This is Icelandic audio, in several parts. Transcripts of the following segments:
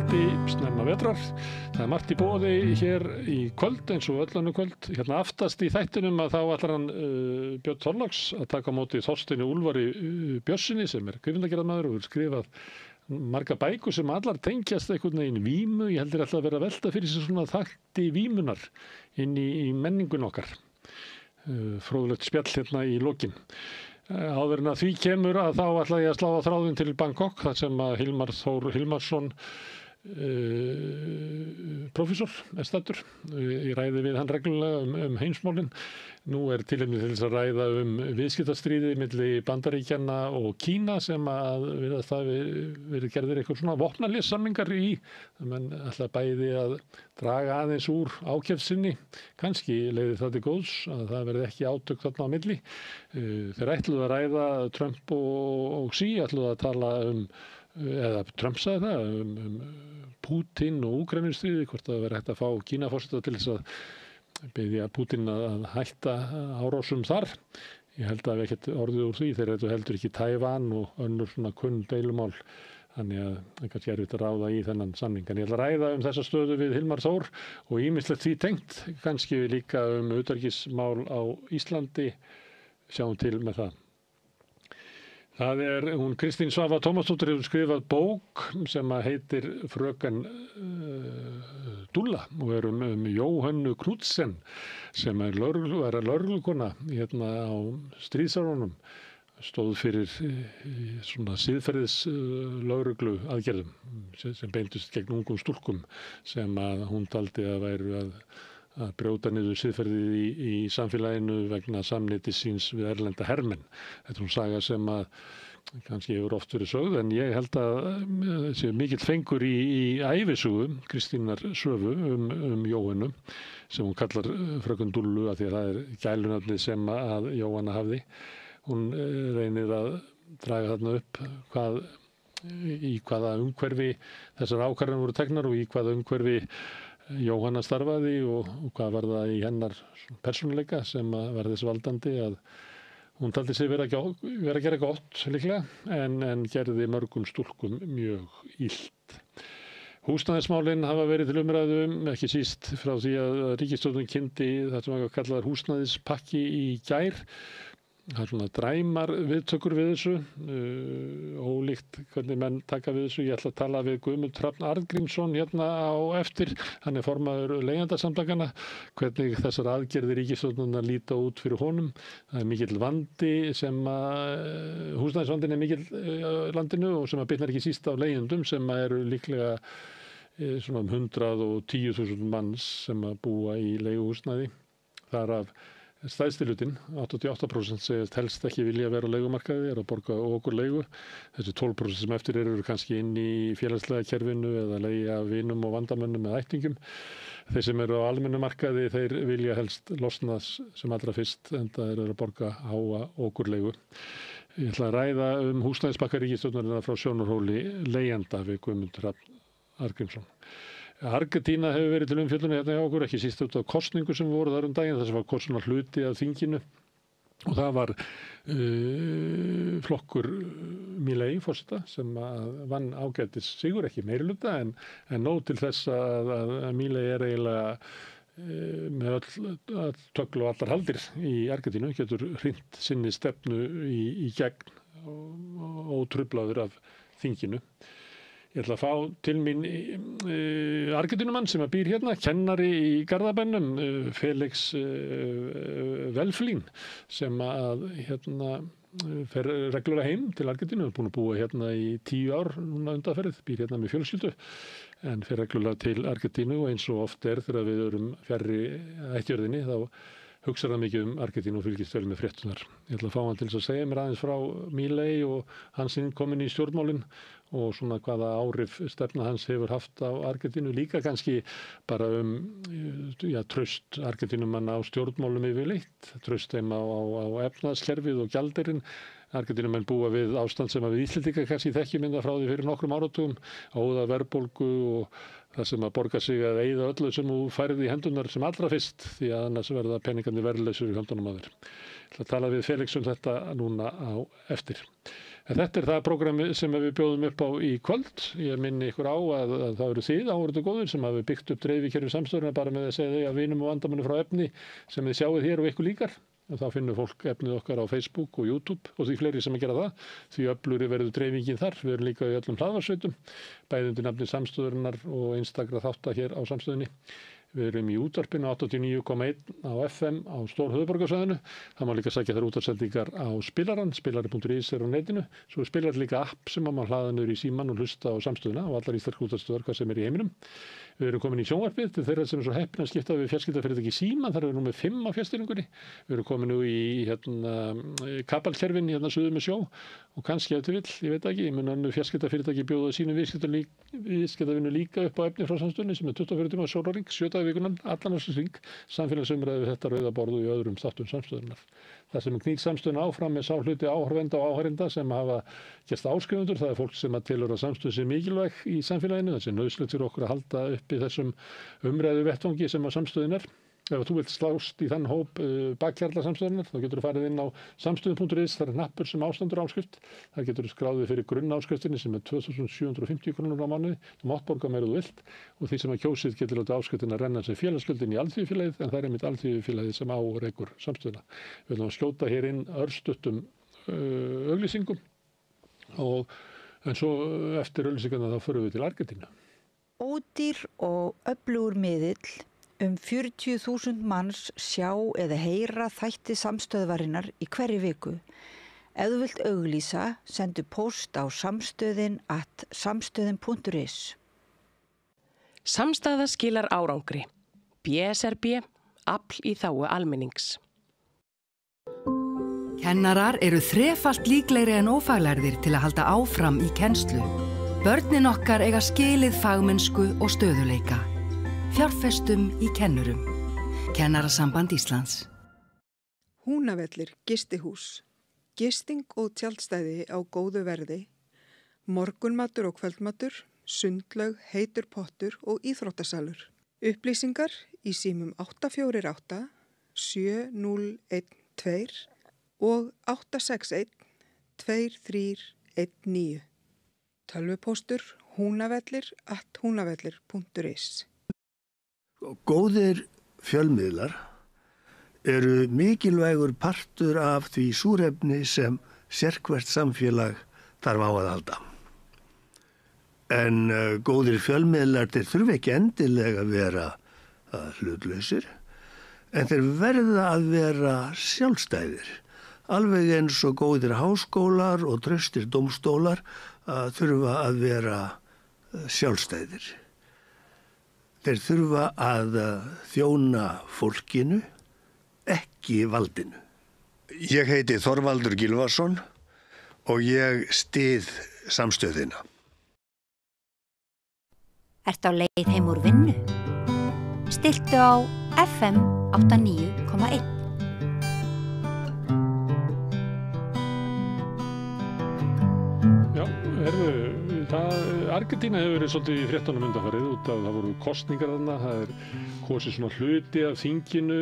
kvöldi snemma vetrar. Það margt í boði hér í kvöld eins og öll önnur kvöld. Hérna aftast í þættinum að þá ætlar hann Björn Þorláks að taka á móti Þorsteini Úlfari Björnssyni sem kvikmyndagerðarmaður og hefur skrifað marga bækur sem allar tengjast einhvern veginn vímu. Ég heldur alltaf að vera að velta fyrir sig svona þætti vímunar inn í menningun okkar. Fróðlegt spjall hérna í lokin. Áður en að því kemur að þá ætla ég að slá á þráðinn til Bangkok þar sem að Hilmar Þór Hilmarsson prófessor staddur. Ég ræði við hann reglulega um heimsmálin. Nú tilefni til þess að ræða viðskiptastríði milli Bandaríkjanna og Kína sem að virðast hafi verið gerðir eitthvað svona vopnahléssamningar í. Menn ætla bæði að draga aðeins úr ákefsinni. Kannski leiði það til góðs að það verði ekki átök þarna á milli. Þeir ætluðu að ræða Trump og Xi ætluðu að tala eða Trump sagði það Pútín og Úkraínustríði, hvort það verði hægt að fá Kínaforseta til þess að biðja Pútín að hætta árásum þar. Ég held að við ekkert orðið úr því, þeir heldur ekki Tævan og önnur svona kunn deilumál. Þannig að það kannski erfitt að ráða í þennan samning. En ég ætla að ræða þessa stöðu við Hilmar Þór og ýmislegt því tengt, kannski líka utanríkismál á Íslandi. Sjáum til með það. Það hún Kristín Svava Tómasdóttir hefur skrifað bók sem heitir Fröken Dúlla og Jóhönnu Knudsen sem lögreglukona hérna á stríðsárunum. Stóð fyrir svona siðferðis lögreglu aðgerðum sem beintust gegn ungum stúlkum sem að hún taldi að væru að brjóta niður siðferðið í samfélaginu vegna samneyti síns við erlenda hermenn. Þetta hún saga sem að kannski hefur oft verið sögð, en ég held að sé mikill fengur í ævisögu Kristínar Svövu Jóhannu sem hún kallar Fröken Dúllu af því að það gælunafnið sem að Jóhanna hafði. Hún reynir að draga þarna upp í hvaða umhverfi þessar ákvarðanir voru teknar og í hvaða umhverfi Jóhanna starfaði og hvað var það í hennar persónuleika sem var þess valdandi að hún taldi sig vera að gera gott líklega en gerði mörgum stúlkum mjög illt. Húsnæðismálin hafa verið til umræðu ekki síst frá því að ríkisstjórnin kynnti það sem var kallað húsnæðispakki í gær. Það svona dræmar viðtökur við þessu, ólíkt hvernig menn taka við þessu. Ég ætla að tala við Guðmund Hrafn Arngrímsson hérna á eftir. Hann formaður leigjendasamtakanna, hvernig þessar aðgerðir ríkisstjórnarinnar líta út fyrir honum. Það mikill vandi sem húsnæðisvandinn mikill landinu og sem bitnar ekki síst á leigjendum sem eru líklega svona 110.000 manns sem búa í leiguhúsnæði. Þar af stærsti hlutinn, 88% segist helst ekki vilja vera á leigumarkaði, að borga okurleigu. Þessi 12% sem eftir eru kannski inn í félagslega kerfinu eða leigja vinum og vandamönnum eða ættingum. Þeir sem eru á almennu markaði, þeir vilja helst losna sem allra fyrst, enda þeir eru að borga háa okurleigu. Ég ætla að ræða húsnæðispakka ríkisstjórnarinnar frá sjónarhóli leigjenda við Guðmund Hrafn Arngrímsson. Argentína hefur verið til umfjöllunar hérna hjá okkur, ekki síst út af kosningu sem voru þar daginn, þess að var kosning hluti af þinginu og það var flokkur Milei forseta sem vann ágætis sigur, ekki meirihluta en nóg til þess að Milei eiginlega með öll tögl og allar haldir í Argentínu, getur hrint sinni stefnu í gegn og truflaður af þinginu. Ég ætla að fá til mín Argentínumann sem býr hérna, kennari í Garðabænum, Felix Velflín, sem fer reglulega heim til Argentínu, búin að búa hérna í 10 ár núna undanferð, býr hérna með fjölskyldu, en fer reglulega til Argentínu og eins og oft þegar við erum fjarri ættjörðinni, þá hugsar það mikið Argentínu og fylgist vel með fréttunar. Ég ætla að fá hann til þess að segja mér aðeins frá Milei og hans komin í stjórnmálin og svona hvaða áhrif stefna hans hefur haft á Argentínu, líka kannski bara traust Argentínumanna á stjórnmálum yfirleitt, traust þeim á efnahagskerfið og gjaldeyrin. Argentínumenn búa við ástand sem við Íslendingar kannski þekkjum frá því fyrir nokkrum áratugum, óða verðbólgu og það sem að borga sig að eyða öllu sem þú færið í hendunar sem allra fyrst því að annars verða peningandi verðlausir í höndunum á þér. Ég ætla að tala við Felix þetta núna á eftir. En þetta það prógrami sem við bjóðum upp á í kvöld. Ég minni ykkur á að það eru þið áhorfendur góðir sem hafi byggt upp dreifikerfi samstöðuna bara með að segja að vinum og vandamanni frá efni sem þið sjáið hér og ykkur líkar. Og þá finnur fólk efnið okkar á Facebook og YouTube og því fleiri sem að gera það. Því öflugri verður dreifingin þar. Við erum líka í öllum hlaðvarpssveitum, bæði undir nafni samstöðurinnar og einstakra þátta hér á samstöðunni. Við erum í útvarpinu 89,1 á FM á stór höfuðborgarsvæðinu. Það má líka sækja þær útvarpssendingar á spilarann, spilari.is á netinu. Svo spilar líka app sem má hlaða niður í símann og hlusta á samstöðuna og allar íslenskar útvarpsstöðvar hvað sem í heiminum. Við erum komin í sjónvarpið til þeirra sem svo heppin að skipta við fjarskiptafyrirtæki Símann, þar erum við númer 5 á fjarstýringunni. Við erum komin nú í kabelkerfin suður með sjó og kannski ef þið vill, ég veit ekki, ég mun önnur fjarskiptafyrirtæki bjóða sínum viðskiptavinu líka upp á efni frá samstöðunni sem 24 tíma sólarhring, 7 daga í vikunan, allan ársins samfélagsumræðu við þetta rauða borð og í öðrum þáttum samstöðunnar. Það sem knýr samstöðuna áfram með sá hluti áhorfenda og áhorfenda sem hafa gerst áskrifundur, það fólk sem telur að samstöðun sé mikilvæg í samfélaginu, það sé nauðsynlegt fyrir okkur að halda uppi þessum umræðu vettvangi sem að samstöðun Ef þú vilt slást í þann hóp bakkjarla samstöðunar, þá getur þú farið inn á samstöðun.is, það hnappur sem ástandur áskrift. Þar getur þú skráðið fyrir grunnáskriftinni sem 2.750 krónur á mánuði. Þú mátt borga meira þú vilt og því sem að kjósið getur látið áskriftina renna sem félagsgjöldin í alþýðufélagið, en það einmitt alþýðufélagið sem áreikur samstöðuna. Við viljum skjóta hér inn örstuttum auglýsingum en svo eftir auglýsingarna þá förum við til Argentínu. Ódýr og öflugur miðill. 40.000 manns sjá eða heyra þætti samstöðvarinnar í hverri viku. Ef þú vilt auglýsa, sendu póst á samstöðin@samstöðin.is. Samstaða skilar árangri. BSRB, afl í þágu almennings. Kennarar eru þrefalt líklegri en ófaglærðir til að halda áfram í kennslu. Börnin okkar eiga skilið fagmennsku og stöðuleika. Fjárfestum í kennurum. Kennarasamband Íslands. Húnavellir gistihús. Gisting og tjaldstæði á góðu verði. Morgunmatur og kvöldmatur. Sundlaug, heitur pottur og íþróttasalur. Upplýsingar í símum 848 7012 og 861 2319. Tölvupóstur hunavellir@hunavellir.is. Góðir fjölmiðlar eru mikilvægur partur af því súrefni sem sérhvert samfélag þarf á að halda. En góðir fjölmiðlar þeir þurfa ekki endilega að vera hlutlausir, en þeir verða að vera sjálfstæðir. Alveg eins og góðir háskólar og traustir dómstólar þurfa að vera sjálfstæðir. Þeir þurfa að þjóna fólkinu, ekki valdinu. Ég heiti Þorvaldur Gylfason og ég styð samstöðina. Ertu á leið heim úr vinnu? Stilltu á FM 89,1. Já, Argentína hefur verið svolítið í fréttunum undanfarið út af það voru kosningar þarna, það kosið svona hluti af þinginu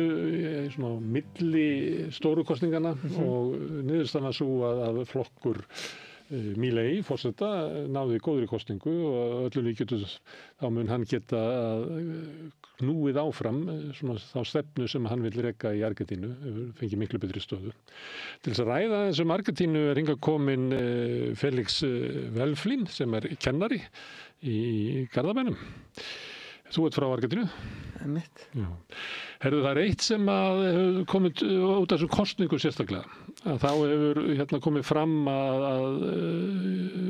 svona milli stóru kosningarna og niðurstaðan svo að flokkur Milei, forseta, náði góðri kosningu og öllu líkjum þá mun hann geta knúið áfram svona þá stefnu sem hann vil reka í Argentínu, fengið miklu betri stöðu. Til þess að ræða þessum Argentínu hingað komin Felix Velflin sem kennari í Garðabænum. Þú ert frá Argentínu? Mitt. Já. Herðu, það eitt sem hefur komið út af þessum kosningu sérstaklega. Að þá hefur komið fram að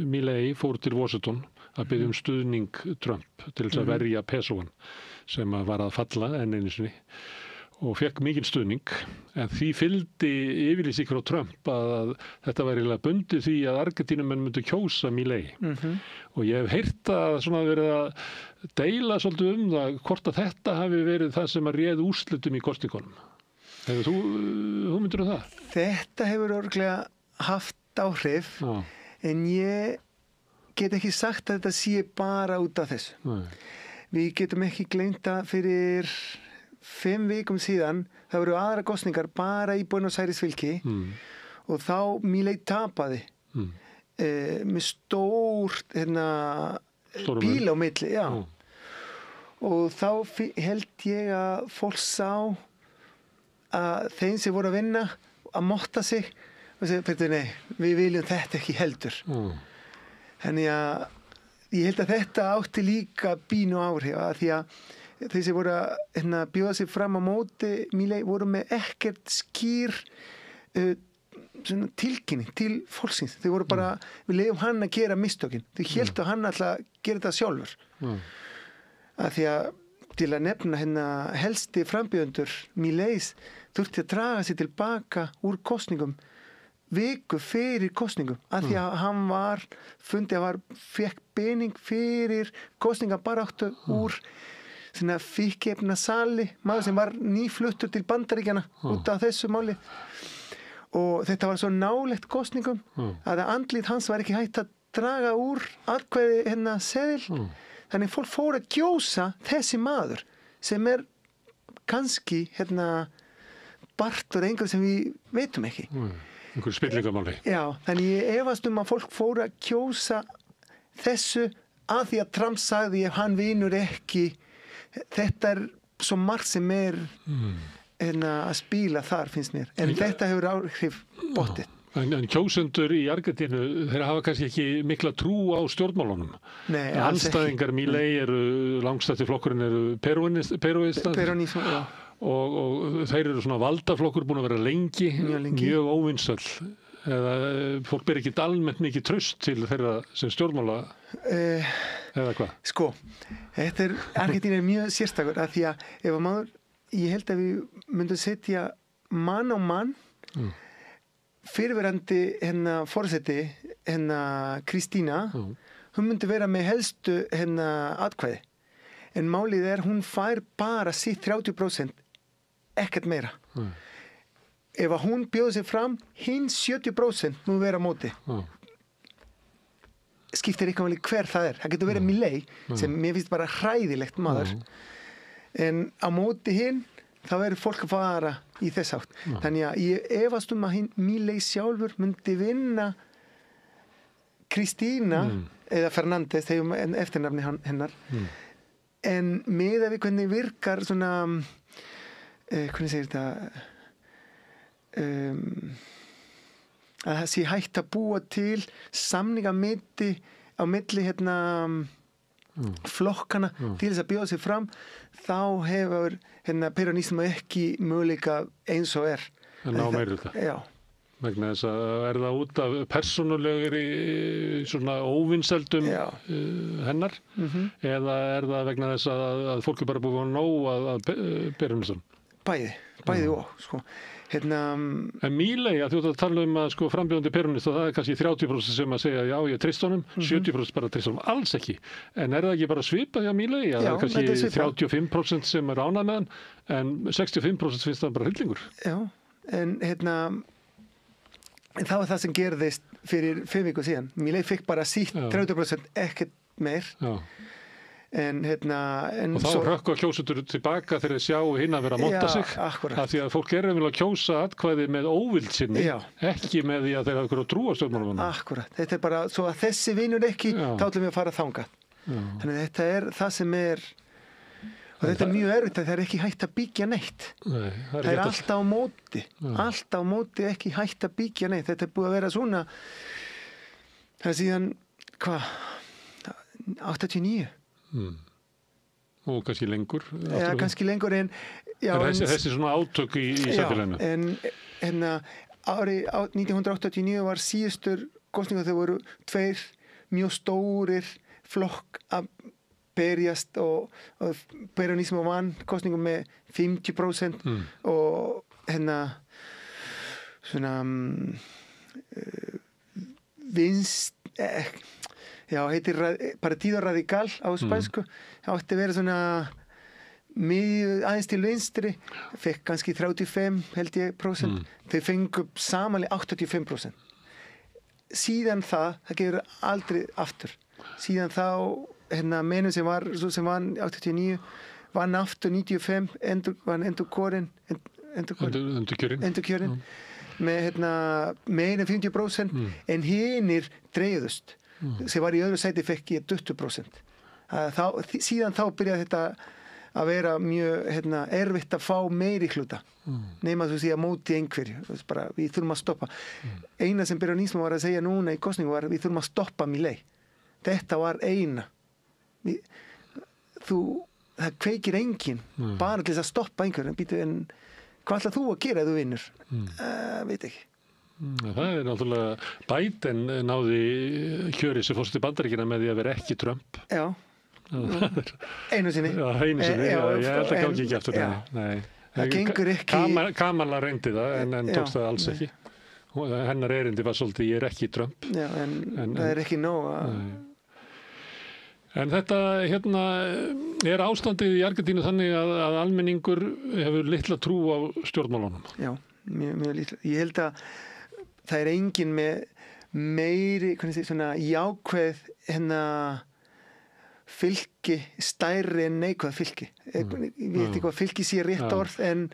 Milei fór til Washington að biðja stuðning Trump til þess að verja pesóan sem var að falla enn einu sinni og fekk mikinn stuðning, en því fylgdi yfirlýsing frá Trump að þetta var eiginlega bundið því að Argentínumenn myndu kjósa Milei. Og ég hef heyrt að svona verið að deila svolítið það hvort að þetta hafi verið það sem að réð úrslitum í kosningunum. Hefur þú myndir það? Þetta hefur örugglega haft áhrif, en ég get ekki sagt að þetta sé bara út af þessu. Nei. Við getum ekki gleymt að fyrir 5 vikum síðan það voru aðra kosningar bara í Buenos Aires fylki og þá Milei tapaði. með stór bíl á milli, já. Og þá held ég að fólk sá að þeim sem voru að vinna að motta sig og segja, nei, við viljum þetta ekki heldur. Þannig að ég held að þetta átti líka bínu áhrif að því að þeir sem voru að bjóða sig fram á móti Milei voru með ekkert skýr tilkynning til fólksins. Þau voru bara, við leiðum hann að gera mistökin. Þau héldu að hann alltaf að gera þetta sjálfur. Að því að til að nefna helsti frambjóðendur Mileis þurfti að draga sig tilbaka úr kosningum viku fyrir kosningum. Að því að hann fundi að fekk pening fyrir kosningabaráttu úr fíkniefna sali, maður sem var nýfluttur til Bandaríkjanna út af þessu máli. Og þetta var svo nálægt kosningum að andlit hans var ekki hægt að draga úr atkvæði seðil. Þannig fólk fór að kjósa þessi maður sem kannski bartur einhver sem við veitum ekki. Einhver spillingamáli. Já, þannig ég efast að fólk fór að kjósa þessu að því að Trump sagði ef hann vinur ekki. Þetta svo margt sem að spila þar, finnst mér. En þetta hefur áhrif bóttið. En kjósendur í Argentínu, þeir hafa kannski ekki mikla trú á stjórnmálunum. Nei, andstæðingar Milei langstætti flokkurinn peróistar. Peronismo, já. Og þeir eru svona valdaflokkur búin að vera lengi. Mjög óvinsæll. Eða fólk ber ekki almennt mikið traust til þeirra sem stjórnmála eða hvað? Sko, Argentína mjög sérstakur að því að ef að maður, ég held að við myndum setja mann á mann fyrrverandi forseti Kristína, hún myndi vera með helstu atkvæði en málið hún fær bara sitt 30%, ekkert meira. Ef að hún bjóði sig fram, hinn 70% nú vera á móti. Skiptir ekki máli hver það það getur verið Milei sem mér finnst bara hræðilegt maður en á móti hinn þá verður fólk að fara í þess átt þannig að ég efast að Milei sjálfur myndi vinna Kristína eða Fernández eftirnafni hennar en með að við hvernig virkar svona hvernig segir þetta að það sé hægt að búa til samninga á milli flokkana til þess að bjóða sig fram þá hefur peronismo ekki möguleika eins og en ná meiri þetta já vegna þess að það út af persónulegri svona óvinsældum hennar eða það vegna þess að fólk bara búið að nóg að peronism bæði og sko En Milei, þú ert að tala að frambjóðandi peronista, það kannski 30% sem að segja já, ég treyst honum, 70% bara treyst honum, alls ekki. En það ekki bara svipað hjá Milei? Já, það kannski 35% sem ánægð með hann, en 65% finnst það bara hryllingur. Já, en það var það sem gerðist fyrir 5 vikur síðan. Milei fikk bara sítt 30%, ekkert meir. Já. En og þá hrökkva kjósendur tilbaka þegar þeir sjá hinn að vera að monta sig akkurat. Af því að fólk að kjósa atkvæði með óvild sinni ekki með því að þeir hafa trú á stjórnmálunum. Akkurat, þetta bara svo að þessi vinur ekki þá ætlum við að fara þangað. Þannig þetta það sem og þetta mjög erfitt að það ekki hægt að byggja neitt. Nei, það alltaf á móti alltaf á móti ekki hægt að byggja neitt. Þetta búið að vera svona það síðan 89 og kannski lengur kannski lengur en þessi svona átök í samfélaginu en árið 1989 var síðustur kosningar þegar voru 2 mjög stórir flokk að berjast og peronismo vann kosningum með 50% og svona vinst heitir Partido Radical á spænsku átti að vera svona aðeins til vinstri fekk kannski 35 held ég %. Þau fengu samanlega 85%. Síðan það gerur aldrei aftur. Síðan þá mennum sem vann 89 vann aftur 95 endurkjörin með meir en 50% en hinir dreifðust sem var í öðru sæti fekk ég 20%. Síðan þá byrjaði þetta að vera mjög erfitt að fá meiri hluta nema þú sé að móti einhverju bara, við þurfum að stoppa eina sem Peronismo var að segja núna í kosningu var við þurfum að stoppa Milei þetta var eina það kveikir enginn bara til þess að stoppa einhverju en hvað ætlar þú að gera ef þú vinnur? Veit ekki. Það náttúrulega Biden náði kjöri sem fórst í Bandaríkina með því að vera ekki Trump. Já. Einu sinni. Já, einu sinni. Já, ég held að gangi ekki eftir það. Nei. Það gengur ekki. Kamala reyndi það en tókst það alls ekki. Hennar erindi var svolítið ég ekki Trump. Já, en það ekki nóg að... En þetta er ástandið í Argentínu þannig að almenningur hefur litla trú á stjórnmálunum. Já, mjög litla. Ég held að það er enginn með meiri, svona jákvæð fylki stærri en neikvæð fylki. Ég veit ekki hvað fylki sé rétt orð en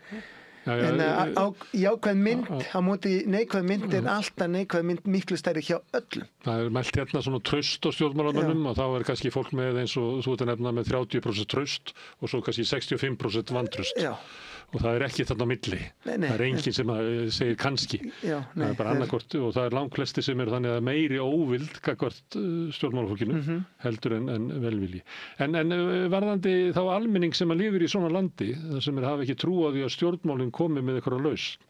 jákvæð mynd á móti neikvæð mynd er alltaf neikvæð mynd miklu stærri hjá öllum. Það er mælt svona traust á stjórnmálamönnum og þá er kannski fólk með eins og þú ert að nefna með 30% traust og svo kannski 65% vantraust. Já. Og það er ekki þarna á milli. Nei, það er enginn sem segir kannski. Já, það er bara annarkvort og það er langflesti sem þannig að meiri óvild gagnvart stjórnmálafólkinu heldur en velvilji. En varðandi þá almenning sem lifir í svona landi þar sem hafa ekki trú á því að stjórnmálin komi með eitthvað lausn.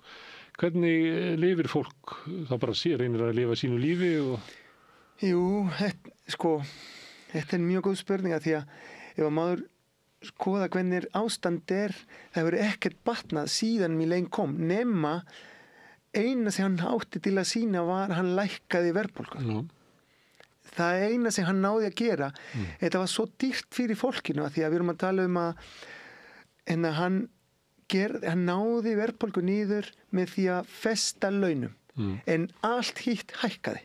Hvernig lifir fólk þá bara reynir að lifa sínu lífi? Jú, þetta er mjög góð spurning því að ef að maður skoða hvernig ástand það hefur ekkert batnað síðan Milei kom nema eina sem hann átti til að sína var hann lækkaði verðbólgu. Það eina sem hann náði að gera þetta var svo dýrt fyrir fólkinu því að við erum að tala um að hann náði verðbólgu niður með því að festa launum en allt hitt hækkaði.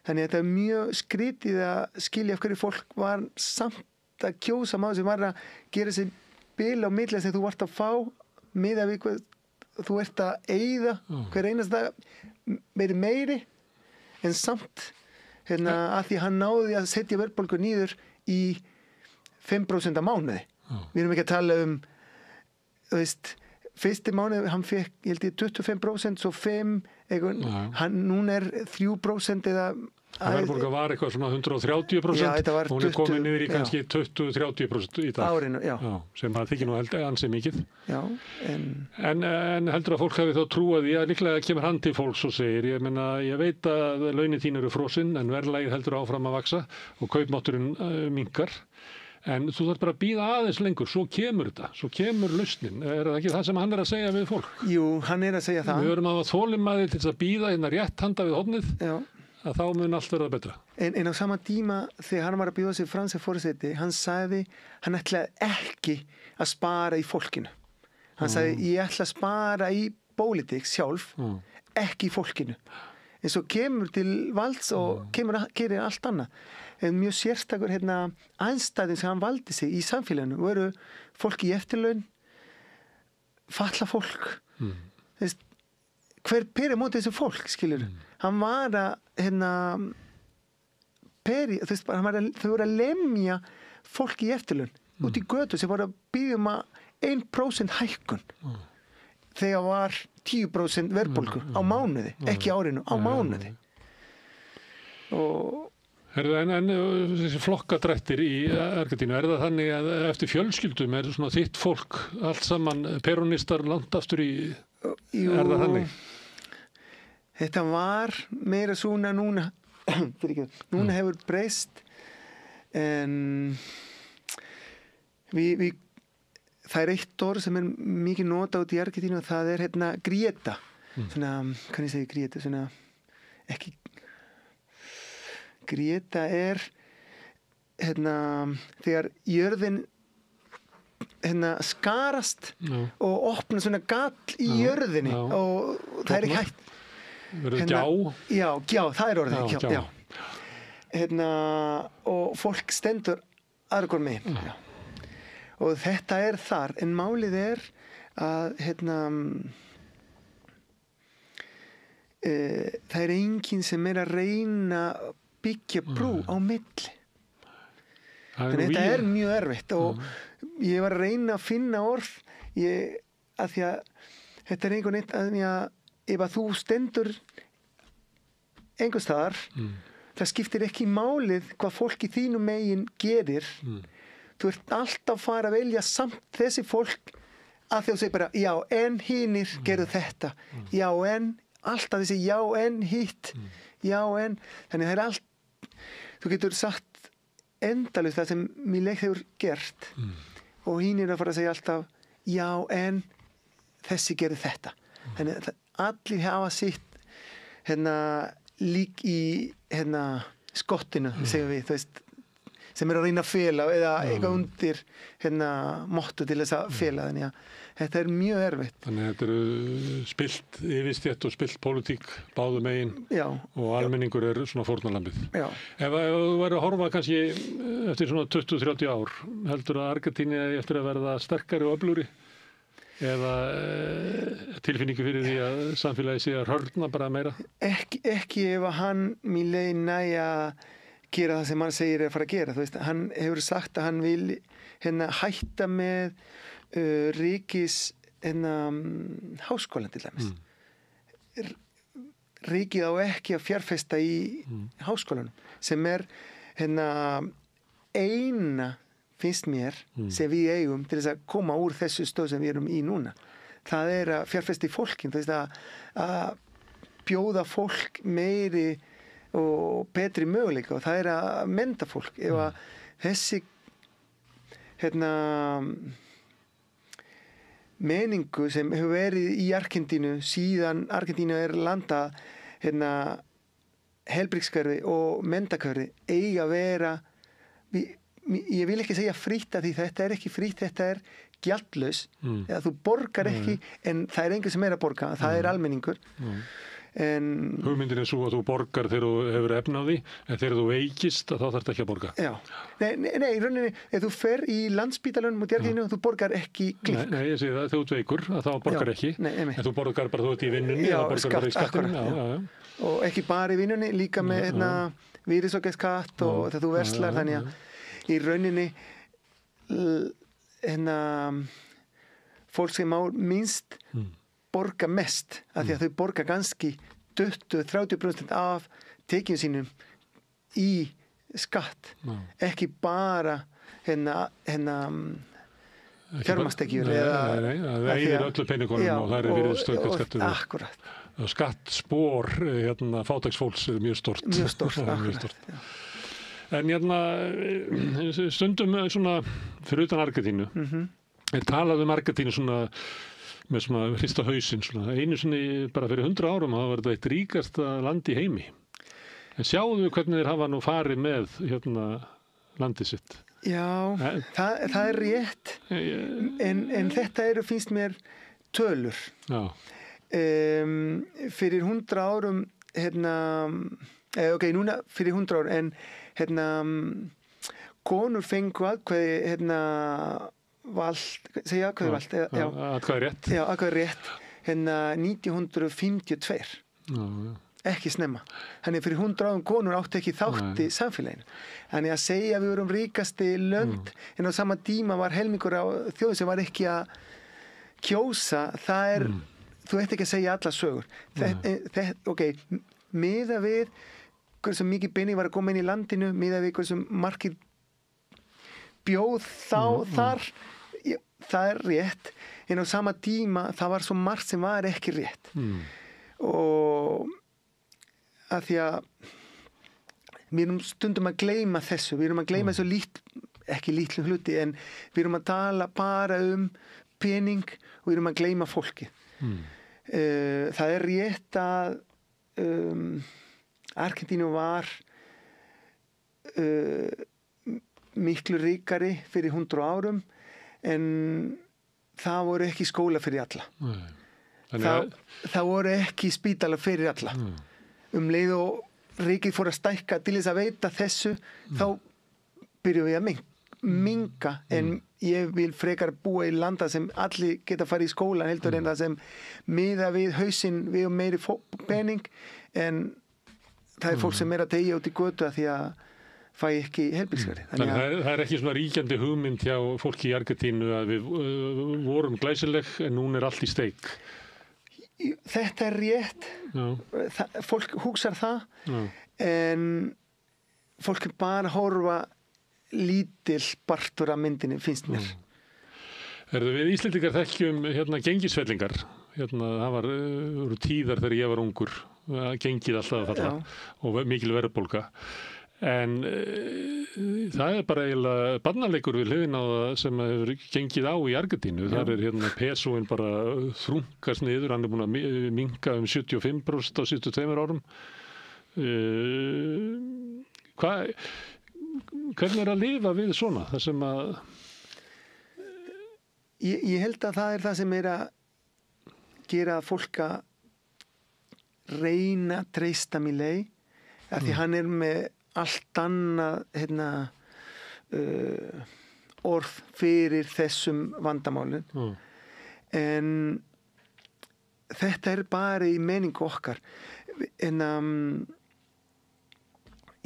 Þannig að þetta er mjög skrítið að skilja af hverju fólk var samt að kjósa maður sem var að gera sér bil á milli sem þú vart að fá miða við hvað þú ert að eyða hver einasta meiri en samt að því hann náði að setja verðbólgu niður í 5% á mánuði. Við erum ekki að tala fyrsti mánuði hann fekk, ég held ég 25% svo 5%, hann núna er 3% eða verðbólga var eitthvað svona 130% og hún er komin niður í kannski 20-30% í dag. Árinu, já. Sem það þykir nú ansi mikið. Já, en heldur að fólk hafi þá trúað því að líklega kemur hann til fólks og segir, ég veit að launin þín eru frosinn en verðlagið heldur áfram að vaxa og kaupmátturinn minnkar. En þú þarf bara að bíða aðeins lengur, svo kemur þetta, svo kemur lausnin. Er það ekki það sem hann er að segja við fólk? Jú, hann er að segja það. Við erum að þolinmæði til þess að bíða rétt handa við hornið. Já. Að þá mun allt verða betra. En á sama tíma þegar hann var að bjóða sig franska forseti, hann sagði, hann ætlaði ekki að spara í fólkinu. Hann sagði, ég ætla að spara í pólitík sjálf, ekki í fólkinu. En svo kemur til valds og gerir allt annað. En mjög sérstakur aðstæðin sem hann valdi sig í samfélaginu voru fólk í eftirlaun, falla fólk. Hver peri móti þessu fólk, skilur? Hann var að þau voru að lemja fólk í eftirlaun út í götu sem voru að biðja að 1% hækkun þegar var 10% verðbólgu á mánuði, ekki árinu, á mánuði. En þessi flokkadrættir í Argentínu, er það þannig að eftir fjölskyldum er svona þitt fólk allt saman peronistar langt aftur í, er það þannig? Þetta var meira svona núna, núna hefur breyst en það er eitt orð sem er mikið notað út í Argentínu og það er grieta, svona, kann ég segja grieta, svona, ekki, grieta er þegar jörðin skarast og opna svona gall í jörðinni og það er ekki hægt. Verður gjá? Já, það er orðið, já. Og fólk stendur aðra hvort megin. Og þetta er þar, en málið er að það enginn sem að reyna að byggja brú á milli. Þannig þetta mjög erfitt og ég var að reyna að finna orð að því að þetta einhvern veginn að ef að þú stendur einhvers staðar það skiptir ekki málið hvað fólk í þínu megin gerir þú ert alltaf að fara að velja samt þessi fólk að því að þú segir bara já en hinir gerðu þetta já en alltaf þessi já en hitt já en þannig það allt þú getur sagt endalaust það sem mér leik hefur gert og hinir að fara að segja alltaf já en þessi gerðu þetta þannig að allir hafa sitt lík í skottinu segjum við þú veist sem að reyna að fela eða eitthvað undir mottu til þess að fela þannig að þetta mjög erfitt. Þannig að þetta spillt yfirstétt og spillt pólitík báðum megin og almenningur svona fórnarlambið. Ef þú væri að horfa kannski eftir svona 20-30 ár heldur að Argentína eftir að verða sterkari og öflugri eða tilfinningu fyrir því að samfélagi sé að hörna bara meira? Ekki ef að hann Milei næja gera það sem hann segir að fara að gera. Þú veist, hann hefur sagt að hann vil hætta með ríkis háskólan til dæmis. Ríkið á ekki að fjárfesta í háskólanum sem eina finnst mér sem við eigum til þess að koma úr þessu stöð sem við erum í núna. Það að fjárfesta í fólkin, þú veist að bjóða fólk meiri og betri möguleika og það að mennta fólk ef að þessi meningu sem hefur verið í Argentínu síðan Argentínu landa helbrikskerfi og menntakörfi eiga að vera ég vil ekki segja frítt að því þetta ekki frítt, þetta gjaldlaus eða þú borgar ekki en það einhver sem að borga, það almenningur hugmyndin svo að þú borgar þegar þú hefur efna á því en þegar þú veikist þá þarf þetta ekki að borga Nei, í rauninni ef þú fer í Landspítalanum og Argentínu þú borgar ekki klink Nei, ég segi það, þegar þú ert veikur þá borgar ekki en þú borgar bara þú ert í vinnunni og ekki bara í vinnunni líka með virðisaukaskatt og þegar þú verslar þannig að í rauninni fólk sem á minnst borga mest af því að þau borga kannski 20-30% af tekjum sínum í skatt ekki bara fjármagnstekjur það eigir öllu peningunum og það virðisaukaskattur akkurat skattspor fátæksfólks mjög stórt en stundum svona fyrir utan Argentínu talað Argentínu svona með svona hrista hausinn svona. Einu sinni bara fyrir 100 árum það var þetta eitt ríkasta land í heimi. En sjáðu hvernig þeir hafa nú farið með landið sitt. Já, það rétt. En þetta finnst mér tölur. Já. Fyrir 100 árum núna fyrir 100 árum en konur fengu aðkvæði atkvæði rétt 1952 ekki snemma þannig fyrir 100 árum konur átti ekki þátt í samfélaginu þannig að segja að við vorum ríkasti lönd en á sama tíma var helmingur á þjóð sem var ekki að kjósa það þú ert ekki að segja alla sögur miða við hversu mikið pening var að koma inn í landinu miða við hversu margir bjóð þar það rétt en á sama tíma það var svo margt sem var ekki rétt og að því að við erum stundum að gleyma þessu við erum að gleyma þessu ekki lítlu hluti en við erum að tala bara pening og við erum að gleyma fólki það rétt að Argentínu var miklu ríkari fyrir 100 árum en það voru ekki skóla fyrir alla það voru ekki spítala fyrir alla leið og ríkið fór að stækka til þess að veita þessu þá byrjuðum við að minnka en ég vil frekar búa í landa sem allir geta farið í skóla heldur en það sem miða við hausinn við meiri pening en það fólk sem að deyja út í götu að því að fæ ekki heilbrigðiskerfi. Þannig að það ekki svona ríkjandi hugmynd hjá fólki í Argentínu að við vorum glæsileg en núna allt í steik. Þetta rétt. Fólk hugsar það en fólk bara horfa lítil partur af myndinni, finnst mér. Við Íslendingar þekkjum gengisfellingar. Það var tíðar þegar ég var ungur. Gengið alltaf að falla og mikil verðbólga. En það bara eiginlega barnaleikur við hliðina á það sem hefur gengið á í Argentínu. Þar pesóin bara þrunkast niður, hann búin að minnka 75% á síðustu 2 árum. Hvernig að lifa við svona? Það sem að... Ég held að það það sem að gera fólk að reyna að treysta Milei, af því hann með allt annað orð fyrir þessum vandamálum. En þetta bara í meningu okkar. En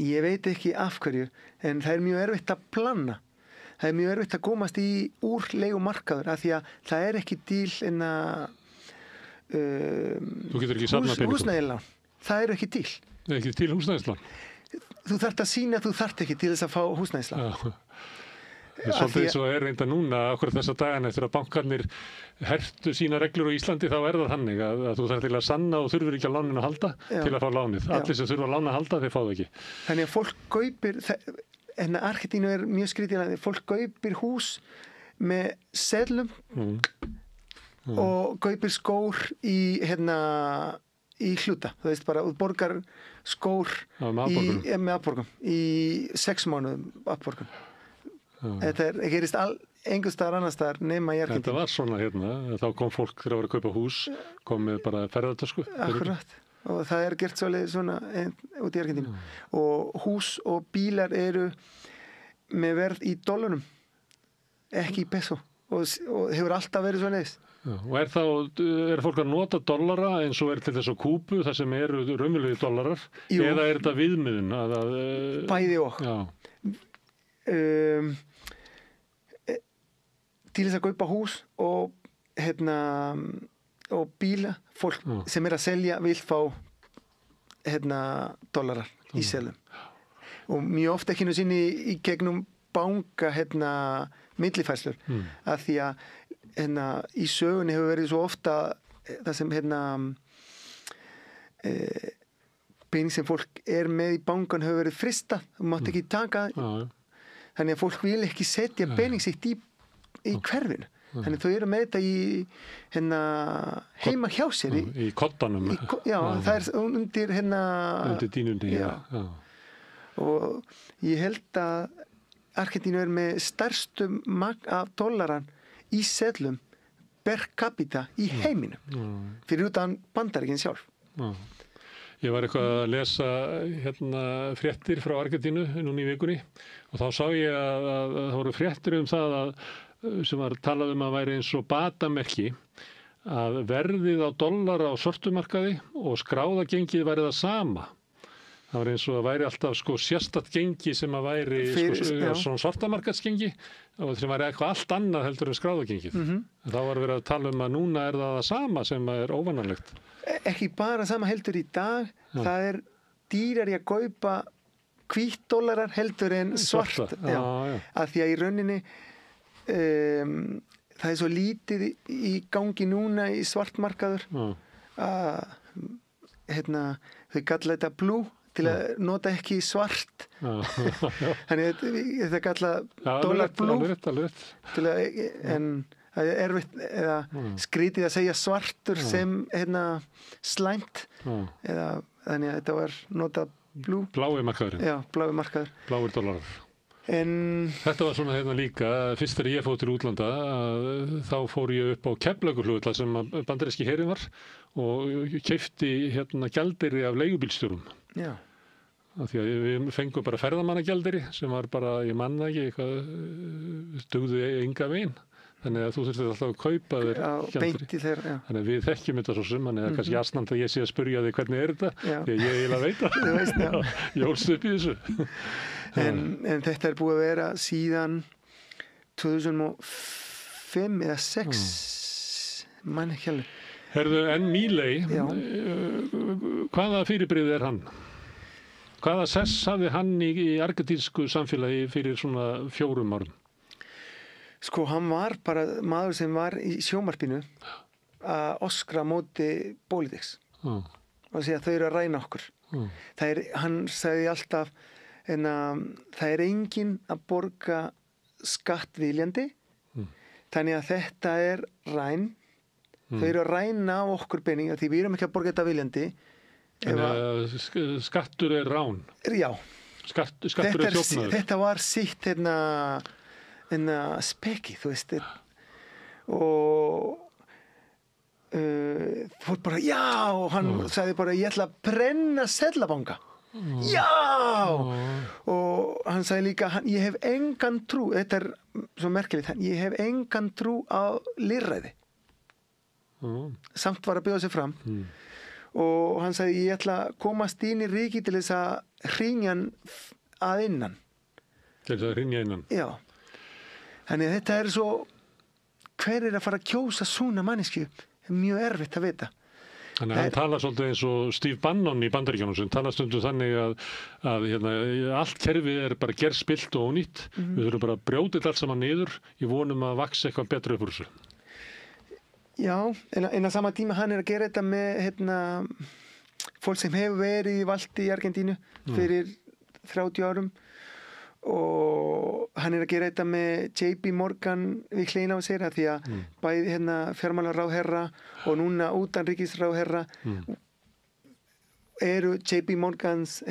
ég veit ekki af hverju, en það mjög erfitt að planna. Það mjög erfitt að komast úr leigumarkaður, af því að það ekki til húsnæðilán. Það ekki til. Það ekki til húsnæðislán? Þú þarft að sýna að þú þarft ekki til þess að fá húsnæðislán. Svolítið svo reynda núna okkur þessa dagana eftir að bankarnir hertu sína reglur á Íslandi, þá það þannig að þú þarf til að sanna og þurfur ekki að láninu að halda til að fá lánið. Allir sem þurfa að lána að halda, þeir fá það ekki. Þannig að fólk kaupir, en Argentínu mjög skrítið, fólk kaupir hús með seðlum og kaupir skór í hluta. Þú veist bara, þú borgar skór með afborgun í 6 mánuðum afborgun. Þetta gerist einhvers staðar annars staðar nema í Argentínu. Þetta var svona þá kom fólk þegar að vera að kaupa hús, kom með bara ferðartösku. Akkurat, og það gert svona út í Argentínu. Og hús og bílar eru með verð í dollarum, ekki í peso, og hefur alltaf verið svona eðis. Og fólk að nota dollara eins og til þess að Kúbu, það sem eru raunverulegir dollarar, eða þetta viðmiðun? Bæði og. Til þess að kaupa hús og bíla, fólk sem að selja vil fá dollarar í selum. Og mjög ofta ekki nú sinni í gegnum banka millifærslur, af því að í sögunni hefur verið svo ofta það sem pening sem fólk með í bankan hefur verið fristað, þú mátt ekki taka þannig að fólk vil ekki setja pening sitt í hverfinu. Þannig þau eru með þetta í heima hjá sér í koddanum. Já, það undir undir dýnunni. Og ég held að Argentínu með stærstu magn af dollaran í seðlum per capita í heiminum fyrir utan Bandaríkin sjálf. Ég var eitthvað að lesa fréttir frá Argentínu núna í vikunni og þá sá ég að það voru fréttir það sem var talað að væri eins og batamerki að verðið á dollara á sortumarkaði og skráðagengið væri það sama. Það var eins og að væri alltaf sérstakt gengi sem að væri svona sortamarkaðsgengi og sem væri eitthvað allt annað heldur en skráðagengið. Þá var verið að tala að núna það sama sem óvanalegt. Ekki bara sama heldur í dag, það dýrari að kaupa hvítdollarar heldur en svart. Af því að í rauninni það svo lítið í gangi núna í svartmarkaður að þau kalla þetta blue til að nota ekki svart. Þannig þetta kalla dollar blue en það erfitt eða skrítið að segja svartur sem slæmt eða þannig að þetta var nota blue. Blái markaðurinn. Já, blái markaður. Bláir dollarar. Þetta var svona líka, fyrst þegar ég fór til útlanda þá fór ég upp á Keflavíkurflugvöll sem bandaríski herinn var og keypti gjaldeyri af leigubílstjórum. Já. Af því að við fengum bara ferðamannagjaldeyri sem var bara, ég manna ekki, eitthvað dugði enga veginn. Þannig að þú þurftir alltaf að kaupa þér gjaldeyri. Beint í þeirra, já. Þannig að við þekkjum þetta svo sem, þannig að kannski asnand að ég sé að spyrja þig hvernig þetta, Já. því að ég eiginlega veit það. Þú veist, já. Ég ólst upp í þessu. En þetta er búið að vera síðan 2005 eða 6, mann ekki alveg. Herðu, en Milei, Já. Hvaða fyrirbrigði er hann? Hvaða sess hafði hann í argentínsku samfélagi fyrir svona 4 árum? Sko, hann var bara maður sem var í sjónvarpinu að öskra móti politics og segja að þau eru að ræna okkur. Hann sagði alltaf en það er enginn að borga skattviljandi, þannig að þetta er ræn. Þau eru að ræna á okkur peninga því við erum ekki að borga þetta viljandi. Skattur er rán. Já. Skattur er þjófnaður. Þetta var sitt speki, þú veist, og fór bara, já, og hann sagði bara, ég ætla að brenna seðlabanka. Já! Og hann sagði líka, ég hef engan trú, þetta er svo merkilegt, ég hef engan trú á lýðræði. Samt var að bjóða sig fram. Og hann sagði, ég ætla að komast inn í ríki til þess að hrynja að innan. Til þess að hrynja innan? Já. Þannig að þetta er svo, hver er að fara að kjósa svona manneskju? Mjög erfitt að vita. Þannig að hann tala svolítið eins og Steve Bannon í Bandaríkjunum sem tala stundum þannig að allt kerfið er bara gerspilt og ónýtt. Við þurfum bara að brjóta þetta allt saman niður í vonum að vaxa eitthvað betra upp úr þessu. Já, en á sama tíma hann er að gera þetta með fólk sem hefur verið í valdi í Argentínu fyrir 30 árum og hann er að gera þetta með JP Morgan við hliðina á sér því að bæði fjármálaráðherra og núna utanríkisráðherra eru JP Morgans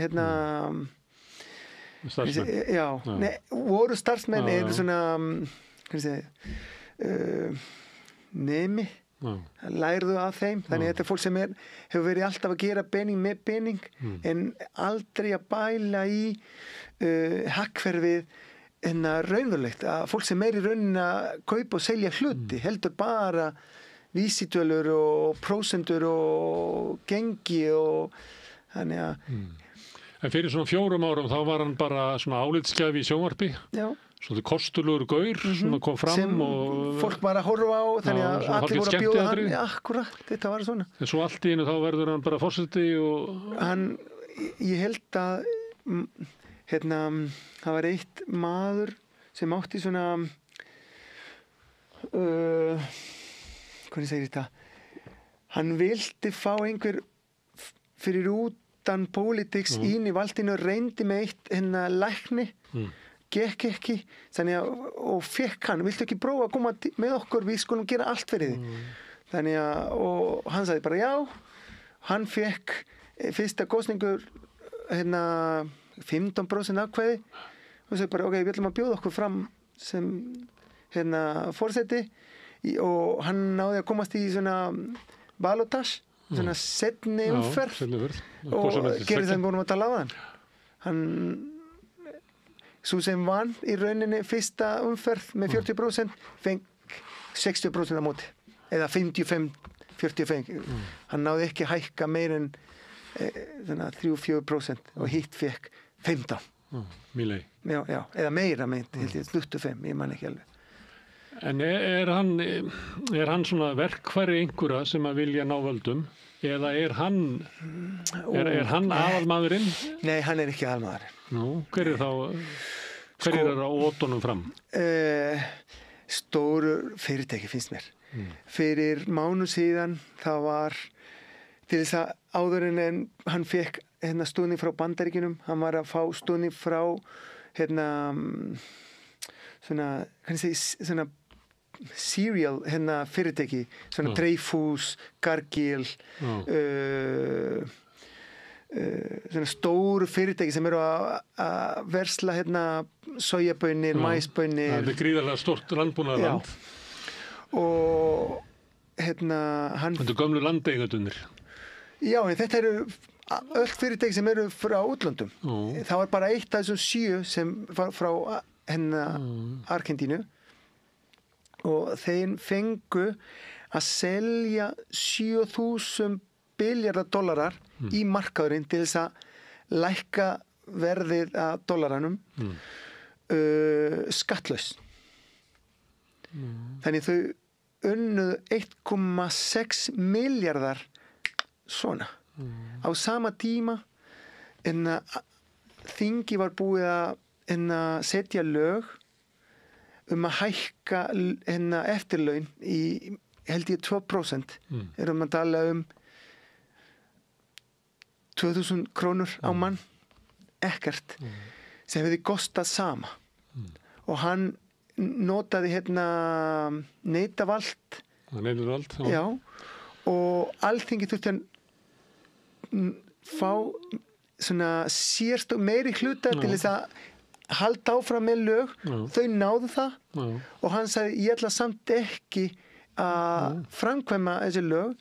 starfsmenn. Voru starfsmenn eru svona nemi lærðu af þeim, þannig að þetta er fólk sem hefur verið alltaf að gera pening með pening en aldrei að bæla í hakkferfið raunverulegt, að fólk sem í raunin að kaupa og selja hluti heldur bara vísitölur og prósentur og gengi og þannig að En fyrir svona 4 árum þá var hann bara svona álitsgjafi í sjónvarpi. Já. Svona kostulugur gaur sem kom fram sem og fólk var að horfa á þannig að allir voru að bjóða hann. Akkurat, þetta var svona. En svo allt í einu þá verður hann bara forseti og ég held að það var eitt maður sem átti svona hvernig segir þetta? Hann vildi fá einhver fyrir utan politics inn í valdinu, reyndi með eitt lækni, gekk ekki, þannig að, og fekk hann, viltu ekki prófa að koma með okkur, við skulum gera allt fyrir þig. Þannig að, og hann sagði bara já, hann fekk fyrsta kosningur 15% atkvæði, og sagði bara ok, við ætlum að bjóða okkur fram sem forseti, og hann náði að komast í svona balotage, svona setni umferð og gerði það við vorum að tala á hann svo sem vann í rauninni fyrsta umferð með 40% feng 60% á móti eða 55-45 hann náði ekki að hækka meir en 3-4% og hitt fekk 15 Milei eða meira meint, held ég, 25, ég man ekki alveg. En er hann svona verkfæri einhverja sem að vilja ná völdum eða er hann aðalmaðurinn? Nei, hann er ekki aðalmaðurinn. Nú, hver er á ótunum fram? Stóru fyrirtæki finnst mér. Fyrir mánuð síðan það var til þess að áður en hann fekk stuðning frá Bandaríkjunum, hann var að fá stuðning frá svona, hvernig segi, svona cereal fyrirtæki, svona Dreyfus, Cargill svona stóru fyrirtæki sem eru að versla sojabönir, maísbönir. Það er gríðarlega stórt landbúnaðarland. Og hann... Þetta er gömlu landeigendurnir. Já, en þetta eru öll fyrirtæki sem eru frá útlöndum. Það var bara eitt af þessum 7 sem var frá Argentínu og þeir fengu að selja 7.000 billjarðar dollarar í markaðurinn til þess að lækka verðið að dollaranum skattlaus. Þannig þau unnuðu 1,6 milljarðar svona. Á sama tíma en þingi var búið að setja lög að hækka eftirlaun í held ég 2%. Erum að tala 2.000 krónur á mann, ekkert, sem hefði kostað sama. Og hann notaði neitavald. Neitavald, já. Og Alþingi þurfti að fá svona sérst og meiri hluta til þess að halda áfram með lög. Þau náðu það og hann sagði, ég ætla samt ekki að framkvæma þessi lög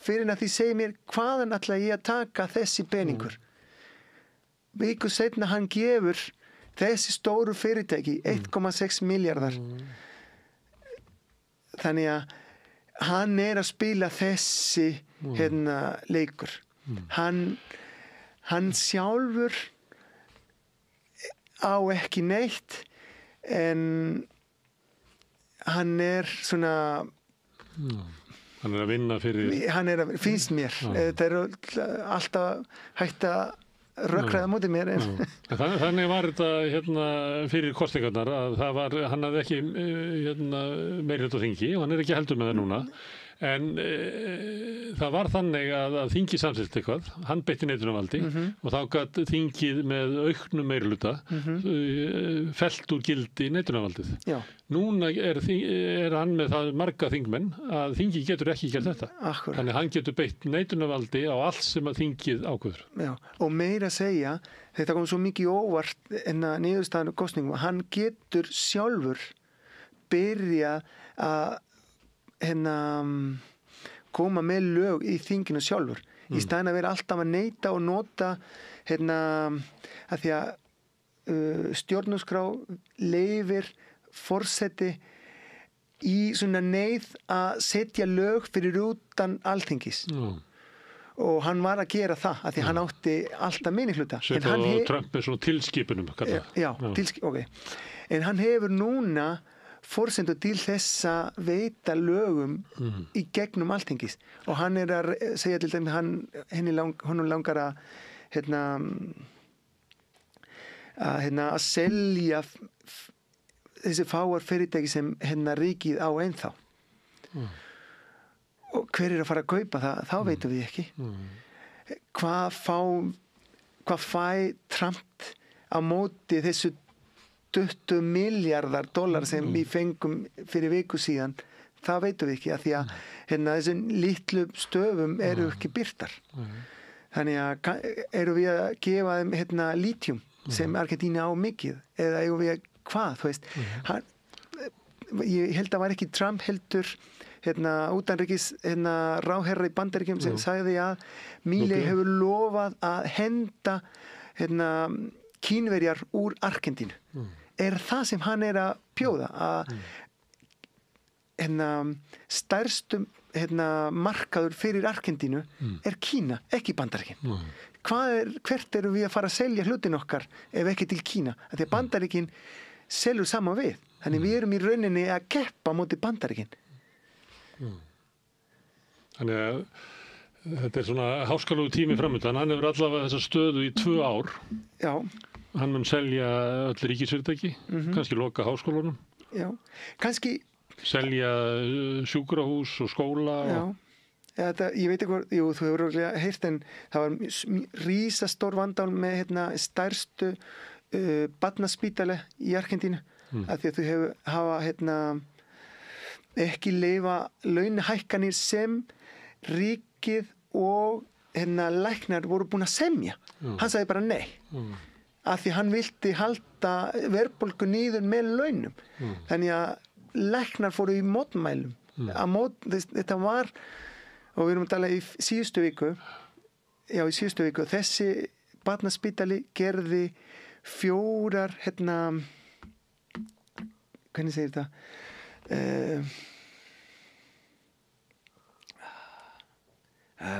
fyrir að því segir mér hvaðan ætla ég að taka þessi peningur. Viku seinna hann gefur þessi stóru fyrirtæki 1,6 milljarðar. Þannig að hann að spila þessi leikur. Hann sjálfur á ekki neitt en hann svona hann að vinna fyrir finnst mér. Þetta alltaf hægt að rökræða móti mér. Þannig var þetta fyrir kosningarnar að hann hafði ekki meirihluta á þingi og hann ekki heldur með það núna. En það var þannig að þingi samþykkti eitthvað, hann beitti neitunarvaldi og þá gat þingið með auknum meirihluta fellt úr gildi neitunarvaldið. Núna er hann með það marga þingmenn að þingið getur ekki gert þetta. Akkurat. Þannig hann getur beitt neitunarvaldi á allt sem að þingið ákveður. Já, og meira að segja, þetta kom svo mikið óvart en að niðurstaðan og kosningum, hann getur sjálfur byrja að koma með lög í þinginu sjálfur í staðin að vera alltaf að neita og nota að því að stjórnarskrá leyfir forseti í svona neyð að setja lög fyrir utan Alþingis og hann var að gera það að því hann átti alltaf minnihluta. Svipað á Trump með svona tilskipunum. En hann hefur núna forsendu til þessa veita lögum í gegnum Alþingis og hann að segja til þeim honum langar að selja þessi fáar fyrirtæki sem ríkið á ennþá og hver að fara að kaupa það, þá veitum við ekki. Hvað fæ Trump á móti þessu 20 milljarðar dollar sem við fengum fyrir viku síðan, það veitum við ekki að því að þessum litlu stöfum eru ekki birtar. Þannig að eru við að gefa þeim lítjum sem Argentína á mikið eða eru við að hvað, þú veist. Ég held að var ekki Trump heldur utanríkis ráðherra í Bandaríkjum sem sagði að Milei hefur lofað að henda Kínverjar úr Argentínu. Það sem hann að bjóða að stærstum markaður fyrir Argentínu Kína, ekki Bandaríkin. Hvert eru við að fara að selja hlutin okkar ef ekki til Kína? Því að Bandaríkin selur saman við. Þannig við erum í rauninni að keppa móti Bandaríkin. Þannig að þetta svona háskalugu tími framöndan. Hann hefur allavega þessa stöðu í 2 ár. Já. Hann mun selja öll ríkisfyrirtæki, kannski loka háskólunum. Já, kannski selja sjúkrahús og skóla. Já, ég veit ekki, þú hefur heyrt en það var rísastór vandál með stærstu barnaspítali í Argentínu af því að þau hafa ekki leyfa launahækkanir sem ríkið og læknar voru búin að semja. Hann sagði bara nei. Af því hann vildi halda verðbólgu niður með launum. Þannig að læknar fóru í mótmælum. Þetta var, og við erum að tala í síðustu viku, þessi barnaspítali gerði 4, hvernig segir þetta?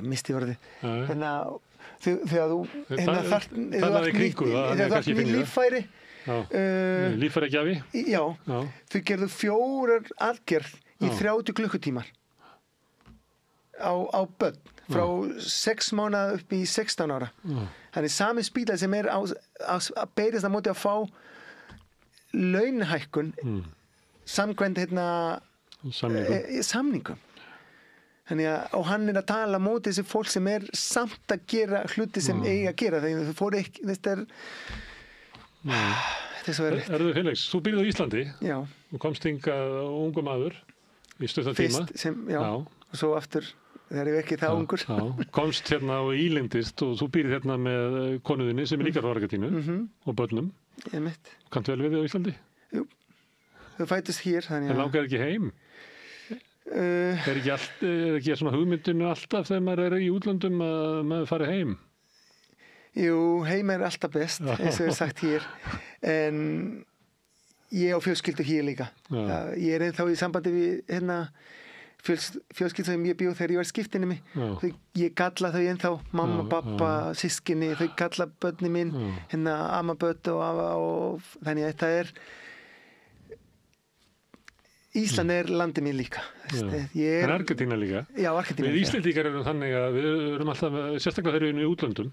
misti orðið þegar þú talaði kringu það þegar þú ert með líffæri líffæragjafi já, þau gerðu 4 aðgerð í 30 klukkutímar á börn frá 6 mánaða upp í 16 ára þannig sami spítali sem að berjast á móti að fá launahækkun samkvæmt samningum þannig að og hann að tala móti þessi fólk sem samt að gera hluti sem eiga að gera þegar þau fóru ekki þetta er svo erfitt. Erðu Felix, þú býrð á Íslandi já. og komst hingað ungu maður í stuttan tíma fyrst og svo aftur þegar ég ekki það ungur komst hérna og ílendist og þú býrð hérna með konuðinni sem líka frá Argentínu og börnum kanntu vel við þig á Íslandi? Jú, þau fættust hér en langar ekki heim? Er ekki svona hugmyndinu alltaf þegar maður í útlöndum að maður fari heim? Jú, heim alltaf best eins og sagt hér en ég á fjölskyldu hér líka ég ennþá í sambandi við fjölskyldu sem ég bjó þegar ég var skiptinni mig ég kalla þau ennþá mamma, pappa, sískinni þau kalla börni mín ammabörn og þannig að þetta Ísland landið mín líka en Argentína líka já, Argentína við Íslendingar erum þannig að við erum alltaf sérstaklega þegar við erum í útlöndum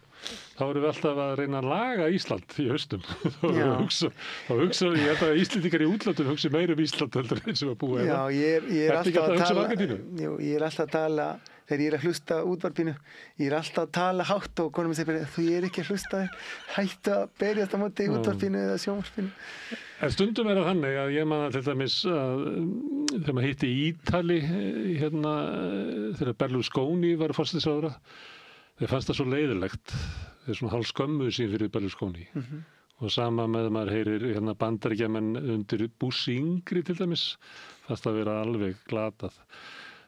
þá erum við alltaf að reyna að laga Ísland í haustum þá hugsa ég held að Íslendingar í útlöndum hugsa meira Ísland heldur eins og að búa já, ég alltaf að tala þegar ég að hlusta útvarpinu ég alltaf að tala hátt og konum segir þú ekki að hlusta hættu að berjast á móti útvarpinu eða sjónvarpinu en stundum það þannig að ég man til dæmis að þegar maður hitti í Ítali þegar Berlusconi var forsætisráðherra þeir fannst það svo leiðilegt þeir svona hálf skömmuðu sín fyrir Berlusconi og sama með maður heyrir Bandaríkjamenn undir Bush yngri til dæmis fannst það vera alveg glatað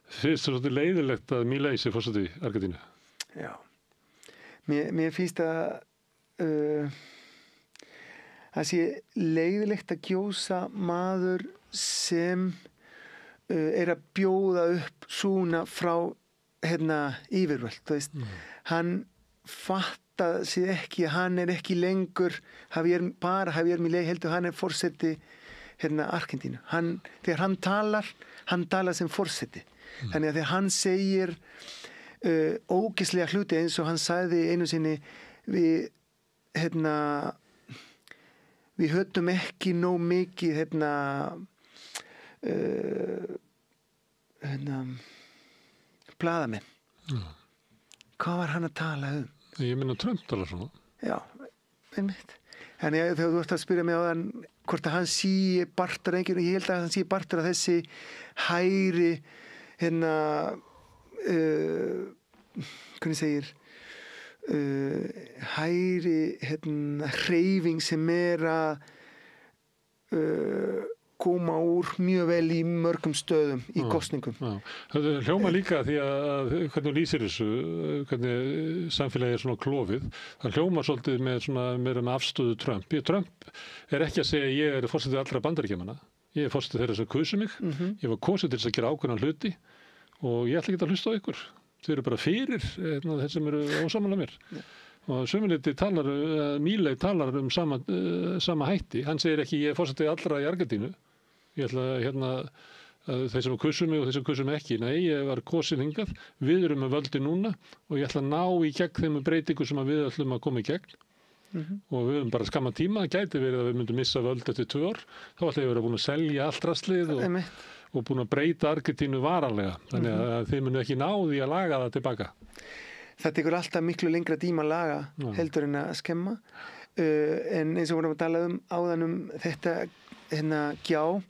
finnst það svolítið leiðilegt að Milei sé forseti Argentínu? Já, mér finnst að sé leiðilegt að kjósa maður sem að bjóða upp svona frá yfirvöld, þú veist hann fattar sig ekki hann ekki lengur Javier Milei heldur hann forseti Argentínu þegar hann talar sem forseti þannig að þegar hann segir ógeðslega hluti eins og hann sagði einu sinni við höfum ekki nóg mikið blaðamenn hvað var hann að tala Ég minna Trump tala svona já, einmitt þannig að þegar þú ert að spyrja mig á þann hvort að hann sé partur ég held að hann sé partur af þessi hægri hvernig segir hægri hreyfing sem að koma úr mjög vel í mörgum stöðum í kosningum. Það hljóma líka því að hvernig þú lýsir þessu, hvernig samfélagið svona klofið, það hljóma svolítið með meira með afstöðu Trump. Trump ekki að segja ég forseti allra Bandaríkjamanna, ég forseti þeirra sem kusu mig, ég var kosið til þess að gera ákveðna hluti og ég ætla ekki að hlusta á ykkur. Þau eru bara fyrir þeir sem eru ósammála mér. Og sömuleyti Milei talar sama hætti. Hann segir ekki ég forseti allra í Argentínu. Ég ætla þeir sem kusu mig og þeir sem kusu mig ekki. Nei, ég var kosin hingað. Við erum með völdi núna og ég ætla að ná í gegn þeim breytingu sem við ætlum að koma í gegn. Og við höfum bara skamma tíma. Það gæti verið að við myndum missa völd eftir 2 ár. Þá ætla ég að vera búin að selja allt rastlið og búin að breyta Argentínu varanlega. Þannig að þið munu ekki ná því að laga það tilbaka. Það tekur alltaf miklu lengra tíma að laga heldur en að skemma en eins og vorum að tala áðan þetta gjá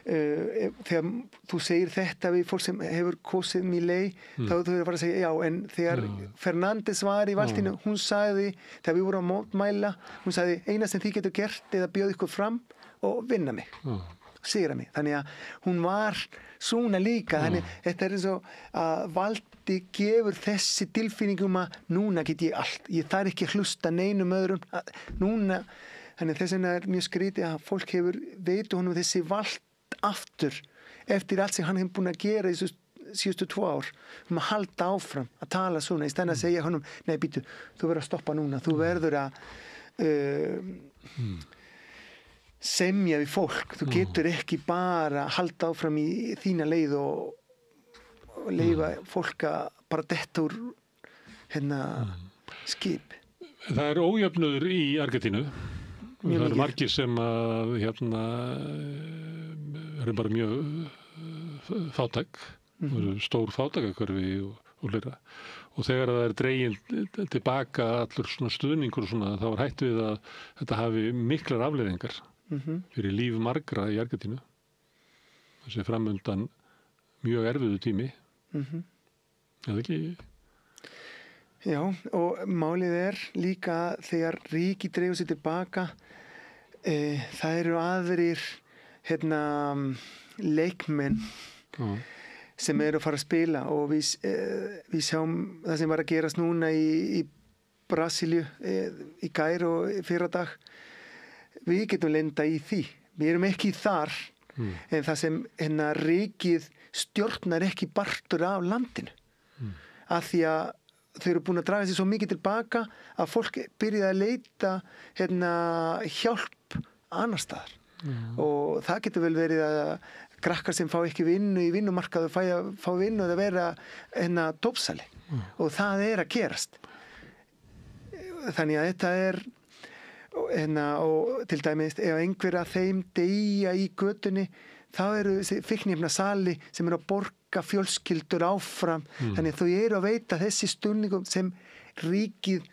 þegar þú segir þetta við fólk sem hefur kosið Milei þá þú verður að fara að segja já en þegar Fernández var í valdinu hún sagði þegar við vorum að mótmæla hún sagði eina sem þið getur gert eða bjóða ykkur fram og vinna mig sigra mig, þannig að hún var svona líka, þannig þetta eins og að valdi gefur þessi tilfinningum að núna get ég allt, ég þarf ekki að hlusta neinum öðrum, núna þannig þess vegna mjög skrítið að fólk hefur veitu honum þessi vald aftur eftir allt sem hann hefur búin að gera þessu síðustu 2 ár að halda áfram að tala svona í stæðan að segja honum, nei býtu, þú verður að stoppa núna, þú verður að semja við fólk, þú getur ekki bara halda áfram í þína leið og leifa fólk að bara detta úr skip. Það ójöfnuður í Argentínu. Það eru margir sem að eru bara mjög fátæk, stór fátækahverfi og hlera. Og þegar það dregin tilbaka allur svona stuðningur og svona, þá hætt við að þetta hafi miklar afleiðingar fyrir líf margra í Argentínu. Það sé framundan mjög erfiðu tími. Eða ekki? Já, og málið líka þegar ríki dreifur sér tilbaka, það eru aðrir leikmenn sem eru að fara að spila og við sjáum það sem var að gerast núna í Brasilíu í gær og fyrradag. Við getum lenda í því. Við erum ekki þar en það sem ríkið stjórnar ekki partur af landinu. Af því að þau eru búin að draga sér svo mikið tilbaka að fólk byrjaði að leita hjálp annar staðar. Og það getur vel verið að krakkar sem fá ekki vinnu í vinnumarkaðu fá vinnu að vera dópsali. Og það að gerast. Þannig að þetta og til dæmis ef einhver að þeim deyja í götunni, þá eru þessi fíkniefnasali sem eru að borga fjölskyldur áfram. Þannig að þau eru að veita þessi stuðningum sem ríkið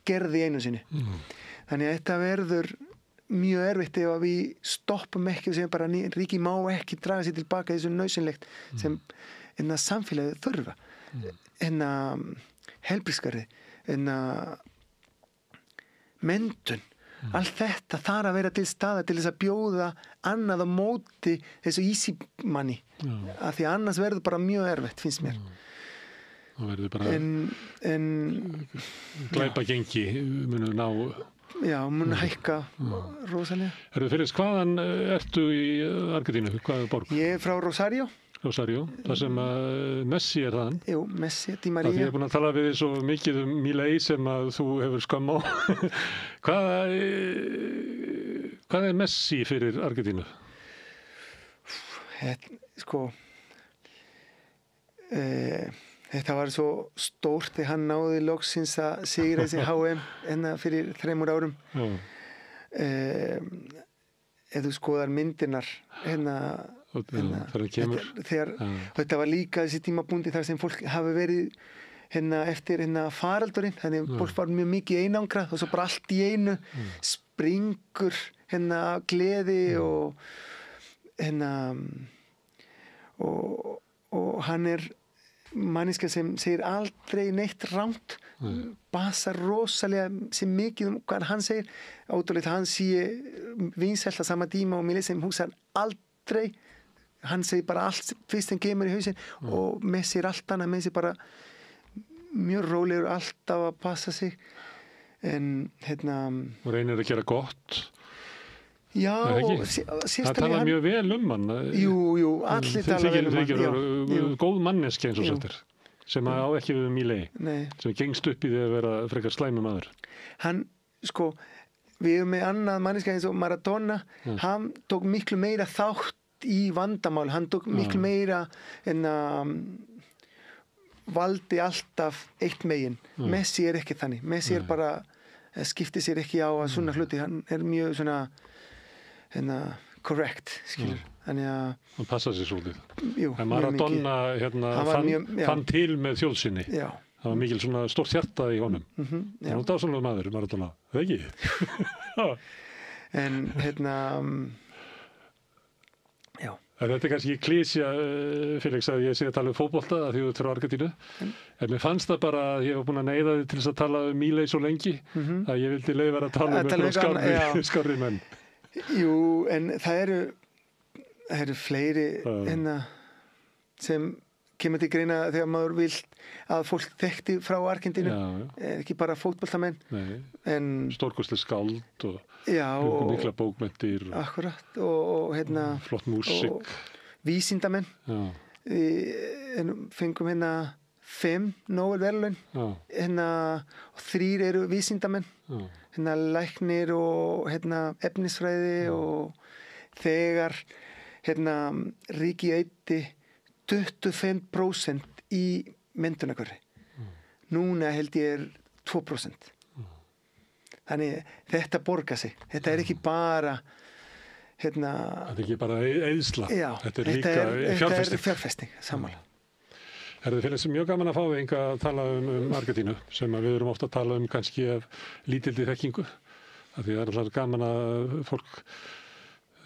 gerði einu sinni. Þannig að þetta verður mjög erfitt ef við stoppum ekki og segjum bara ríkið má ekki draga sér tilbaka þessu nauðsynlegt sem samfélagið þurfa. Heilbrigðiskerfi, menntun. Allt þetta þarf að vera til staðar til þess að bjóða annað á móti þessu easy money. Af því að annars verður bara mjög erfitt, finnst mér. Það verður bara glæpagengi munu ná. Já, munu hækka rosalega. Félix, hvaðan ertu í Argentínu? Hvaða borg? Ég frá Rosario. Rosario, það sem Messi þaðan. Jú, Messi, Di Maria. Ég búin að tala við þið svo mikið Milei sem að þú hefur skömm á. Hvað Messi fyrir Argentínu? Þetta var svo stórt þegar hann náði loksins að sigra þessi HM fyrir 3 árum. Ef þú skoðar myndirnar þetta var líka þessi tímabúndi þar sem fólk hafi verið eftir faraldurinn, þannig fólk var mjög mikið einangrað og svo bara allt í einu springur gleði og hann manniska sem segir aldrei neitt rangt, basar rosalega sem mikið hvað hann segir, ótrúlegt hann sé vinsælt á sama tíma og mér sem hugsa aldrei, hann segir bara allt fyrst sem kemur í hausinn og Messi allt annað, Messi bara mjög rólegur alltaf að passa sig en og reynir að gera gott. Já, það tala mjög vel hann. Jú, allir tala vel hann. Þykir góð manneski eins og sættir sem á ekki við Milei, sem gengst upp í því að vera frekar slæmur maður. Hann, við erum með annað manneska eins og Maradona, hann tók miklu meira þátt í vandamál, hann tók miklu meira en valdi alltaf eitt megin. Messi ekki þannig, Messi bara skipti sér ekki á að svona hluti, hann mjög svona correct, skilur. Þannig að hann passa sér svolítið. Jú, Maradona fann til með þjóðsynni. Já. Það var mikil svona stórt hjarta í honum. Það var dásamlegur maður, Maradona. Það ekki? En já. Þetta kannski klísja, Félix, að ég sé að tala um fótbolta að því þú ert frá Argentínu. En mér fannst það bara að ég var búin að neyða þig til þess að tala um Milei svo lengi að ég vildi leyfa að tala um skárri menn. Jú, en það eru fleiri sem kemur til greina þegar maður vil að fólk þekkti frá Argentínu, ekki bara fótboltamenn. Stórkostleg skáld og mikla bókmenntir akkurat, og flott músík. vísindamenn. Fengum 5 Nobel-verðlaun. Og 3 eru vísindamenn. Læknir og efnisfræði og þegar ríki eyddi 25% í myndunarkörfi. Núna held ég 2%. Þannig þetta borgar sig. Þetta er ekki bara Þetta er ekki bara eyðsla. Já, þetta er líka fjárfesting. Þetta er fjárfesting, sammála. Það finnst mjög gaman að fá þig hingað að tala um Argentínu sem við erum ofta að tala kannski af lítildi þekkingu. Því það er alltaf gaman að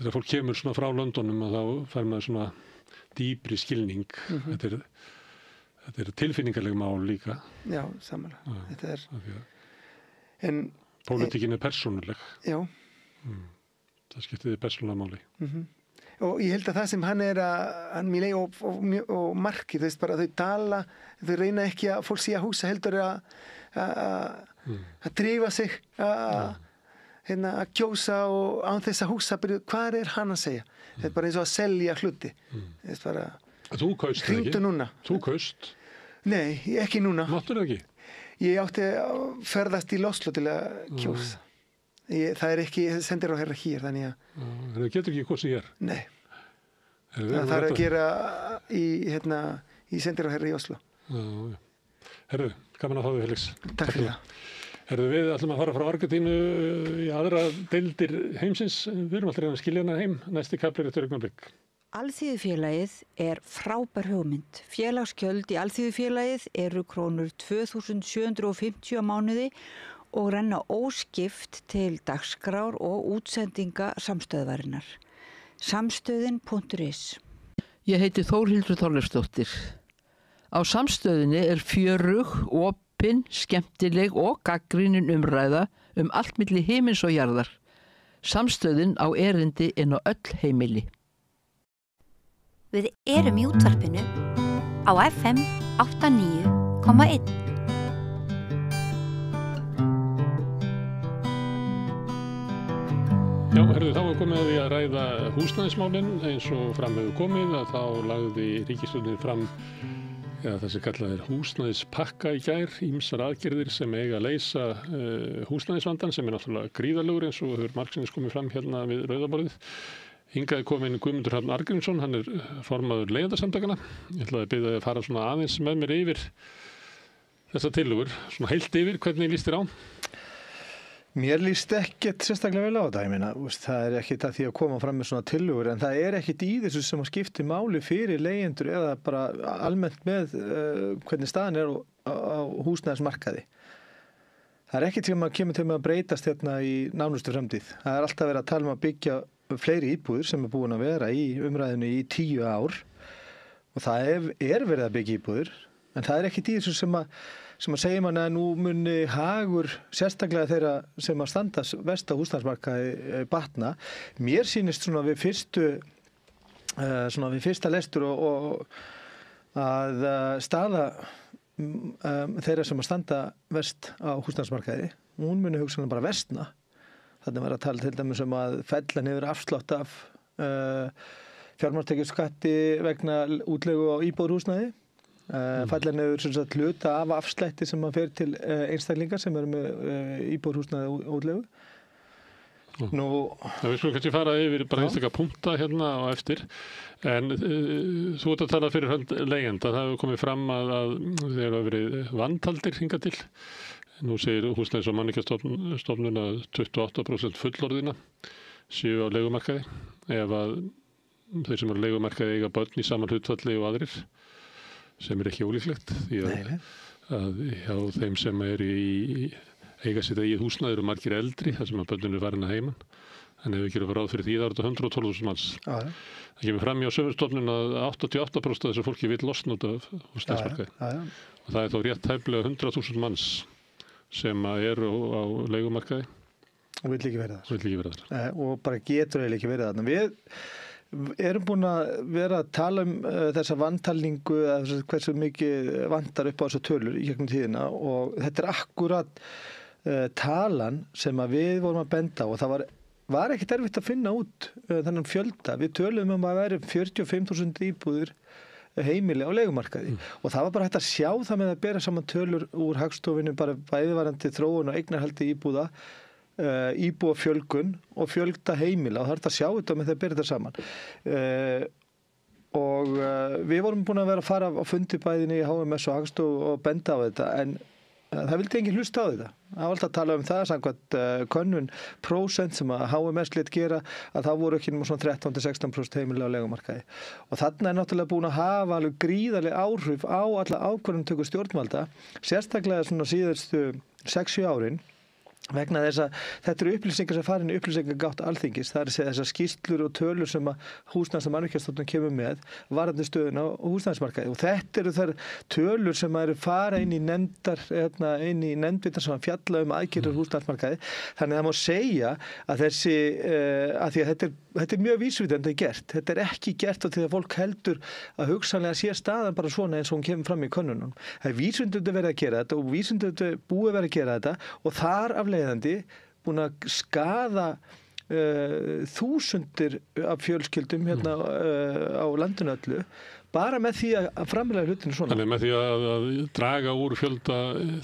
þegar fólk kemur svona frá Londonum að þá fær maður svona dýpri skilning. Þetta er tilfinningarleg mál líka. Já, sammála. Þetta er... Pólitíkin er persónuleg. Já. Það skiptir þið persónulega máli. Og ég held að það sem hann er hann Milei og Marki, þú veist bara þau tala, þau reyna ekki að fólk sé að húsa heldur að drífa sig að kjósa og án þess að húsa hvað er hann að segja? Þetta er bara eins og að selja hluti. Þú kaust það ekki? Núna. Þú kaust? Nei, ekki núna. Máttur það ekki? Ég átti að ferðast í Oslo til að kjósa. Það er ekki sendir á herra hér, þannig að... Það getur ekki kosið hér? Nei. Það er að gera í sendir á herra í Oslo. Herru, gaman að fá þig, Felix. Takk fyrir það. Herru, við ætlum að fara frá Argentínu í aðra deildir heimsins. Við erum alltaf að skilja hana heim. Næsti kaflir eftir augnablik. Alþýðufélagið er frábær hugmynd. Félagsgjöld í Alþýðufélagið eru krónur 2.750 á mánuði og renna óskipt til dagskrár og útsendinga samstöðvarinnar. Samstöðin.is. Ég heiti Þórhildur Þorleifsdóttir. Á samstöðinni er fjörug, opin, skemmtileg og gagnrýnin umræða allt milli himins og jarðar. Samstöðin á erindi inn á öll heimili. Við erum í útvarpinu á FM 89,1. Já, herðu, þá er komið að því að ræða húsnæðismálin eins og fram hefur komið að þá lagði ríkisstjórnin fram það sem kallað er húsnæðispakka í gær, ýmsar aðgerðir sem eiga að leysa húsnæðisvandan sem er náttúrulega gríðarlegur eins og hefur margsinnis komið fram hérna við Rauðaborðið. Hingað komin Guðmundur Hrafn Arngrímsson, hann er formaður Leigjendasamtakanna. Ég ætlaði að biðja að fara svona aðeins með mér yfir þessa tillögur, svona heilt yfir, hvernig líst þér á? Mér líst ekkert sérstaklega vel á þetta, ég meina, það er ekkert að því að koma fram með svona tillögur, en það er ekkert í þessu sem að skipti máli fyrir leigjendur eða bara almennt með hvernig staðan er á húsnæðismarkaði. Það er ekkert sem að kemur til með að breytast hérna í nánustu framtíð. Það er alltaf verið að tala um að byggja fleiri íbúðir sem er búin að vera í umræðinu í 10 ár og það er verið að byggja íbúðir, en það er ekkert í þessu sem að segja mann að nú muni hagur sérstaklega þeirra sem að standa verst á húsnæðismarkaði batna. Mér sýnist svona við fyrsta lestur og að staða þeirra sem að standa verst á húsnæðismarkaði, hún muni hugsanlega bara versna. Þannig var að tala til dæmis að fella niður afslátt af fjármagnstekjuskatti vegna útleigu á íbúðarhúsnæði. Falla niður hluta af afslætti sem að fer til einstaklingar sem eru með íbúðarhúsnæði útlegu. Við skulum kannski fara yfir bara einstaklega punkta hérna á eftir, en þú ert að tala fyrir hönd leigjenda. Það hefur komið fram að þeir hafa verið vantaldir hingað til. Nú segir Húsnæðis- og mannvirkjastofnun að 28% fullorðina séu á leigumarkaði ef að þeir sem eru á leigumarkaði eiga börn í sama hlutfalli og aðrir, sem er ekki ólíklegt því að hjá þeim sem eiga sitt eigið húsnæði eru margir eldri þar sem að börnin eru farin að heiman. En ef við gerum ráð fyrir því það eru þetta 112.000 manns. Það kemur fram hjá Söfurstofnun að 88% af þessu fólki vill losna út af húsnæðismarkaði. Og það er þá rétt tæplega 100.000 manns sem eru á leigumarkaði. Og vill ekki verið þar. Og bara getur eiginlega ekki verið þarna. Við erum búin að vera að tala um þessa vantalningu, hversu mikið vantar upp á þessa tölur í gegnum tíðina og þetta er akkurat talan sem að við vorum að benda og það var var ekkert erfitt að finna út þennan fjölda. Við töluðum að væri 45.000 íbúðir heimili á leigumarkaði og það var bara hægt að sjá það með að bera saman tölur úr Hagstofunni bara bæðivarandi þróun og eignarhaldi íbúða, íbúafjölgun og fjölda heimila og það er hægt að sjá þetta með það að bera þetta saman. Og við vorum búin að vera að fara á fundi bæðinni í HMS og Hagstofu og benda á þetta en það vildi enginn hlusta á þetta. Það var alltaf að tala um það samkvæmt könnun prósent sem að HMS lét gera að það voru ekki svona 13-16% heimili á leigumarkaði. Og þarna náttúrulega búin að hafa alveg gríðarleg áhrif á alla ákvörðunartöku stjórnvalda, sérstaklega svona síðustu 6-7 árin. Vegna þess að þetta eru upplýsingar sem farin í upplýsingagátt Alþingis. Það er að segja þessar skýrslur og tölur sem að Húsnæðis- og mannvirkjastofnun kemur með varðandi stöðuna á húsnæðismarkaði. Og þetta eru þær tölur sem eru fara inn í nefndvitar sem fjalla aðgerðir húsnæðismarkaði. Þannig að það má segja að þessi, að því að þetta er mjög vísvitandi gert. Þetta er ekki gert af því að fólk heldur að hugsanlega sé staðan bara svona eins og hún kemur fram í könnunum. Það er vísvitandi verið að gera þetta og vísvitandi búið verið að gera þetta og þar af leiðandi búin að skaða þúsundir af fjölskyldum hérna á landinu öllu bara með því að framlega hlutinu svona. Þannig með því að draga úr fjölda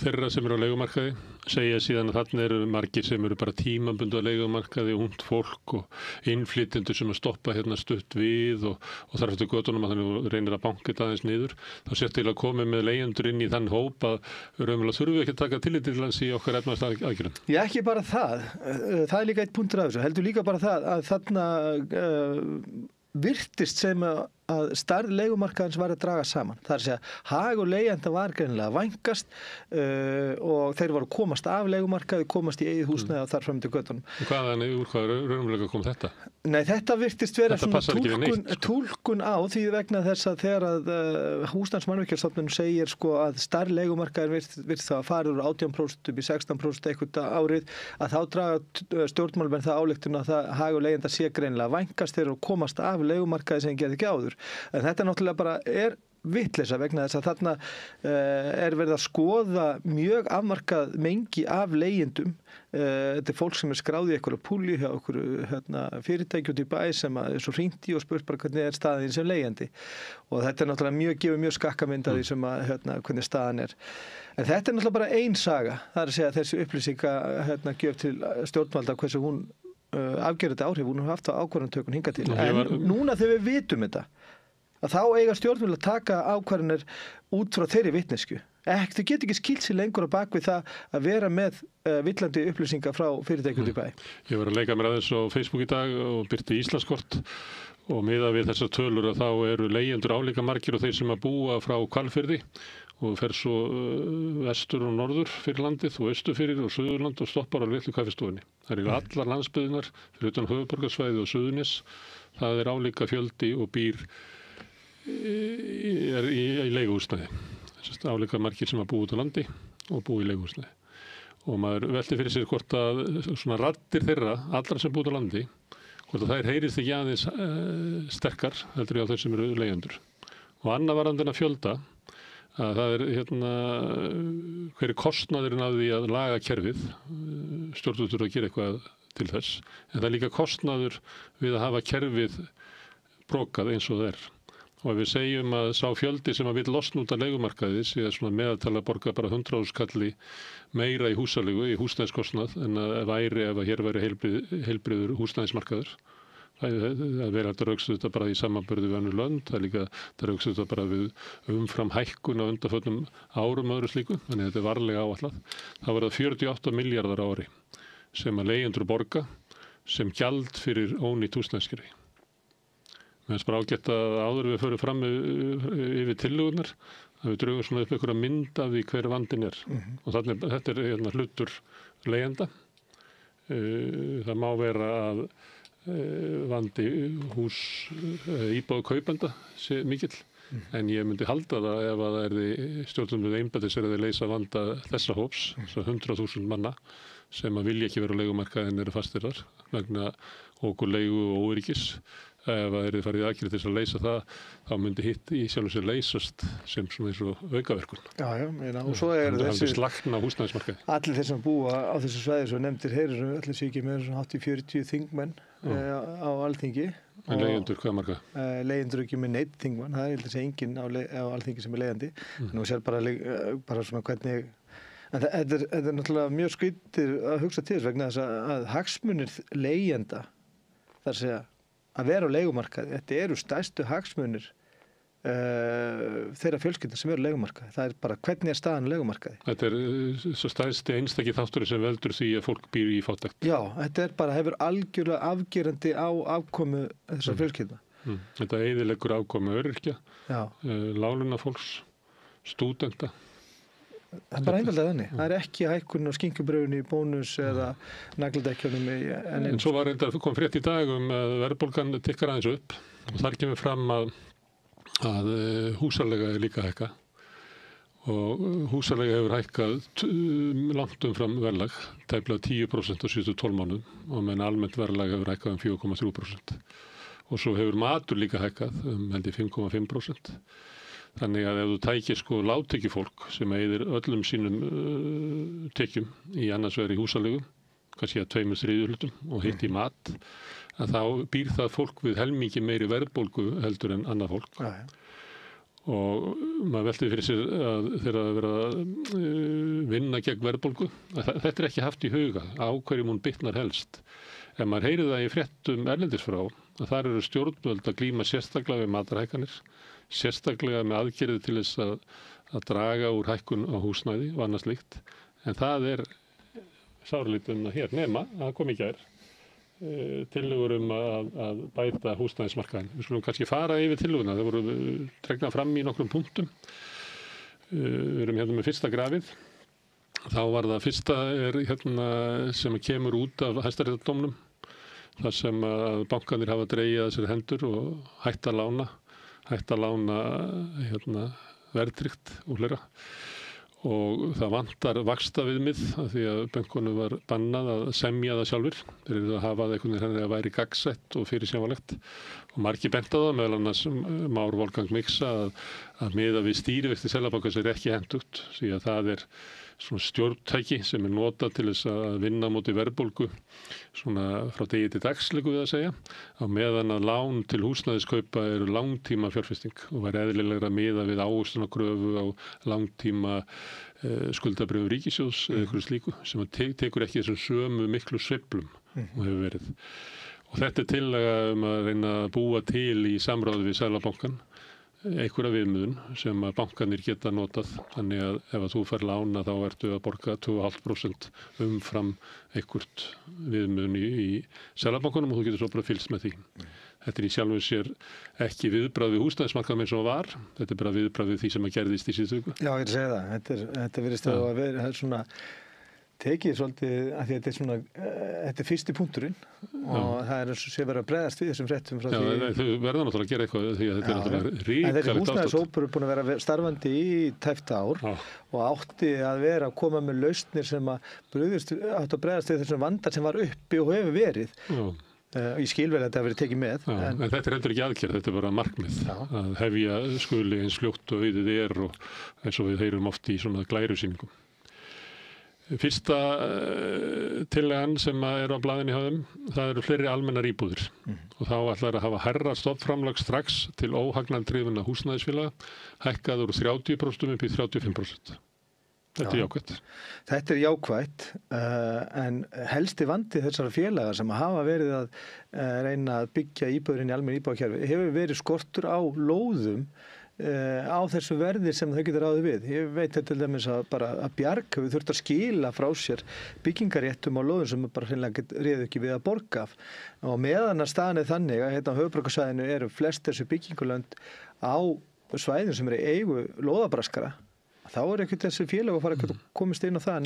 þeirra sem eru á leigumarkaði, segja síðan að þarna eru margir sem eru bara tímabundu á leigumarkaði, ungt fólk og innflytjendur sem að stoppa hérna stutt við og þarf eftir götunum að þannig reynir að banka þetta aðeins niður. Þá sér til að koma með leigjendur inn í þann hóp að raunverulega þurfum við ekki að taka tillit til hans í okkar efnahagsaðgerðum. Já, ekki bara það. Það er líka eitt punktur af þessu. Heldur líka bara það að þarna virtist sem að stærð leigumarkaðins var að draga saman. Það er að segja, hagur leigjenda var greinilega að vænkast og þeir voru að komast af leigumarkaði, komast í eigið húsnæði og þar fram til göttunum. Hvað raunverulega kom þetta? Nei, þetta virtist vera svona túlkun á því vegna þess að þegar að Húsnæðis- og mannvirkjastofnun segir sko að stærð leigumarkaðin virtist það að fara úr 18% upp í 16% eitthvað árið, að þá draga stjórnmálamenn það ályktun að það hagur leigjenda sé greinilega að vænkast þeir og komast af leigumarkaði sem gerði ekki áður. En þetta náttúrulega bara er vitleysa vegna þess að þarna er verið að skoða mjög afmarkað mengi af leigjendum. Þetta er fólk sem er skráð í einhverju púli hjá einhverju fyrirtæki út í bæ sem er svo hringt í og spurt bara hvernig er staðin sem leigjandi. Og þetta er náttúrulega gefur mjög skakkamynd af því sem að hvernig staðan er. En þetta er náttúrulega bara ein saga. Það er að segja að þessi upplýsinga gjöf til stjórnvalda hversu hún afgerandi áhrif hún haft á ákvarðanatökun hingað til. En núna þegar við vitum þetta að þá eiga stjórnvöld að taka ákvarðanir út frá þeirri vitneskju. Þau get ekki skýlt sér lengur á bak við það að vera með villandi upplýsingar frá fyrirtækjum í bæ. Ég var að leika mér aðeins á Facebook í dag og birti Íslandskort og miðað við þessar tölur að þá eru leigjendur álíka margir og þeir sem að búa frá Hvalfirði og fer svo vestur og norður fyrir landið og austur fyrir og Suðurland og stoppar á litlu kaffistofunni. Það eru allar landsbyggðinar fyrir utan höfuðborgarsvæði og Suðurnes. Það er álíka fjöldi og býr í leiguhúsnæði. Álíka margir sem að búa út á landi og búa í leiguhúsnæði. Og maður velti fyrir sér hvort að svona raddir þeirra, allra sem búa út á landi, hvort að þær heyrist ekki aðeins sterkar heldur á þeir sem eru leigjendur. Og annað varðandi að fjölda að það er hver er kostnaðurinn af því að laga kerfið, stjórnvöld þurfa að gera eitthvað til þess, en það er líka kostnaður við að hafa kerfið brokað eins og það er. Og ef við segjum að sá fjöldi sem að vill losna út af leigumarkaði sé svona meðaltala borga bara 100.000 kalli meira í húsaleigu, í húsnæðiskostnað en að hér væri heilbrigður húsnæðismarkaður. Það verður hægt að rauksa þetta bara í samanburði við önnur lönd, það er líka að rauksa þetta bara við umfram hækkun á undanförnum árum öðru slíku, þannig að þetta er varlega áætlað. Það var það 48 milljarðar á ári sem að leigjendur borga sem gjald fyrir ónýtt húsnæðiskerfi. Mér finnst bara ágætt að áður við förum fram yfir tillögurnar að við drögum svona upp einhverja mynd af því hver vandinn er. Og þetta er hlutur leigjenda. Það má vera að vandi íbúða kaupenda sé mikill. En ég myndi halda það ef að það er stjórnvöld einbeita sér að þeir leysa vanda þessa hóps, 100.000 manna sem að vilja ekki vera á leigumarkaði en eru fastir þar vegna okurleigu og óöryggis. ef það er farið aðgerð til þess að leysa það, þá myndi hitt í sjálfum sér leysast sem svona eins og aukaverkun. Og svo er þessi slakna á húsnæðismarkaði. Allir þeir sem búa á þessu svæði svo nefndir heyrir allir sé ekki með svona 80-40 þingmenn á Alþingi. En leigjendur, hvað marga? Leigjendur ekki með neitt þingmann, það er þessi enginn á Alþingi sem er leigjandi. Nú sér bara svona hvernig, en þetta er náttúrulega mjög skrítið að hugsa til þess vegna þess að hagsmunir leigjenda, þar að segja að vera á leigumarkaði, þetta eru stærstu hagsmunir þeirra fjölskylda sem eru á leigumarkaði. Það er bara hvernig er staðan á leigumarkaði. Þetta er svo stærsti einstaki þáttur sem veldur því að fólk býr í fátækt. Já, þetta er bara, hefur algjörlega afgerandi á afkomu þessar fjölskylda. Þetta eyðileggur afkomu öryrkja, láglaunafólks, stúdenta. Það er bara einfaldlega þannig. Það er ekki hækkun á skinkubrauðinu í bónus eða nagladekkjunum en svo var þetta, kom frétt í dag að verðbólgan tikkar aðeins upp og þar kemur fram að húsaleiga er líka hækka og húsaleiga hefur hækkað langt umfram verðlag, tæplega 10% á síðustu 12 mánuðum og meðan almennt verðlag hefur hækkað 4,3%. Og svo hefur matur líka hækkað held í 5,5%. Þannig að ef þú tækir lágtekjufólk sem eyðir öllum sínum tekjum í annars vegar í húsaleigu, kannski að 2/3 og hitt í mat, að þá býr það fólk við helmingi meiri verðbólgu heldur en annað fólk. Og maður velti fyrir sér að þegar að vera að vinna gegn verðbólgu, þetta er ekki haft í huga á hverjum hún bitnar helst. Ef maður heyrir það í fréttum erlendis frá, að þar eru stjórnvöld að glíma sérstaklega við matarhækkanir, sérstaklega með aðgerðir til þess að draga úr hækkun á húsnæði og annað slíkt. En það er sárlítið hér nema að kom í gær tillögur að bæta húsnæðismarkaðinn. Við skulum kannski fara yfir tillöguna. Það voru tregnar fram í nokkrum punktum. Við erum hérna með fyrsta grafið. Þá var það fyrsta sem kemur út af Hæstaréttardómnum, þar sem að bankarnir hafa dregið að sér hendur og hætt að lána verðtryggt og fleira. Og það vantar vaxtaviðmið af því að bönkunum var bannað að semja það sjálfur. Þeir eru að hafa það einhvern veginn að væri gagnsætt og fyrirsjáanlegt. Og margir bent á það, meðal annars Már Wolfgang Mixa, að miða við stýrivexti Seðlabankans er ekki hentugt, því að það er svona stjórntæki sem er notað til þess að vinna móti verðbólgu svona frá degi til dags, liggur við að segja, á meðan að lán til húsnæðiskaupa eru langtíma fjárfesting og væri eðlilegra að miða við ávöxtunarkröfu á langtíma skuldabrifum ríkissjóðs eða eitthvað slíku sem tekur ekki þessum sömu miklu sveiflum og hefur verið. Og þetta er tillaga að reyna að búa til í samráði við Seðlabankann einhverja viðmiðun sem að bankarnir geta notað, þannig að ef að þú fær lána þá ertu að borga 2,5% umfram einhvert viðmiðun í Seðlabankanum og þú getur svo bara fylgst með því. Þetta er í sjálfum sér ekki viðbragð við húsnæðismarkaðnum eins og var, þetta er bara viðbragð við því sem að gerðist í síðustu viku. Já, ég er að segja það, þetta virðist að vera svona tekið svolítið að því að þetta er fyrsti punkturinn og það er eins og sé verið að bregðast við þessum fréttum frá því. Já, þau verða náttúrulega að gera eitthvað því að þetta er náttúrulega ríkalegt ástand. En þessi húsnæðishópur er búin að vera starfandi í tæpt ár og átti að vera að koma með lausnir sem að átti að bregðast við þessum vandar sem var uppi og hefur verið. Ég skil vel að þetta hafi verið tekið með. En þetta er heldur ekki aðgerð, þetta er bara markmið að hefja skuli eins fljótt og auðið er og eins og við heyrum oft í svona glærusýningum. Fyrsta tillagan sem er á blaðinu hjá þeim, það eru fleiri almennar íbúðir og þá ætlar að hafa hærra stofnframlag strax til óhagnaldrifna húsnæðisfélaga, hækkað úr 30% upp í 35%. Þetta er jákvætt. Þetta er jákvætt, en helsti vandi þessara félaga sem hafa verið að reyna að byggja íbúðurinn í almenn íbúðakerfi hefur verið skortur á lóðum á þessu verði sem þau getur ráðið við. Ég veit til dæmis að bara að Bjarg hefur þurft að skila frá sér byggingaréttum á lóðum sem bara hreinlega réðu ekki við að borga af. Og meðan að staðan er þannig að hérna á höfuðborgarsvæðinu eru flest þessu byggingulönd á svæðum sem eru eigu lóðabraskara. Þá er ekkert þessi félag að fara að komast inn á það.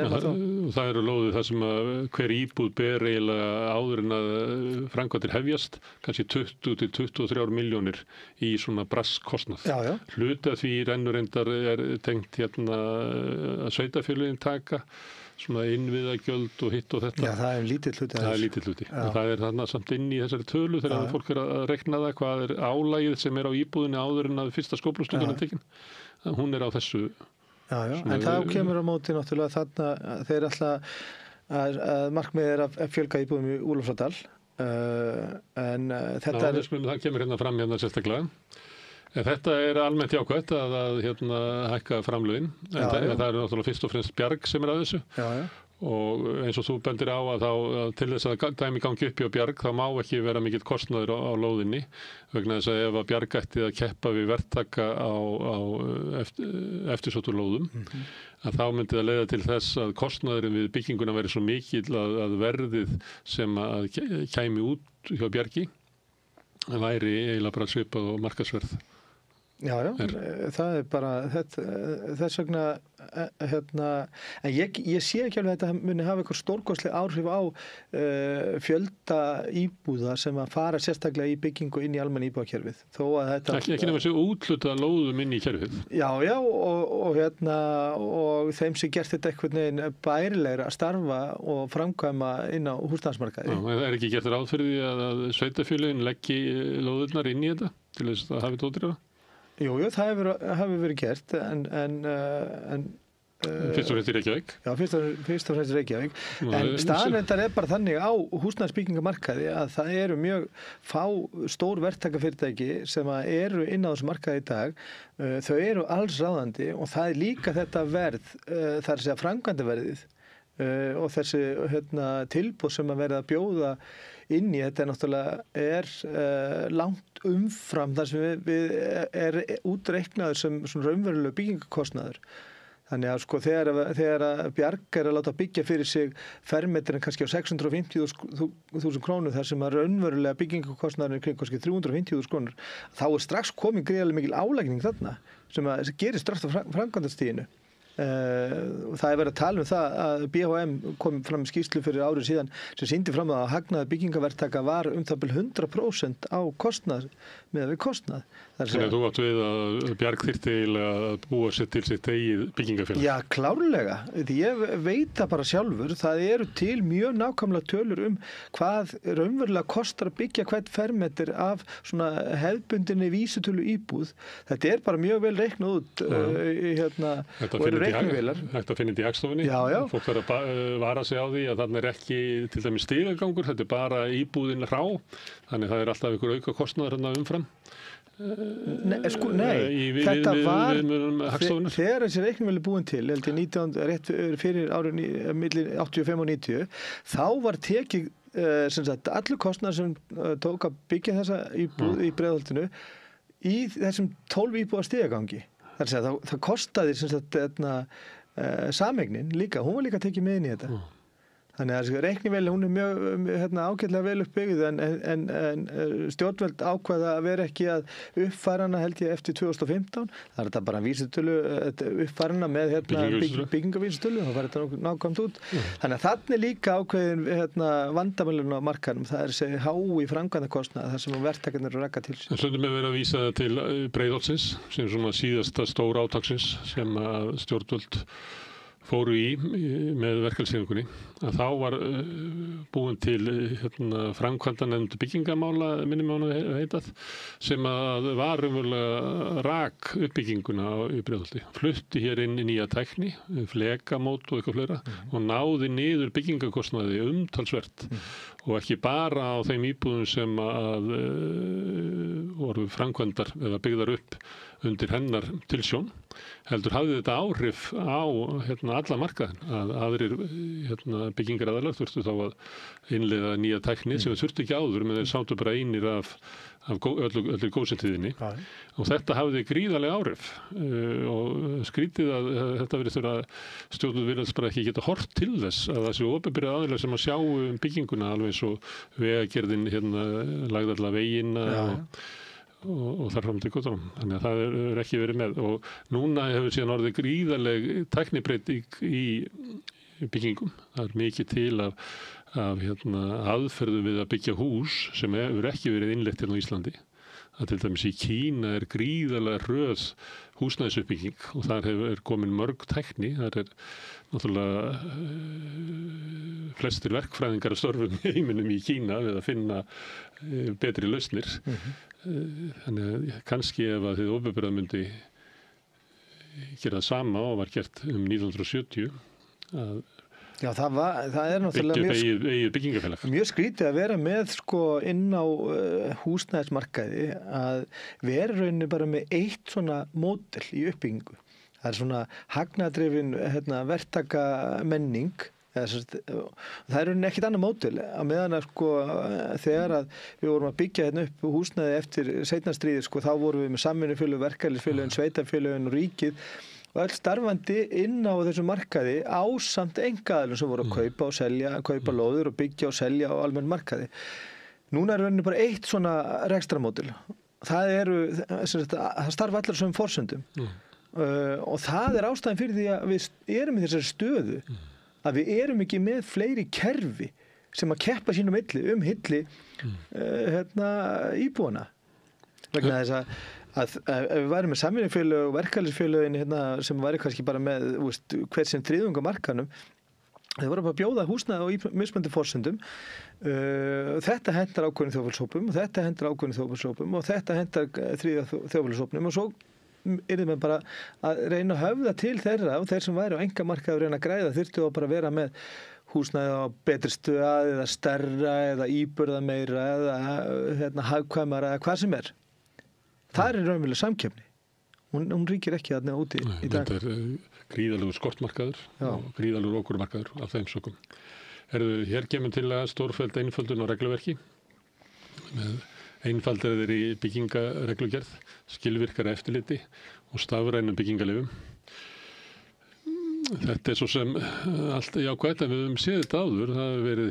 Það eru lóðið það sem að hver íbúð ber eiginlega áður en að framkvæmdir hefjast, kannski 20-23 milljónir í svona braskkostnað. Hluta því rennur reyndar er tengt að sveitarfélögin taka svona innviðagjöld og hitt og þetta. Já, það er lítill hluti. Það er lítill hluti. En það er þarna samt inn í þessari tölu þegar fólk er að rekna það, hvað er álagið sem er á íbúðinni áður en að fyrsta skóflustungan er tekin. Hún er á þessu. Já, en þá kemur á móti náttúrulega þarna, þeir alltaf að markmiðið er að fjölga íbúðum í Úlfarsárdal. En þetta það kemur hérna fram hérna sérstaklega. En þetta er almennt jákvætt að hækka framlögin. En það er náttúrulega fyrst og fremst Bjarg sem er að þessu. Og eins og þú bendir á að þá til þess að dæmi gangi upp hjá Bjarg þá má ekki vera mikill kostnaður á lóðinni vegna þess að ef að Bjarg ætti að keppa við verktaka á eftirsóttu lóðum að þá myndi það leiða til þess að kostnaðurinn við bygginguna veri svo mikill að verðið sem að kæmi út hjá Bjargi væri eiginlega bara svipað og markaðsverð. Já, það er bara þess vegna en ég sé ekki alveg að þetta muni hafa eitthvað stórkostleg áhrif á fjölda íbúða sem að fara sérstaklega í byggingu inn í almenn íbúðakerfið þó að þetta ekki nema þessi útluta lóðum inn í kerfið. Já, og þeim sem gert þetta einhvern veginn bærilegra að starfa og framkvæma inn á húsnæðismarkaði. Já, það er ekki gert ráð fyrir því að sveitarfélögin leggi lóðurnar inn í þetta til þess að hafi ódýrara? Jú, það hefur verið gert en fyrst og fremst í Reykjavík. Já, fyrst og fremst í Reykjavík. En staðreyndar er bara þannig á húsnæðisbyggingamarkaði að það eru mjög fá stór verktakafyrirtæki sem eru inn á þessu markaði í dag. Þau eru alls ráðandi og það er líka þetta verð, það er að segja framkvæmdaverðið og þessi tilboð sem að verða að bjóða inn í þetta náttúrulega langt umfram þar sem við er útreiknaður sem raunverulega byggingakostnaður. Þannig að sko þegar Bjarg er að láta byggja fyrir sig fermetrinn kannski á 650.000 krónur þar sem að raunverulega byggingakostnaðurinn er kring kannski 350.000 krónur, þá er strax komin gríðarlega mikil álagning þarna sem að gerir strax á framkvæmdastiginu. Það er verið að tala um það að BHM kom fram í skýrslu fyrir árið síðan sem sýndi fram að hagnaður byggingaverktaka var það bil 100% á kostnað með við kostnað. Þannig að þú átt við að Bjarg þyrfti að búa sér til sitt eigið byggingafélag? Já, klárlega. Ég veit það bara sjálfur. Það eru til mjög nákvæmlega tölur hvað raunverulega kostar að byggja hvern fermetr af svona hefðbundinni vísitölu íbúð. Þetta er bara mjög vel reiknað út og eru reiknivélar. Hægt að finna þetta í Hagstofunni. Já. Fólk þarf að vara sig á því að þarna er ekki til dæmis stigagangur, þetta er bara íbúðin hrá. Þannig það er alltaf einhver auka kostnaður umfram. Nei, þetta var þegar þessi reiknivél er búin til rétt fyrir árið milli 85 og 90 þá var tekið allur kostnaður sem tók að byggja þessa íbúð í Breiðholtinu í þessum 12 íbúða stigagangi. Það kostaði sameignin líka, hún var líka tekið með inn í þetta. Þannig að reiknivél hún er mjög ágætlega vel uppbyggð en stjórnvöld ákvaða að vera ekki að uppfæra hana held ég eftir 2015. Það er þetta bara vísitölu uppfæra hana með byggingavísitölu, þá var þetta nákvæmt út. Þannig að þannig er líka ákveðin vandamælun á markaðnum. Það er þessi hái framkvæmdakostnað þar sem verktakarnir eru að rakka til sig. En stundum er verið að vísa til Breiðholtsins sem svona síðasta stóra átaksins sem að stjórnvöld fóru í með verkalýðshreyfingunni að þá var búin til framkvæmdanefnd byggingamála minnum án að heitað sem að var umverulega rak uppbygginguna í Breiðholti. Flutti hér inn í nýja tækni, flekamót og eitthvað fleira og náði niður byggingakostnaði umtalsvert og ekki bara á þeim íbúðum sem að voru framkvæmdar eða byggðar upp undir hennar tilsjón, heldur hafði þetta áhrif á alla markaðin að aðrir byggingaraðalar þurftu þá að innleiða nýja tækni sem við þurftu ekki áður með þeir sátu bara einir af öllu góðsyntíðinni og þetta hafði gríðarlega áhrif og skrítið að þetta verið þurfa stjórnvöld virðast bara ekki geta horft til þess að þessi opinberu aðilar sem að sjá bygginguna alveg eins og vegagerðin lagði alla vegina og þar fram til göttunum. Þannig að það er ekki verið með og núna hefur síðan orðið gríðarleg tæknibreyting í byggingum. Það er mikið til af aðferðu við að byggja hús sem hefur ekki verið innleitt hérna á Íslandi. að til dæmis í Kína gríðarlega röð húsnæðisuppbygging og þar komin mörg tækni. Þar náttúrulega flestir verkfræðingar að störfum í heiminum í Kína við að finna betri lausnir. Þannig að kannski ef að þið opinberað myndi gera það sama og var gert 1970 að Já, það náttúrulega eigið byggingafélag. Mjög skrítið að vera með inn á húsnæðismarkaði að vera rauninni bara með eitt svona módel í uppbyggingu. Það svona hagnaðardrifin verktaka menning. Það rauninni ekkit annað módel að meðan að þegar að við vorum að byggja upp húsnæði eftir seinna stríði þá vorum við með samvinnufélög, verkalýðsfélögin, sveitarfélögin og ríkið og öll starfandi inn á þessu markaði ásamt einkaaðilum sem voru að kaupa og selja, kaupa lóðir og byggja og selja á almenn markaði. Núna rauninni bara eitt svona rekstramódel. Það starfa allar sem forsendum og það ástæðan fyrir því að við erum í þessari stöðu að við erum ekki með fleiri kerfi sem að keppa sínum hilli íbúana. Vegna þess að ef við værum með samvinnufélög og verkalýðsfélögin sem væri kannski bara með hver sem þriðjung á markanum, þeir voru bara að bjóða húsnæði á mismunandi forsendum. Þetta hentar ákveðnum þjóðfélagshópum og þetta hentar ákveðnum þjóðfélagshópum og þetta hentar þriðja þjóðfélagshópnum og svo yrði með bara að reyna að höfða til þeirra og þeir sem væri á einkamarkaði að reyna að græða þyrftu að bara vera með húsnæði á betri stöð eða stærra eða íburða meira eða hagkvæmara eða hvað sem er. Það raunveruleg samkeppni. Hún ríkir ekki þarna úti í dag. Þetta gríðalegur skortmarkaður og gríðalegur okurmarkaður af þeim sökum. Hér kemur til að stórfelld einföldun á regluverki með einfaldaðir í byggingareglugerð, skilvirkara eftirliti og stafrænum byggingaleyfum. Þetta svo sem allt jákvætt en við höfum séð þetta áður. Það hefur verið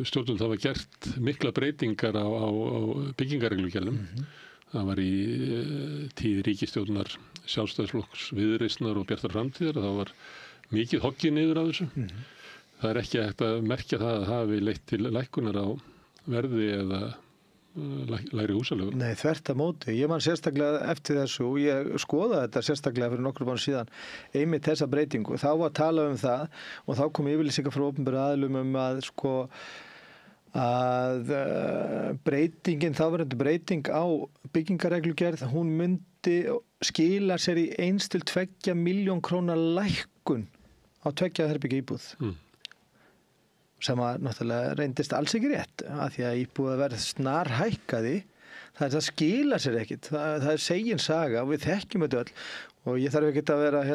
stjórnvöld hafa gert mikla breytingar á byggingareglugerðum. Það var í tíð ríkisstjórnar Sjálfstæðisflokks, Viðreisnar og Bjartar framtíðar. Það var mikið hoggið niður á þessu. Það ekki hægt að merkja það að það hafi leitt til lækkunar á verði eða lægri húsalögum. Nei, þvert á móti. Ég man sérstaklega eftir þessu og ég skoðaði þetta sérstaklega fyrir nokkrum árum síðan einmitt þessa breytingu. Þá var að tala um það og þá kom yfirlýsingar frá opinberum aðilum að breytingin, þáverandi breyting á byggingareglugerð, hún myndi skila sér í 1-2 milljón króna lækkun á 2 herbergja íbúð. Sem að náttúrulega reyndist alls ekki rétt af því að íbúðaverð snarhækkaði. Það skila sér ekkit. Það segin saga og við þekkjum þetta öll og ég þarf ekki að vera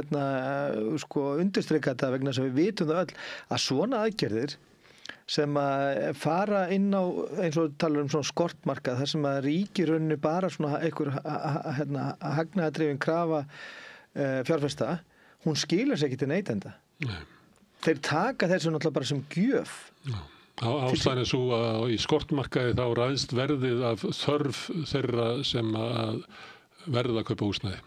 undirstrika þetta vegna sem við vitum það öll að svona aðgerðir sem að fara inn á eins og talar um svona skortmarkað þar sem að ríkir rauninni bara svona einhver hagnaðardrifin krafa fjárfesta, hún skilar sér ekki til neytenda. Þeir taka þessu náttúrulega bara sem gjöf. Ástæðan svo að í skortmarkaði þá ræðst verðið af þörf þeirra sem að verða að kaupa húsnæði.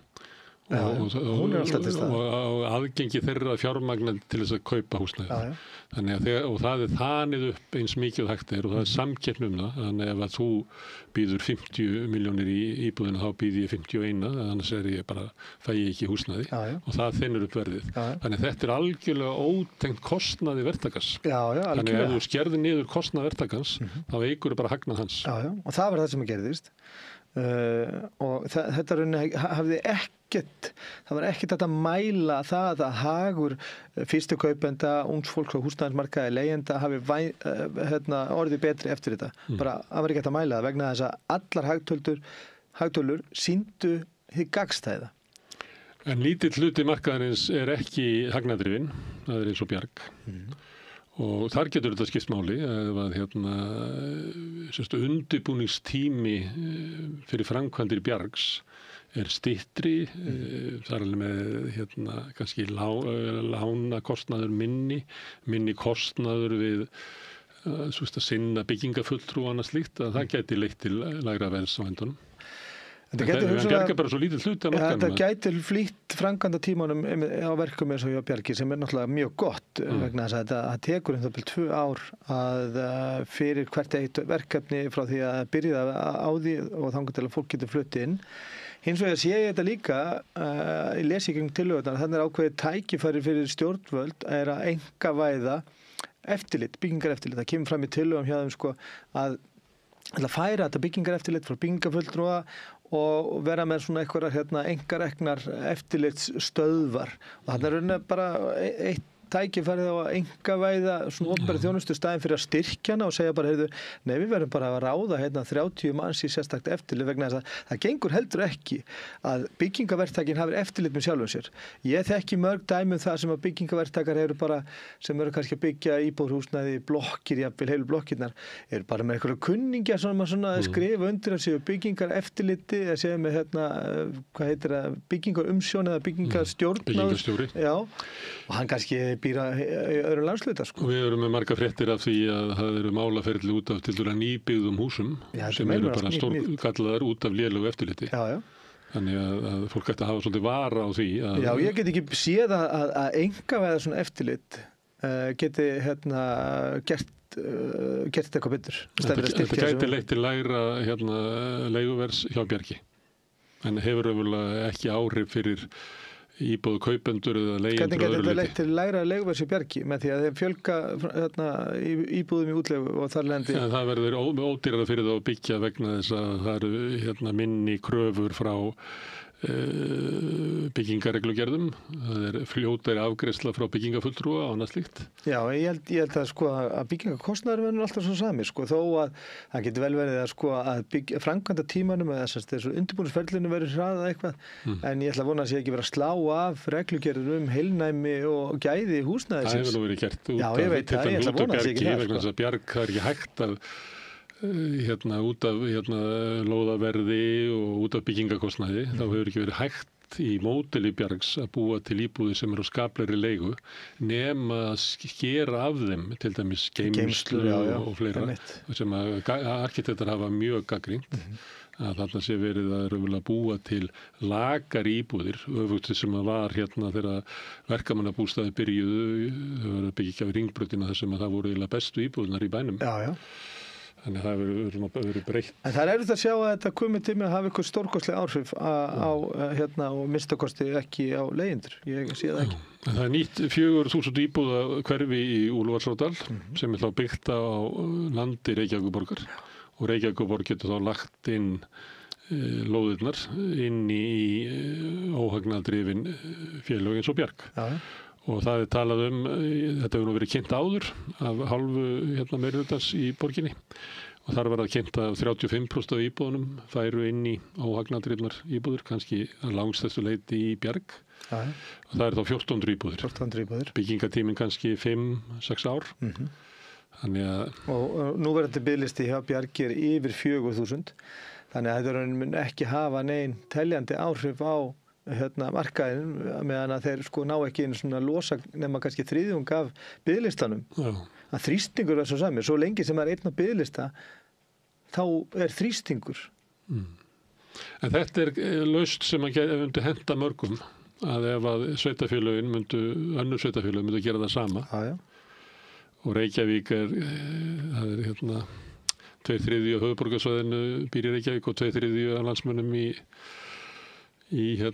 Hún alltaf til stað. Og aðgengi þeirra fjármagna til þess að kaupa húsnæði. Þannig að og það þanið upp eins mikið hægt og það samkeppni það. Þannig að ef þú býður 50 milljónir í íbúðina þá býð ég 51, annars ég bara fæ ég ekki húsnæði og það þennur upp verðið. Þannig að þetta algjörlega ótengt kostnaði verktakans. Þannig að ef þú skerðir niður kostnað verktakans þá eigur bara hagnað hans. Og það var það sem gerðist. Og þetta hafði það var ekkert að mæla það að hagur fyrstu kaupenda, ungs fólks á húsnæðismarkaði, leigjenda hafi orðið betri eftir þetta. Bara það var ekkert að mæla það vegna þess að allar hagtölur sýndu hið gagnstæða. En lítill hluti markaðarins ekki hagnaðdrifinn, það eins og Bjarg. Og þar getur þetta skipt máli ef að undirbúningstími fyrir framkvæmdir Bjargs styttri, þar með kannski lánakostnaður minni kostnaður við sinna byggingafulltrú og annað slíkt, að það geti leitt til lægra verðs á endunum. Hann bjargar bara svo lítið hluti af markanum. Þetta gæti flýtt framkvæmda tímanum á verkum eins og hjá Bjargi sem náttúrulega mjög gott vegna þess að það tekur um það byrjum 2 ár að fyrir hvert eitt verkefni frá því að byrja á því og þannig til að fólk getur fluttið inn. Hins vegar sé ég þetta líka, ég lesi í gegnum tillögurnar, þannig ákveðið tækifæri fyrir stjórnvöld að einkavæða eftirlit, byggingareftirlit. Það kemur fram í tillögum hjá þeim sko að færa þetta byggingareftirlit frá byggingarfulltrúa og vera með svona einhverjar einkareknar eftirlitsstöðvar. Og þannig bara eitt tækifærið á að einkavæða svona opinbera þjónustu staðinn fyrir að styrkja hana og segja bara, nei við verðum bara að ráða 30 manns í sérstakt eftirlit vegna þess að það gengur heldur ekki að byggingaverktakin hafi eftirlit með sjálfum sér. Ég þekki mörg dæmi það sem að byggingaverktakar eru bara, sem eru kannski að byggja íbúðarhúsnæði, blokkir, jafnvel heilu blokkirnar, eru bara með einhverja kunningja svona skrifa undir að séu byggingareftirliti, að séu með hvað heitir það, byggingarumsjón eða byggingarstjórn. Já, og hann kannski býra í öðru landsluta sko. Við erum með marga fréttir af því að það eru málaferli út af til dæmis nýbyggðum húsum sem eru bara stórkallaðar út af lélegu eftirliti. Já. Þannig að fólk ætti að hafa svolítið vara á því. Já, ég get ekki séð að einkavæða svona eftirlit geti gert eitthvað betur. Þetta gæti leitt til lægra leiguvers hjá Bjargi. En hefur öfulega ekki áhrif fyrir íbúðu kaupendur eða leigjendur öðru leyti. Hvernig getur þetta leitt til lægra leiguvers í Bjargi með því að þeim fjölga íbúðum í útleigu og þar lendi? Ja, það verður ódýrara fyrir það að byggja vegna þess að það eru minni kröfur frá byggingareglugerðum. Það er fljótari afgreiðsla frá byggingafulltrúa og annað slíkt. Já, ég held að sko að byggingakostnaður verður alltaf svo sami sko, þó að það getur vel verið að sko að framkvæmda tímanum eða þessu undirbúningsferlinu verður hraðað eitthvað, en ég ætla að vona að sé ekki verið að slá af reglugerður heilnæmi og gæði húsnæðisins. Það hefur nú verið gert út af Bjargi, vegna þess að Bjarg það er ekki hægt að út af lóðaverði og út af byggingakostnaði, þá hefur ekki verið hægt í módeli Bjargs að búa til íbúði sem eru á skaplegri leigu nema að skera af þeim til dæmis geymslu og fleira sem að arkitektar hafa mjög gagnrýnt að þarna sé verið að raunverulega búa til lakari íbúðir öfugt sem að var þegar verkamannabústaði byrjuðu, þau verið að byggja við Hringbrautina þar sem að það voru eiginlega bestu íbúðirnar í bænum. Já. Þannig að það verið breytt. En það er erfitt að sjá að þetta komið tími að hafa eitthvað stórkostleg áhrif á og minnstakosti ekki á leigjendur. Ég sé það ekki. En það er nýtt 4.000 íbúða hverfi í Úlfarsárdal sem er þá byggt á landi Reykjavíkurborgar og Reykjavíkurborg getur þá lagt inn lóðirnar inn í óhagnadrifin félög eins og Bjarg. Já. Og það er talað þetta hefur nú verið kynnt áður af hálfu meirihlutans í borginni og þar var það kynnt að 35% af íbúðunum færu inn í óhagnadrifnar íbúður, kannski að langstæstu leyti í Bjarg. Ja. Og það er þá 1400 íbúður. Byggingatíminn kannski 5-6 ár. Þannig að... Og núverandi biðlisti hjá Bjargi er yfir 4.000, þannig að þetta mun ekki hafa nein teljandi áhrif á markaðin meðan að þeir sko ná ekki einu svona losa nema kannski þriðjung af biðlistanum. Já. Að þrýstingur er svo sami, svo lengi sem er einn á biðlista þá er þrýstingur. En þetta er lausn sem að myndi henta mörgum að ef að sveitafélögin önnur sveitafélögin myndu gera það sama. Já. Og Reykjavík það er 2/3 af höfuðborgarsvæðinu býr í Reykjavík og 2/3 af landsmönnum í á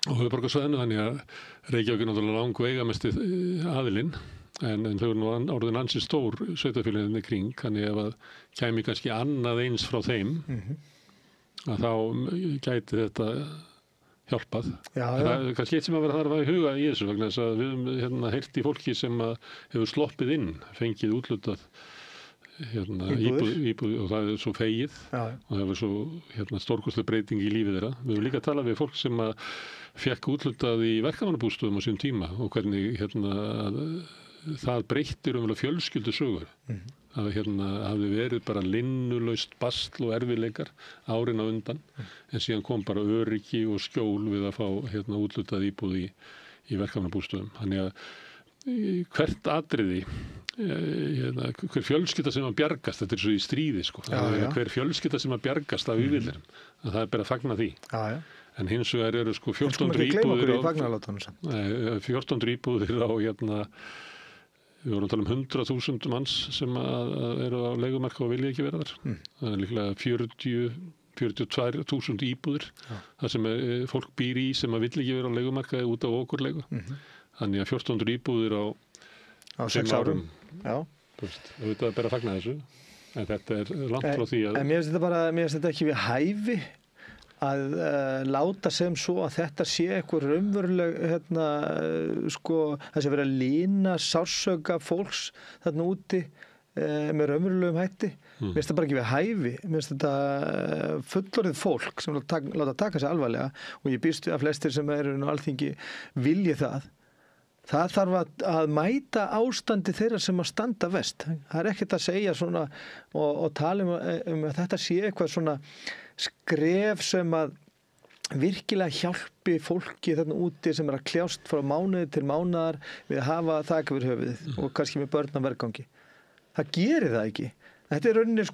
höfuðborgarsvæðinu, þannig að Reykjavík er náttúrulega langveigamesti aðilinn en þau eru nú orðin ansi stór sveitafélögin í kring, þannig ef að kæmi kannski annað eins frá þeim að þá gæti þetta hjálpað. Það er kannski eitt sem að vera þarf að huga í þessu vegna þess að við höfum heyrt í fólki sem hefur sloppið inn, fengið útlutað íbúð og það er svo fegið og það er svo stórkostleg breyting í lífið þeirra. Við höfum líka að tala við fólk sem að fekk útlutað í verkamannabústöðum á sínum tíma og hvernig það breyttir fjölskyldusögur. Það hafði verið bara linnulaust basl og erfiðleikar árin á undan en síðan kom bara öryggi og skjól við að fá útlutað íbúð í verkamannabústöðum. Þannig að hvert atriði hver fjölskylda sem að bjargast, þetta svo í stríði sko, hver fjölskylda sem að bjargast af yfirleirum, að það bara að fagna því. En hins vegar eru sko 1400 íbúðir á við vorum að tala 100.000 manns sem eru á leigumarka og vilja ekki vera þar. Það líklega 42.000 íbúðir, það sem fólk býr í sem að vill ekki vera á leigumarkaði út á okurleigu. Þannig að 1400 íbúðir á 6 árum. Þetta er bara að fagna þessu, en þetta langt frá því að... En mér finnst þetta ekki við hæfi að láta sem svo að þetta sé eitthvað raunveruleg það sé verið að lína sársauka fólks þarna úti með raunverulegum hætti. Mér finnst þetta bara ekki við hæfi. Mér finnst þetta fullorðið fólk sem láta taka sig alvarlega, og ég býst við að flestir sem eru á Alþingi vilji það. Það þarf að mæta ástandi þeirra sem að standa verst. Það er ekkert að segja svona og tala um að þetta sé eitthvað svona skref sem að virkilega hjálpi fólki þarna úti sem að kljást frá mánuði til mánaðar við að hafa þak yfir höfuðið og kannski með börn á vergangi. Það gerir það ekki. Þetta er rauninni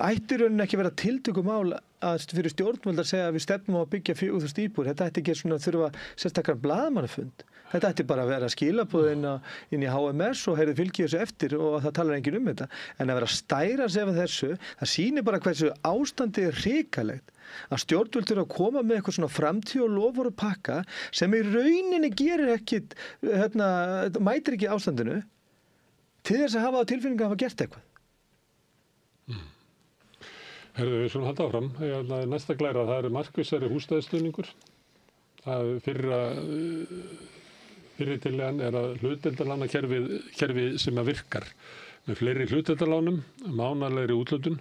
ætti rauninni ekki vera tiltökumál að fyrir stjórnvöld að segja að við stefnum á að byggja 4.000 íbúðir. Þetta ætti ekki svona að þurfa sérstakar blaðamannafund. Þetta ætti bara að vera skilaboð inn í HMS og heyrðu fylgið þessu eftir og það talar enginn um þetta. En að vera að stæra sig af þessu, það sýnir bara hversu ástandið er hrikalegt. Að stjórnvöld eru að koma með eitthvað svona framtíð og loforupakka sem í rauninni gerir ekkit, mætir ekki ástandinu til þess að hafa á tilfinningu að hafa gert eitthvað. Herðu, við svona halda áfram. Næsta glæra, það eru markvissari húsnæðisstuðningur. Það fyrri tillagan er að hlutdeildarlánakerfi sem að virkar með fleiri hlutdeildarlánum, mánaðarlegri úthlutun,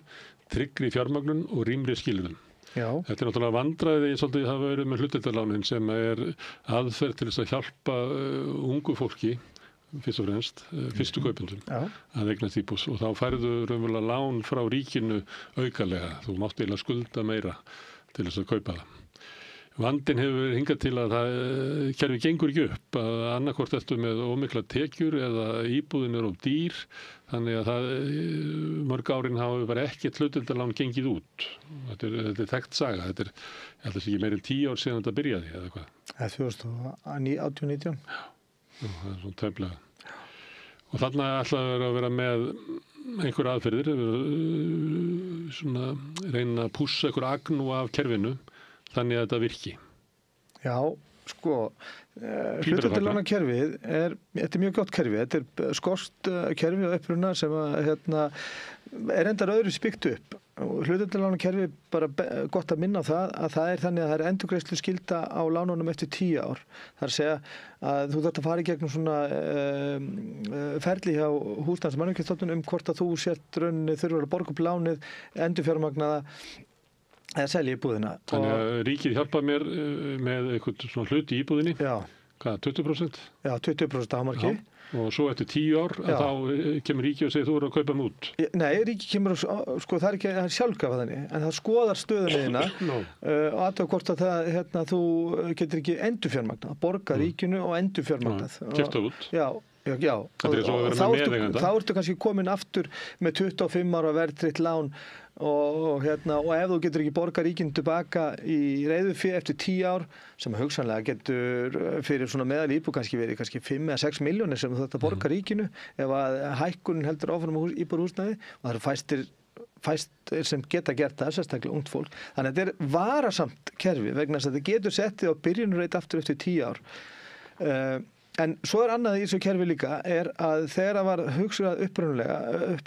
tryggri fjármögnun og rýmri skilyrðum. Þetta er náttúrulega vandræði eins og það hafa verið með hlutdeildarlánin sem er aðferð til þess að hjálpa ungu fólki, fyrst og fremst, fyrstu kaupendum að eignast íbúð, og þá færðu raunverulega lán frá ríkinu aukalega. Þú mátt eiginlega skulda meira til þess að kaupa það. Vandinn hefur hingað til að það kerfi gengur ekki upp, að annarkvort ertu með ómikla tekjur eða íbúðin er of dýr, þannig að það mörg árin hafa bara ekkert hlutdeildarlán gengið út. Þetta er þekkt saga, þetta er ég held að sé ekki meir en 10 ár síðan þetta byrjaði eða hvað. 2018-19. Það er svona tæplega. Og þarna ætlaði að vera með einhver aðferðir, svona reyna að pússa einhver agnúa af kerfinu, þannig að þetta virki. Já, sko, hlutdeildarlánakerfið þetta er mjög gott kerfi. Þetta er skorskt kerfi á uppruna sem er endar öðru byggt upp. Hlutdeildarlánakerfi, bara gott að minna á það að það er þannig að það er endurgreiðslu skylda á lánunum eftir 10 ár. Það er að segja að þú þarft að fara í gegnum svona ferli hjá Húsnæðis- og mannvirkjastofnun hvort að þú sért rauninni þurfur að borga upp lánið, endurfjármagnaða eða selja íbúðina. Þannig að ríkið hjálpa mér með eitthvað svona hlut í íbúðinni? Já. Hvað, 20%? Já, 20% hámarki. Og svo eftir 10 ár, þá kemur ríkið og segir þú eru að kaupa mig út? Nei, ríkið kemur, sko það er sjálfkrafa þannig, en það skoðar stöðunniðina og aðtöða hvort að það, þú getur ekki endurfjármagnað, borga ríkinu og endurfjármagnað. Keypta út? Já. Þá ertu kannski komin aftur með 25 ára verðtryggt lán og ef þú getur ekki borga ríkinu tilbaka í reiðufé eftir 10 ár sem hugsanlega getur fyrir svona meðal íbúð kannski verið 5 eða 6 milljónir sem þú þarft að borga ríkinu ef að hækkunin heldur áfram íbúðarhúsnæði, og það eru fæstir sem geta gert það, sérstaklega ungt fólk. Þannig að þetta er varasamt kerfi vegna þess að þetta getur settið á byrjunarreit aftur eftir 10 ár. En svo er annað í þessu kerfi líka er að þegar það var hugsað upprunalega,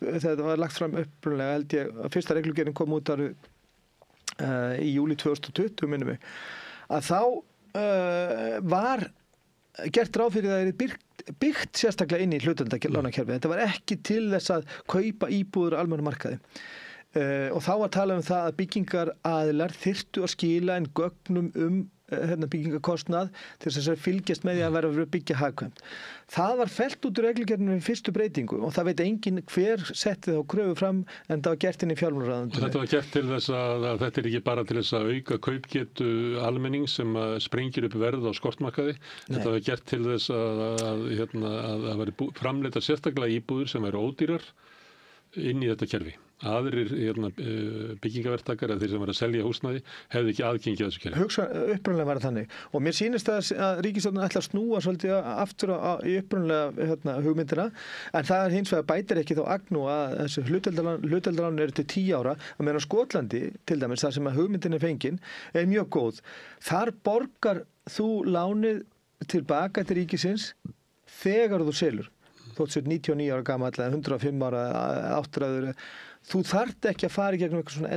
þegar það var lagt fram upprunalega, held ég að fyrsta reglugerðin kom út í júlí 2020 minnum við, að þá var gert ráð fyrir að það er byggt sérstaklega inn í hlutdeildarlánakerfi. Þetta var ekki til þess að kaupa íbúður á almennum markaði. Og þá var talað um það að byggingaraðilar þyrftu að skila inn gögnum byggingakostnað til þess að fylgjast með því að vera að byggja hagkvæmt. Það var fellt út úr reglugerðinu við fyrstu breytingu og það veit enginn hver setti þá kröfu fram en það var gert inn í fjármálaráðuneytinu. Þetta var gert til þess að þetta ekki bara til þess að auka kaupgetu almenning sem sprengir upp verð á skortmarkaði. Þetta var gert til þess að veri framleita sérstaklega íbúðir sem væru ódýrar inn í þetta kerfi. Aðrir byggingaverktakar eða þeir sem var að selja húsnæði hefði ekki aðgengi að þessu kerfi. Upprunalega var það þannig og mér sýnist að ríkisstjórnin ætla að snúa svolítið aftur í upprunalega hugmyndina en það hins vegar bætir ekki þá agnú að þessu hlutdeildarlán eru til 10 ára og meðan Skotlandi til dæmis þar sem að hugmyndin fengin mjög góð. Þar borgar þú lánið tilbaka til ríkisins þegar þú selur. Þótt sér 99 ára gamall eða 105 ára áttræður. Þú þarft ekki að fara í gegnum eitthvað svona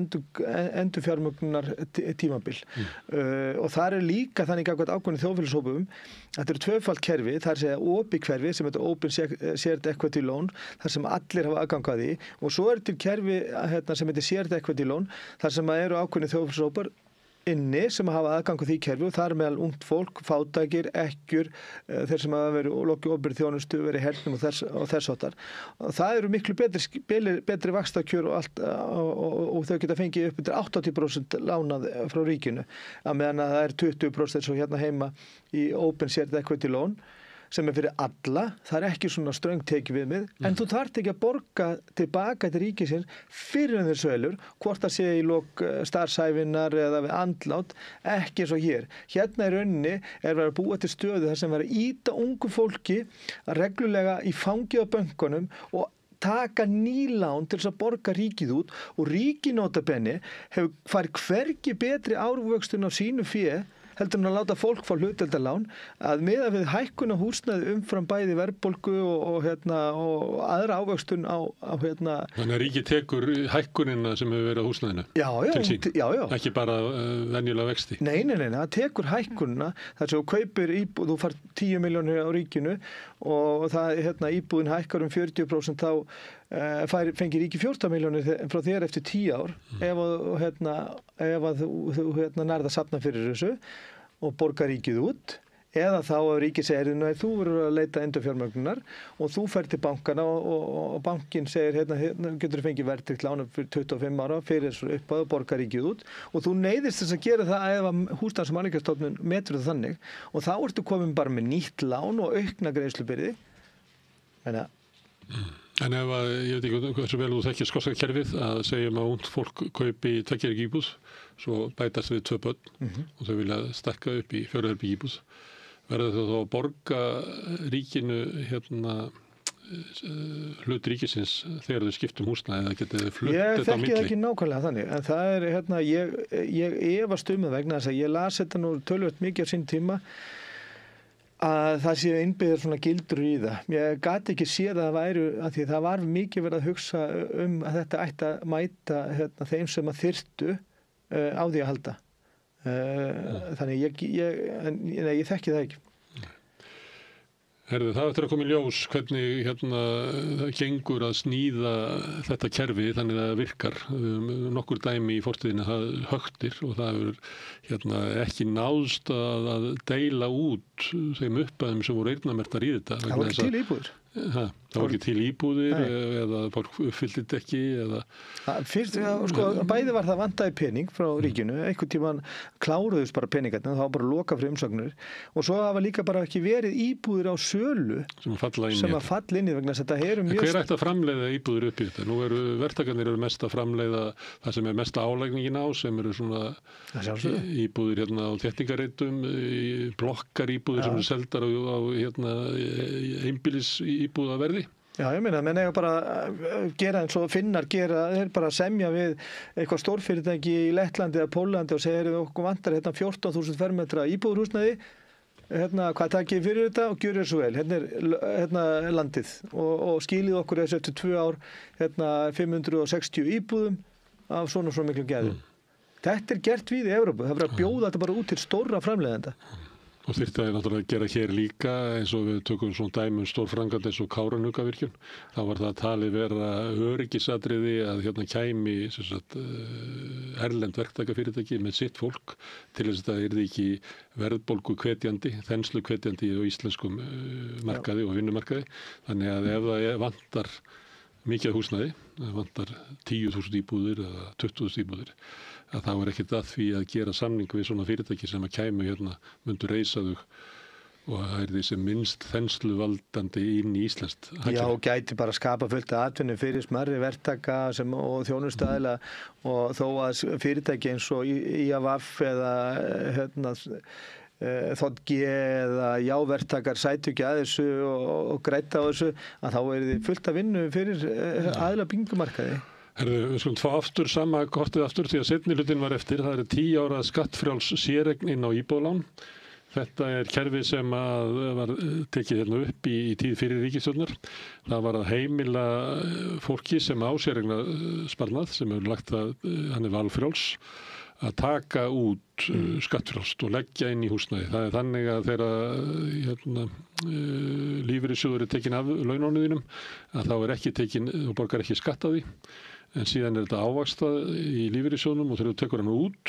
endurfjármögnunar tímabil. Og það líka þannig ákveðin þjóðfélagshópum. Þetta eru tvöfalt kerfi, það segja opið kerfi sem þetta Open Shared Equity Loan, þar sem allir hafa aðgang að því og svo til kerfi sem heitir Shared Equity Loan, þar sem eru ákveðin þjóðfélagshópar inni sem hafa aðgang á því kerfi og það meðal ungt fólk, fátækir, ekkjur, þeir sem hafa verið lokið opinberri þjónustu, verið hernum og þess áttar. Það eru miklu betri vaxtakjör og þau geta fengið upp undir 80% lánað frá ríkinu, að meðan að það er 20% svo hérna heima í Open Shared Equity Loan sem fyrir alla, það ekki svona ströng tekið við mig, en þú þarft ekki að borga tilbaka til ríkisins fyrir þeir sölur, hvort það sé í lok starfsæfinnar eða við andlát, ekki eins og hér. Hérna í rauninni verið að búa til stöðu þar sem verið að ýta ungu fólki reglulega í fangið á bönkunum og taka nýlán til þess að borga ríkið út og ríkið notabenni hefur farið hvergi betri árvöxtun á sínu fé heldur en að láta fólk fá hlutdeildarlán að miða við hækkun á húsnæði umfram bæði verðbólgu og aðra ávöxtun á Þannig að ríkið tekur hækkunina sem hefur verið á húsnæðinu til sín, ekki bara venjulega vexti. Nei, það tekur hækkunina þar sem þú kaupir íbúð, þú fær 10 milljónir á ríkinu og það íbúðin hækkar 40% þá fengir ríki 14 milljónir frá þér eftir 10 ár ef þú nærða að safna fyrir þessu og borga ríkið út eða þá að ríkið segir þú verður að leita endurfjármögnunar og þú fer til bankana og bankin segir getur þú fengið verðtryggt lán fyrir 25 ára fyrir þessu uppáð og borga ríkið út og þú neyðist þess að gera það ef Húsnæðis- og mannvirkjastofnun metur það þannig og þá ertu komin bara með nýtt lán og aukna greiðslubyrði. En ef ég veit ekki hversu vel þú þekkir skotska kerfið að segjum að ungt fólk kaupi 2 herbergja íbúð, svo bætast við 2 börn og þau vilja stekka upp í 4 herbergja íbúð. Verður þau þá að borga ríkinu hlut ríkisins þegar þau skiptum húsnæði eða getið þau flutt þetta á milli? Ég þekki ekki nákvæmlega þannig, en það ég efast vegna þess að ég las þetta nú töluvert mikið á sín tíma að það sé innbyggðar svona gildur í það. Ég gat ekki séð að það væru, að því það var mikið verið að hugsa að þetta ætti að mæta þeim sem að þyrftu á því að halda. Þannig ég þekki það ekki. Herðu, það eftir að koma í ljós hvernig það gengur að sníða þetta kerfi þannig að það virkar. Nokkur dæmi í fortíðinni það högtir og það hefur ekki náðst að deila út þeim upphæðum sem voru eyrnamerktar í þetta. Það voru ekki til íbúðir. Það voru ekki til íbúðir eða fólk uppfyllti þetta ekki eða... Bæði var það vantaði pening frá ríkinu, einhvern tímann kláruðust bara peningarnir, það var bara loka fyrir umsóknir og svo hafa líka bara ekki verið íbúðir á sölu sem að falla inn í vegna þess að þetta eru mjög... Hver ætti að framleiða íbúðir upp í þetta? Nú verktakarnir mest að framleiða það sem er mesta álægningin á sem eru svona íbúðir á þéttingareitum, blokkar íbúðir sem eru seldar á einbýlis íbúðaverði. Já, ég meina, menn eiga bara að gera eins og Finnar gera, þeir bara semja við eitthvað stórfyrirtæki í Lettlandi eða Pólandi og segja okkur vantar 14.000 fermetra íbúðarhúsnæði, hvað takið fyrir þetta og gjörið svo vel, hérna er landið og skilið okkur þessu eftir 2 ár 560 íbúðum af svona miklu gæðum. Þetta er gert við í Evrópu, það verður að bjóða þetta bara út til stórra framleiðenda. Og þyrfti að náttúrulega gera hér líka eins og við tökum svona dæmi stórframkvæmd eins og Kárahnjúkavirkjun. Þá var það talið vera öryggisatriði að hérna kæmi erlend verktakafyrirtæki með sitt fólk til þess að það yrði ekki verðbólgu hvetjandi, þenslu hvetjandi á íslenskum markaði og vinnumarkaði. Þannig að ef það vantar mikið húsnæði, vantar 10.000 íbúðir eða 20.000 íbúðir, að þá ekkert að því að gera samning við svona fyrirtæki sem að kæmu hérna, myndu reisa þau og það er því sem minnst þensluvaldandi inn í íslenskt hagkerfi. Já, og gæti bara skapa fullt af atvinnu fyrir smærri verktaka og þjónustaðila og þó að fyrirtæki eins og IAVF eða Þ.G. eða jáverktakar sætu ekki að þessu og græta á þessu, að þá er þið fullt af vinnu fyrir aðila byggingamarkaði. Við skulum fá aftur sama kortið aftur því að seinni hlutin var eftir. Það 10 ára skattfrjáls séreign inn á íbúðalán. Þetta kerfi sem var tekið hérna upp í tíð fyrir ríkisstjórnar. Það var að heimila fólki sem á séreignarsparnað sem hefur lagt að hann valfrjáls að taka út skattfrjálst og leggja inn í húsnæði. Það þannig að þegar lífeyrissjóður tekin af launónuðinum að þá ekki tekin og borgar ekki skatt af því. En síðan þetta ávaxtað í lífeyrissjóðnum og þegar þú tekur hann út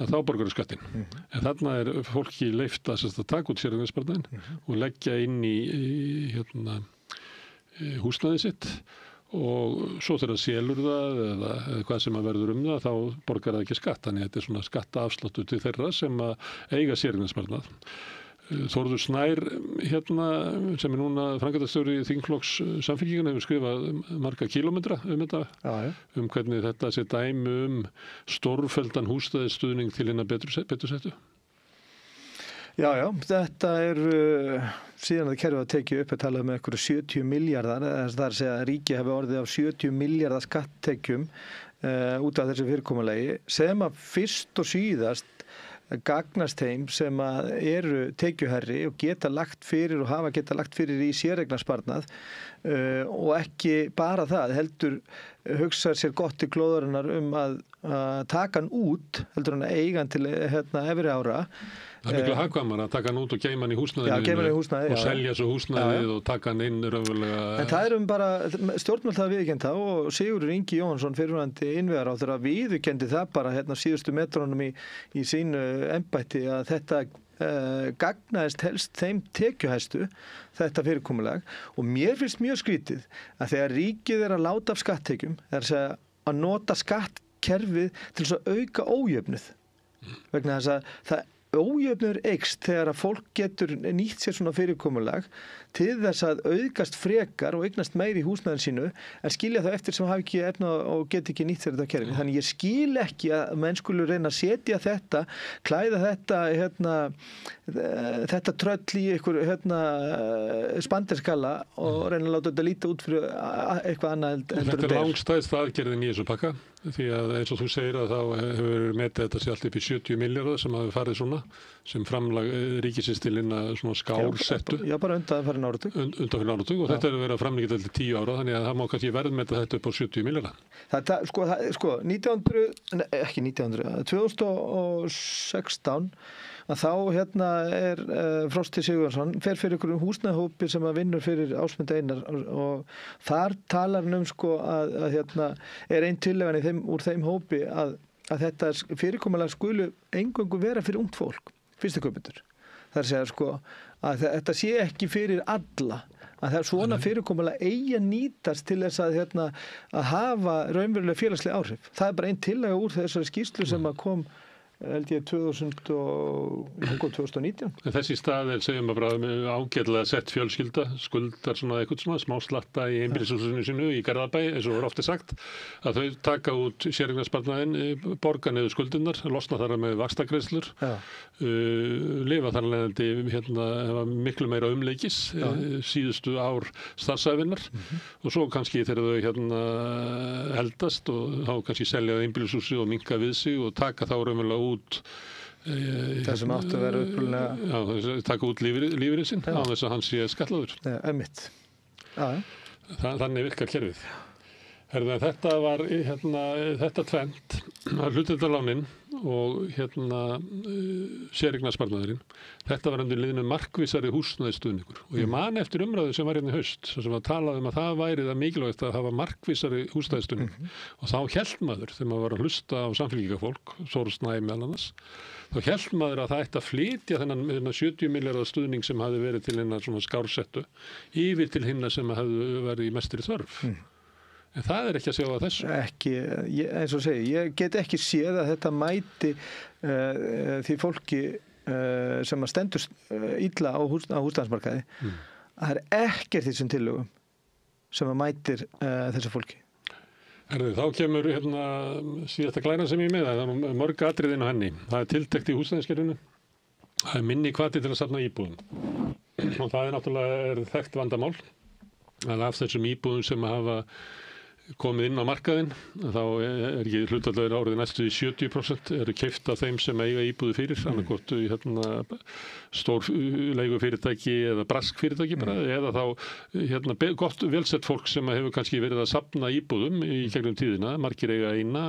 að þá borgar skattinn. En þarna fólki leyft að taka út séreignarsparnaðinn og leggja inn í húsnæði sitt og svo þegar selur það eða hvað sem að verður það þá borgar það ekki skatt. Þannig að þetta svona skattaafsláttur til þeirra sem að eiga séreignarsparnað. Þórður Snær sem núna framkvæmdastjóri þingflokks Samfylkingar hefur skrifað marga kílómetra þetta, hvernig þetta sé dæmi stórfelldan húsnæðisstuðning til hinna betur settu. Já, þetta síðan að kerfið að tekið upp að tala um einhverju 70 miljardar, það að segja að ríki hefur orðið af 70 miljardar skatttekjum út af þessu fyrirkomulagi sem að fyrst og síðast gagnast þeim sem að eru tekjuherri og geta lagt fyrir og hafa geta lagt fyrir í séreignarsparnað og ekki bara það, heldur hugsa sér gott til glóðarinnar að taka hann út, heldur hann að eiga hann til efri ára. Það miklu hagkvæmar að taka hann út og geyma hann í húsnæðinu og selja svo húsnæðið og taka hann inn raunverulega. En það bara stjórnvöld það viðurkennt það og Sigurður Ingi Jóhannsson fyrrverandi innviðaráðherra viðurkenndi það bara síðustu metrunum í sínu embætti að þetta gagnaðist helst þeim tekjuhæstu þetta fyrirkomulag og mér finnst mjög skrítið að þegar ríkið að láta af skatttekjum, það að nota skattkerfið til þess að auka ójöfnuð vegna þess að það ójöfnur eykst þegar að fólk getur nýtt sér svona fyrirkomulag til þess að auðgast frekar og eignast meiri í húsnæðin sínu en skilja það eftir sem hafi ekki efna og get ekki nýtt sér þetta kerfi. Þannig ég skil ekki að menn skulu reyna að setja þetta, klæða þetta tröll í einhver spanderskalla og reyna að láta þetta líta út fyrir eitthvað annað Þetta langstæðst aðgerðin í þessu pakka því að eins og þú segir að þá hefur metið þetta sér allt upp í 70 milljarðar sem hafi farið svona sem framlag ríkisins til inna svona skársettu. Já, bara undanfarinn áratug. Undanfarinn áratug og þetta hefur verið að framlengja til 10 ára þannig að það má kannski verðmeta þetta upp á 70 milljarða. Sko, 2016 að þá Frosti Sigurðarsson fer fyrir ykkur húsnæðahópi sem að vinnur fyrir Ásmund Einar og þar talar hann að einn tillagan úr þeim hópi að þetta fyrirkomulag skulu eingöngu vera fyrir ungt fólk, fyrstu-kaupendur. Það að segja að þetta sé ekki fyrir alla, að það svona fyrirkomulag eigi að nýtast til þess að hafa raunverulega félagsleg áhrif. Það bara einn tillaga úr þessari skýrslu sem að kom held ég 2019. En þessi stað segjum að bara ágætlega sett fjölskylda, skuldar svona eitthvað svona smá slatta í einbýlishúsinu sínu í Garðabæ, eins og var ofta sagt, að þau taka út séreignarsparnaðinn, borga niður skuldirnar, losna þar með vaxtagreiðslur, lifa þar leðandi miklu meira umleikis síðustu ár starfsæfinnar og svo kannski þegar þau eldast og þá kannski selja einbýlishúsi og minnka við sig og taka þá raunverulega út það sem áttu að vera upprunalega taka út lífeyrir sinn á þess að hann sé skattlagður. Einmitt. Þannig virkar kerfið. Þetta var þetta tvent, hlutdeildarlánin og séreignarsparnaðurinn. Þetta var undir liðinu markvissari húsnæðisstuðningur og ég man eftir umræðu sem var hérna í haust, sem að talaði að það væri það mikilvægt að hafa markvissari húsnæðisstuðning og þá hélt maður, þegar maður var að hlusta á samfélgingafólk, Þór Snæ meðal annars, þá hélt maður að það ætti að flytja þennan 70 milljarða stuðning sem hafði verið til hinna svona skársettu yfir til hinna sem hafði verið í mestri þörf. En það ekki að sjá að þessu. Ekki, eins og segi, ég get ekki séð að þetta mæti því fólki sem að stendur illa á húsnæðismarkaði. Það ekkert þessum tillögum sem að mætir þessu fólki. Þá kemur síðasta glæran sem ég með, það mörg atriðin á henni. Það tiltekt í húsnæðiskerfinu. Það minni hvati til að safna íbúðum. Og það náttúrulega þekkt vandamál. Að af þessum íbúðum sem hafa komið inn á markaðinn, þá ekki hlutfallið árið næstu í 70% eru keypt af þeim sem eiga íbúðu fyrir, annarkvort stór leigufyrirtæki eða braskfyrirtæki bara, eða þá gott velsett fólk sem hefur kannski verið að safna íbúðum í gegnum tíðina, margir eiga eina,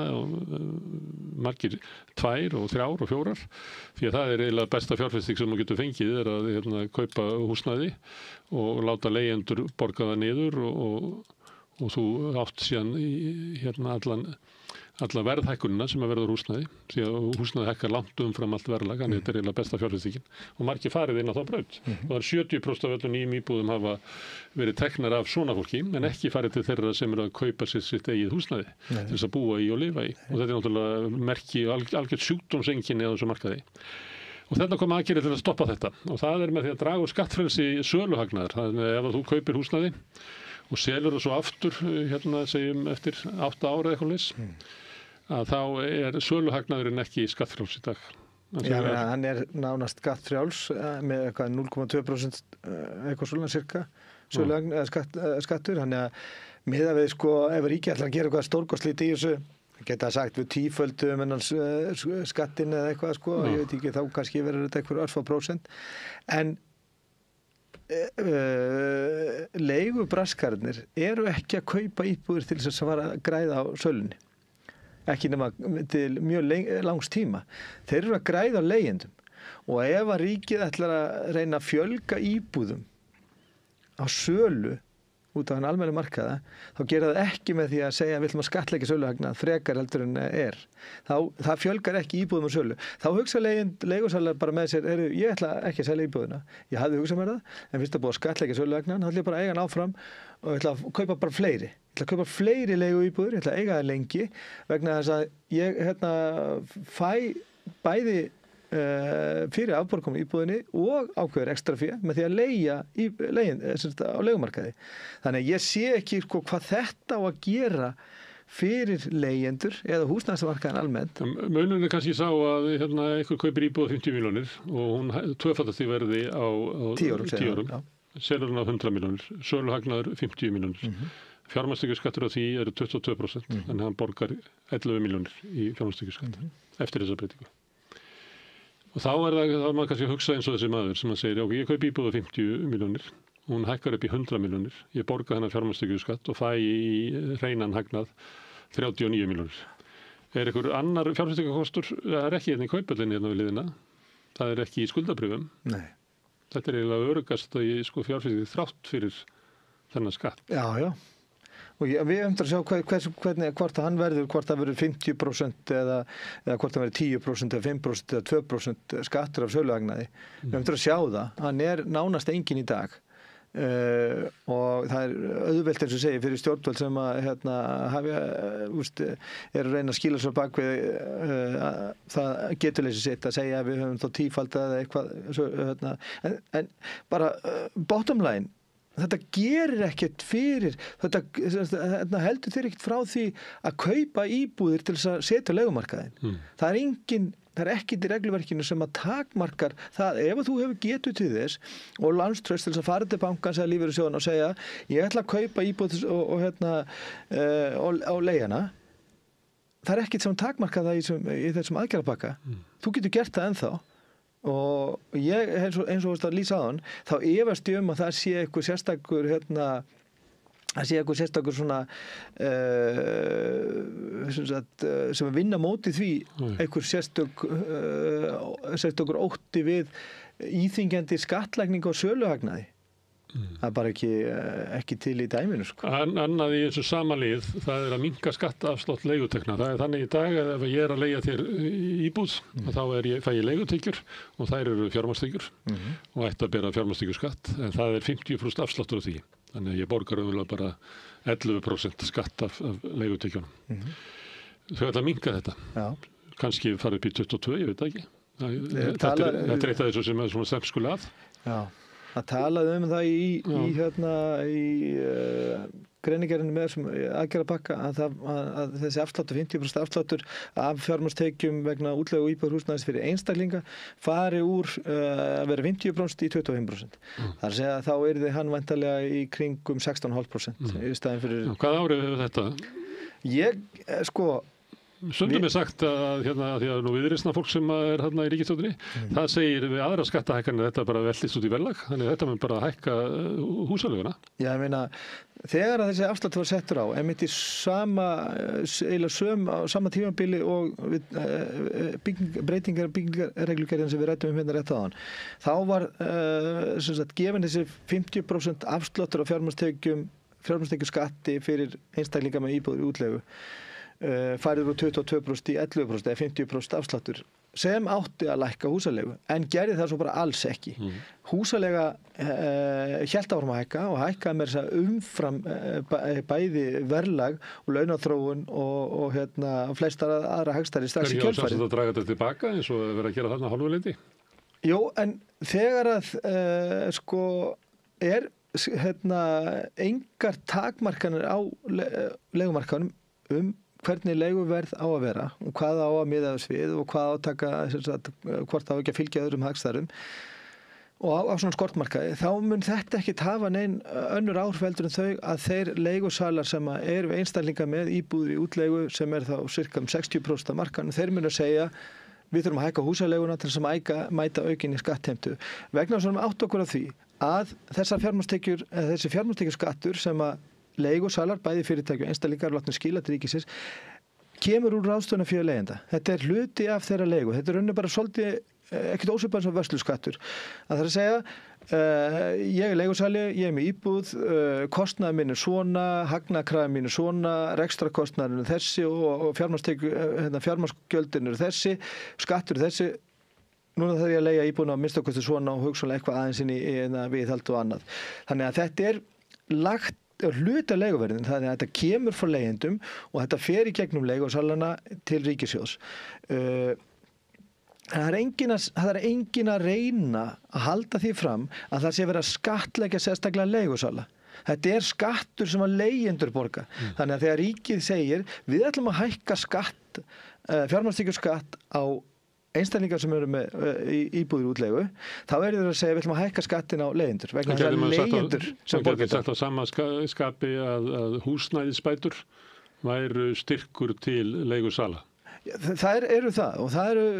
margir 2 og 3 og 4, því að það eiginlega besta fjárfesting sem þú getur fengið að kaupa húsnæði og láta leigjendur borga það niður og þú átt síðan alla verðhækkunina sem að verður húsnæði, því að húsnæði hækkar langt umfram allt verðlag, þannig þetta eiginlega besta fjárfestingin og margir farið inn á þá braut. Og það 70% af öllum nýjum íbúðum hafa verið teknar af svona fólki, en ekki farið til þeirra sem eru að kaupa sér sitt eigið húsnæði til þess að búa í og lifa í. Og þetta náttúrulega merki algjört sjúkdómseinkenni á þessum markaði. Og þetta kom aðgerðir til að stoppa þetta og það með því að draga úr skattfrelsi söluhagnaðar. Þannig að ef þú kaupir húsnæði og selur það svo aftur, segjum eftir 8 ára eitthvað leys, að þá söluhagnaðurinn ekki skattfrjáls í dag. Já, hann nánast skattfrjáls með eitthvað 0,2% eitthvað svona cirka skattur, þannig að miðað við ef ríkið ætlar að gera eitthvað stórkostlítið í þessu, geta sagt við 10-földum skattin eða eitthvað, ég veit ekki, þá kannski verður þetta eitthvað örfá prósent, en leigubraskarnir eru ekki að kaupa íbúðir til þess að fara að græða á sölunni, ekki nema til mjög langs tíma. Þeir eru að græða á leigjendum og ef að ríkið ætlar að reyna að fjölga íbúðum á sölu út af hann almennu markaða, þá gera það ekki með því að segja að við ætlum að skattleggja söluhagnað frekar heldur en það fjölgar ekki íbúðum á sölu. Þá hugsa leigusalar bara með sér, ég ætla ekki að selja íbúðina, ég hafði hugsað mér það, en fyrst að búið að skattleggja söluhagnað, þá ætla ég bara að eiga hann áfram og ég ætla að kaupa bara fleiri. Ég ætla að kaupa fleiri leiguíbúður, ég ætla að eiga það lengi vegna þess að ég fæ bæði fyrir afborgum íbúðinni og ákveður ekstra fé með því að leigja á leigumarkaði. Þannig að ég sé ekki hvað þetta á að gera fyrir leigjendur eða húsnæðismarkaðinn almennt. Munurinn kannski sá að einhver kaupir íbúð 50 milljónir og hún tvöfaldast í verði á 10 árum. Selur hún á 100 milljónir, söluhagnaður 50 milljónir. Fjármagnstekjuskattur á því eru 22%, þannig að hann borgar 11 milljónir í fjármagnstekjuskatt eftir þessa breytingu. Og þá maður kannski að hugsa eins og þessi maður sem að segir, já, ég kaupi íbúð á 50 milljónir, hún hækkar upp í 100 milljónir, ég borga hennar fjármagnstekjuskatt og fæ í hreinan hagnað 39 milljónir. Einhver annar fjármagnstekjukostur, það ekki hérna í kaupallinni hérna við liðina, það ekki í skuldabrifum. Nei. Þetta eiginlega öruggast í fjárfestingu þrátt fyrir þennan skatt. Já, já. Og við höfum að sjá hvort hann verður, hvort það verður 50% eða hvort það verður 10% eða 5% eða 2% skattur af söluhagnaði. Við höfum að sjá það. Hann nánast engin í dag. Og það auðvelt eins og segir fyrir stjórnvöld sem að er að reyna að skýla svo bak við það geturleysi sitt að segja að við höfum þá tífaldað eða eitthvað. En bara bottom line, þetta gerir ekkert fyrir, þetta heldur þér ekkert frá því að kaupa íbúðir til þess að setja leigumarkaðinn. Það er ekkert í regluverkinu sem að takmarkar það, ef þú hefur getu til þess og landströst til þess að fara til bankans eða lífeyrissjóðan og segja, ég ætla að kaupa íbúð og leigjana, það er ekkert sem takmarkar það í þessum aðgerðapakka. Þú getur gert það ennþá. Og ég, eins og að lýsa á hann, þá efast ég að það sé eitthvað sérstakur það sé eitthvað sérstakur svona sem að vinna móti því einhver sérstakur ótti við íþyngjandi skattlagningu og söluhagnaði. Það er bara ekki til í dæminu, sko. Annað í þessu sama lið, það að minnka skattafslátt leigutekna. Það þannig í dag að ef ég að leigja þér íbúð, þá fæ ég leigutekjur og þær eru fjármagnstekjur og ætti að bera fjármagnstekjuskatt, en það 50% afsláttur af því. Þannig að ég borgar auðvitað bara 11% skatt af leigutekjunum. Þau ætla að minnka þetta. Já. Kannski fara upp í 22, ég veit ekki. Þetta er eitt af þessu sem svona stefnskulega að. Já. Það talaði það í greiningarinn með þessum aðgerðapakka að þessi afsláttur, 50% afsláttur af fjármagnstekjum vegna útleigu íbúðarhúsnæðis fyrir einstaklinga fari úr að vera 50% í 25%. Það að segja að þá yrði hann væntanlega í kringum 16,5% í staðinn fyrir... Hvað árið hefur þetta? Stundum sagt að því að nú viðreisna fólk sem er í ríkisstjórninni, það segir við aðra skattahækkanir þetta bara veldist út í verðlag, þannig að þetta mun bara hækka húsaleiguna. Já, ég meina, þegar að þessi afsláttur var settur á, einmitt í sama tímabili og breytingar byggingarreglugerðin sem við ræddum hérna rétt áðan, þá var gefin þessi 50% afsláttur á fjármagnstekjuskatti fyrir einstaklinga með íbúðir í útleigu. Farið úr 22% í 11% eða 50% afsláttur sem átti að lækka húsaleigu en gerði það svo bara alls ekki. Húsaleiga hélt áfram að hækka og hækkaði með þess að umfram bæði verðlag og launaþróun og flestar aðra hagstæri strax í kjölfarið. Hverju á að draga þetta tilbaka eins og vera að gera þarna hálfuleiti? Jó, en þegar að engar takmarkanir á leigumarkaðunum hvernig leiguverð á að vera og hvað á að miðast við og hvað á að taka, hvort á ekki að fylgja öðrum hagstæðum og á svona skortmarkaði, þá mun þetta ekki hafa nein önnur áhrif en þau að þeir leigusalar sem eru einstaklinga með íbúður í útleigu sem þá sirka 60% af markanum, þeir mun að segja við þurfum að hækka húsaleiguna til þess að mæta aukinni skattheimtu. Vegna þess að átt okkur af því að þessi fjármagnstekjuskattur sem að leigusalar, bæði fyrirtæki og einstaklingar látnir skila til ríkisins, kemur úr ráðstöfunarfé leigjenda. Þetta hluti af þeirra leigu. Þetta raunin bara svolítið, ekkert ósvipað sem vörsluskattur. Það þarf að segja, ég leigusali, ég með íbúð, kostnaður minn svona, hagnaðarkrafan mín svona, rekstrakostnaður þessi og fjármagnsgjöldin þessi, skattur þessi. Núna þarf ég að leigja íbúðuna á minnstakosti svona og hugsanlega eitthvað aðeins inn í viðhald og annað. Þannig að þetta lagt hluta leiguverðin, þannig að þetta kemur frá leigjendum og þetta fer í gegnum leigusalana til ríkissjóðs. Það er engin að reyna að halda því fram að það sé verið að skattleggja sérstaklega leigusala. Þetta er skattur sem að leigjendur borga. Þannig að þegar ríkið segir við ætlum að hækka fjármagnstekjuskatt á einstaklingar sem eru með íbúðir útleigu, þá þeir að segja við ætlum að hækka skattin á leigjendur vegna þess að leigjendur sem borgar þetta. Það getur sagt á sama skapi að húsnæðisbætur væru styrkur til leigusala. Það eru það og það eru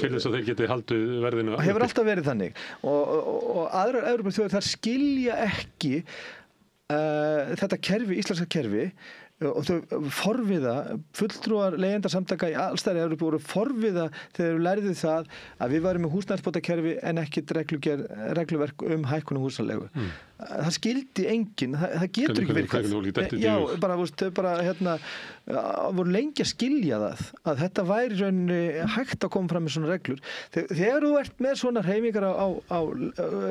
til þess að þeir geti haldið verðinu. Það hefur alltaf verið þannig og aðrar Evrópuþjóðir þar skilja ekki þetta kerfi, íslenska kerfi og þau forviða, fulltrúar leigjendasamtaka í allstæðri Evrópu voru forviða þegar þau lærðu það að við varum með húsnæðisbótakerfi en ekkert regluverk hækkun húsaleigu. Það skildi enginn, það getur ekki virkað. Já, voru lengi að skilja það að þetta væri rauninni hægt að koma fram með svona reglur. Þegar þú ert með svona hreyfingar á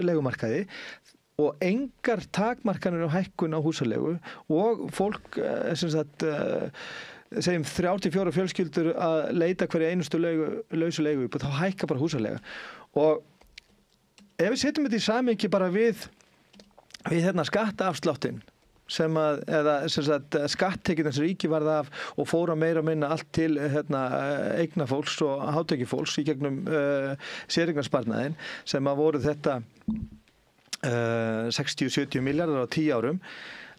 leigumarkaði og engar takmarkanir á hækkun á húsaleigu og fólk segjum 34 fjölskyldur að leita hverja einustu lausu leigu þá hækka bara húsaleiga og ef við setjum þetta í samhengi bara við skattaafsláttinn skattekjurnar sem ríkið varð af og fóra meira og minna allt til eignafólks og hátekjufólks í gegnum séreignarsparnaðinn sem að voru þetta 60-70 milljarðar á 10 árum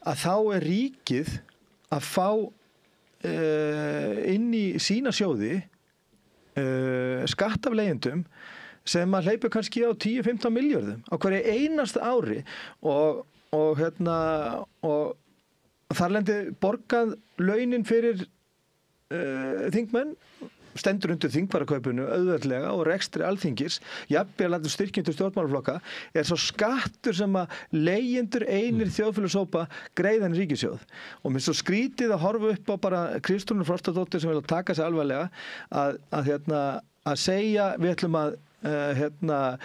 að þá er ríkið að fá inn í sína sjóði skatt af leigjendum sem að hleypa kannski á 10-15 milljörðum á hverju einasta ári og og þarlendi borgað launin fyrir þingmenn, stendur undir þingvarakaupinu auðveldlega og rekstri alþingis, jafnvel að styrkjum til stjórnmálaflokka, svo skattur sem að leigjendur einir þjóðfélagshópa greiðan ríkissjóð. Og mér svo skrítið að horfa upp á bara Kristrúnu Frostadóttur sem vil taka sig alvarlega að segja við ætlum að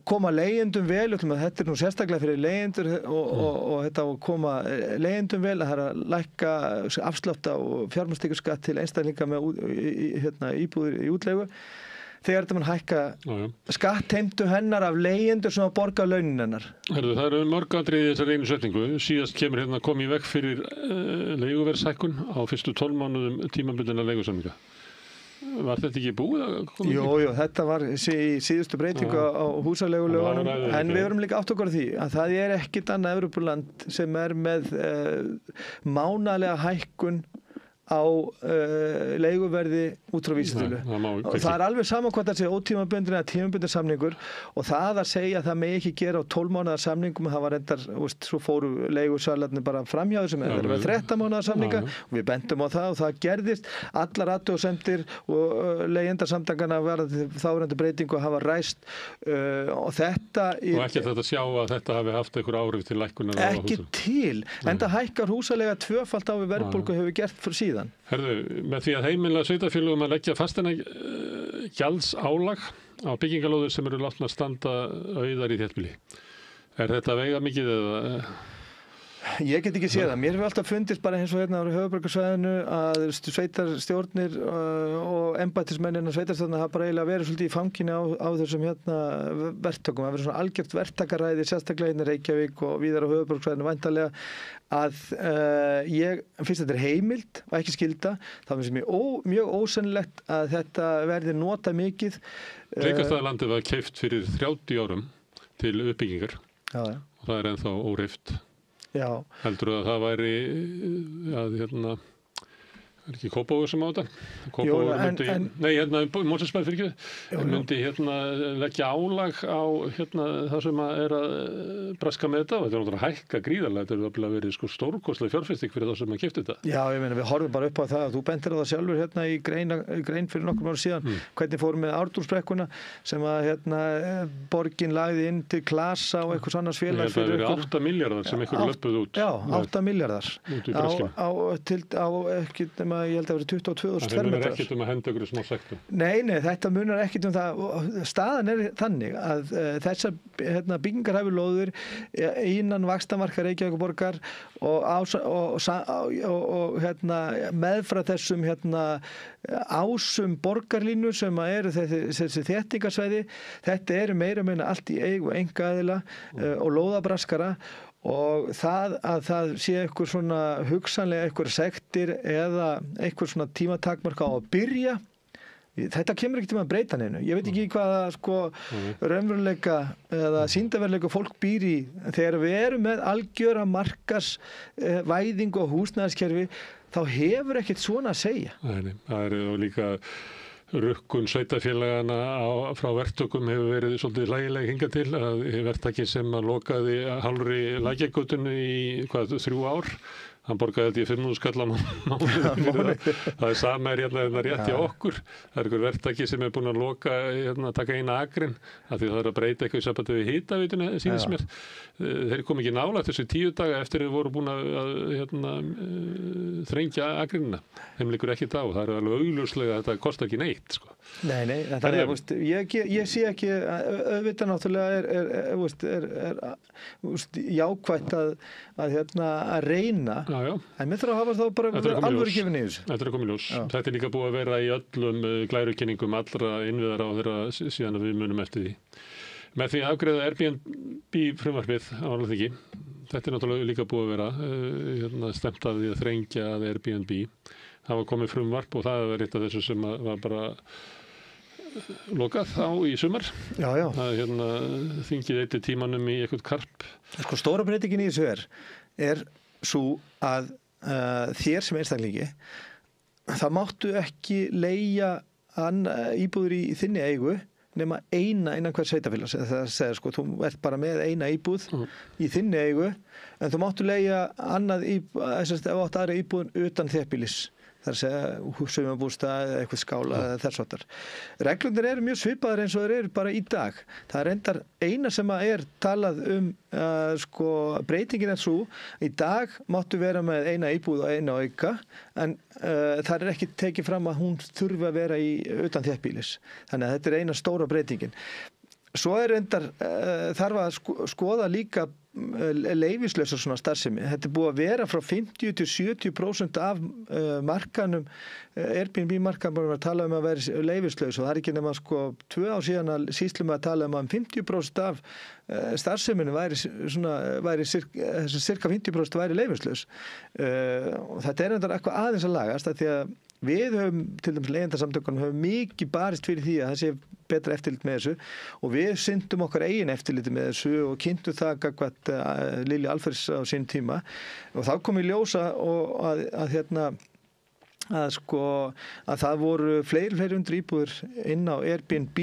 koma leigjendum vel, þetta nú sérstaklega fyrir leigjendur og þetta að koma leigjendum vel, að það að lækka afslátta og fjármagnstekjuskatt til einstaklinga með íbúðir í útleigu, þegar þetta mann hækka skattheimtu hennar af leigjendur sem að borga launin hennar. Það eru mörg atriði í þessari einu setningu. Síðast kemur kom í veg fyrir leiguverðshækkun á fyrstu 12 mánuðum tímabundinna leigusamninga. Var þetta ekki búið að koma? Jú, þetta var í síðustu breytingu á húsaleigulögunum, en við erum líka átt okkur á því að það ekkert annað Evrópuland sem með mánaðlega hækkun á leiguverði út frá vísitölu. Það alveg saman hvað það sé ótímabundin eða tímabundin samningur, og það að segja að það megi ekki gera á 12 mánaðar samningum, það var reyndar, svo fóru leigusalarnir bara framhjá þessum, það verið 13 mánaðar samninga, og við bendum á það og það gerðist, allar athugasemdir og leigjendasamtangana varðandi þáverandi breytingu hafa ræst og þetta og ekki þetta sjá að þetta hafi haft einhver áhrif til lækkunar ekki til, enda hækkar húsaleiga tvöfalt á við verðbólgu hefur gert fyrir síðan. Herðu, með því að heimila sveitarfélögum að leggja fasteigna gjaldsálag á byggingalóðir sem eru látnar standa auðar í þéttbýli. Þetta veiga mikið eða? Ég get ekki séð það. Mér hefur alltaf fundist bara eins og á höfuðborgarsvæðinu að sveitarstjórnir og embættismennin og sveitarstjórnir hafa bara eiginlega verið svolítið í fanginu á þessum verktökum. Það verið svona algjört verktakaræði, sérstaklega í Reykjavík og víðar á höfuðborgarsvæðinu væntanlega, að ég finnst þetta heimild og ekki skylda. Það finnst mér mjög ósennilegt að þetta verði nota mikið. Reykjastaðalandið var keypt fyrir 30 árum til uppbyggingar og það ennþá óhreyft. Já. Heldur að það væri að ekki Kópavogur sem á þetta? Kópavogur myndi, Mosfellsbær fyrir ekki, myndi leggja álag á það sem að braska með þetta og þetta náttúrulega hækka gríðarlega, þetta hefur verið stórkostleg fjárfesting fyrir þá sem að keyptu þetta. Já, ég meina, við horfum bara upp á það að þú bendir á það sjálfur í grein fyrir nokkrum ára síðan, hvernig fórum með Ártúnsbrekkuna sem að borgin lagði inn til klasa og eitthvað annars félag fyrir ykkur. 8 milljarðar sem ykkur löpuð út. Já, 8 milljarðar. Ég held að það verið 22.000 fermetrar. Það munar ekkert að henda ykkur smá sektu. Nei, þetta munar ekkert það. Staðan þannig að þessar byggingarhæfulóðir innan vaxtamarka Reykjavíkurborgar og meðfra þessum ásum borgarlínu sem eru þessi þéttingarsvæði, þetta eru meira meina allt í eigu einkaaðila og lóðabraskara. Og það að það sé eitthvað svona hugsanlega eitthvað sektir eða eitthvað svona tímatakmark á að byrja, þetta kemur ekki til að breyta neinu. Ég veit ekki hvaða raunveruleika eða sýndarveruleika fólk býr í þegar við erum með algjöra markaðsvæðingu og húsnæðiskerfi, þá hefur ekkert svona að segja. Nei, það er líka rukkun sveitarfélagana frá verktökum hefur verið svolítið hlægileg hingað til að verktaki sem að lokaði hálfri Lækjargötunni í 3 ár, hann borgaði þetta í 500 skall á mánuði. Það sama rétt hjá okkur. Það einhver verktaki sem búin að loka, taka eina akrin, af því það að breyta eitthvað í sambandi við hitaveituna, sýnist mér. Þeir kom ekki nálægt þessu 10 daga eftir þeir voru búin að þrengja akrinina. Þeim liggur ekki á. Það alveg augljóslega að þetta kostar ekki neitt. Sko. Nei, ég sé ekki, auðvitað náttúrulega er jákvætt að reyna. Já. En mér þarf að hafa þá bara alvöru gefin í þessu. Þetta er komið ljós. Þetta er líka búið að vera í öllum glærukynningum allra innviðar á þeirra síðan að við munum eftir því. Með því að afgreiða Airbnb frumvarpið á Alþingi. Þetta er náttúrulega líka búið að vera stemt að því að þrengja að Airbnb. Það var komið frumvarp og það var eitt af þessu sem var bara lokað á í sumar. Já. Það þingið eitt tímanum í eitthvað karp. Stóra breytingin í þessu er svo að þér sem einstaklingi það máttu ekki leigja íbúður í þinni eigu nema eina innan hver sveitafélags. Það segir sko, þú ert bara með eina íbúð í þinni eigu, en þú máttu leigja annað ef þú átt aðra íbúðin utan þéttbýlis. Það segja sumarbústað eða eitthvað skála eða þess háttar. Reglurnar eru mjög svipaðar eins og þeir eru bara í dag. Það reyndar eina sem talað sko, breytingin svo. Í dag máttu vera með eina íbúð og eina auka, en það ekki tekið fram að hún þurfi að vera utan þéttbýlis. Þannig að þetta eina stóra breytingin. Svo reyndar þarf að skoða líka leyfislausar svona starfsemi. Þetta búið að vera frá 50-70% af markanum, Airbnb-markanum var að tala að vera leyfislaus og það ekki nema sko 2 ár síðan að sýslum að tala að 50% af starfseminu væri cirka 50% væri leyfislaus. Og þetta reyndar eitthvað aðeins að lagast að því að við höfum, til dæmis leigjendasamtökunum, höfum mikið barist fyrir því að það sé betra eftirlit með þessu og við syndum okkar eigin eftirliti með þessu og kynntum það gagnvart Lilju Alfreds á sín tíma og þá kom í ljósa að það voru fleiri hundruð íbúðir inn á Airbnb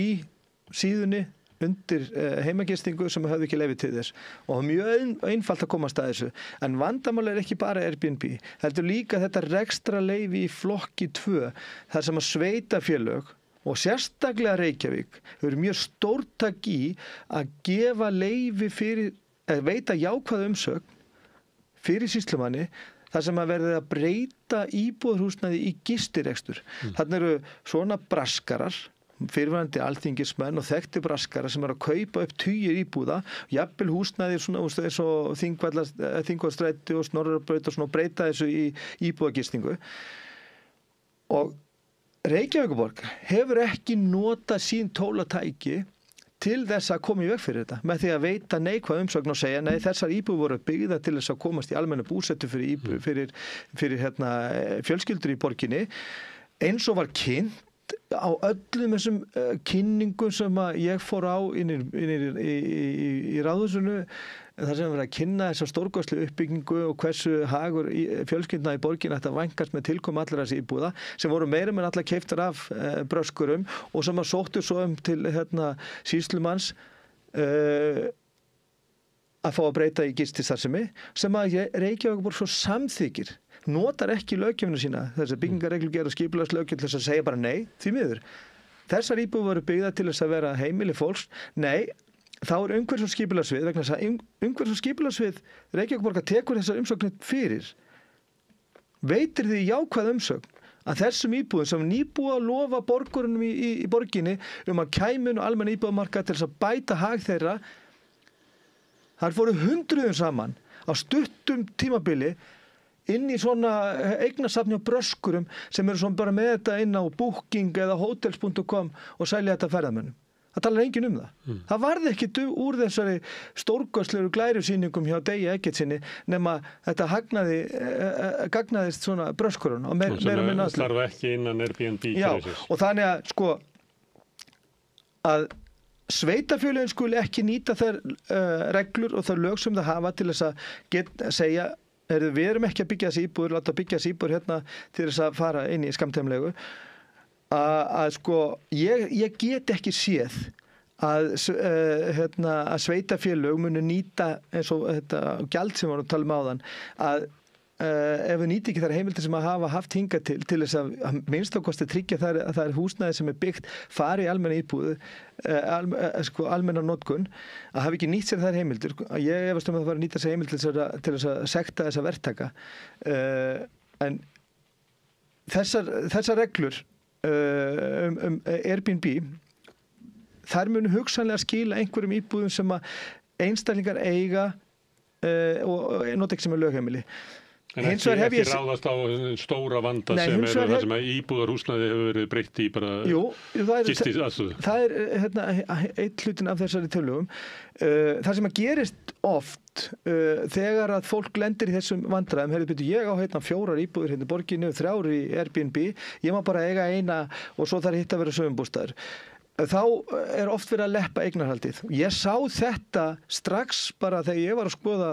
síðunni undir heimagistingu sem höfðu ekki leyfi til þess og mjög einfalt að komast að þessu. En vandamál ekki bara Airbnb, heldur líka þetta rekstra leyfi í flokki 2 þar sem að sveitafélög og sérstaklega Reykjavík hefur mjög stórtak í að gefa leyfi veita jákvæða umsögn fyrir sýslumanni þar sem að verði að breyta íbúðarhúsnæði í gistirekstur. Þarna eru svona braskarar fyrirverandi alþingismenn og þekkti braskara sem að kaupa upp tugir íbúða, jafnvel húsnæði svona eins og Þingvallastræti og Snorrabraut og svona breyta þessu í íbúðagistingu. Og Reykjavíkurborg hefur ekki notað sín tólatæki til þess að koma í veg fyrir þetta með því að veita neikvæð umsögn og segja nei, þessar íbúðir voru byggðar til þess að komast í almenna búsetu fyrir fjölskyldur í borginni eins og var kynnt á öllum þessum kynningum sem að ég fór á í ráðhúsinu þar sem verið að kynna þessa stórkostlu uppbyggingu og hversu hagur fjölskyldna í borgin ætti að vænkast með tilkomu allra þessi íbúða sem voru meira með allar keyptar af bröskurum og sem að sóttu svo til sýslumanns að fá að breyta í gististarfsemi sem að Reykjavíkurborg svo samþykir notar ekki löggjöfina sína, þessar byggingarreglugerð og skipulagslöggjöf til þess að segja bara nei, því miður. Þessar íbúðir voru byggðar til þess að vera heimili fólks, nei, þá umhverfis- og skipulagssvið, vegna þess að umhverfis- og skipulagssvið Reykjavíkurborgar tekur þessar umsóknir fyrir. Veitir því jákvæð umsögn að þessum íbúðum sem nýbúið að lofa borgurunum í borginni að kæmun og almenn íbúðamarkað til þess að bæta hag þeirra, þar fóru hundruðum saman á stuttum tímabili inn í svona eignasafni á bröskurum sem eru svona bara með þetta inn á Booking eða hotels.com og selja þetta ferðamönnum. Það talar enginn um það. Það varði ekki úr þessari stórkostlegu glærusýningum hjá Degi Eggertsinni nema þetta gagnaðist svona bröskurun og meira minna aðslu. Það þarf ekki innan Airbnb. Já, og þannig að sko að sveitafélögin skuli ekki nýta þær reglur og þær lög sem það hafa til þess að segja við erum ekki að byggja þessi íbúður, láta byggja þessi íbúður hérna til þess að fara inn í skammtímalegu að sko ég get ekki séð að sveitafélög muni nýta eins og þetta gjald sem við varum að tala um áðan að ef við nýti ekki þær heimildir sem að hafa haft hingað til þess að minnst ákosti tryggja að það er húsnæði sem er byggt fari í almenna íbúðu almenna notkun að hafa ekki nýtt sér þær heimildir ég efast að það var að nýta sér heimildir til þess að sekta þessa verktaka en þessar reglur Airbnb þær munu hugsanlega skila einhverjum íbúðum sem að einstaklingar eiga og nota ekki sem er lögheimili. En ekki ráðast á stóra vanda sem það sem íbúðarhúsnæði hefur verið breytt í bara gistiaðstöðu. Það eitt hlutin af þessari tillögum. Það sem að gerist oft þegar að fólk lendir í þessum vandræðum, ég á 4 íbúðir í borginni og 3 í Airbnb, ég má bara eiga eina og svo þarf hitt að vera sumarbústaður. Þá er oft verið að leppa eignarhaldið. Ég sá þetta strax bara þegar ég var að skoða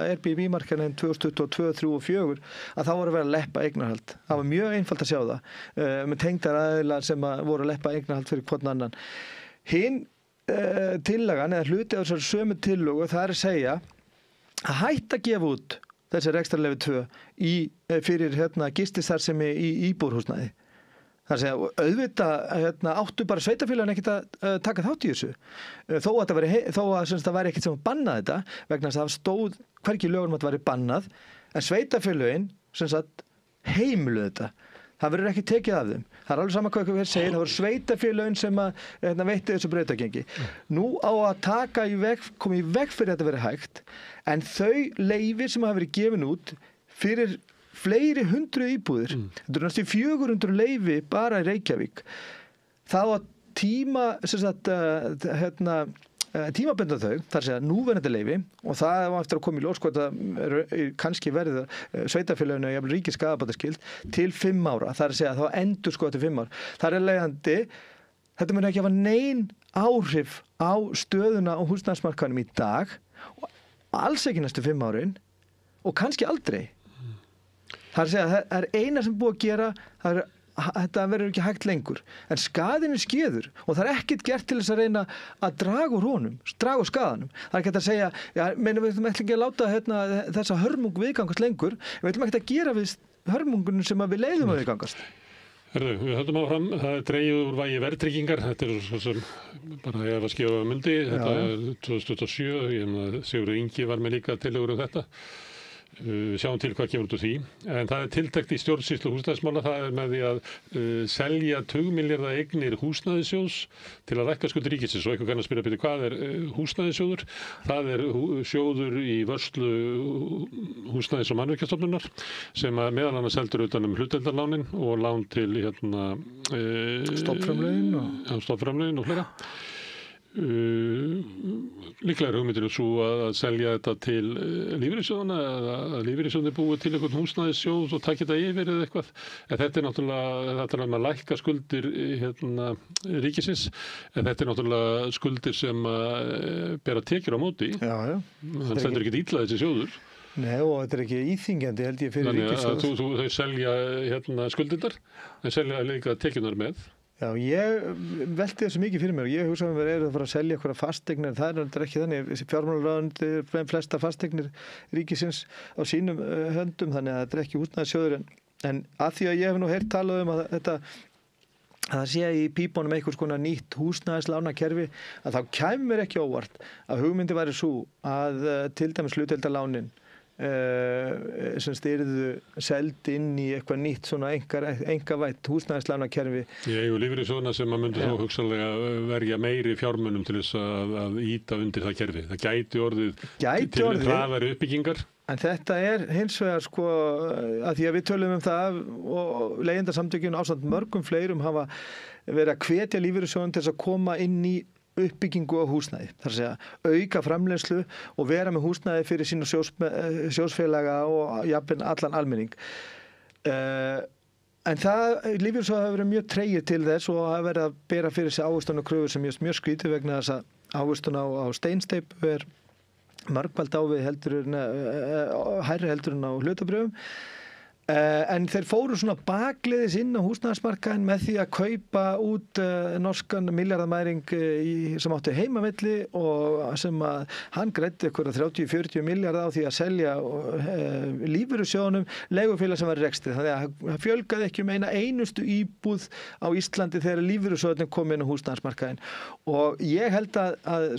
Airbnb-markaðinn 2022, 2023 og 2024 að þá voru verið að leppa eignarhald. Það var mjög einfalt að sjá það með tengdar aðilar sem voru að leppa eignarhald fyrir hvern annan. Hinn tillagan eða hluti af þessari sömu tillögu, það að segja að hætta að gefa út þessi rekstrarleyfi 2 fyrir gististarfsemi í íbúðarhúsnæði. Það að segja, auðvitað áttu bara sveitarfélögin ekkert að taka þátt í þessu. Þó að það væri ekkert sem að banna þetta, vegna þess að það stóð hvergi í lögunum að það væri bannað, en sveitarfélögin heimiluðu þetta. Það verður ekki tekið af þeim. Það alveg sama hvað hver segir, það voru sveitarfélögin sem að veitti þessu brautagengi. Nú á að koma í veg fyrir þetta verið hægt, en þau leyfir sem hafa verið gefin út fyrir fleiri 100 íbúðir. Þetta er næstu 400 leyfi bara í Reykjavík. Það á tímabundna þau, þar að segja núverandi leyfi, og það á eftir að koma í ljós hvort það kannski verið sveitarfélöginu og jafnvel ríkis skaðabótaskyld til 5 ára. Það er að segja að þá endur til 5 ár. Það er leiðandi, þetta mun ekki hafa nein áhrif á stöðuna og húsnæðismarkaðnum í dag, og alls ekki næstu 5 árin, og kannski aldrei. Það er að segja að það er eina sem búið að gera, þetta verður ekki hægt lengur, en skaðinn er skeður og það er ekkert gert til þess að reyna að draga úr honum, draga úr skaðanum. Það er ekki að segja, við ætlum ekki að láta þessa hörmung viðgangast lengur, við ætlum ekki að gera við hörmungunum sem við leiðum að viðgangast. Við höldum áfram, það er dregið úr vægi verðtryggingar, þetta er svo sem bara ég var skefað myndi, þetta er 2007, Sigurður Ingi var með líka tillögur þetta. Sjáum til hvað kemur út úr því, en það er tiltekt í stjórnsýslu húsnæðismála, það er með því að selja tugmilljarða eignir húsnæðissjóðs til að lækka skuldir ríkisins, og eitthvað kann að spyrja hvað er húsnæðissjóður? Það er sjóður í vörslu húsnæðis- og mannvirkjastofnunar sem að meðal annars heldur utan hlutdeildarlánin og lán til stofnframlögin og fleira. Líklega er hugmyndin svo að selja þetta til lífeyrissjóðana, að lífeyrissjóðanir búi til einhvern húsnæðissjóð og taki þetta yfir eða eitthvað. En þetta er náttúrulega að lækka skuldir ríkisins, en þetta er náttúrulega skuldir sem bera tekjur á móti. Þannig stendur ekki illa þessi sjóður. Nei, og þetta er ekki íþyngjandi held ég fyrir ríkissjóð. Þannig að þau selja skuldindar, en selja líka tekjunar með. Já, ég velti þessu mikið fyrir mér og ég hugsa að við erum að fara að selja eitthvað fasteignir, það er ekki þannig, fjármálaráðuneytið með flesta fasteignir ríkisins á sínum höndum, þannig að þetta er ekki húsnæðissjóður, en að því að ég hef nú heyrt talað um að það sé í pípunum einhvers konar nýtt húsnæðislánakerfi, að þá kæmur ekki óvart að hugmyndi væri svo að til dæmis hlutdeildarlánin sem yrðu seld inn í eitthvað nýtt svona einkavætt húsnæðislánakerfi. Og lífeyrissjóðina sem að myndi þó hugsanlega verja meiri fjármunum til þess að ýta undir það kerfi. Það gæti orðið til hraðari uppbyggingar. En þetta er hins vegar að því að við tölum um það og leigjendasamtökin ásamt mörgum fleirum hafa verið að hvetja lífeyrissjóðin til þess að koma inn í uppbyggingu á húsnæði, þar að segja auka framleiðslu og vera með húsnæði fyrir sína sjóðsfélaga og jafnvel allan almenning. En lífeyrissjóðir hafa verið mjög tregir til þess og hafa verið að bera fyrir sig ávöxtun og kröfur sem mjög skrítið vegna þess að ávöxtun á steinsteypu er margfald ávið hærri heldur en á hlutabrjöfum. En þeir fóru svona bakleiðis inn á húsnæðismarkaðinn með því að kaupa út norskan milljarðamæring sem átti heimavelli og sem að hann greiddi ykkur 30-40 milljarða á því að selja lífeyrissjóðunum leigufélag sem var rekstrið. Þannig að það fjölgaði ekki eina einustu íbúð á Íslandi þegar lífeyrissjóðunum kom inn á húsnæðismarkaðinn. Og ég held að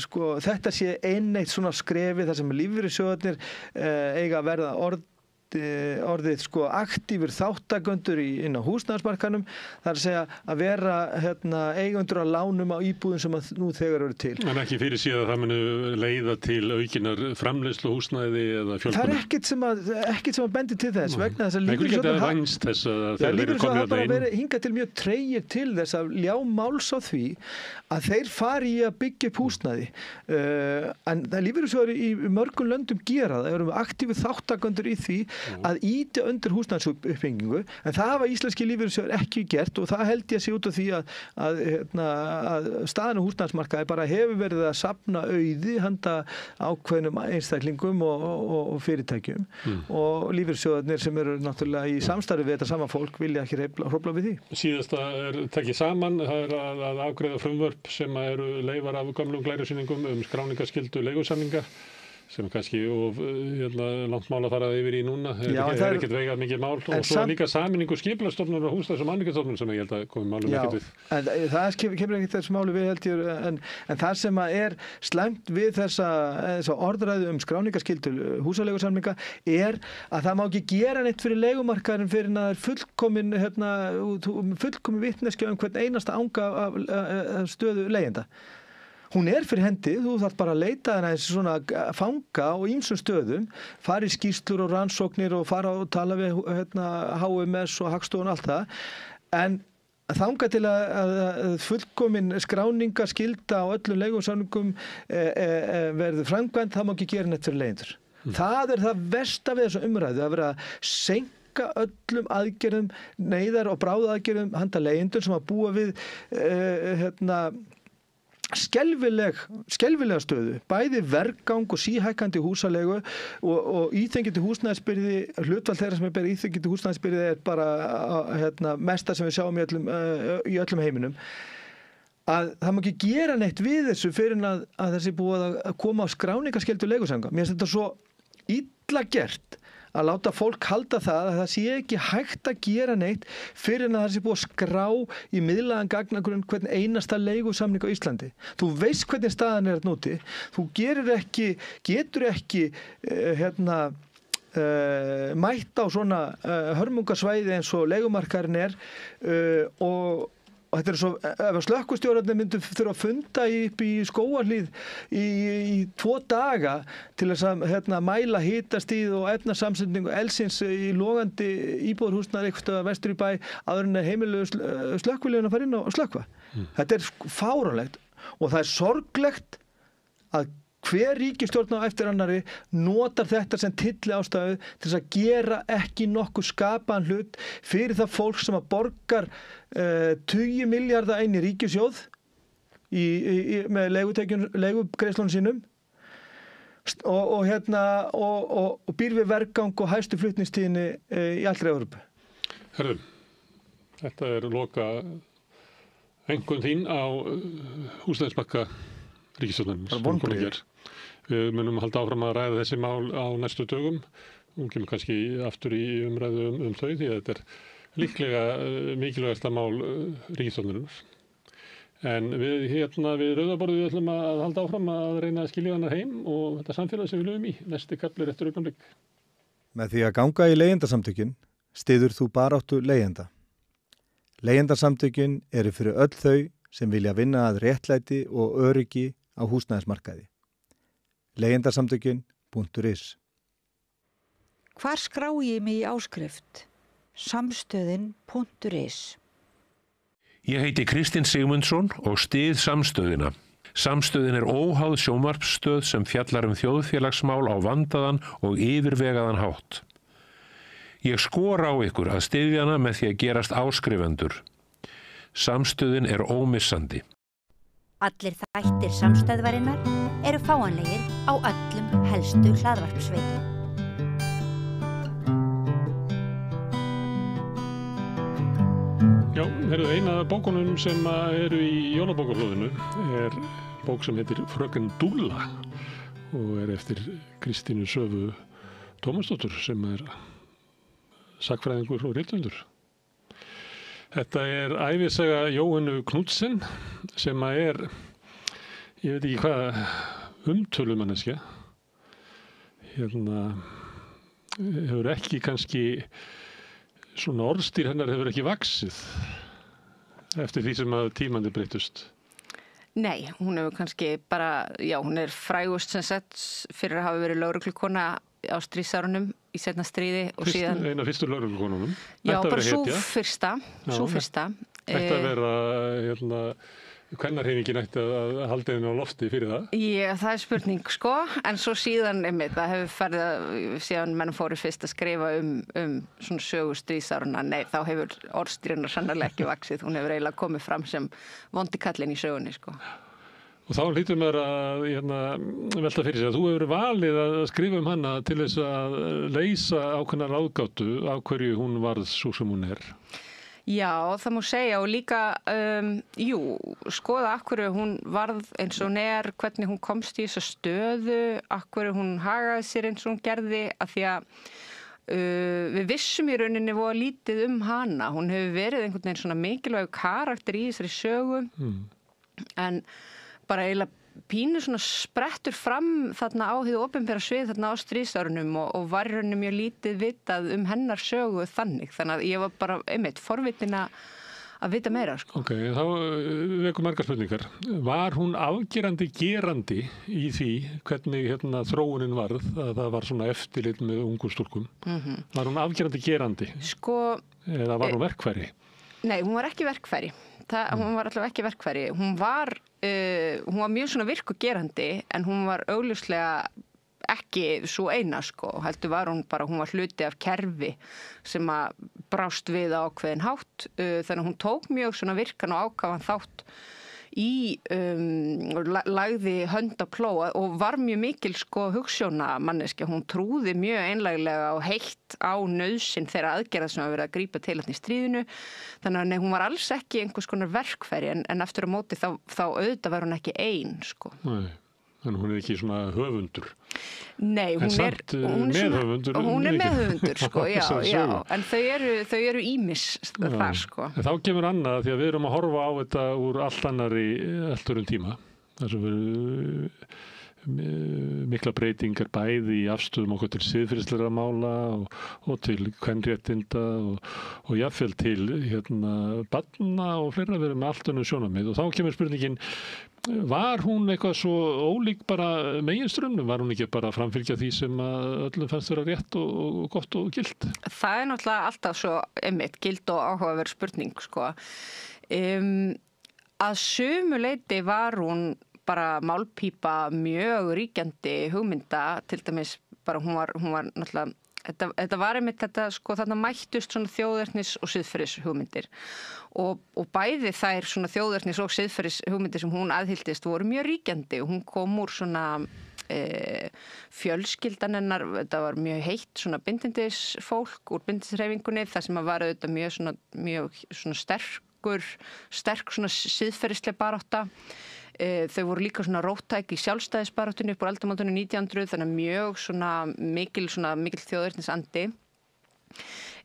þetta sé eitt svona skrefi þar sem lífeyrissjóðunir eiga að verða orðið aktífur þátttakendur inn á húsnæðismarkaðnum, það er að segja að vera eigendur að lánum á íbúðum sem að nú þegar eru til. En ekki fyrir síðan að það muni leiða til aukinar framleiðslu húsnæði eða fjölgunar? Það er ekkert sem að bendi til þess vegna þess að lífeyrissjóðir hafa bara verið hingað til mjög tregir til þess að ljá máls á því að þeir fari í að byggja upp húsnæði. En lífeyrissjóðir í mörgum löndum gera það, eru aktífur þátttakendur í því að ýta undir húsnæðisuppbyggingu, en það hafa íslenski lífeyrissjóðir ekki gert og það held ég að sé út af því að staðan á húsnæðismarkaði bara hefur verið að safna auði handa ákveðnum einstaklingum og fyrirtækjum og lífeyrissjóðarnir sem eru náttúrulega í samstarfi við þetta sama fólk vilja ekki hrófla við því. Síðasta tekið saman, það að afgreiða frumvörp sem eru leifar af gömlum glærusýningum skráningarskyldu leigusamninga sem kannski langt mál að fara yfir í núna. Það er ekkert veigað mikið mál og svo líka sameiningu skipulagsstofnunar og húsnæðis- og mannvirkjastofnunar sem ég held að komi málum ekkert við. En það kemur ekkert þessu máli við held ég en það sem er slæmt við þessa orðræðu skráningarskyldu húsaleigusamninga er að það má ekki gera neitt fyrir leigumarkaðurinn fyrir að það er fullkomin vitneskja hvern einasta anga af stöðu leigjenda. Hún er fyrir hendi, þú þarf bara að leita hana þessi svona fanga og ýmsum stöðum, fara í skýrslur og rannsóknir og fara og tala við HMS og Hagstofun og allt það, en þangað til að fullkomin skráningarskylda á öllum leigusamningum verður framkvæmd, það má ekki gera neitt fyrir leigjendur. Það er það versta við þessu umræðu, að vera að seinka öllum aðgerðum, neyðar og bráðaaðgerðum handa leigjendur sem að búa við skelfilega stöðu, bæði vergang og síhækkandi húsalegu og íþengjandi húsnæðisbyrði, hlutfall þeirra sem er íþengjandi húsnæðisbyrði er bara mesta sem við sjáum í öllum heiminum. Að það má ekki gera neitt við þessu fyrir að þessi búið að koma á skráningarskyldu leigusamninga. Mér finnst þetta svo illa gert að láta fólk halda það að það sé ekki hægt að gera neitt fyrir að það sé búið að skrá í miðlægan gagnagrunn hvern einasta leigusamning á Íslandi. Þú veist hvernig staðan er núti. Þú getur ekki mætt á svona hörmungasvæði eins og leigumarkaðurinn er og þetta er svo, ef slökkvistjórarnir myndu þurfa að funda upp í Skógarhlíð í 2 daga til þess að mæla hitastig og efnasamsetningu eldsins í logandi íbúðarhúsnæði eitthvað vestur í bæ áður en heimilegu slökkviliðin að fara inn og slökkva. Þetta er fáránlegt og það er sorglegt að hver ríkisstjórn á eftir annari notar þetta sem tylliástæðu til þess að gera ekki nokkuð skapaðan hlut fyrir það fólk sem að borgar 20 milljarða inn í ríkissjóð með leigugreiðslunum sínum og býr við vergang og hæstu flutningstíðinni í allri Evrópu. Herðu, þetta er loka einhvern þín á húsnæðismarka ríkisstjórnarinnar. Við munum halda áfram að ræða þessi mál á næstu dögum. Hún kemur kannski aftur í umræðu þau því að þetta er líklega mikilvægasta mál ríkisstjórnarinnar. En við Rauðaborðið ætlum að halda áfram að reyna að skilja hana heim og þetta samfélag sem við lifum í. Næsti kafli eftir augnablik. Með því að ganga í leigjendasamtökin styður þú baráttu leigjenda. Leigjendasamtökin eru fyrir öll þau sem vilja vinna að réttlæti og öryggi á húsnæðismarkaði. Leigjendasamtökin.is. Hvar skrá ég mig í áskrift? Samstöðin.is. Ég heiti Kristinn Sigmundsson og styð Samstöðina. Samstöðin er óháð sjónvarpsstöð sem fjallar þjóðfélagsmál á vandaðan og yfirvegaðan hátt. Ég skora á ykkur að styðja hana með því að gerast áskrifendur. Samstöðin er ómissandi. Allir þættir samstöðvarinnar eru fáanlegir á öllum helstu hlaðvarpsveitum. Já, eina af bókunum sem eru í jólabókaflóðinu er bók sem heitir Fröken Dúlla og er eftir Kristínu Svövu Tómasdóttur sem er sagnfræðingur og rithöfundur. Þetta er ævisaga Jóhönnu Knudsen sem er, ég veit ekki hvað, umtölumanneskja. Hefur ekki kannski, svona orðstír hennar hefur ekki vaxið eftir því sem að tímandi breytust. Nei, hún hefur kannski bara, hún er frægust sem sett fyrir að hafa verið lögreglukona á stríðsárunum í seinna stríði og síðan... Eina fyrstu lögreglukonunum. Já, bara sú fyrsta. Ætti að vera kvennarhreyfingin ætti að halda henni á lofti fyrir það? Það er spurning, sko, en svo síðan, það hefur farið síðan menn fóru fyrst að skrifa um svona sögu stríðsáruna, nei, þá hefur orðstýruna sannarlega ekki vaxið, hún hefur eiginlega komið fram sem vondi kallinn í sögunni, sko. Og þá hlýtur maður að velta fyrir sig að þú hefur valið að skrifa hana til þess að leysa ákveðna ráðgátu af hverju hún varð svo sem hún er. Já, það má segja og líka, skoða af hverju hún varð eins og hún er, hvernig hún komst í þessa stöðu, af hverju hún hagaði sér eins og hún gerði, af því að við vissum í rauninni voða lítið hana. Hún hefur verið einhvern veginn svona mikilvægur karakter í þessari sögu, en bara eiginlega pínu svona sprettur fram þarna á hið opinbera svið þarna á stríðsárunum og var í rauninni mjög lítið vitað hennar sögu þannig. Þannig að ég var bara forvitin að vita meira, sko. Ok, þá vekum margar spurningar. Var hún afgerandi gerandi í því hvernig þróunin varð, að það var svona eftirlit með ungum stúlkum? Var hún afgerandi gerandi? Sko... Eða var hún verkfæri? Nei, hún var ekki verkfæri. Hún var allavega ekki verkfæri. Hún var mjög svona virku gerandi, en hún var augljóslega ekki svo eina, sko. Heldur var hún var hluti af kerfi sem að brást við á ákveðin hátt. Þannig að hún tók mjög svona virkan og ákafan þátt í lagði hönd á plóa og var mjög mikil, sko, hugsjóna manneskja. Hún trúði mjög einlæglega og heitt á nauðsyn þeirra aðgerða sem hafa verið að grípa til í stríðinu. Þannig að hún var alls ekki einhvers konar verkfæri, en eftir á móti þá auðvitað var hún ekki ein, sko. Nei. En hún er ekki svona höfundur. Nei, hún er meðhöfundur. Hún er meðhöfundur, sko, já. En þau eru ýmis þar, sko. En þá kemur annað, því að við erum að horfa á þetta úr allt öðrum tíma. Það sem verður mikla breytingar bæði í afstöðum okkur til siðferðislegra mála og til kvenréttinda og jafnvel til barna og fleira. Við erum með allt önnur sjónarmið og þá kemur spurningin, var hún eitthvað svo ólík bara meginströmmnum? Var hún ekki bara að framfylgja því sem öllum fannst vera rétt og gott og gilt? Það er náttúrulega alltaf svo gilt og áhugaverð spurning, sko. Að sumu leyti var hún bara málpípa mjög ríkjandi hugmynda, til dæmis bara hún var náttúrulega, þetta var þetta, sko, þarna mættust svona þjóðernis og siðferðis hugmyndir og bæði þær svona þjóðernis og siðferðis hugmyndir sem hún aðhylltist voru mjög ríkjandi og hún kom úr svona fjölskyldan hennar, þetta var mjög heitt svona bindindisfólk úr bindindishreyfingunni, það sem var auðvitað mjög sterk svona siðferðisleg barátta. Þau voru líka svona róttæk í sjálfstæðisbaráttunni upp úr aldamótunum 1900, þannig mjög svona mikil þjóðernisandi.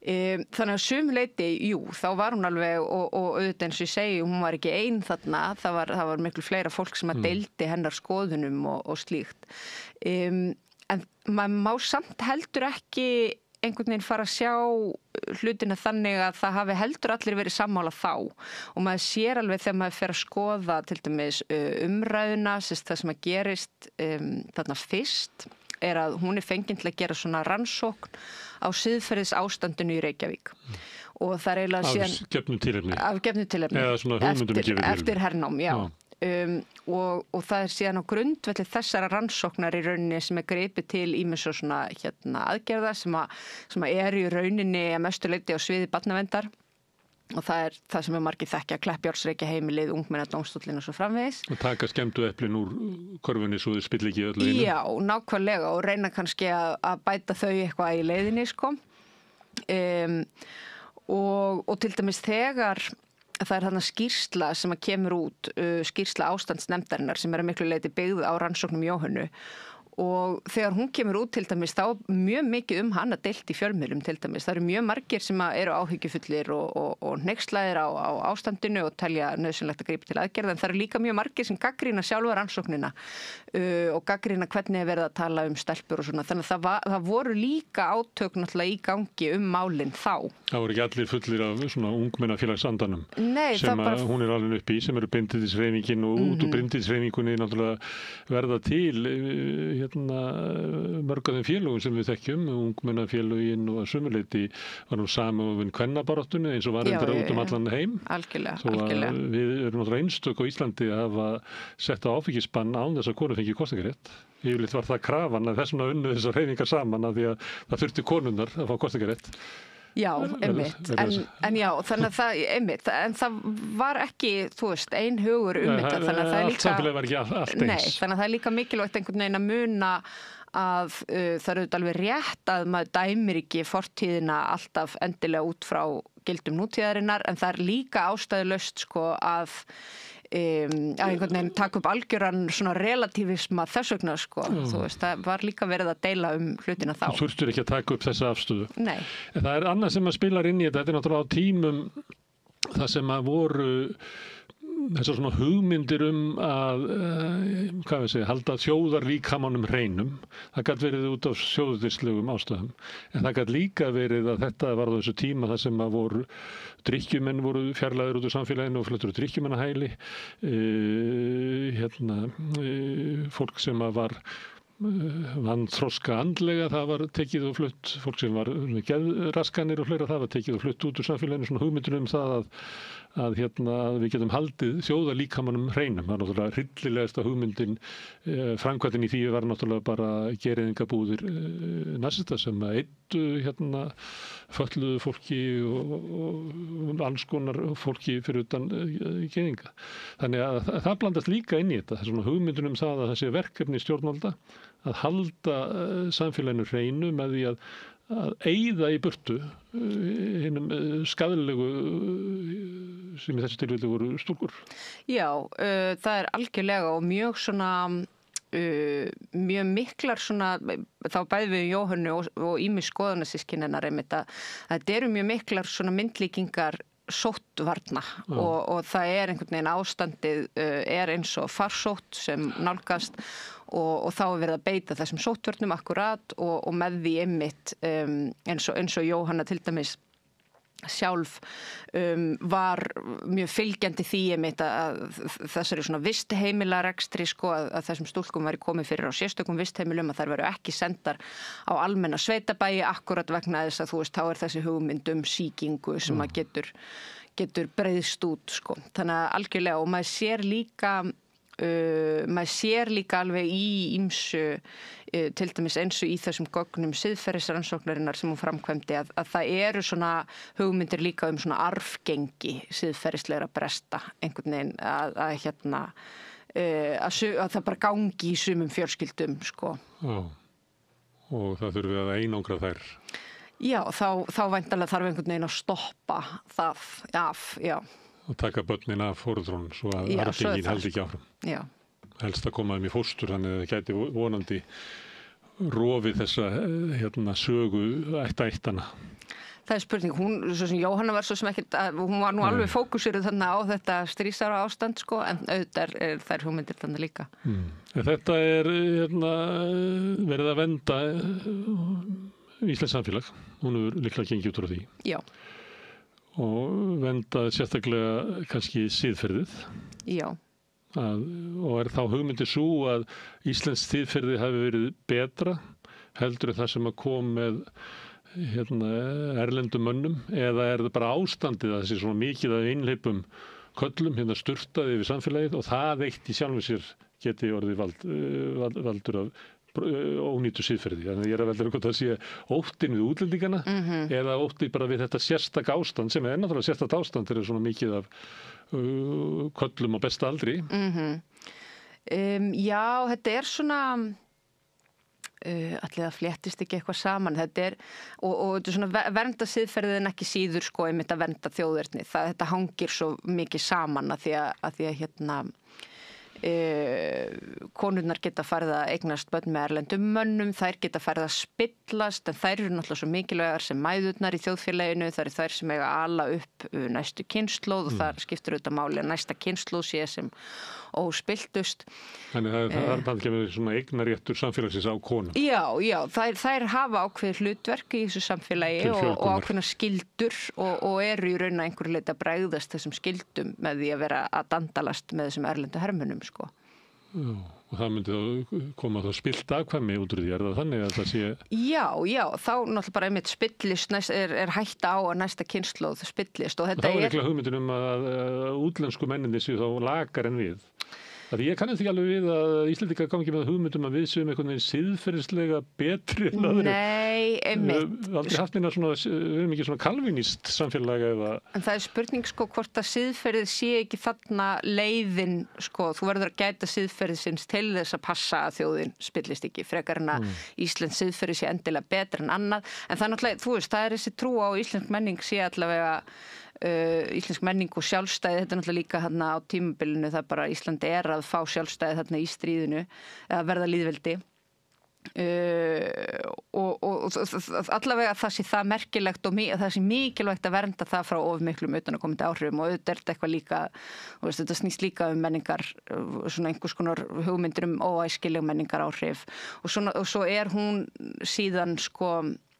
Þannig að sumu leyti, þá var hún alveg og auðvitað eins og ég segi, hún var ekki ein þarna, það var miklu fleira fólk sem að deildi hennar skoðunum og slíkt. En maður má samt heldur ekki einhvern veginn fara að sjá hlutina þannig að það hafi heldur allir verið sammála þá og maður sér alveg þegar maður fer að skoða til dæmis umræðuna, það sem að gerist þarna fyrst er að hún er fengin til að gera svona rannsókn á siðferðis ástandinu í Reykjavík og það er eiginlega síðan af gefnu tilefni eða svona hugmyndum gefið eftir hernám, já. Og það er síðan á grundvelli þessara rannsóknar í rauninni sem er gripið til ýmis og svona aðgerða sem er í rauninni að mestu leyti á sviði barnaverndar og það er það sem er margir þekkja Kleppjárnsreykjaheimilið, ungmennadómstóllinn og svo framvegis. Og taka skemmtu eplin úr körfunni svo þið spill ekki öllu einu. Já, nákvæmlega og reyna kannski að bæta þau eitthvað í leiðinni, sko. Og til dæmis þegar það er þarna skýrsla sem að kemur út, skýrsla ástandsnefndarinnar sem er að miklu leyti byggð á rannsóknum Jóhönnu og þegar hún kemur út til dæmis þá mjög mikið hana deilt í fjölmiðlum til dæmis. Það eru mjög margir sem eru áhyggjufullir og hneykslaðir á ástandinu og telja nauðsynlegt að grípa til aðgerða en það eru líka mjög margir sem gagnrýna sjálfa rannsóknina og gagnrýna hvernig er verið að tala stelpur og svona. Þannig að það voru líka átök náttúrulega í gangi málin þá. Það voru ekki allir fullir af svona ungmennafélagsandanum sem hún er alveg upp í, sem eru bindindishreyfingin og út úr bindindishreyfingunni náttúrulega verða til mörg af þeim félögum sem við þekkjum, ungmennafélögin og að sumuleyti var nú samofin kvennabaráttunni eins og var endur út allan heim. Algjörlega. Við erum náttúrulega einstök á Íslandi að hafa sett á áfengisbann án þess að konur fengi kosningarétt. Yfirleitt var það krafan að þessum að unnu þessar hreyfingar saman að því að það þurfti konurnar að fá kosningarétt. Já, einmitt, en já, þannig að það, einmitt, en það var ekki, þú veist, einhugur þetta, þannig að það er líka... Allt samfélagi var ekki allt eins. Nei, þannig að það er líka mikilvægt einhvern veginn að muna að það eru alveg rétt að maður dæmir ekki fortíðina alltaf endilega út frá gildum nútíðarinnar, en það er líka ástæðulaust, sko, að einhvern veginn taka upp algjöran svona relativisma þess vegna, sko. Þú veist, það var líka verið að deila hlutina þá. Þú þurftur ekki að taka upp þessa afstöðu. Nei. En það er annað sem að spilar inn í þetta er náttúrulega á tímum það sem að voru þessar svona hugmyndir að halda þjóðarlíkamanum hreinum. Það gat verið út af þjóðutislegum ástæðum. En það gat líka verið að þetta var á þessu tíma þar sem að drykkjumenn voru fjarlægðir út úr samfélaginu og fluttur úr drykkjumennahæli. Fólk sem að var vanþroska andlega, það var tekið og flutt, fólk sem var með geðraskanir og fleira, það var tekið og flutt út úr samfélaginu, svona hugmyndunum það að við getum haldið þjóðarlíkamanum hreinum. Það er náttúrulega hryllilegasta hugmyndin, framkvæmdin í því var náttúrulega bara gereyðingabúðir nasista sem að eyddu fötluðu fólki og alls konar fólki fyrir utan gereyðinga. Þannig að það blandast líka inn í þetta, það er svona hugmyndunum það að þessi verkefni stjórnvalda að halda samfélaginu hreinu með því að eyða í burtu hinum skaðlegu sem í þessu tilfelli voru stúlkur. Já, það er algjörlega og mjög svona mjög miklar svona, þá bæði við Jóhönnu og ýmis skoðanasískinennar einmitt að þetta eru mjög miklar svona myndlíkingar sóttvarna og það er einhvern veginn ástandið er eins og farsótt sem nálgast og þá er verið að beita þessum sóttvörnum akkurat og með því einmitt eins og Jóhanna til dæmis sjálf var mjög fylgjandi því einmitt að þessari svona vistheimilarekstri, sko, að þessum stúlkum væri komið fyrir á sérstökum vistheimilum, að þær veru ekki sendar á almenna sveitabæi akkurat vegna þess að þú veist, þá er þessi hugmynd sýkingu sem að getur breiðst út, sko. Þannig að algjörlega, og maður sér líka alveg í ýmsu til dæmis eins og í þessum gögnum siðferðisrannsóknarinnar sem hún framkvæmdi að það eru svona hugmyndir líka svona arfgengi siðferðislegra bresta einhvern veginn að það bara gangi í sumum fjölskyldum, sko. Já, og það þurfum við að einangra þær. Já, þá væntanlega þarf einhvern veginn að stoppa það af, já. Og taka börnin af foreldrunum svo að arfgengin haldi ekki áfram. Já. Helst að koma þeim í fóstur, þannig að það gæti vonandi rofið þessa sögu ættana. Það er spurning, svo sem Jóhanna var svo sem ekkert, hún var nú alveg fókusiruð þannig á þetta stríðsára ástand, sko, en auðvitað er þær hugmyndir þannig líka. Þetta er verið að venda íslenskt samfélag, hún er líklega gengið út frá því. Já. Og venda sérstaklega kannski siðferðið. Já. Og er þá hugmyndi svo að íslenskt siðferði hafi verið betra heldur en það sem að kom með erlendum mönnum, eða er það bara ástandið að þessi svona mikið af einhleipum köllum sturtaði yfir samfélagið og það eitt í sjálfum sér geti orðið valdur af ónýtu siðferði. Þannig ég er að velja hvort það sé óttin við útlendingana eða ótti bara við þetta sérstaka ástand sem er náttúrulega sérstakt ástand þegar svona mikið af köllum á besta aldri. Já, þetta er svona allir það fléttist ekki eitthvað saman. Þetta er, og þetta er svona vernda siðferðið en ekki síður, sko, einmitt að vernda þjóðerni. Þetta hangir svo mikið saman að því að konurnar geta farið að eignast börn með erlendum mönnum, þær geta farið að spillast, en þær eru náttúrulega svo mikilvægar sem mæðurnar í þjóðfélaginu, þær eru þær sem eiga að ala upp næstu kynslóð og þar skiptir auðvitað máli að næsta kynslóð sé sem óspilltust. Þannig það er bara ekki með svona eignaréttur samfélagsins á konum. Já, þær hafa ákveðið hlutverk í þessu samfélagi og ákveðna skildur og eru í raun að einhverju leyti að bregðast þessum skildum með því að vera að dandalast með þessum erlendu hermönnum, sko. Já, Og það myndi þá koma þá spillt afkvæmi út úr því, það þannig að það sé... Já, þá náttúrulega bara einmitt spillist, er hætta á að næsta kynslóð spillist og þetta þá líklega hugmyndin að útlensku menninni séu þá lakar en við. Það ég kannast ekki alveg við að Íslendingar gangi með hugmyndum að við séum einhvern veginn siðferðislega betri en aðrir. Nei, einmitt. Við höfum aldrei haft neina svona, við höfum ekki svona kalvinist samfélag eða... En það spurning hvort að siðferðið sé ekki þarna leiðin, þú verður að gæta siðferðisins til þess að passa að þjóðin spillist ekki, frekar en að Íslensk siðferðið sé endilega betra en annað. En það er náttúrulega, það er þessi trú á íslensk menning sé allavega íslensk menning og sjálfstæði, þetta er náttúrulega líka þarna á tímabilinu, það bara Íslandi er að fá sjálfstæði þarna í stríðinu að verða lýðveldi og allavega það sé það merkilegt og það sé mikilvægt að vernda það frá of miklum utanaðkomandi áhrifum og auðvitað er þetta eitthvað líka, þetta snýst líka menningar, svona einhvers konar hugmyndir óæskileg menningar áhrif og svo er hún síðan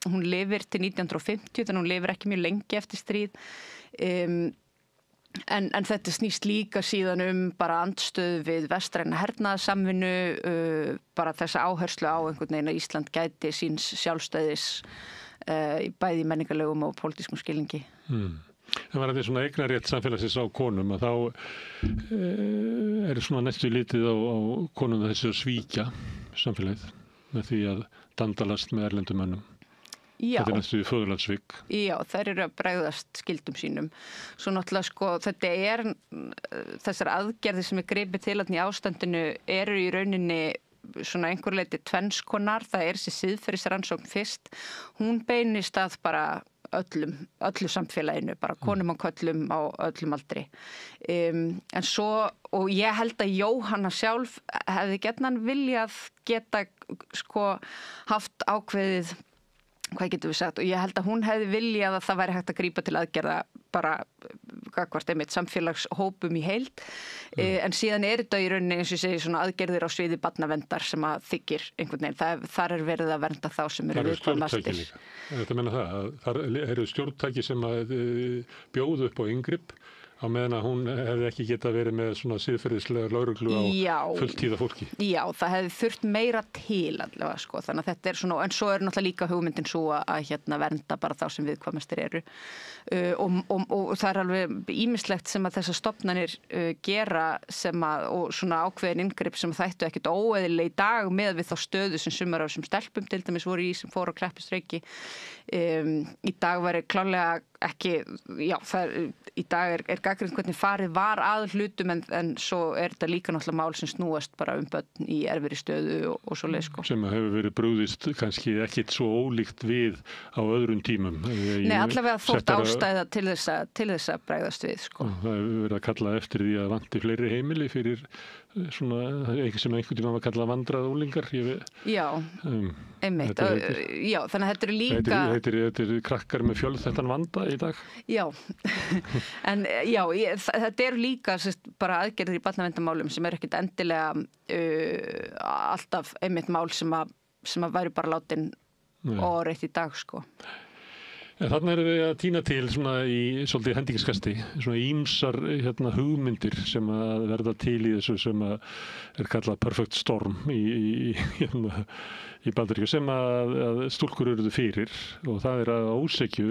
hún lifir til 1950 þannig hún lifir ekki mjög lengi eftir stríð en þetta snýst líka síðan bara andstöðu við vestræna hernaðarsamvinnu bara þessa áherslu á einhvern veginn að Ísland gæti síns sjálfstæðis bæði í menningarlegum og pólitískum skilningi. Það var þetta svona eignarétt samfélagsins á konum að þá er svona næstu lítið á konum þessi að svíkja samfélagið með því að dandalast með erlendum mönnum. Já. Þetta er næstu föðurlandsvík. Já, þær eru að bregðast skildum sínum. Svo náttúrulega þetta þessar aðgerðir sem gripið til í ástandinu eru í rauninni svona einhver leyti tvennskonar. Það er þessi siðferðisrannsókn fyrst. Hún beinist að bara öllu samfélaginu, bara konum og köllum á öllum aldri. En svo, og ég held að Jóhanna sjálf hefði gjarnan viljað geta haft ákveðið hvað getum við sagt og ég held að hún hefði viljað að það væri hægt að grípa til aðgerða bara gagnvart einmitt samfélagshópum í heild en síðan er þetta í rauninni eins og ég segi svona aðgerðir á sviði barnaverndar sem að þykir einhvern veginn, þar er verið að vernda þá sem eru viðkvæmastir. Þetta meina það, þar eru stjórntæki sem að bjóðu upp á inngrip á meðan að hún hefði ekki getað verið með svona siðferðislega lögreglu á fulltíða fólki. Já, það hefði þurft meira til allavega þannig að þetta er svona, en svo er náttúrulega líka hugmyndin svo að vernda bara þá sem viðkvæmastir eru og það er alveg ýmislegt sem að þessar stofnanir gera sem að, og svona ákveðin inngrip sem þættu ekkert óeðlilega í dag með við þá stöðu sem sumar af þessum stelpum til dæmis voru í sem fóru á Kleppjárnsreyki. Í dag væri klárlega ekki, í dag er gagnrýnt hvernig farið var að hlutum en svo er þetta líka náttúrulega mál sem snúast bara börn í erfiðri stöðu og svoleiðis Sem hefur verið brugðist kannski ekkit svo ólíkt við á öðrum tímum. Nei, allavega þótt ástæða til þess að bregðast við Það hefur verið að kalla eftir því að vanti fleiri heimili fyrir svona, eitthvað sem einhvern tíma var kallað vandrað úlingar. Já, einmitt. Já, þannig að þetta eru líka... Þetta er krakkar með fjölþættan vanda í dag. Já, en þetta eru líka bara aðgerðir í barnaverndarmálum sem eru ekkert endilega alltaf einmitt mál sem að væri bara látin og reitt í dag, Þarna erum við að tína til svona í svolítið hendingaskasti, svona ýmsar hugmyndir sem að verða til í þessu sem að er kallað perfect storm í Bandaríkjunum sem að stúlkur eruðu fyrir og það er að ósekju,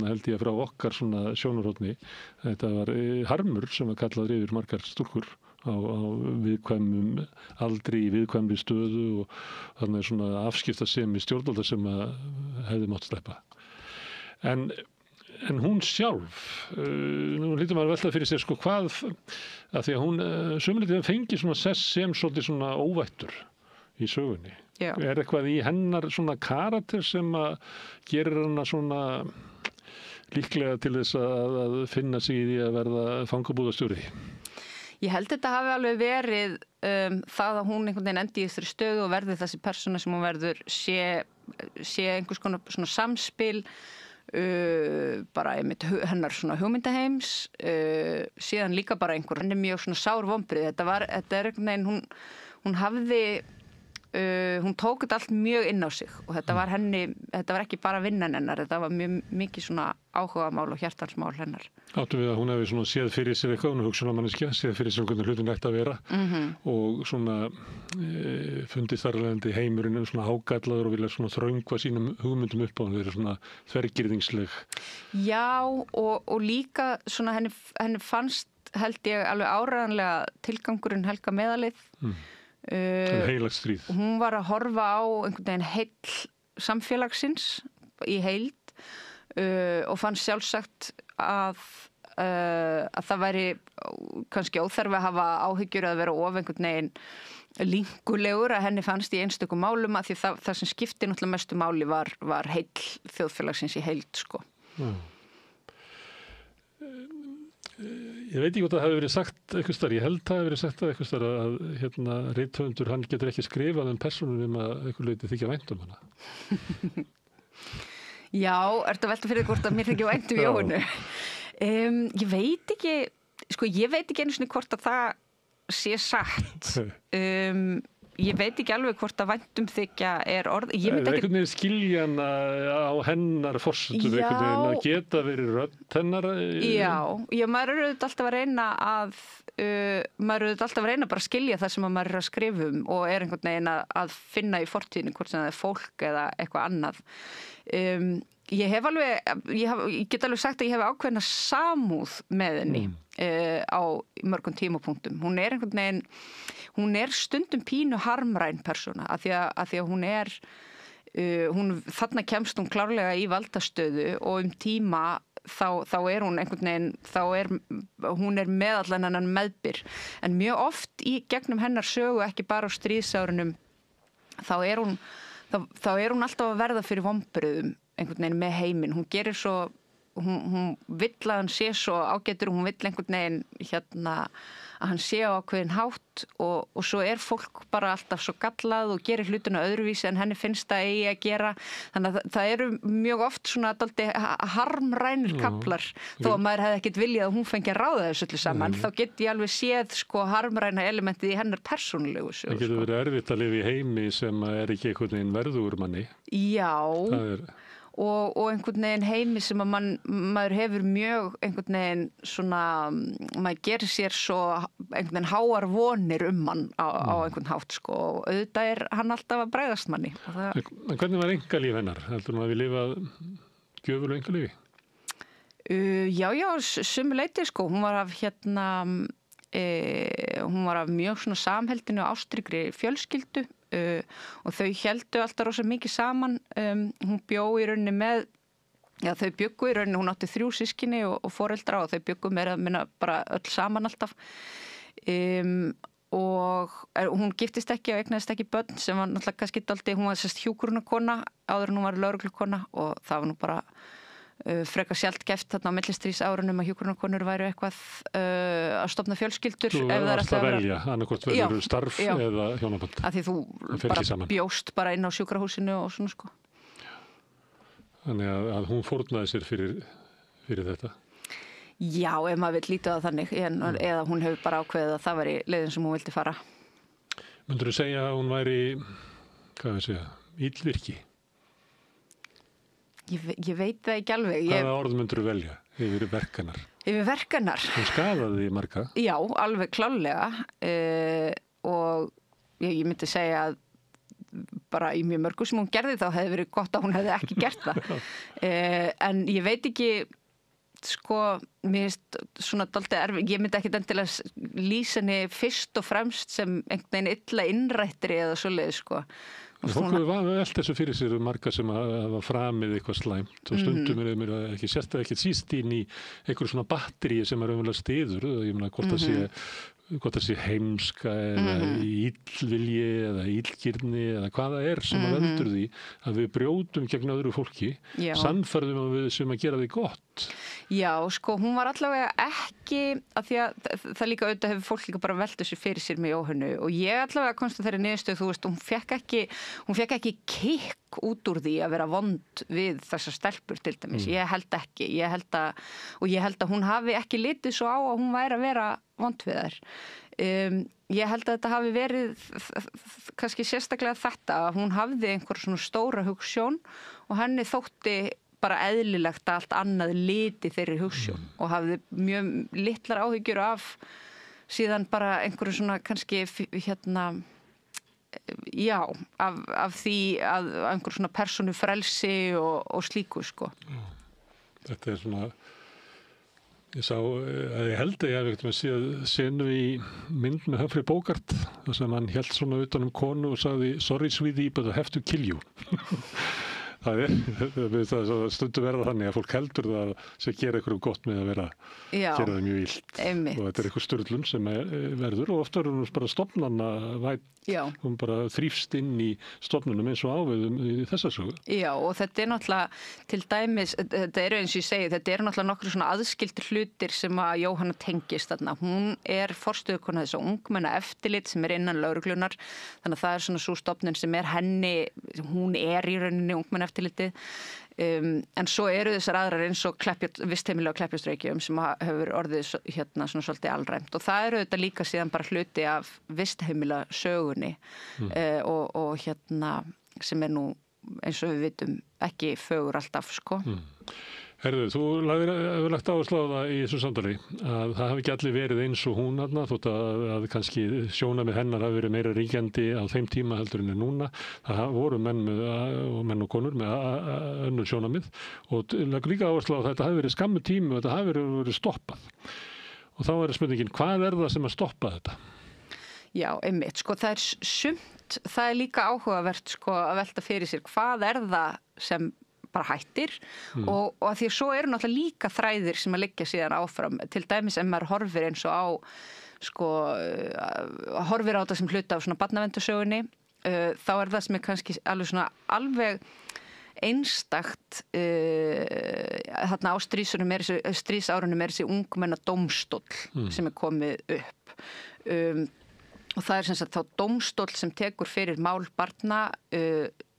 held ég að frá okkar svona sjónarhorni. Þetta var harmur sem að kallaður yfir margar stúlkur á viðkvæmum aldri, í viðkvæmri stöðu og þannig svona afskiptasemi stjórnvalda sem að hefði mátt sleppa. En hún sjálf, nú hlýtur maður að velta fyrir sér hvað, að því að hún sömuleiðis fengi svona sess sem svolítið svona óvættur í sögunni. Já. Er eitthvað í hennar svona karakter sem að gerir hana svona líklega til þess að finna sig í því að verða fangabúðastjóri? Ég held þetta hafi alveg verið það að hún einhvern veginn endi í þessari stöðu og verði þessi persóna sem hún verður sé einhvers konar svona samspil bara einmitt hennar svona hugmyndaheims síðan líka bara henni mjög svona sár vonbrigði þetta er einhvern veginn hún hafði hún tók þetta allt mjög inn á sig og þetta var ekki bara vinnan hennar, þetta var mjög mikið svona áhugamál og hjartansmál hennar. Áttu við að hún hefði svona séð fyrir sér eitthvað, hún hugsunarmanneskja, séð fyrir sér hvernig hlutin ætti að vera og svona fundist þar alveg heimurinn svona ágallaður og vilja svona þröngva sínum hugmyndum upp á hann, verið svona þvergirðingsleg. Já, og líka svona henni fannst, held ég, alveg áreiðanlega tilgangurinn helga meðalið. Heilagt stríð. Hún var að horfa á einhvern veginn heill samfélagsins í heild og fann sjálfsagt að það væri kannski óþarfi að hafa áhyggjur að vera of einhvern veginn lingulegur að henni fannst í einstökum málum að því það sem skipti náttúrulega mestu máli var heill þjóðfélagsins í heild, sko. Ég veit ekki hvort það hefur verið sagt eitthvað starf, ég held það hefur verið sagt eitthvað starf að rithöfundur, hann getur ekki skrifað persónum að eitthvað leyti þykja vænt hana. Já, ertu að velta fyrir hvort að mér þykja vænt Jóhannu? Ég veit ekki einu sinni hvort að það sé satt. Ég veit ekki alveg hvort að væntum þykja orð. Einhvern veginn skilja hana á hennar forsendum, einhvern veginn að geta verið rödd hennar. Já, maður eru alltaf að reyna bara að skilja það sem maður er að skrifa og er einhvern veginn að finna í fortíðinni hvort sem það er fólk eða eitthvað annað. Ég get alveg sagt að ég hef ákveðna samúð með henni á mörgum tímapunktum. Hún er stundum pínu harmræn persóna af því að þarna kemst hún klárlega í valdastöðu og tíma þá er hún einhvern veginn, hún er meðallan hennar meðbyr. En mjög oft í gegnum hennar sögu, ekki bara á stríðsárunum, þá er hún alltaf að verða fyrir vonbrigðum einhvern veginn með heiminn. Hún gerir svo, hún vill að hann sé svo ágætur og hún vill einhvern veginn að hann sé á ákveðin hátt og svo er fólk bara alltaf svo gallað og gerir hlutuna öðruvísi en henni finnst það eigi að gera. Þannig að það eru mjög oft svona dálítið harmrænir kaflar þó að maður hefði ekkert viljað að hún fengi að ráða þessu öllu saman. Þá get ég alveg séð harmræna elementið í hennar persónulegu sögu. Það getur verið erfitt að lifa í heimi sem er ekki einhvern veginn verður manni. Já. Og einhvern veginn heimi sem að maður hefur mjög einhvern veginn svona, maður gerir sér svo einhvern veginn háar vonir hann á einhvern hátt, sko, og auðvitað er hann alltaf að bregðast manni. En hvernig var einkalíf hennar? Heldur hún að við lifað gjöfulu einkalífi? Já, sömuleyti, sko, hún var af mjög svona samheldinu og ástríkri fjölskyldu og þau héldu alltaf rosa mikið saman. Hún bjó í rauninni þau bjuggu í rauninni, hún átti 3 systkini og foreldra og þau bjuggu meira minna bara öll saman alltaf. Og hún giftist ekki og eignaðist ekki börn sem var náttúrulega kannski dálítið, hún var hjúkrunarkona áður en hún var lögreglukona og það var nú bara frekar sjaldgæft þarna á millistríðsárunum að hjúkrunarkonur væru eitthvað að stofna fjölskyldur. Þú varst að velja, annarkvort verður starf eða hjónaband. Af því þú bara bjóst bara inn á sjúkrahúsinu og svona, sko. Þannig að hún fórnaði sér fyrir þetta? Já, ef maður vill líta það þannig, eða hún hefur bara ákveðið að það væri leiðin sem hún vildi fara. Myndirðu segja að hún væri, illvirki? Ég veit það ekki alveg. Hvaða orð myndirðu velja yfir verk hennar? Yfir verk hennar? Hún skaðaði marga. Já, alveg klárlega og ég myndi segja að bara í mjög mörgu sem hún gerði þá hefði verið gott að hún hefði ekki gert það. En ég veit ekki, sko, mér finnst svona dálítið erfið, ég myndi ekkit endilega lýsa henni fyrst og fremst sem einhvern veginn illa innrættri eða svoleiðis, sko. Fólk hefur velt þessu fyrir sér marga sem hafa framið eitthvað slæmt og stundum er mér ekki sérstaklega ekki síst inn í einhverju svona batteríi sem er umverulega stiður, ég meina hvort það sé heimska eða illvilji eða illgirni eða hvað það er sem að veldur því að við brjótum gegn öðru fólki, sannfærðum að við sem að gera því gott. Já, sko, hún var allavega ekki að því að það líka auðvitað hefur fólk líka bara velt þessu fyrir sér með Jóhönnu og ég allavega komst að þeirri niðurstöðu, þú veist, hún fekk ekki kikk út úr því að vera vond við þessar stelpur til dæmis, ég held ekki, ég held að hún hafi ekki litið svo á að hún væri að vera vond við þær. Ég held að þetta hafi verið kannski sérstaklega þetta að hún hafði einhver svona stóra hugsjón og henni þótti bara eðlilegt að allt annað liti þeirri hugsjón og hafði mjög litlar áhyggjur af síðan bara einhverju svona kannski af því að einhverju svona persónu frelsi og slíku sko. Þetta svona ég sá að ég held að ég hef ekkert með síðan senu í mynd með Humphrey Bogart þar sem hann hélt svona utan konu og sagði sorry sweetie but I have to kill you. Það stundu verða þannig að fólk heldur það sem gera eitthvað gott með að vera gera það mjög illt og þetta eitthvað störlun sem verður og ofta er hún bara stofnanna væt, hún bara þrífst inn í stofnunum eins og áviðum í þessa sögu. Já og þetta náttúrulega til dæmis, þetta eins og ég segi, þetta náttúrulega nokkru svona aðskildir hlutir sem að Jóhanna tengist þarna. Hún forstöðukona þess að ungmenna eftirlit sem innan lögreglunar, þannig að það svona svo stofnun sem henni, hún í rauninni ungmenna eftirlitið. En svo eru þessar aðrar eins og vistheimili á Kleppjárnsreykjum sem hefur orðið svona svolítið alræmt og það eru þetta líka síðan bara hluti af vistheimila sögunni og sem nú eins og við vitum ekki fögur alltaf sko. Herðu, þú hefur lagt áherslu á það í þessu samtali að það hafi ekki allir verið eins og hún þarna, þótt að kannski sjónarmið hennar hafi verið meira ríkjandi á þeim tíma heldur en núna. Það voru menn og konur með önnur sjónarmið og leggur líka áherslu á að þetta hafi verið skammu tími og þetta hafi verið stoppað. Og þá spurningin, hvað það sem að stoppa þetta? Já, einmitt, sko það sumt, það líka áhugavert sko að velta fyrir sér, hvað það sem bara hættir og að því að svo eru náttúrulega líka þræðir sem að liggja síðan áfram, til dæmis ef maður horfir eins og á sko, horfir á þetta sem hluta af svona barnaverndarsögunni, þá það sem kannski alveg einstakt þarna á stríðsárunum þessi ungmenna dómstóll sem komið upp og það sem sagt þá dómstóll sem tekur fyrir mál barna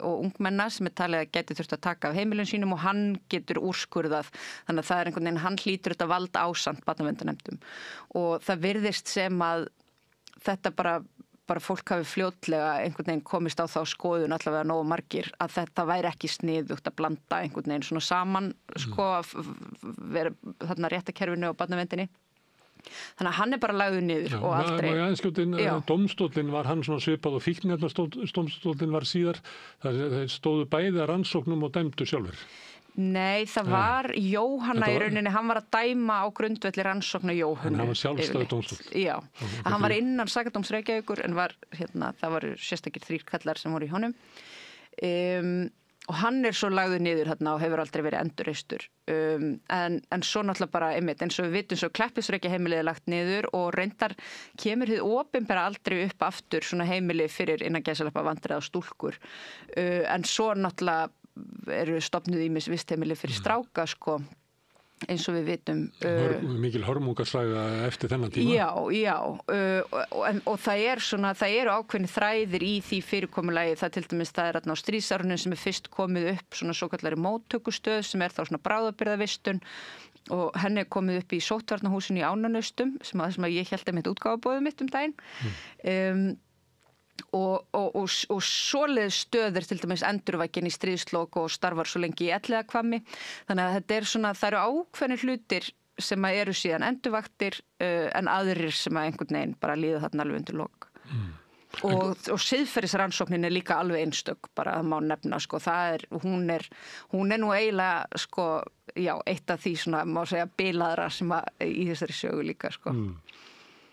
og ungmenna sem talið að geti þurft að taka af heimilin sínum og hann getur úrskurðað, þannig að það einhvern veginn, hann hlýtur þetta vald ásamt barnaverndarnefndum og það virðist sem að þetta bara fólk hafi fljótlega einhvern veginn komist á þá skoðun allavega nógu margir að þetta væri ekki sniðugt að blanda einhvern veginn svona saman sko vera þarna réttakerfinu og barnaverndinni. Þannig að hann bara lagður niður og aldrei. Dómstóllinn var hann svona svipað og fíkniefnadómstóllinn var síðar. Það stóðu bæði að rannsóknum og dæmdu sjálfur. Nei, það var Jóhanna í rauninni, hann var að dæma á grundvelli rannsókna Jóhannu. En hann var sjálfstæður dómstóll. Já, hann var innan Sakadóms Reykjavíkur en það voru sérstakir 3 kallar sem voru í honum. Og hann svo lagður niður og hefur aldrei verið endurreistur. En svo náttúrulega bara einmitt, eins og við vitum svo Kleppjárnsreykjaheimilið lagt niður og reyndar kemur hið opinbera aldrei upp aftur svona heimili fyrir innan gæsalappa vandræða stúlkur. En svo náttúrulega eru stofnuð ýmis vistheimili fyrir stráka sko. Eins og við vitum mikil hörmungasaga eftir þennan tíma. Já, og það eru ákveðni þræðir í því fyrirkomulagi, það til dæmis það á stríðsárunum sem fyrst komið upp svona svokallari móttökustöð sem þá svona bráðabirgðavistun og henni komið upp í sóttvarnahúsinu í Ánanaustum sem að ég hélt mitt útgáfubóðið mitt daginn. Og svoleiðis stöður til dæmis endurvækin í stríðslok og starfar svo lengi í Elliðahvammi þannig að þetta það eru ákveðnir hlutir sem eru síðan endurvaktir en aðrir sem að einhvern veginn bara líða þarna alveg undir lok og siðferðisrannsóknin líka alveg einstök bara það má nefna sko hún nú eiginlega sko já eitt af því svona má segja bilaðra sem að í þessari sögu líka sko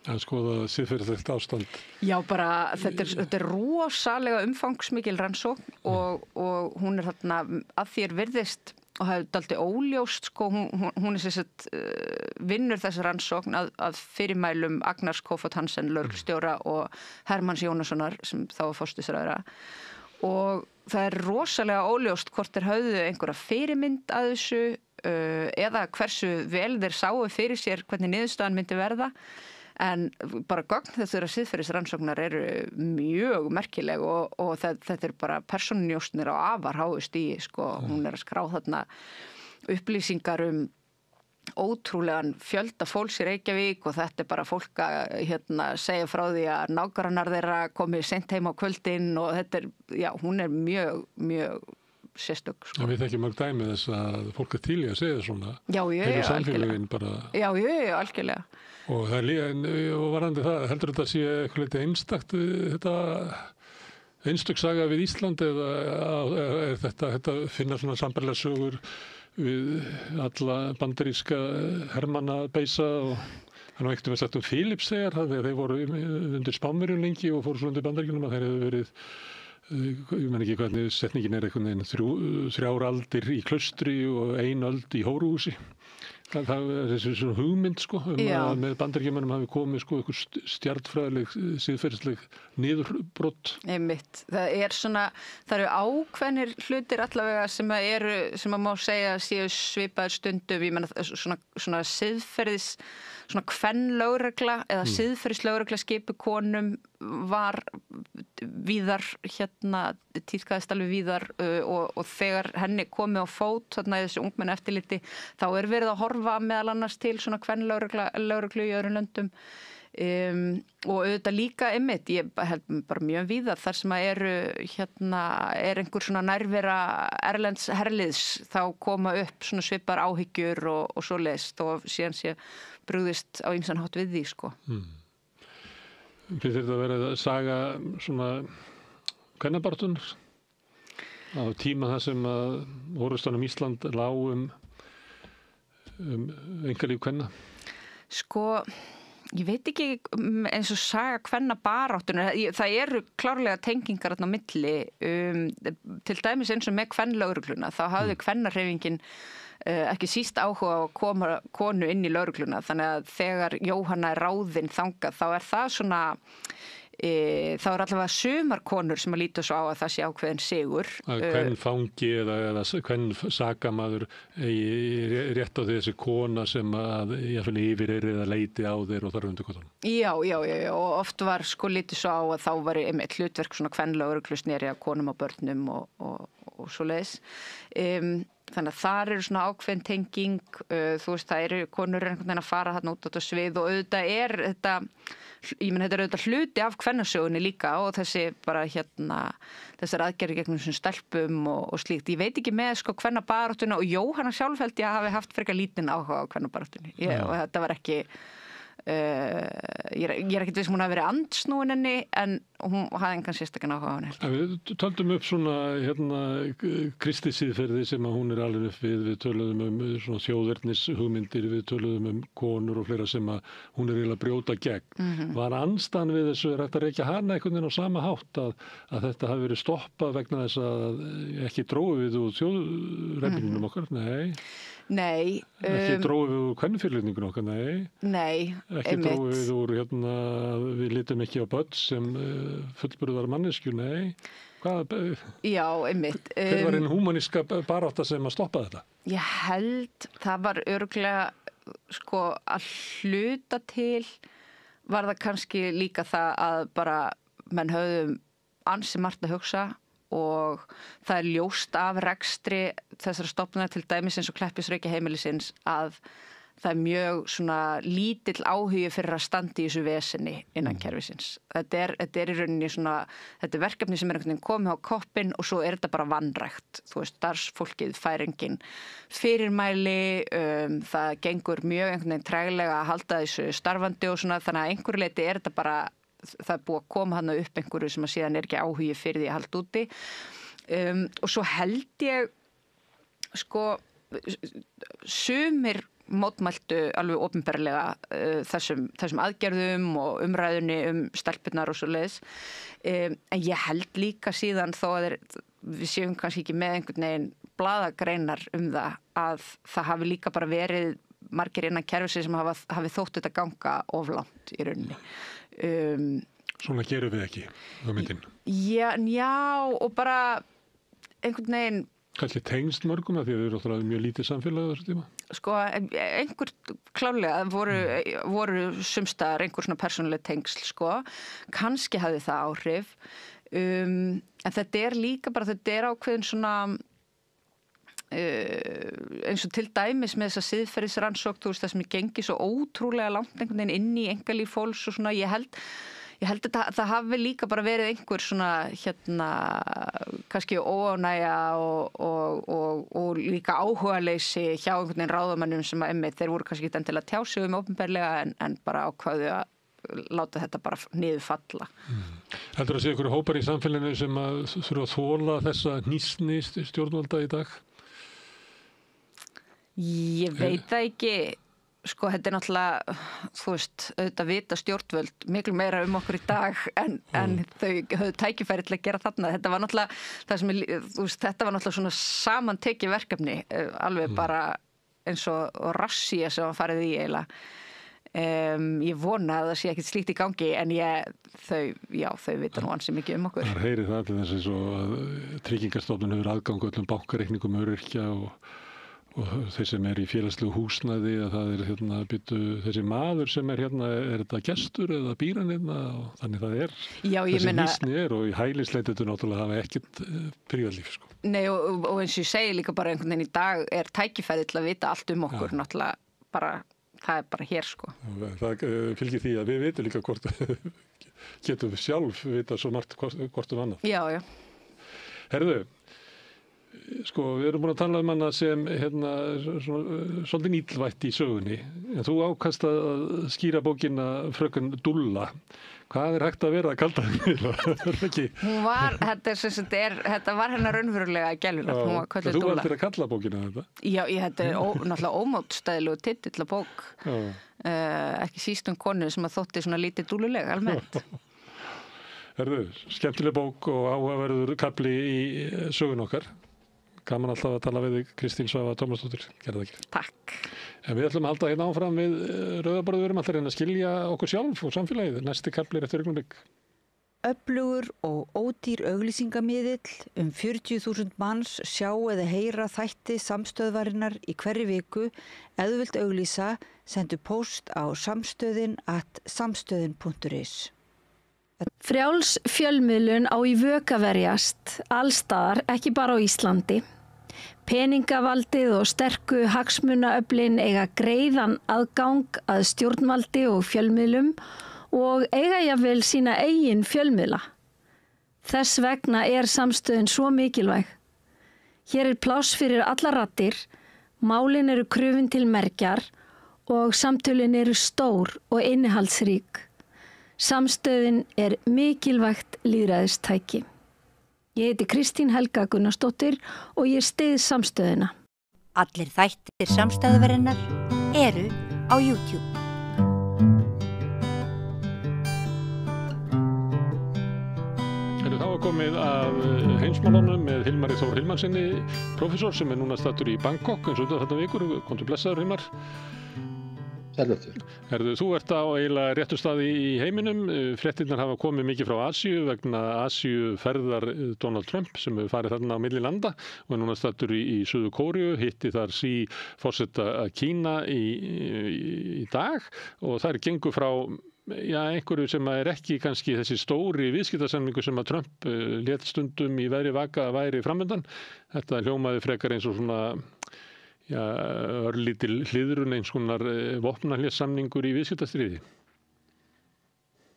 að skoða siðferðilegt ástand. Já, bara þetta rosalega umfangsmikil rannsókn og hún þarna að því virðist og það dálítið óljóst sko, hún sem sagt vinnur þessa rannsókn að fyrirmælum Agnars Kofod Hansen lögreglustjóra og Hermanns Jónassonar sem þá var forsætisráðherra og það rosalega óljóst hvort höfðu einhverja fyrirmynd að þessu eða hversu vel þeir sáu fyrir sér hvernig niðurstaðan myndi verða. En bara gögn þessara siðferðisrannsóknar eru mjög merkileg og þetta er bara persónunjósnir á afar háu stigi, sko. Hún að skrá þarna upplýsingar ótrúlegan fjölda fólks í Reykjavík og þetta er bara fólk að segja frá því að nágrannar þeirra komið sent heim á kvöldin og þetta hún er mjög, mjög sérstök, sko. Við þekkjum mörg dæmi þess að fólk er til í að segja svona. Já, samfélögin bara. Já, algjörlega. Og það er líka, og varandi það, heldur þetta sé eitthvað litið einstakt þetta einstök saga við Ísland eða er þetta finna svona sambærilega sögur við alla bandaríska hermanna beisa og hann var ekkert sagt Filippseyjar þegar þeir voru undir Spánverjum lengi og fóru svo undir Bandaríkjunum að þeir hefðu verið ég menn ekki hvernig setningin er einhvern veginn 3 aldir í klaustri og 1 öld í hóruhúsi. Það er þessi svona hugmynd, sko, að með Bandaríkjamönnum hafi komið, sko, einhver stjarnfræðileg, siðferðisleg niðurbrot. Einmitt. Það eru ákveðnir hlutir allavega sem að má segja séu svipaðir stundum, ég menna svona siðferðis, svona kvennlögregla eða siðferðislögregla skipu konum var víðar tíðkaðist alveg víðar og þegar henni komið á fót þarna í þessu ungmenna eftirliti þá er verið að horfa meðal annars til svona kvennlögreglu í öðrum löndum og auðvitað líka einmitt, ég held bara mjög víða þar sem að er einhver svona nærvera erlends herliðs þá koma upp svona svipar áhyggjur og svoleiðis og síðan sé brugðist á ýmsan hátt við því, sko. Finnst þetta að vera að saga svona kvennabartunar á tíma það sem að orðustanum Ísland lá einkalíf kvenna? Sko, ég veit ekki eins og saga kvennabaráttunar, það eru klárlega tengingar þarna á milli, til dæmis eins og með kvennlögregluna, þá hafði kvennarhreyfingin ekki síst áhuga á að koma konu inn í lögregluna þannig að þegar Jóhanna er ráðin þangað þá er það svona þá er allavega sumar konur sem að líta svo á að það sé ákveðin sigur. Hvern fangi eða hvern sakamaður rétt á þessi kona sem að yfir eða leiti á þeir og þar undir kotunum. Já, og oft var sko lítið svo á að þá var einmitt hlutverk svona kvenlögreglu sneri að konum og börnum og svoleiðis. Þannig að þar eru svona ákveðin tenging, þú veist, það eru konur einhvern veginn að fara þarna út á þetta svið og auðvitað er þetta, ég menn þetta er auðvitað hluti af kvennasögunni líka og þessi bara þessar aðgerðir gegnum svona stelpum og slíkt. Ég veit ekki með sko kvennabaráttuna og Jóhanna sjálf held ég hafi haft frekar lítinn áhuga á kvennabaráttunni og þetta var ekki, ég er ekkert viss hún hafi verið andsnúin henni en hún hafði engan sérstakann áhuga á henni. Við töldum upp svona kristi siðferði sem að hún er alveg upp við töluðum svona þjóðernis hugmyndir, við töluðum konur og fleira sem að hún er eiginlega að brjóta gegn. Var andstaðan við þessu hægt að rekja hana einhvern veginn á sama hátt að þetta hafi verið stoppað vegna þess að ekki dróðu við úr þjóðrefningunum okkar? Nei. Ekki dróðu við úr kvenfyrlitningun okkar? Nei, ekki dróðu við úr við litum ekki á börn sem fullburðar manneskju, nei. Já, einmitt. Hver var einn húmaníska barátta sem að stoppa þetta? Ég held, það var örugglega sko að hluta til var það kannski líka það að bara menn höfðum ansi margt að hugsa og það er ljóst af rekstri þessara stofnunar til dæmis eins og Kleppjárnsreykja heimilisins að það er mjög svona lítill áhugi fyrir að standa í þessu vesenni innan kerfisins. Þetta er í rauninni svona, þetta er verkefni sem er einhvern veginn komið á koppinn og svo er þetta bara vanrækt. Þú veist, starfsfólkið fær engin fyrirmæli, það gengur mjög einhvern veginn treglega að halda þessu starfandi og svona, þannig að einhverju leiti er þetta bara, það er búið að koma hana upp einhverju sem að síðan er ekki áhugi fyrir því að halda úti. Og svo held ég, sko, sumir mótmæltu alveg opinberlega þessum aðgerðum og umræðunni stelpurnar og svo leiðis. En ég held líka síðan þó að við séum kannski ekki með einhvern veginn blaðagreinar það að það hafi líka bara verið margir innan kerfisins sem hafi þótt þetta ganga oflangt í rauninni. Svona gerum við ekki, hugmyndin. Já, og bara einhvern veginn Kannski tengst mörgum að því að þau eru náttúrulega mjög lítið samfélag á þessu tíma? Sko, einhver klárlega voru sumstaðar einhver svona persónuleg tengsl, sko. Kannski hafði það áhrif. En þetta er líka bara, þetta er ákveðin svona eins og til dæmis með þessa siðferðisrannsókn, þú veist, það sem er gengið svo ótrúlega langt einhvern veginn inn í einkalíf fólks og svona, ég held að það hafi líka bara verið einhver svona kannski óánægja og líka áhugaleysi hjá einhvern veginn ráðamönnum sem að þeir voru kannski ekki endilega tjá sig opinberlega en bara ákváðu að láta þetta bara niður falla. Heldur að sé einhverju hópar í samfélaginu sem að þurfa að þola þessa hnýsni stjórnvalda í dag? Ég veit það ekki. Sko, þetta er náttúrulega, þú veist, auðvitað vita stjórnvöld miklu meira okkur í dag en þau höfðu tækifæri til að gera þarna. Þetta var náttúrulega, þú veist, þetta var náttúrulega svona samantekið verkefni, alveg bara eins og rassía sem var farið í eiginlega. Ég vona að það sé ekkert slíkt í gangi en þau vita nú ansi mikið okkur. Það heyri það til þess að Tryggingastofnun hefur aðgang öllum bankareikningum öryrkja og þeir sem í félagslegu húsnæði að það þessi maður sem er þetta gestur eða býr hann og þannig það er. Já, þessi nýsni og í hælisleitetu náttúrulega hafa ekkert prívatlíf, sko. Nei, og eins og ég segi líka bara einhvern veginn í dag er tækifæri til að vita allt okkur, náttúrulega bara, það er bara hér, sko. Það fylgir því að við vitum líka hvort getum við sjálf vita svo margt hvort annað. Já. Herðu, sko, við erum búin að tala hana sem svolítið nýllvætt í sögunni. En þú ákast að skýra bókina Fröken Dúlla. Hvað er hægt að vera að kalda henni? Hún var, þetta var hennar raunverulega gælulegt. Hún var kölluð Dúlla. Þú valdir að kalla bókina þetta? Já, þetta er náttúrulega ómótstæðilegu titill á bók. Ekki síst konu sem að þótti svona lítið dúlulega almennt. Herðu, skemmtileg bók og áhugaverður kafli í sögun okkar. Gaman alltaf að tala við þig, Kristín Svava Tómasdóttir. Gerðu það ekki. Takk. En við ætlum að halda hérna áfram við Rauðaborðið. Við erum alltaf að reyna að skilja okkur sjálf og samfélagið. Næsti kafli eftir augnablik. Öflugur og ódýr auglýsingamiðill 40.000 manns sjá eða heyra þætti samstöðvarinnar í hverri viku. Ef þú vilt auglýsa, sendu póst á samstöðin@samstöðin.is. Frjáls fjölmiðlun á í vök að verjast allstaðar, ekki bara á Íslandi. Peningavaldið og sterku hagsmunaöflin eiga greiðan aðgang að stjórnvaldi og fjölmiðlum og eiga jafnvel sína eigin fjölmiðla. Þess vegna er samstöðin svo mikilvæg. Hér er pláss fyrir allar raddir, málin eru krufin til mergjar og samtölin eru stór og innihaldsrík. Samstöðin er mikilvægt lýðræðistæki. Ég heiti Kristín Helga Gunnarsdóttir og ég styð samstöðina. Allir þættir samstæðuverinnar eru á YouTube. Þá var komið að heimsmálunum með Hilmari Þór Hilmarsinni, prófessor sem núna staddur í Bangkok eins og þetta vikur. Komdu blessaður, Hilmar. Sælvöldur. Þú ert á eiginlega réttu staði í heiminum. Fréttirnar hafa komið mikið frá Asíu vegna Asíuferðar Donald Trump sem hefur farið þarna á milli landa og núna staddur í Suður Kóreu, hitti þar forseta Kína í dag og þær gengu frá einhverju sem er ekki kannski þessi stóri viðskiptasamningur sem að Trump lét stundum í veðri vaka að væri framöndan. Þetta hljómaði frekar eins og svona örlítil hliðrun eins konar vopnahléssamningur í viðskiptastríði.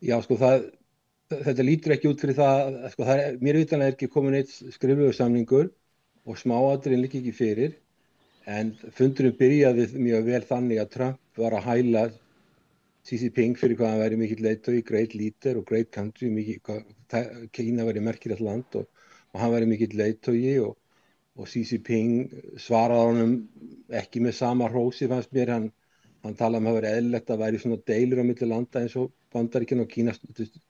Já, sko, þetta lítur ekki út fyrir það, sko, mér vitanlega er ekki komin eitt skriflegur samningur og smáatriðin líka ekki fyrir, en fundurinn byrjaði mjög vel þannig að Trump var að hæla Xi Jinping fyrir hvað hann væri mikill leiðtogi, great leader og great country, Kína væri merkilegt land og hann væri mikill leiðtogi og Xi Jinping svaraði honum ekki með sama hrósi fannst mér, hann talaði að vera eðlilegt að væri svona deilur á milli landa eins og Bandaríkin og Kína,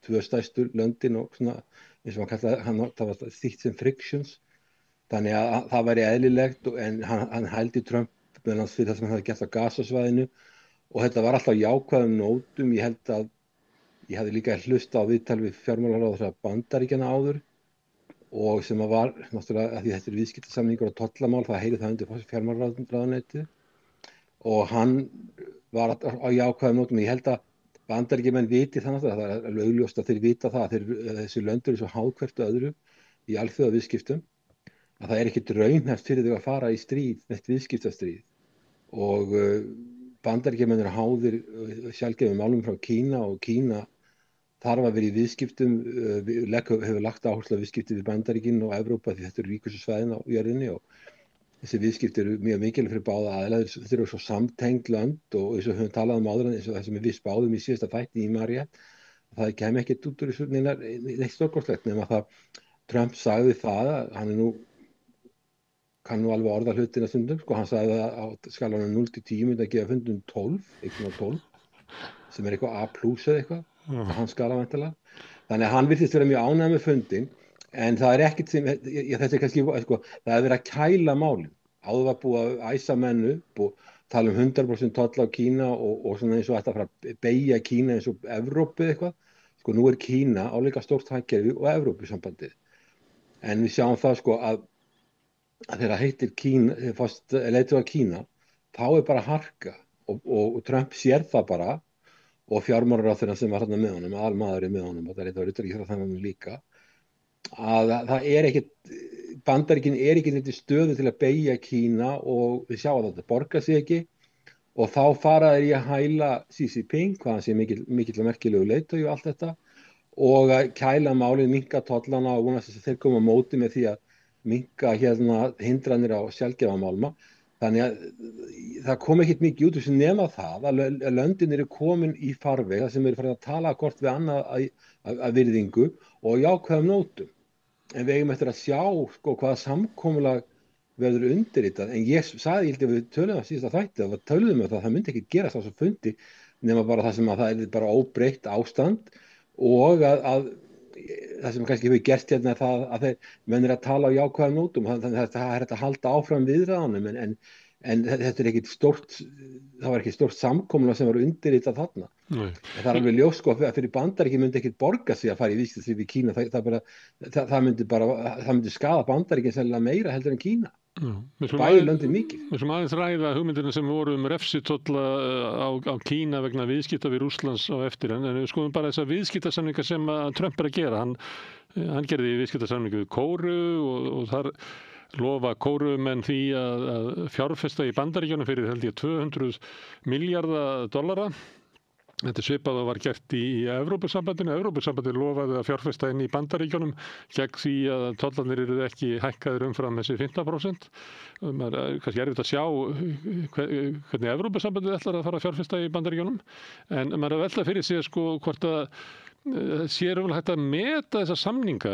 tvö stærstu löndin og svona, eins og það var þýtt sem frictions, þannig að það væri eðlilegt en hann hældi Trump meðan hans fyrir það sem hann hafði gert á Gazasvæðinu og þetta var alltaf jákvæðum nótum. Ég held að ég hafði líka hlusta á viðtal við fjármálaráðherra Bandaríkjanna áður og sem var náttúrulega, að því þetta viðskiptasamningur og tollamál, það heyri það undir fjármálaráðuneytið og hann var á jákvæðum nótum. Ég held að Bandaríkjamenn viti það náttúrulega, það er augljóst að þeir vita það að þessi lönd eru svo háð hvert öðru í alþjóðaviðskiptum að það er ekki raunhæft fyrir þau að fara í stríð, neitt viðskiptastríð og Bandaríkjamenn eru háðir sjálfgefum málum frá Kína og Kína þarf að vera í viðskiptum, hefur lagt áherslu á viðskipti við Bandaríkin og Evrópa því þetta eru ríkustu svæðin á jörðinni og þessi viðskipti eru mjög mikilvæg fyrir báða aðila, þetta eru svo samtengd lönd og eins og höfum talað áður eins og það sem við spáðum í síðasta þætti í María, það kemur ekkert út úr þessu neitt stórkostlegt nema það Trump sagði það, hann kann nú alveg orða hlutina stundum, hann sagði að á skalanum 0-10 myndi að gefa fundum 12, 1,12, sem er eitthvað A+ eða eitthvað, hann skala væntanlega. Þannig að hann virtist vera mjög ánægður með fundin, en það er ekkert sem, þetta er kannski, það er verið að kæla málin. Áður var búið að æsa menn upp og tala 100% toll á Kína og svona eins og ætti að fara að beygja Kína eins og Evrópu eitthvað. Nú er Kína álíka stórt hagkerfi og Evrópusambandið. En við sjáum það að þegar heitir Kína, leitur á Kína, þá er bara harka og Trump sér það bara og fjármálaráðherrann sem var þarna með honum, aðalmaðurinn með honum, og það er utanríkisráðherrann líka, að það er ekkert, Bandaríkin er ekki neitt í stöðu til að beygja Kína og við sjáum að þetta borgar sig ekki og þá fara þeir í að hæla Xi Jinping, hvað hann sé mikill og merkilegu leiðtogi og allt þetta og að kæla málið, minnka tollana og vonast þess að þeir koma á móti með því að minnka hindranir á sjálfgefa málma. Þannig að það kom ekkert mikið út sem nema það að löndin eru komin í farveg þar sem eru farin að tala hvort við annað að virðingu og jákvæðum nótum. En við eigum eftir að sjá hvaða samkomulag verður undirritað. En ég sagði, ég held að við töluðum að síðasta þætti að töluðum að það myndi ekki gerast á þessu fundi nema bara það sem að það er bara óbreytt ástand og að það sem kannski hefur gert hérna er það að þeir menn að tala á jákvæðum nótum, þannig að það er að halda áfram viðræðunum en þetta er ekkit stórt, það var ekki stórt samkomulag sem var undirritað þarna. Það er alveg ljós að fyrir Bandaríkin myndi ekkit borga sig að fara í viðskipti við Kína, það myndi skaða Bandaríkin sennilega meira heldur en Kína. Bæði löndin mikið. Við sem aðeins ræða hugmyndina sem voru refsitolla á Kína vegna viðskipta við Rússlands á eftir en við skoðum bara þessar viðskiptasamningar sem Trump er að gera. Hann gerði viðskiptasamningu við Kóru og þar lofa Kórumenn því að fjárfesta í Bandaríkjunum fyrir held ég $200 milljarða. Þetta er svipað og var gert í Evrópusambandinu. Evrópusambandið lofaði að fjárfesta inn í Bandaríkjunum gegn því að tollarnir eru ekki hækkaðir umfram þessi 15%. Það er kannski erfitt að sjá hvernig Evrópusambandið ætlar að fara að fjárfesta í Bandaríkjunum. En maður er að velta fyrir sig hvort að sér hægt að meta þessa samninga,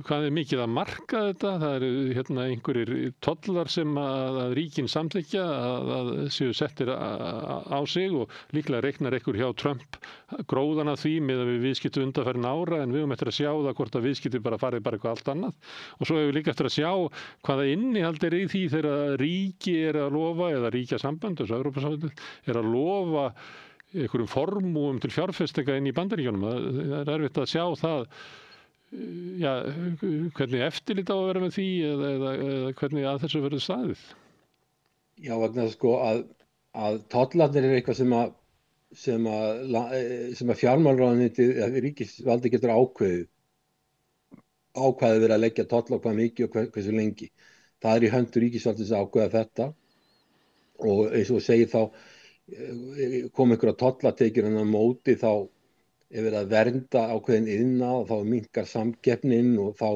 hvað er mikið að marka þetta, það eru einhverjir tollar sem að ríkin samþykkja að séu settir á sig og líklega reiknar einhver hjá Trump gróðan af því með að við viðskiptum undanfarin ára en við höfum eftir að sjá það hvort að viðskipti farið bara eitthvað allt annað og svo hefur við líka eftir að sjá hvaða innihald er í því þegar ríki er að lofa eða ríkjasamband, þessu Evrópusambandið er að lofa einhverjum formúum til fjárfestinga inn í Bandaríkjunum. Það er erfitt að sjá það hvernig eftirlit á að vera með því eða hvernig að þessu verður staðið. Já, vegna að tollarnir er eitthvað sem að fjármálaráðuneytið eða ríkisvaldi getur ákveðið verið að leggja tolla á hvað mikið og hversu lengi. Það er í höndu ríkisvaldins að ákveða þetta og eins og segir þá kom einhverja tollatekjur en á móti þá er verið að vernda ákveðin iðnað og þá minnkar samkeppnin og þá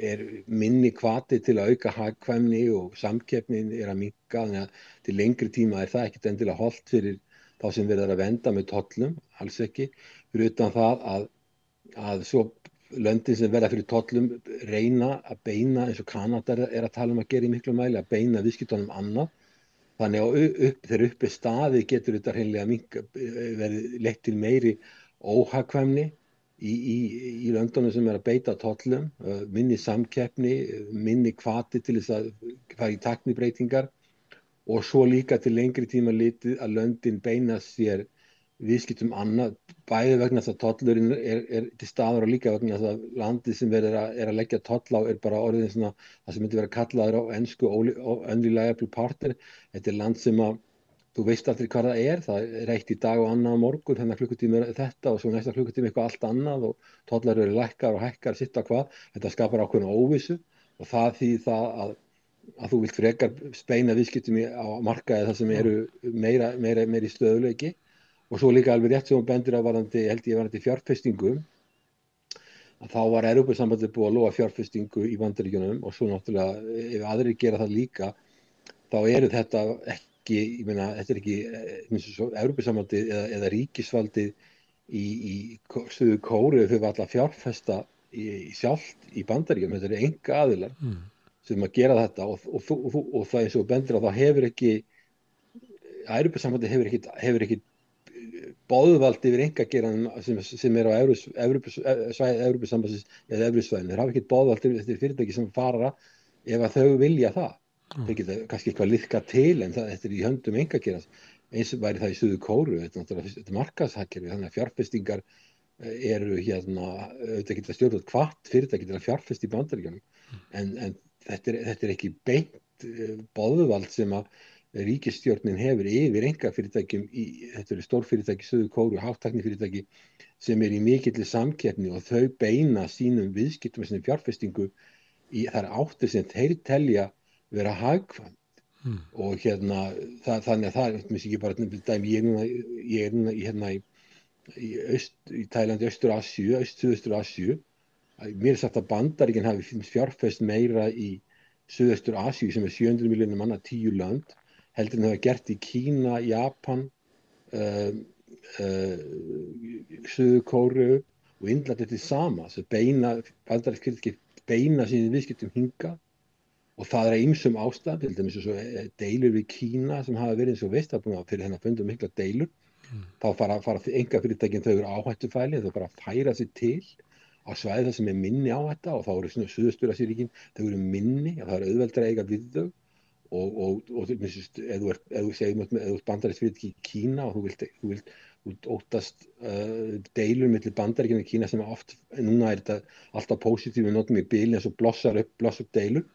er minni hvati til að auka hagkvæmni og samkeppnin er að minnka þannig að til lengri tíma er það ekkert endilega hollt fyrir þá sem verið að vernda með tollum, alls ekki, fyrir utan það að svo löndin sem verða fyrir tollum reyna að beina eins og Kanada er að tala að gera í miklu mæli að beina viðskiptunum annað. Þannig að þegar upp er staðið getur þetta hreinlega verið leitt til meiri óhagkvæmni í löndunum sem er að beita tollum, minni samkeppni, minni hvati til þess að fara í tæknibreytingar og svo líka til lengri tíma litið að löndin beina sér viðskiptum annað, bæði vegna þess að tollurinn til staðar og líka vegna þess að landið sem er að leggja toll á bara orðin svona, það sem myndi vera kallaður á ensku unreliable partner. Þetta er land sem að þú veist aldrei hvað það er eitt í dag og annað á morgun, þannig að klukkutími er þetta og svo næsta klukkutími eitthvað allt annað og tollar eru lækkar og hækkar sitt á hvað. Þetta skapar ákveðna óvissu og það þýðir það að þú vilt frekar speina viðskiptum á markaði þar sem eru meiri stöðuleiki. Og svo líka alveg rétt sem hún bendir á varðandi fjárfestingu, að þá var Evrópusambandið búið að lofa fjárfestingu í Bandaríkjunum og svo náttúrulega ef aðrir gera það líka, þá eru þetta ekki, ég meina, þetta er ekki eins og Evrópusambandið eða ríkisvaldið í Suður Kóreu þau var alltaf fjárfesta sjálft í Bandaríkjunum, þetta eru einkaaðilar sem að gera þetta og það eins og bendir á það hefur ekki, Evrópusambandið hefur ekki boðvald yfir einkageiranum sem er á svæði Evrópusambandsins eða Evrusvæðinu. Þeir hafa ekki boðvald yfir fyrirtæki sem fara ef að þau vilja það. Þeir geta kannski eitthvað liðka til en þetta er í höndum einkageirans. Eins væri það í Suður Kóreu, þetta er markaðshagkerfi, þannig að fjárfestingar eru auðvitað geta stjórnvöld hvatt fyrirtæki til að fjárfesta í Bandaríkjunum. En þetta er ekki beint boðvald sem að ríkisstjórnin hefur yfir einkafyrirtækjum þetta eru stórfyrirtæki Suður Kóreu, hátæknifyrirtæki sem í mikilli samkeppni og þau beina sínum viðskiptum og sínum fjárfestingu í þær áttir sem þeir telja vera hagkvæmt. Og þannig að það er ekki bara dæmi, ég er núna í Tælandi, Austur-Asíu, Suðaustur-Asíu. Mér er sagt að Bandaríkin hafi fjárfest meira í Suðaustur-Asíu sem er 700 milljónir manna, 10 lönd. Heldur en það var gert í Kína, Japan, Suður Kóreu og Indland til sama. Bandarísk fyrirtæki beina sínum viðskiptum hingað og það er ýmsum ástæðum, til dæmis eins og deilur við Kína sem hafa verið eins og veist, það er búin að fyrir þennan fundum mikla deilur. Þá fara einkafyrirtækin, þau eru áhættufæli, þau bara færa sig til á svæði þar sem er minni áhætta og þá eru svona Suðaustur-Asíuríkin, þau eru minni og það er auðveldara að eiga við þau. Og ef þú bandarískt fyrirtæki í Kína og þú vilt óttast deilur milli Bandaríkjanna og Kína sem oft, núna er þetta alltaf positív við notum í bili eins og blossar upp deilur,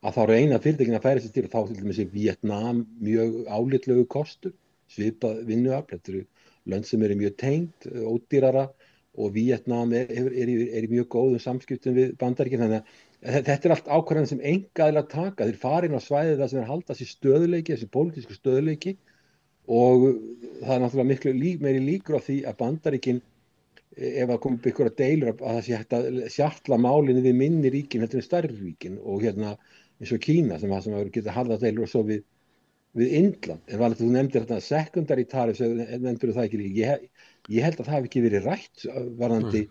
að þá reyna fyrirtækin að færa sig til og þá til dæmis í Víetnam mjög álitlegu kostur, svipað vinnuafl, þetta eru lönd sem eru mjög tengd, ódýrara og Víetnam er í mjög góðum samskiptum við Bandaríkin, þannig að þetta er allt ákvarðanir sem einkaaðilar taka. Þeir fara inn á svæðið þar sem þeir halda sér stöðuleiki, þessi pólitísku stöðuleiki og það er náttúrulega miklu meiri líkur á því að Bandaríkin, ef það kom upp ykkur að deilur, að það sé hægt að sjatla málinni við minni ríkin, þetta er stærri ríkin og eins og Kína sem geta harða deilur og svo við Indland. En þú nefndir þetta secondary tariffs, nefndir það ekki. Ég held að það hafi ekki verið rætt varðandi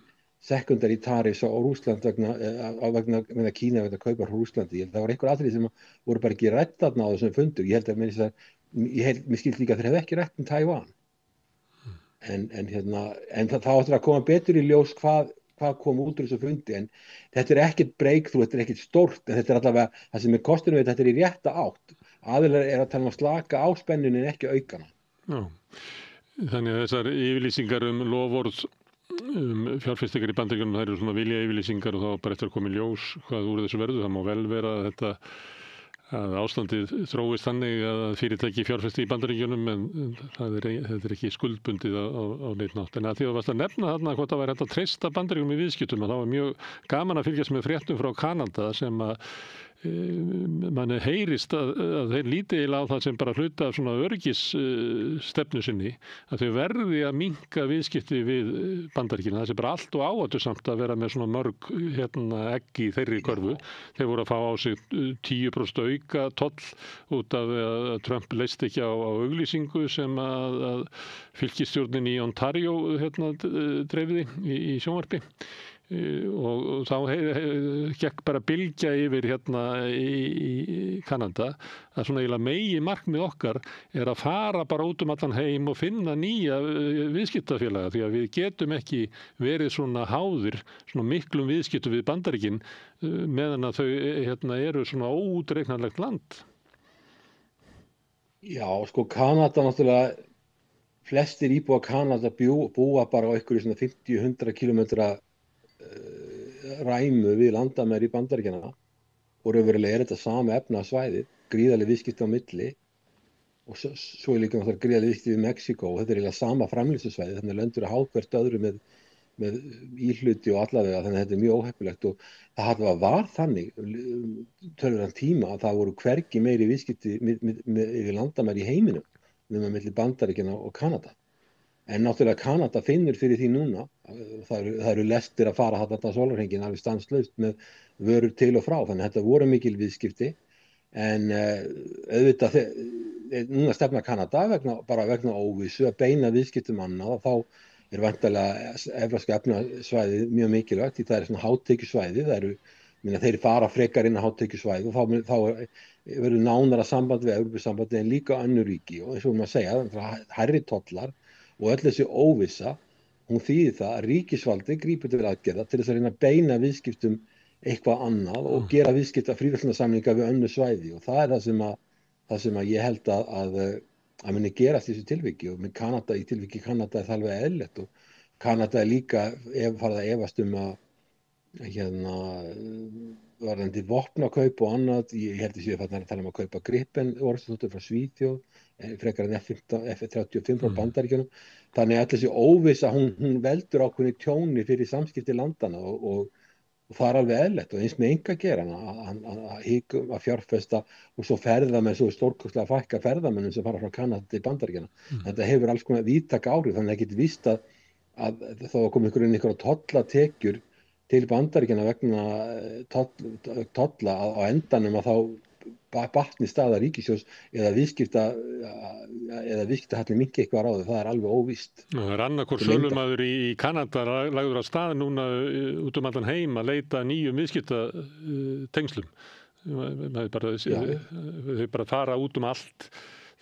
secondary tariffs á Rússland vegna Kína vegna kaupa frá Rússlandi. Það var einhver atriði sem voru bara ekki rætt þarna á þessum fundur. Ég held að mér skildi líka að þeir hefði ekki rætt Tævan. En það áttur að koma betur í ljós hvað kom út úr þessu fundi. En þetta er ekkert breakthrough, þetta er ekkert stórt, en þetta er allavega það sem er kostinu við þetta er í rétta átt. Aðilar er að tala um að slaka á spennunni en ekki aukana. Já, þannig að þessar yfirlýsingar loforð fjárfestingar í Bandaríkjunum, það eru svona vilja yfirlýsingar og þá bara eftir að koma í ljós hvað úr þessu verður. Það má vel vera að ástandið þróist þannig að fyrirtæki fjárfesti í Bandaríkjunum en þetta er ekki skuldbundið á neitt nátt. En að því að varst að nefna þarna hvort það væri hægt að treysta Bandaríkjunum í viðskiptum, að það var mjög gaman að fylgjast með fréttum frá Kanada sem að manni heyrist að þeir líti eiginlega á það sem bara hluta af svona öryggisstefnu sinni, að þau verði að minnka viðskipti við Bandaríkina. Það sé bara allt og áhættusamt að vera með svona mörg egg í þeirri körfu. Þeir voru að fá á sig 10% auka toll út af að Trump leist ekki á auglýsingu sem að fylkisstjórnin í Ontario dreifiði í sjónvarpi. Og þá gekk bara bylgja yfir í Kanada að svona eiginlega megi markmið okkar er að fara bara út allan heim og finna nýja viðskiptafélaga, því að við getum ekki verið svona háðir svona miklum viðskiptum við Bandaríkin meðan að þau eru svona óútreiknanlegt land. Já, sko Kanada náttúrulega flestir íbúa Kanada búa bara á einhverju svona 50-100 kilometra ræmu við landamæri í Bandaríkjanna og raunverulega þetta sama efnahagssvæðið, gríðarleg viðskipti á milli og svo líka náttúrulega gríðarleg viðskipti við Mexíkó og þetta eiginlega sama framleiðslusvæði, þannig að lönd eru háð hvert öðru með íhluti og allavega, þannig að þetta mjög óheppilegt og það var þannig töluverðan tíma að það voru hvergi meiri viðskipti yfir landamæri í heiminum nema milli Bandaríkjanna og Kanada. En náttúrulega Kanada finnur fyrir því núna, það eru lestir að fara þarna sólarhringinn alveg stanslaust með vörur til og frá, þannig að þetta voru mikil viðskipti, en auðvitað núna stefna Kanada vegna óvissu að beina viðskiptum annað og þá væntanlega evrópska efnahagssvæðið mjög mikilvægt því það svona hátekjusvæði, þeir fara frekar inn á hátekjusvæði og þá verður nánara samband við Evrópusambandið en líka önnur ríki og eins og maður segja, hærri tollar og öll þessi óvissa, hún þýðir það að ríkisvaldi grípur til aðgerða til þess að reyna að beina viðskiptum eitthvað annað og gera viðskipta fríverslunarsamninga við önnur svæði og það það sem ég held að muni gerast í þessu tilviki og með Kanada, í tilviki Kanada það alveg eðlilegt og Kanada líka farið að efast varðandi vopnakaup og annað, ég held að að tala að kaupa Gripen orðstóttur frá Svíþjóð, frekar en F-35 frá Bandaríkjunum, þannig að þessi óvissa, hún veldur ákveðnu tjóni fyrir samskipti landana og það alveg eðlilegt og eins með enga að fjárfesta og svo ferðamenn, svo stórkostlega fækka ferðamennum sem fara frá Kanada til Bandaríkjanna. Þetta hefur alls konar víðtæk áhrif, þannig að það getur víst að þá kom einhverjar tollatekjur til Bandaríkjanna vegna tolla á endanum að þá batni staða ríkissjóðs eða viðskiptahalli minnki eitthvað á það alveg óvíst. Það annarkvort sölumaður í Kanada lagður á stað núna út allan heim að leita nýjum viðskiptatengslum. Þau bara fara út allt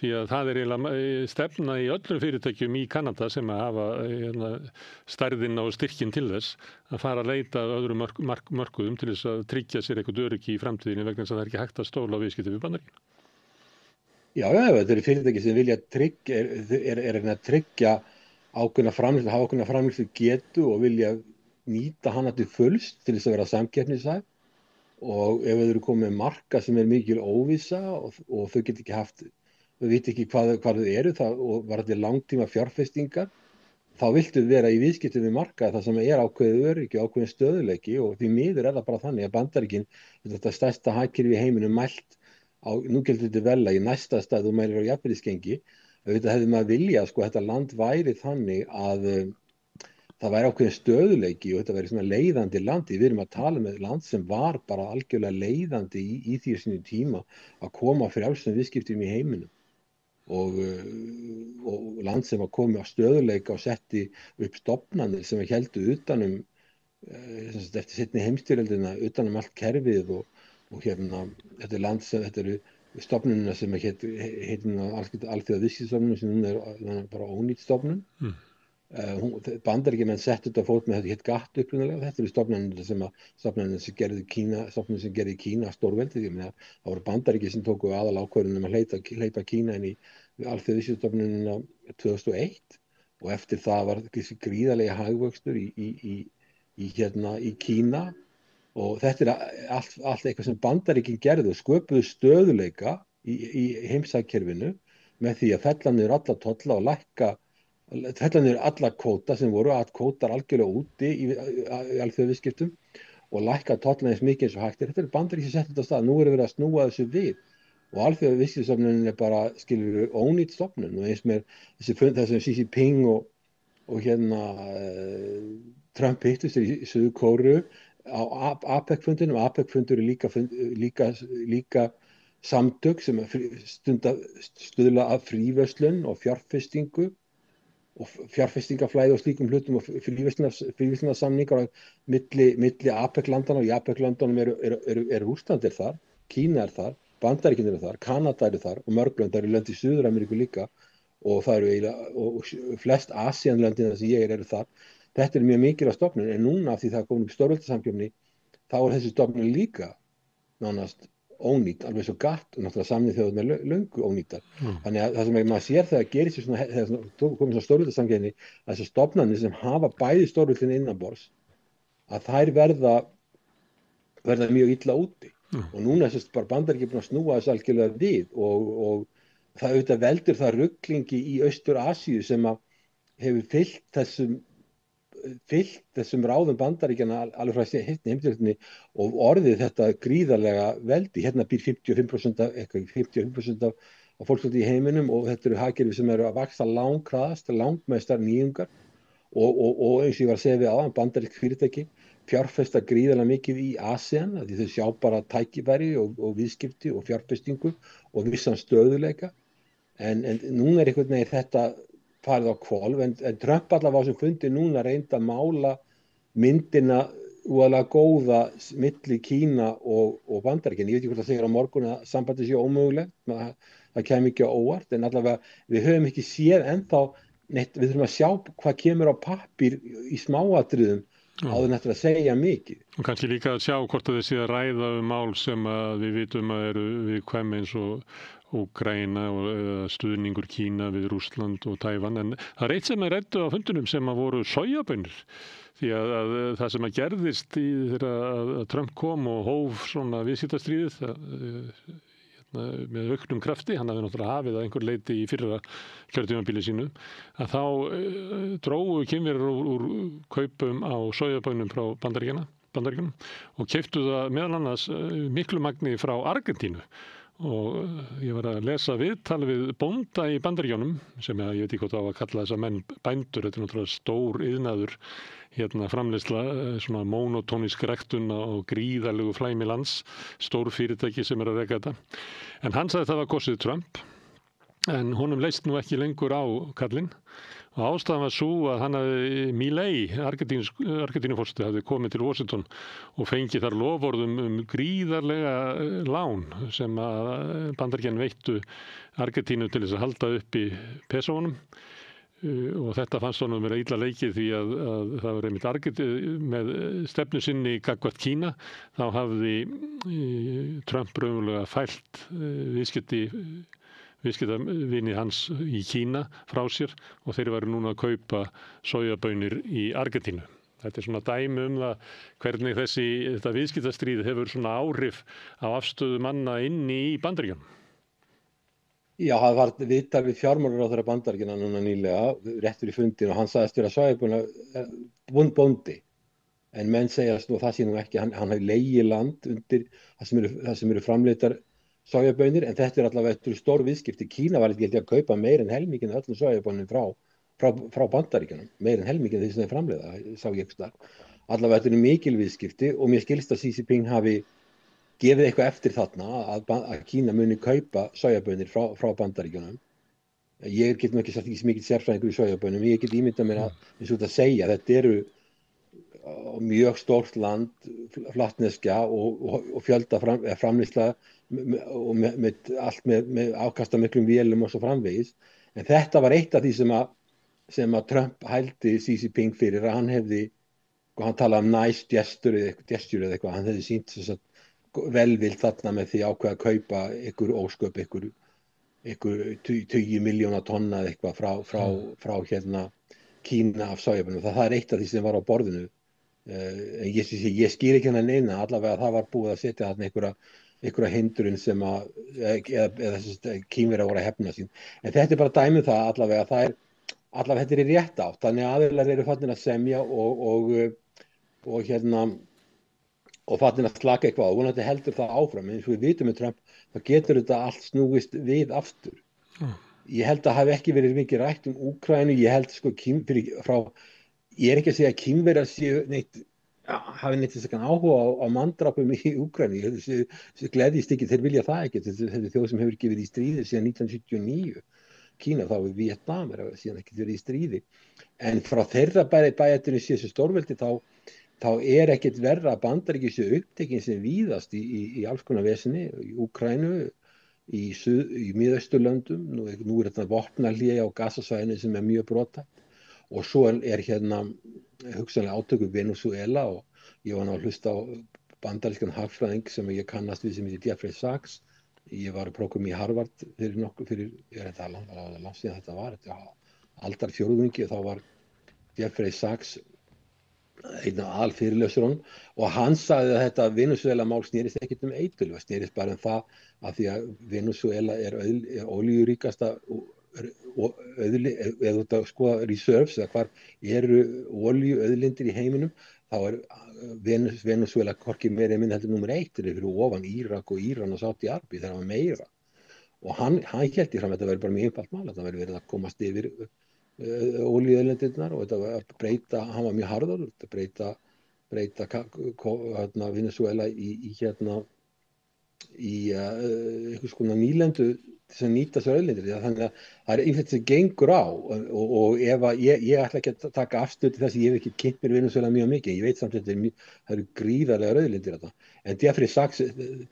því að það eiginlega stefna í öllum fyrirtækjum í Kanada sem að hafa stærðina og styrkin til þess að fara að leita öðrum mörkuðum til þess að tryggja sér eitthvað öryggi í framtíðinni vegna þess að það ekki hægt að stóla á viðskipti við Bandaríkin. Já, þetta eru fyrirtæki sem vilja tryggja ákveðna framleiðslu, hafa ákveðna framleiðslu getu og vilja nýta hana til fulls til þess að vera samkeppnishæf og ef þau eru komið með marka sem mikil óvissa og þau get ekki haft við viti ekki hvað þau eru og var þetta langtíma fjárfestingar, þá viltu vera í viðskiptum við markað þar sem ákveðið öryggi, ákveðin stöðuleiki og því miður það bara þannig að Bandaríkin, þetta stærsta hagkerfi í heiminum mælt á núgildandi verðlag í næsta stað og mælir á jafnvirðisgengi, auðvitað hefði maður vilja þetta land væri þannig að það væri ákveðin stöðuleiki og þetta væri svona leiðandi landi. Við erum að tala með land sem var bara algjörlega leiðandi í því sínu tíma að koma frjálsum viðskiptum í heiminum. Og land sem var komið á stöðuleika og setti upp stofnanir sem héldu utanum eftir seinni heimsstyrjöldina utanum allt kerfið og þetta land sem þetta eru stofnunina sem alþjóða viðskiptastofnun sem núna bara ónýt stofnun. Bandaríkjamenn settu þetta fót með þetta GATT upprunalega, þetta eru stofnanir sem gerði Kína stórveldið, það voru Bandaríki sem tóku aðalákvörðun að hleypa Kína inn í alþjóðaviðskiptastofnunina 2001 og eftir það var þessi gríðarlega hagvöxtur í Kína og þetta er allt eitthvað sem Bandaríkin gerðu og sköpuðu stöðuleika í heimshagkerfinu með því að fella niður alla tolla og fella niður alla kvóta sem voru kvótar algjörlega úti í alþjóðaviðskiptum og lækka tollana eins mikið eins og hægt. Þetta er Bandaríkin sem setti þetta á stað, nú verið að snúa þessu við og alþjóðaviðskiptastofnunin bara ónýt stofnun og eins með þessum Xi Jinping og Trump hittust í Suður Kóreu á APEC-fundinum. APEC-fundur er líka samtök sem stuðla að fríverslun og fjárfestingu og fjárfestingaflæði og slíkum hlutum og fríverslunarsamningar milli APEC-landana og í APEC-landunum eru Rússland þar, Kína þar, Bandaríkin þar, Kanada þar og mörg lönd, það eru lönd í Suður-Ameríku líka og það eru flest ASEAN-löndin sem ég eru þar. Þetta er mjög mikilvæg stofnun en núna af því það komin upp stórveldasamkeppni þá þessi stofnun líka nánast ónýtt, alveg svo gatt og náttúrulega Sameinuðu þjóðirnar löngu ónýttar. Þannig að það sem maður sér þegar gerist svona, þegar komið svo stórveldasamkeppni, að þessar stofnanir sem hafa bæði stórveldin innanborðs, að þær verða mjög illa úti. Og núna er bara Bandaríkin búin að snúa þessu algjörlega við og það auðvitað veldur það ruglingi í Austur-Asíu sem að hefur fylgt þessum ráðum Bandaríkjanna alveg frá heimstyrjöldinni og orðið þetta gríðarlega veldi. Hérna býr 55% af fólksfjöldi í heiminum og þetta eru hagkerfi sem eru að vaxa langkraðast, langmestar nýjungar og eins og ég var að segja við áðan, bandarísk fyrirtæki fjárfesta gríðarlega mikið í ASEAN, því þau sjá bara tækifæri og viðskipti og fjárfestingu og vissan stöðuleika. En núna einhvern veginn þetta farið á hvolf, en Trump allavega á sem fundi núna reyndi að mála myndina úalega góða milli Kína og Bandaríkjanna. Ég veit ekki hvort það segir á morgun að sambandi sé ómögulegt, það kemur ekki á óvart, en allavega við höfum ekki séð ennþá neitt, við þurfum að sjá hvað kemur á pappír í smáatriðum áður nættur að segja mikið. Og kannski líka að sjá hvort að þið sé að ræða mál sem að við vitum að eru viðkvæm eins og Úkraína og stuðningur Kína við Rússland og Tævan. En það er eitt sem er ræddu á fundunum sem að voru sojabönir. Því að það sem að gerðist þegar að Trump kom og hóf svona viðskiptastríðið með auknum krafti, hann hafði náttúrulega hafið að einhver leyti í fyrra kjörtímabili sínu, að þá drógu Kínverjar úr kaupum á sojabönum frá Bandaríkjunum og keyptu það meðal annars miklu magni frá Argentínu. Og ég var að lesa viðtal við bónda í Bandaríkjunum sem ég veit ekki hvað það á að kalla þessa menn bændur, þetta er náttúrulega stór iðnaður framleiðsla, svona monotónísk ræktun og gríðarlegu flæmi lands, stór fyrirtæki sem að reka þetta. En hann sagði að það var kosið Trump, en honum leist nú ekki lengur á kallinn. Og ástæðan var svo að hann hafði Milei, Argentínuforseti, hafði komið til Washington og fengið þar loforðum gríðarlega lán sem að Bandaríkjann veittu Argentínu til þess að halda upp í pesónum. Og þetta fannst honum vera illa leikið því að það var einmitt Argentínu með stefnu sinni gagnvart Kína, þá hafði Trump raunverulega fælt viðskiptavini hans í Kína frá sér og þeir varu núna að kaupa sojabönir í Argentínu. Þetta er svona dæmi það hvernig þetta viðskiptastríð hefur svona áhrif á afstöðu manna inni í Bandaríkjunum. Já, það var viðtal við fjármálaráðherra Bandaríkjanna núna nýlega, réttur í fundin og hann sagðist vera sojaböna bóndi. En menn segjast nú það sé nú ekki, hann hafi legið land undir það sem eru framleiddar sojabönir, en þetta er allavega stór viðskipti. Kína var ekki að kaupa meir en helminginn af öllum sojabönum frá Bandaríkjunum, meir en helminginn því sem þeir framleiða, sá ég ekki starf. Allavega þetta er mikil viðskipti og mér skilst að Xi Jinping hafi gefið eitthvað eftir þarna að Kína muni kaupa sojabönir frá Bandaríkjunum. Ég get nú ekki sagt ekki mikið sérfræðingur í sojabönum, ég get ímyndað mér eins og þetta segja, þetta eru mjög stórt land, flatneskja og fjölda framleiðsla og með afkasta miklum vélum og svo framvegis. En þetta var eitt af því sem að Trump hældi Xi Jinping fyrir að hann hefði, hann talaði nice gesture eða eitthvað, hann hefði sýnt þess að velvild þarna með því ákveða að kaupa ykkur ósköp, ykkur 20 miljóna tonna eða eitthvað frá Kína af sojabönum. Það er eitt af því sem var á borðinu. Ég skýr ekki hann eina, allavega það var búið að setja þarna einhverja hindrun sem eða Kínverjar voru að hefna sín. En þetta er bara dæmið það allavega þetta er í rétt átt, þannig að aðilar eru farnir að semja og farnir að slaka eitthvað og vonandi heldur það áfram. Eins og við vitum með Trump, þá getur þetta allt snúist við aftur. Ég held að hafi ekki verið mikið rætt Úkraínu, ég held ég er ekki að segja að Kínverjar hafi neitt þess að áhuga á manndrápum í Úkraínu. Ég gleðjist ekki, þeir vilja það ekki. Þetta er þjóð sem hefur ekki verið í stríði síðan 1979. Kína þá við Víetnam síðan ekki verið í stríði. En frá þeirra bæjarnir síðan stórveldi þá er ekkert verra að Bandaríkin séu upptekin sem víðast í alls konar vesinni, í Úkraínu, í Miðausturlöndum. Nú er þetta vopnahlé á Gazasvæðinu sem er mjög brothætt. Og svo er hugsanlega átöku Venezuela og ég var að hlusta á bandarískan hagfræðing sem ég kannast við sem heitir Jeffrey Sachs. Ég var prófum í Harvard þetta var aldarfjórðungi, og þá var Jeffrey Sachs einn af aðalfyrirlesurunum, og hann sagði að þetta Venezuela mál snerist ekkert eiturlyf, það snerist bara það að því að Venezuela olíuríkasta eða þú skoða reserves, eða hvar eru olíuauðlindir í heiminum, þá Venezuela hvorki meira minna heldur nummer 1, þeir eru fyrir ofan Írak og Íran og Sádi-Arabíu, þeir hafa meira. Og hann hélt í fram að þetta væri bara mjög einfalt mál, þetta væri verið að komast yfir olíuauðlindirnar, og þetta var að breyta, hann var mjög harður, þetta breyta Venezuela í einhvers konar nýlendu til að nýta sér auðlindir. Þannig að það er einhvern sem gengur á, og ef að ég ætla ekki að taka afstöð til þess að ég hef ekki kynnt mér Venezuela mjög mikið, ég veit samt að það eru gríðarlega auðlindir þetta. En Jeffrey Sachs,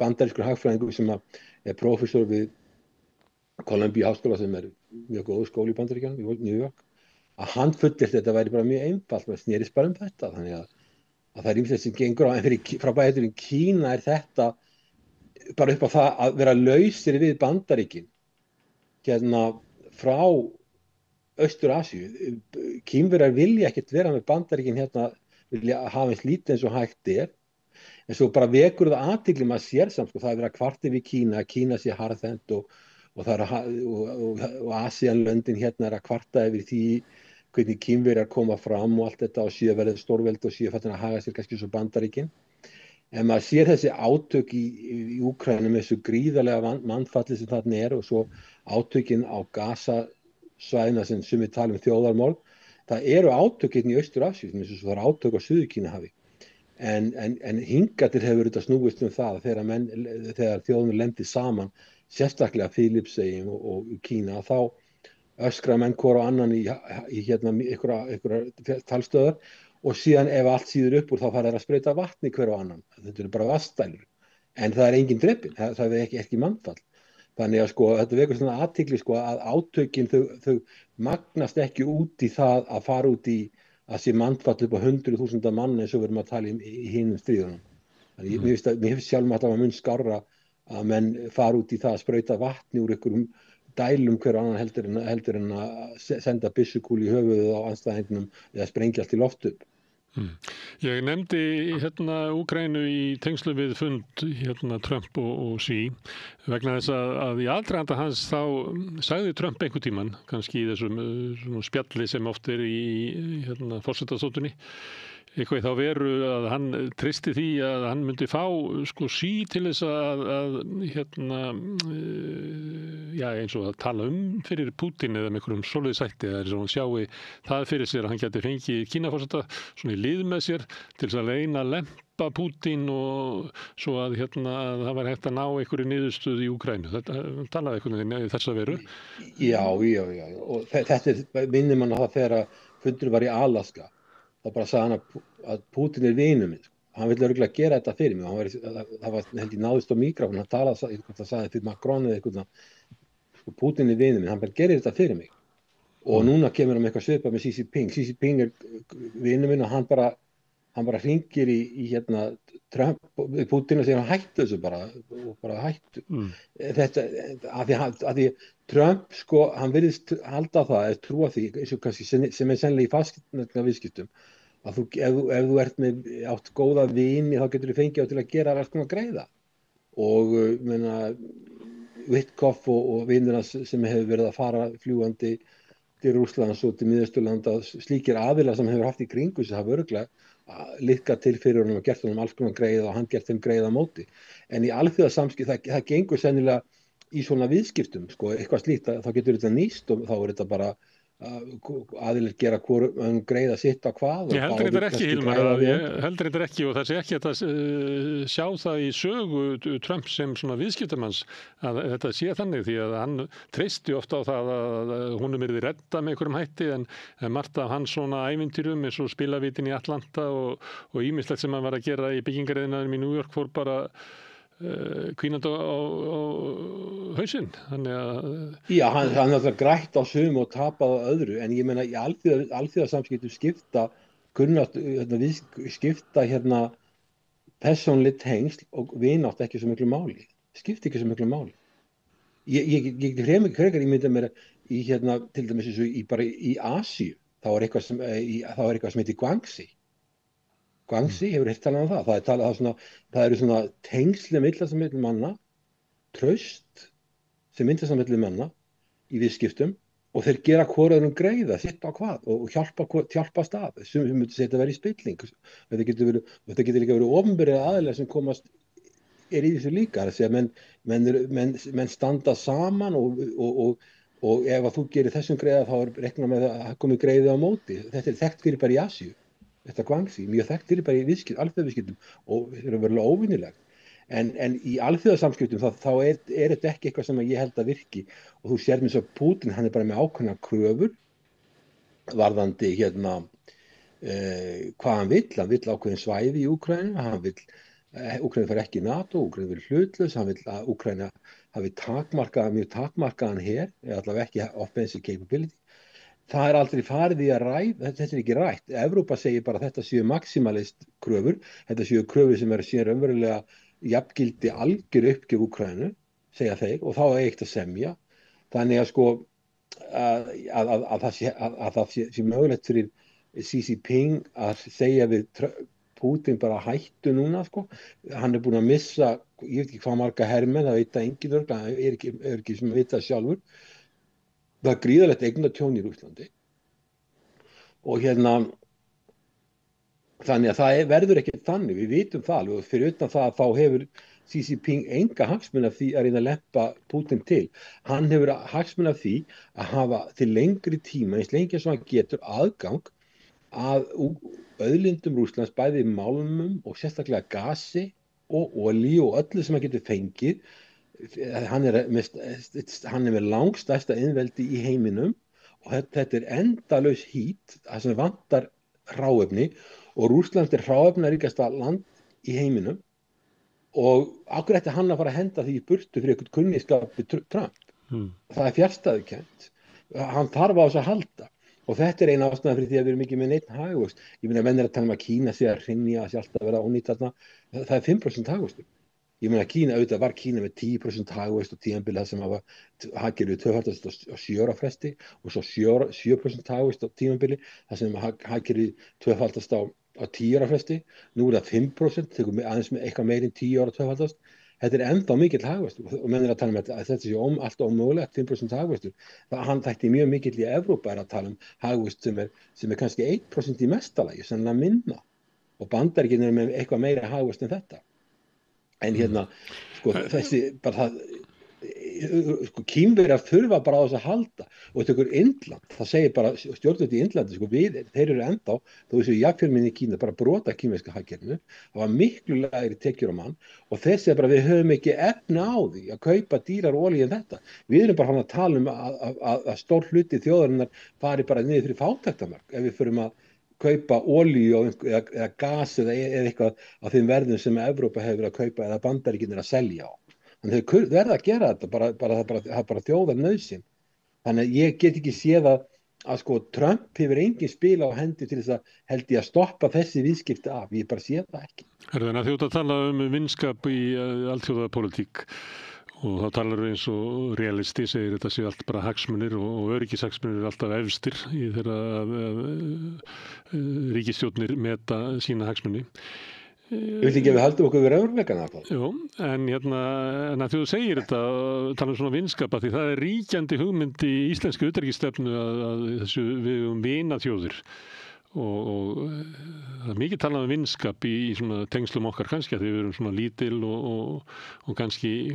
bandarískur hagfræðingur sem er prófessor við Columbia háskóla, sem er mjög góð skóli í Bandaríkjunum í New York, að hann fullyrti þetta væri bara mjög einfalt, það snerist bara þetta, þannig að það er ýmislegt sem gengur á, en frá bæjarturinn Kína er þetta bara upp á það að vera lausir við Bandaríkin frá Austur-Asíu. Kínverjar vilja ekkert vera með Bandaríkin vilja hafa eins lítið eins og hægt en svo bara vekur það athygli, maður sér samt, það er verið að kvarta við Kína sé harðhent, og Asíanlöndin er að kvarta yfir því hvernig Kínverjar koma fram og allt þetta, og séu verið stórveldi og séu fattin að haga sér kannski svo Bandaríkin. En maður sér þessi átök í Úkraínu með þessu gríðarlega mannfalli sem þarna og svo átökin á Gaza-svæðina sem við tala þjóðarmorð. Það eru átökin í Austur-Asíu, eins og það eru átök á Suður-Kínahafi. En hingað til hefur þetta snúist það þegar þjóðunum lendi saman, sérstaklega Filippseyjum og Kína, þá öskra menn hvor á annan í einhverja talstöðar, og síðan ef allt síður upp úr þá fara þeir að sprauta vatni hver á annan. Þetta eru bara vatnsdælur, en það er engin drepinn, það er ekki mannfall. Þannig að þetta vekur svona athygli að átökin þau magnast ekki út í það að fara út í að sé mannfall upp á 100.000 manna eins og við erum að tala í hinum stríðunum. Þannig mér finnst sjálfum að það var mun skárra að menn fara út í það að sprauta vatni úr einhverjum dælum hver annan heldur en að senda byssukúlu í höfuðið á andstæðingnum eða sprengja allt í loft upp. Ég nefndi Úkraínu í tengslu við fund Trump og Xi, vegna þess að í aðdraganda hans þá sagði Trump einhvern tímann, kannski í þessum spjalli sem oft er í forsetastóttunni, eitthvað þá veru að hann treysti því að hann myndi fá Xi til þess að eins og að tala fyrir Pútín eða með einhverjum svoleiðis hætti, það er svo hann sjái það fyrir sér að hann geti fengið Kínaforseta svona í lið með sér til þess að reyna að lempa Pútín, og svo að það var hægt að ná einhverju niðurstöðu í Úkraínu. Þetta talaði einhvern veginn í þessa veru. Já, og þetta minnir mann á það þegar fundur var í Alaska. Þá bara sagði hann að Pútín er vinur minn. Hann vill örugglega gera þetta fyrir mig. Það var held ég náðist á míkrafón, hann sagði fyrir Macron eða eitthvað, Pútín er vinur minn, hann bara gerir þetta fyrir mig. Og núna kemur hann með eitthvað svipað með Xi Jinping. Xi Jinping er vinur minn og hann bara hringir í Trump, Pútín, og segir hann hættu þessu bara hættu. Þetta, að því Trump, hann virðist halda það, trúa því, eins og kannski sem er sennilega í fasteignaviðskiptum, að ef þú ert með átt góða vini, þá getur þú fengið á til að gera alls konar greiða. Og Witkoff og vinurna sem hefur verið að fara fljúgandi til Rússlands og til Miðausturlanda, slíkir aðilar sem hefur haft í kringu sem hafa örugglega liðkað til fyrir honum og gert honum alls konar greiða og hann gert þeim greiða á móti. En í alþjóðasamskiptum, það gengur sennilega í svona viðskiptum, eitthvað slíkt, þá getur þetta nýst og þá er þetta bara aðilir gera greiða sitt á hvað. Ég heldur þetta ekki, Hilmar, ég heldur þetta ekki, og það sé ekki að sjá það í sögu Trump sem svona viðskiptamanns að þetta sé þannig, því að hann treysti ofta á það að honum yrði redda með einhverjum hætti, en margt af hans svona ævintýrum eins og spilavítin í Atlanta og ýmislegt sem hann var að gera í byggingariðnaðinum í New York fór bara kvínandi á hausinn. Já, hann alltaf grætt á sumu og tapað á öðru, en ég meina í alþjóðasamskiptum skipta persónleg tengsl og vinátt ekki svo miklu máli. Skipti ekki svo miklu máli. Ég get frekar ímynda mér í til dæmis eins og bara í Asíu, þá er eitthvað sem heitir Guangxi. Guangxi, hefur heilt talað um það. Það er talað, það eru svona tengsli millast á milli manna, traust sem myndast á milli manna í viðskiptum og þeir gera hvoruðum greiða, sitt á hvað og hjálpast að, sem myndi segja að vera í spilling. Þetta getur líka verið opinberir aðilar sem komast í þessu líka, þess að menn standa saman og ef að þú gerir þessum greiða þá er reiknað með að komi greiði á móti. Þetta er þekkt fyrir bara í Asíu, þetta Guangxi, mjög þekkt fyrir bara í alþjóðaviðskiptum og það er verulega óvinnilegt. En í alþjóðasamskiptum þá er þetta ekki eitthvað sem ég held að virki og þú sér mér svo Putin, hann er bara með ákveðna kröfur varðandi hvað hann vill ákveðin svæði í Úkraínu, Úkraína fær ekki í NATO, Úkraína vil hlutlaus, hann vill að Úkraína hafi mjög takmarkaðan her, eða allavega ekki offensive capability. Það er aldrei farið í að þetta er ekki rætt. Evrópa segir bara að þetta séu maximalist kröfur, þetta séu kröfur sem eru síðan raunverulega jafngildi algjör uppgjöf Úkraínu, segja þeir, og þá er eitt að semja. Þannig að það sé mögulegt fyrir Xi Jinping að segja við Putin bara hættu núna, Hann er búinn að missa, ég veit ekki hvað marga hermenn, það veit enginn örugglega, hann er ekki sem veit það sjálfur. Það er gríðarlegt eignatjón í Rússlandi. Og þannig að það verður ekki þannig, við vitum það alveg, og fyrir utan það þá hefur Xi Jinping enga hagsmuni af því að reyna að leppa Putin til. Hann hefur hagsmuni af því að hafa til lengri tíma, eins lengi sem hann getur aðgang að auðlindum Rússlands, bæði málmum og sérstaklega gasi og olíu og öllu sem hann getur fengið. Hann er með langstærsta iðnveldi í heiminum og þetta er endalaus hít, það sem vantar hráefni og Rússland er hráefnaríkasta land í heiminum og akkur ætti hann að fara að henda því í burtu fyrir eitthvað kunningsskap við Trump. Það er fjarstæðukennt. Hann þarf á þess að halda. Og þetta er eina ástæða fyrir því að við erum ekki með neitt hagvöxt. Ég meina, menn er að tala um að Kína sé að hrynja, sé alltaf að vera ónýtt þarna. Það er 5% hagvöxtur. Ég meina, auðvitað var Kína með 10% hagvöxt og tímabili það sem hagkerfið tvöfaldast á 7 ára fresti og svo 7% hagvöxt á tímabili það sem hagkerfið tvöfaldast á 10 ára fresti. Nú er það 5%, tekur aðeins með eitthvað meir en 10 ára tvöfaldast. Þetta er ennþá mikill hagvöxtur og menn er að tala um að þetta sé alltaf ómögulegt 5% hagvöxtur. Hann þætti mjög mikill í Evrópa að tala um hagvöxt sem er kannski 1% í mestalagi, sennilega minna. Og Bandaríkin er með eitthvað meira hagvöxt en þetta. En þessi bara Kínverjar þurfa bara á þess að halda og tekur Indland, það segir bara stjórnvöld í Indlandi, þeir eru ennþá þó þessu jafnfjölmenn í Kína bara brota kínverska hagkerfinu, það var miklu lægri tekjur á mann og þeir segja bara við höfum ekki efni á því að kaupa dýrar olíu en þetta, við erum bara að tala um að stór hluti þjóðarinnar fari bara niður fyrir fátæktarmörk ef við förum að kaupa olíu eða gas eða eitthvað á þeim verðum sem Evrópa hefur að kaupa eða Bandaríkin er að selja á. Þannig þeir verða að gera þetta, það er bara þjóðar nauðsyn. Þannig að ég get ekki séð að Trump hefur engin spil á hendi til þess að held ég að stoppa þessi viðskipti af, ég bara sé það ekki. Þannig að þú ert að tala um vinskap í alþjóðapólitík og þá talar við eins og realisti, segir þetta sé allt bara hagsmunir og öryggishagsmunir er alltaf efstir í þegar ríkisstjórnir meta sína hagsmuni. Ég vil ekki að við haldum okkur við raunveruleikann af það. Jú, en en að þú segir þetta, tala um svona vinskapa, því það er ríkjandi hugmynd í íslensku utanríkisstefnu að þessu við vinaþjóðir og það er mikið talað um vinskap í svona tengslum okkar kannski að því við erum svona lítil og kannski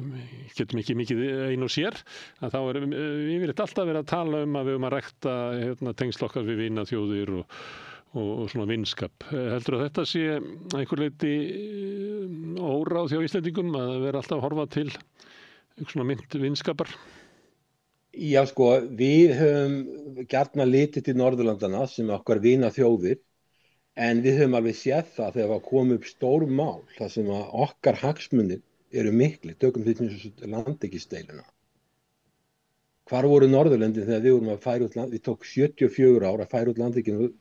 getum ekki mikið ein og sér, að þá erum við alltaf verið að tala um að við erum að rækta tengsl okkar við vinaþjóðir og svona vinskap. Heldur að þetta sé einhver leyti óráð hjá Íslendingum að vera alltaf að horfa til svona mynd vinskapar? Já, við höfum gjarnan litið til Norðurlandana sem okkar vinaþjóðir en við höfum alveg séð það þegar það kom upp stór mál þar sem að okkar hagsmunir eru miklir, tökum því eins og landhelgisdeiluna. Hvar voru Norðurlöndin þegar við vorum að færa út land, við tók 74 ár að færa út landhelginu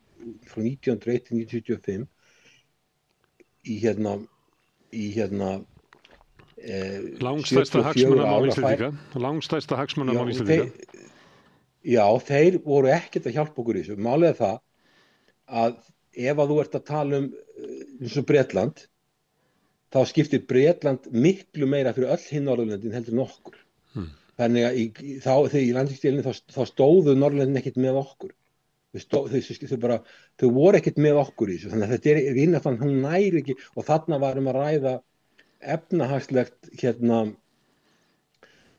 frá 1901 til 1975 í langstærsta hagsmunamál Íslendinga. Langstærsta hagsmunamál Íslendinga. Já, þeir voru ekkert að hjálpa okkur í þessu. Málið er það að ef að þú ert að tala eins og Bretland, þá skiptir Bretland miklu meira fyrir öll hinn Norðurlöndin heldur en okkur. Þannig að þegar í landvíkisdeilunni þá stóðu Norðurlöndin ekkert með okkur. Þau voru ekkert með okkur í þessu. Þannig að þetta vinnafan, hún næri ekki, og þarna varum að ræða efnahagslegt,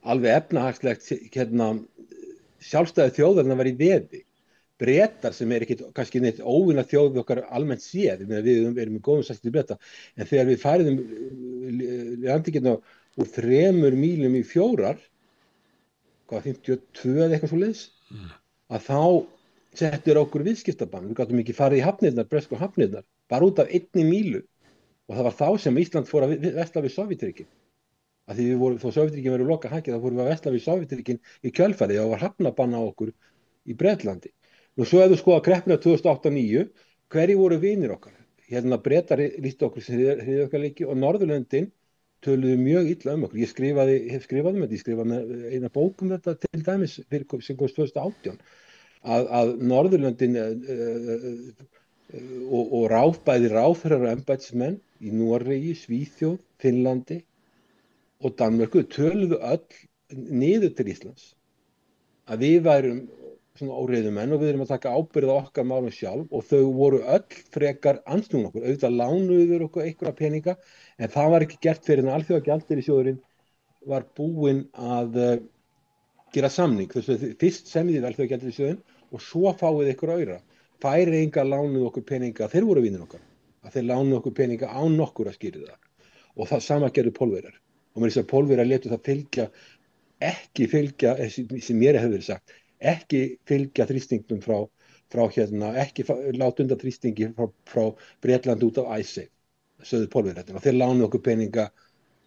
alveg efnahagslegt, sjálfstæði þjóðarinnar var í veði. Bretar sem ekki kannski neitt óvinna þjóð okkar almennt séð, við erum með góðum sætti Breta, en þegar við færiðum landvíkina úr 3 mílum í 4, 52 eða eitthvað svoleiðis, að þá settur okkur viðskiptabann. Við gátum ekki farið í hafnirnar, bresku hafnirnar, bara út af 1 mílu, og það var þá sem Ísland fór að versla við Sovétríkin. Að því þó Sovétríkin verið loka hækið, þá fórum við að versla við Sovétríkin í kjölfarið, og var hafnabann á okkur í Bretlandi. Nú svo ef þú skoða kreppuna 2008-2009, hverju voru vinir okkar? Bretar lýstu okkur sem hryðjuverkaleiki, og Norðurlöndin töluðu mjög illa okkur. Ég skrifaði með eina bók þetta til dæmis sem komst 2018, að Norðurlöndin og bæði ráðherrar og embættismenn í Noregi, Svíþjóð, Finnlandi og Danmörku töluðu öll niður til Íslands að við værum svona óreiðumenn og við erum að taka ábyrgð á okkar málum sjálf, og þau voru öll frekar andsnúin okkur. Auðvitað lánuðu okkur einhverja peninga, en það var ekki gert fyrir en Alþjóðagjaldeyrissjóðurinn var búinn að gera samning. Fyrst semjið Alþjóðagjaldeyrissjóðurinn og svo fáið einhverja aura. Færeyingar lánuðu okkur peninga, þeir voru vinir okkar, að þeir lánuðu okkur peninga án nokkur að skýra það. Og það sama gerðu Pólverjar. Og mér þess að Pólverjar létu það ekki fylgja, sem mér hefur verið sagt, ekki fylgja þrýstingnum ekki láta undan þrýstingi frá Bretland út af Icesave, sögðu Pólverjar. Og þeir lánuðu okkur peninga,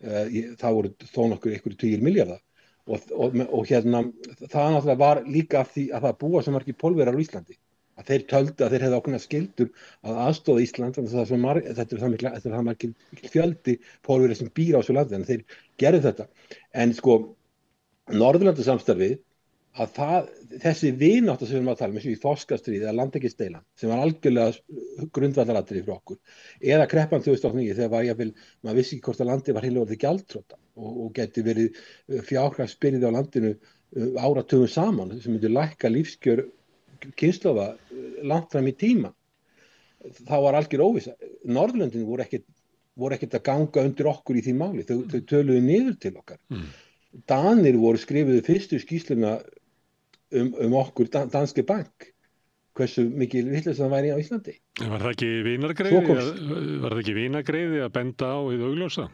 það voru þó nokkur einhverju 10 milljarða. Og það náttúrulega var líka af því að það búa svo margir Pólverjar á Íslandi, að þeir töldu að þeir hefðu ákveðnar skyldur að aðstoða Ísland, þetta er það margir fjöldi Pólverjar sem býr á þessu landi, en þeir gerðu þetta. En sko, Norðurlandasamstarfið, að þessi vinátta sem við erum að tala um, eins og í þorskastríði eða landhelgisdeilan, sem var algjörlega grundvallaratriði fyrir okkur, eða kreppan 2009, þegar maður vissi ekki hvort að landið var heillega orðið gjaldþrota og geti verið fjárhagsbyrði á landinu áratugum saman, sem myndi lækka lífskjör kynslóða langt fram í tíma. þá var algjör óvissa. Norðurlöndin voru ekkert að ganga undir okkur í því máli, þau töluðu niður til okkar. Danir voru skrifuðu fyrstu skýrsluna okkur, Danske Bank, hversu mikil vitleysa það væri á Íslandi. Var það ekki vinagreiði að benda á hið augljósa?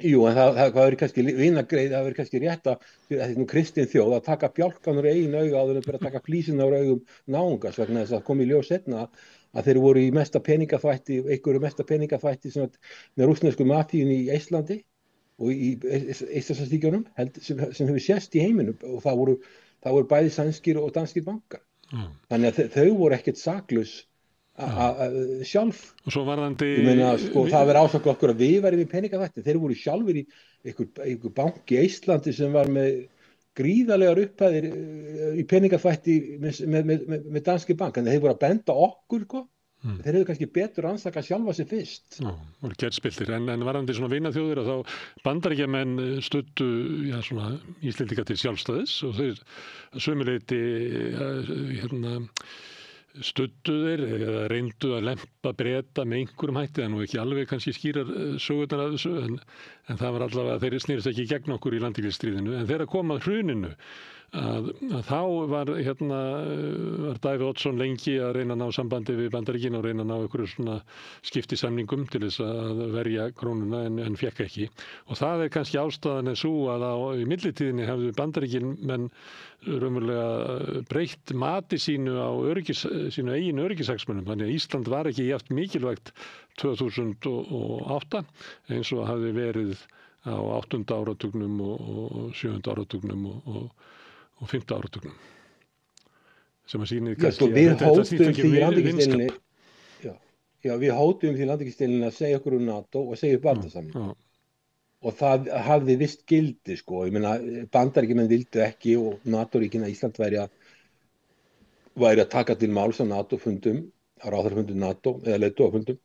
Jú, en það verður kannski vinagreiði, það verður kannski rétt að þetta er nú kristin þjóð að taka bjálkan úr eigin auga áður en bara að taka flísina úr augum náungans, vegna þess að kom í ljós seinna að þeir voru í mesta peningaþvætti, einhverju mesta peningaþvætti með rússnesku mafíunni í Íslandi og í Eystrasaltsríkjunum sem hefur sést í heiminum, og það voru bæði sænskir og danskir bankar. Þannig að þau voru ekkert saklaus sjálf. Og svo varðandi... Ég meina, það verið ásaka okkur að við verðum í peningaþvætti. Þeir voru sjálfur í einhver bank í Íslandi sem var með gríðarlegar upphæðir í peningaþvætti með danski bank. En þeir voru að benda okkur, Þeir hefðu kannski betur ansaka sjálfa sig fyrst. Já, voru gerðspiltir. En varðandi svona vinaþjóðir þá Bandaríkjamenn studdu Íslendinga til sjálfstæðis og þeir sömuleyti studdu þeir eða reyndu að lempa Breta með einhverjum hætti, það er nú ekki alveg kannski skýrar sögurnar af þessu, en það var allavega, þeir snýrist ekki gegn okkur í landhelgisstríðinu, en þegar kom að hruninu að þá var Davíð Oddsson lengi að reyna að ná sambandi við Bandaríkin og reyna að ná einhverju svona skiptisamningum til þess að verja krónuna en fekk ekki. Og það kannski ástæðan svo að í millitíðinni hefðu Bandaríkin menn raunverulega breytt mati sínu á sínu eigin öryggishagsmunum. Þannig að Ísland var ekki jafnt mikilvægt 2008 eins og hafði verið á 8. áratugnum og 7. áratugnum og 5. áratugnum. Sem að sýnir kannski við hófum því landhelgisdeilunni. Já, við hótum því landhelgisdeilunni að segja okkur NATO og segja upp varnarsamning. Og það hafði vist gildi, sko. Ég meina, Bandaríkjamenn vildu ekki og NATO-ríkin að Ísland væri að taka til máls á NATO-fundum, á ráðherrafundum NATO eða leiðtogafundum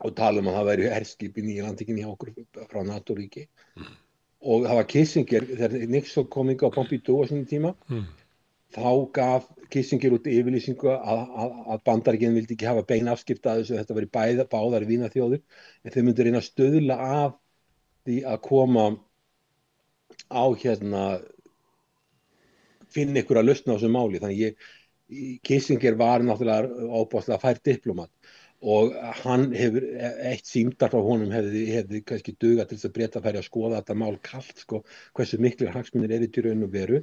og tala að það væri herskipin í landhelginni hjá okkur frá NATO-ríki. Og það var Kissinger, þegar Nixon kom hingað á Pompidou á sínum tíma, þá gaf Kissinger út yfirlýsingu að Bandaríkjamenn vildi ekki hafa bein afskipti af þessu, þetta væri báðar vinaþjóðir, en þau myndu reyna að stuðla að því að koma á finna ykkur að lausna á þessu máli. Þannig Kissinger var náttúrulega óbáslega fær diplómat og hann hefur, eitt símtal frá honum hefði kannski dugað til þess að Bretar færi að skoða þetta mál kalt, sko, hversu miklir hagsmunir eru til raun og veru.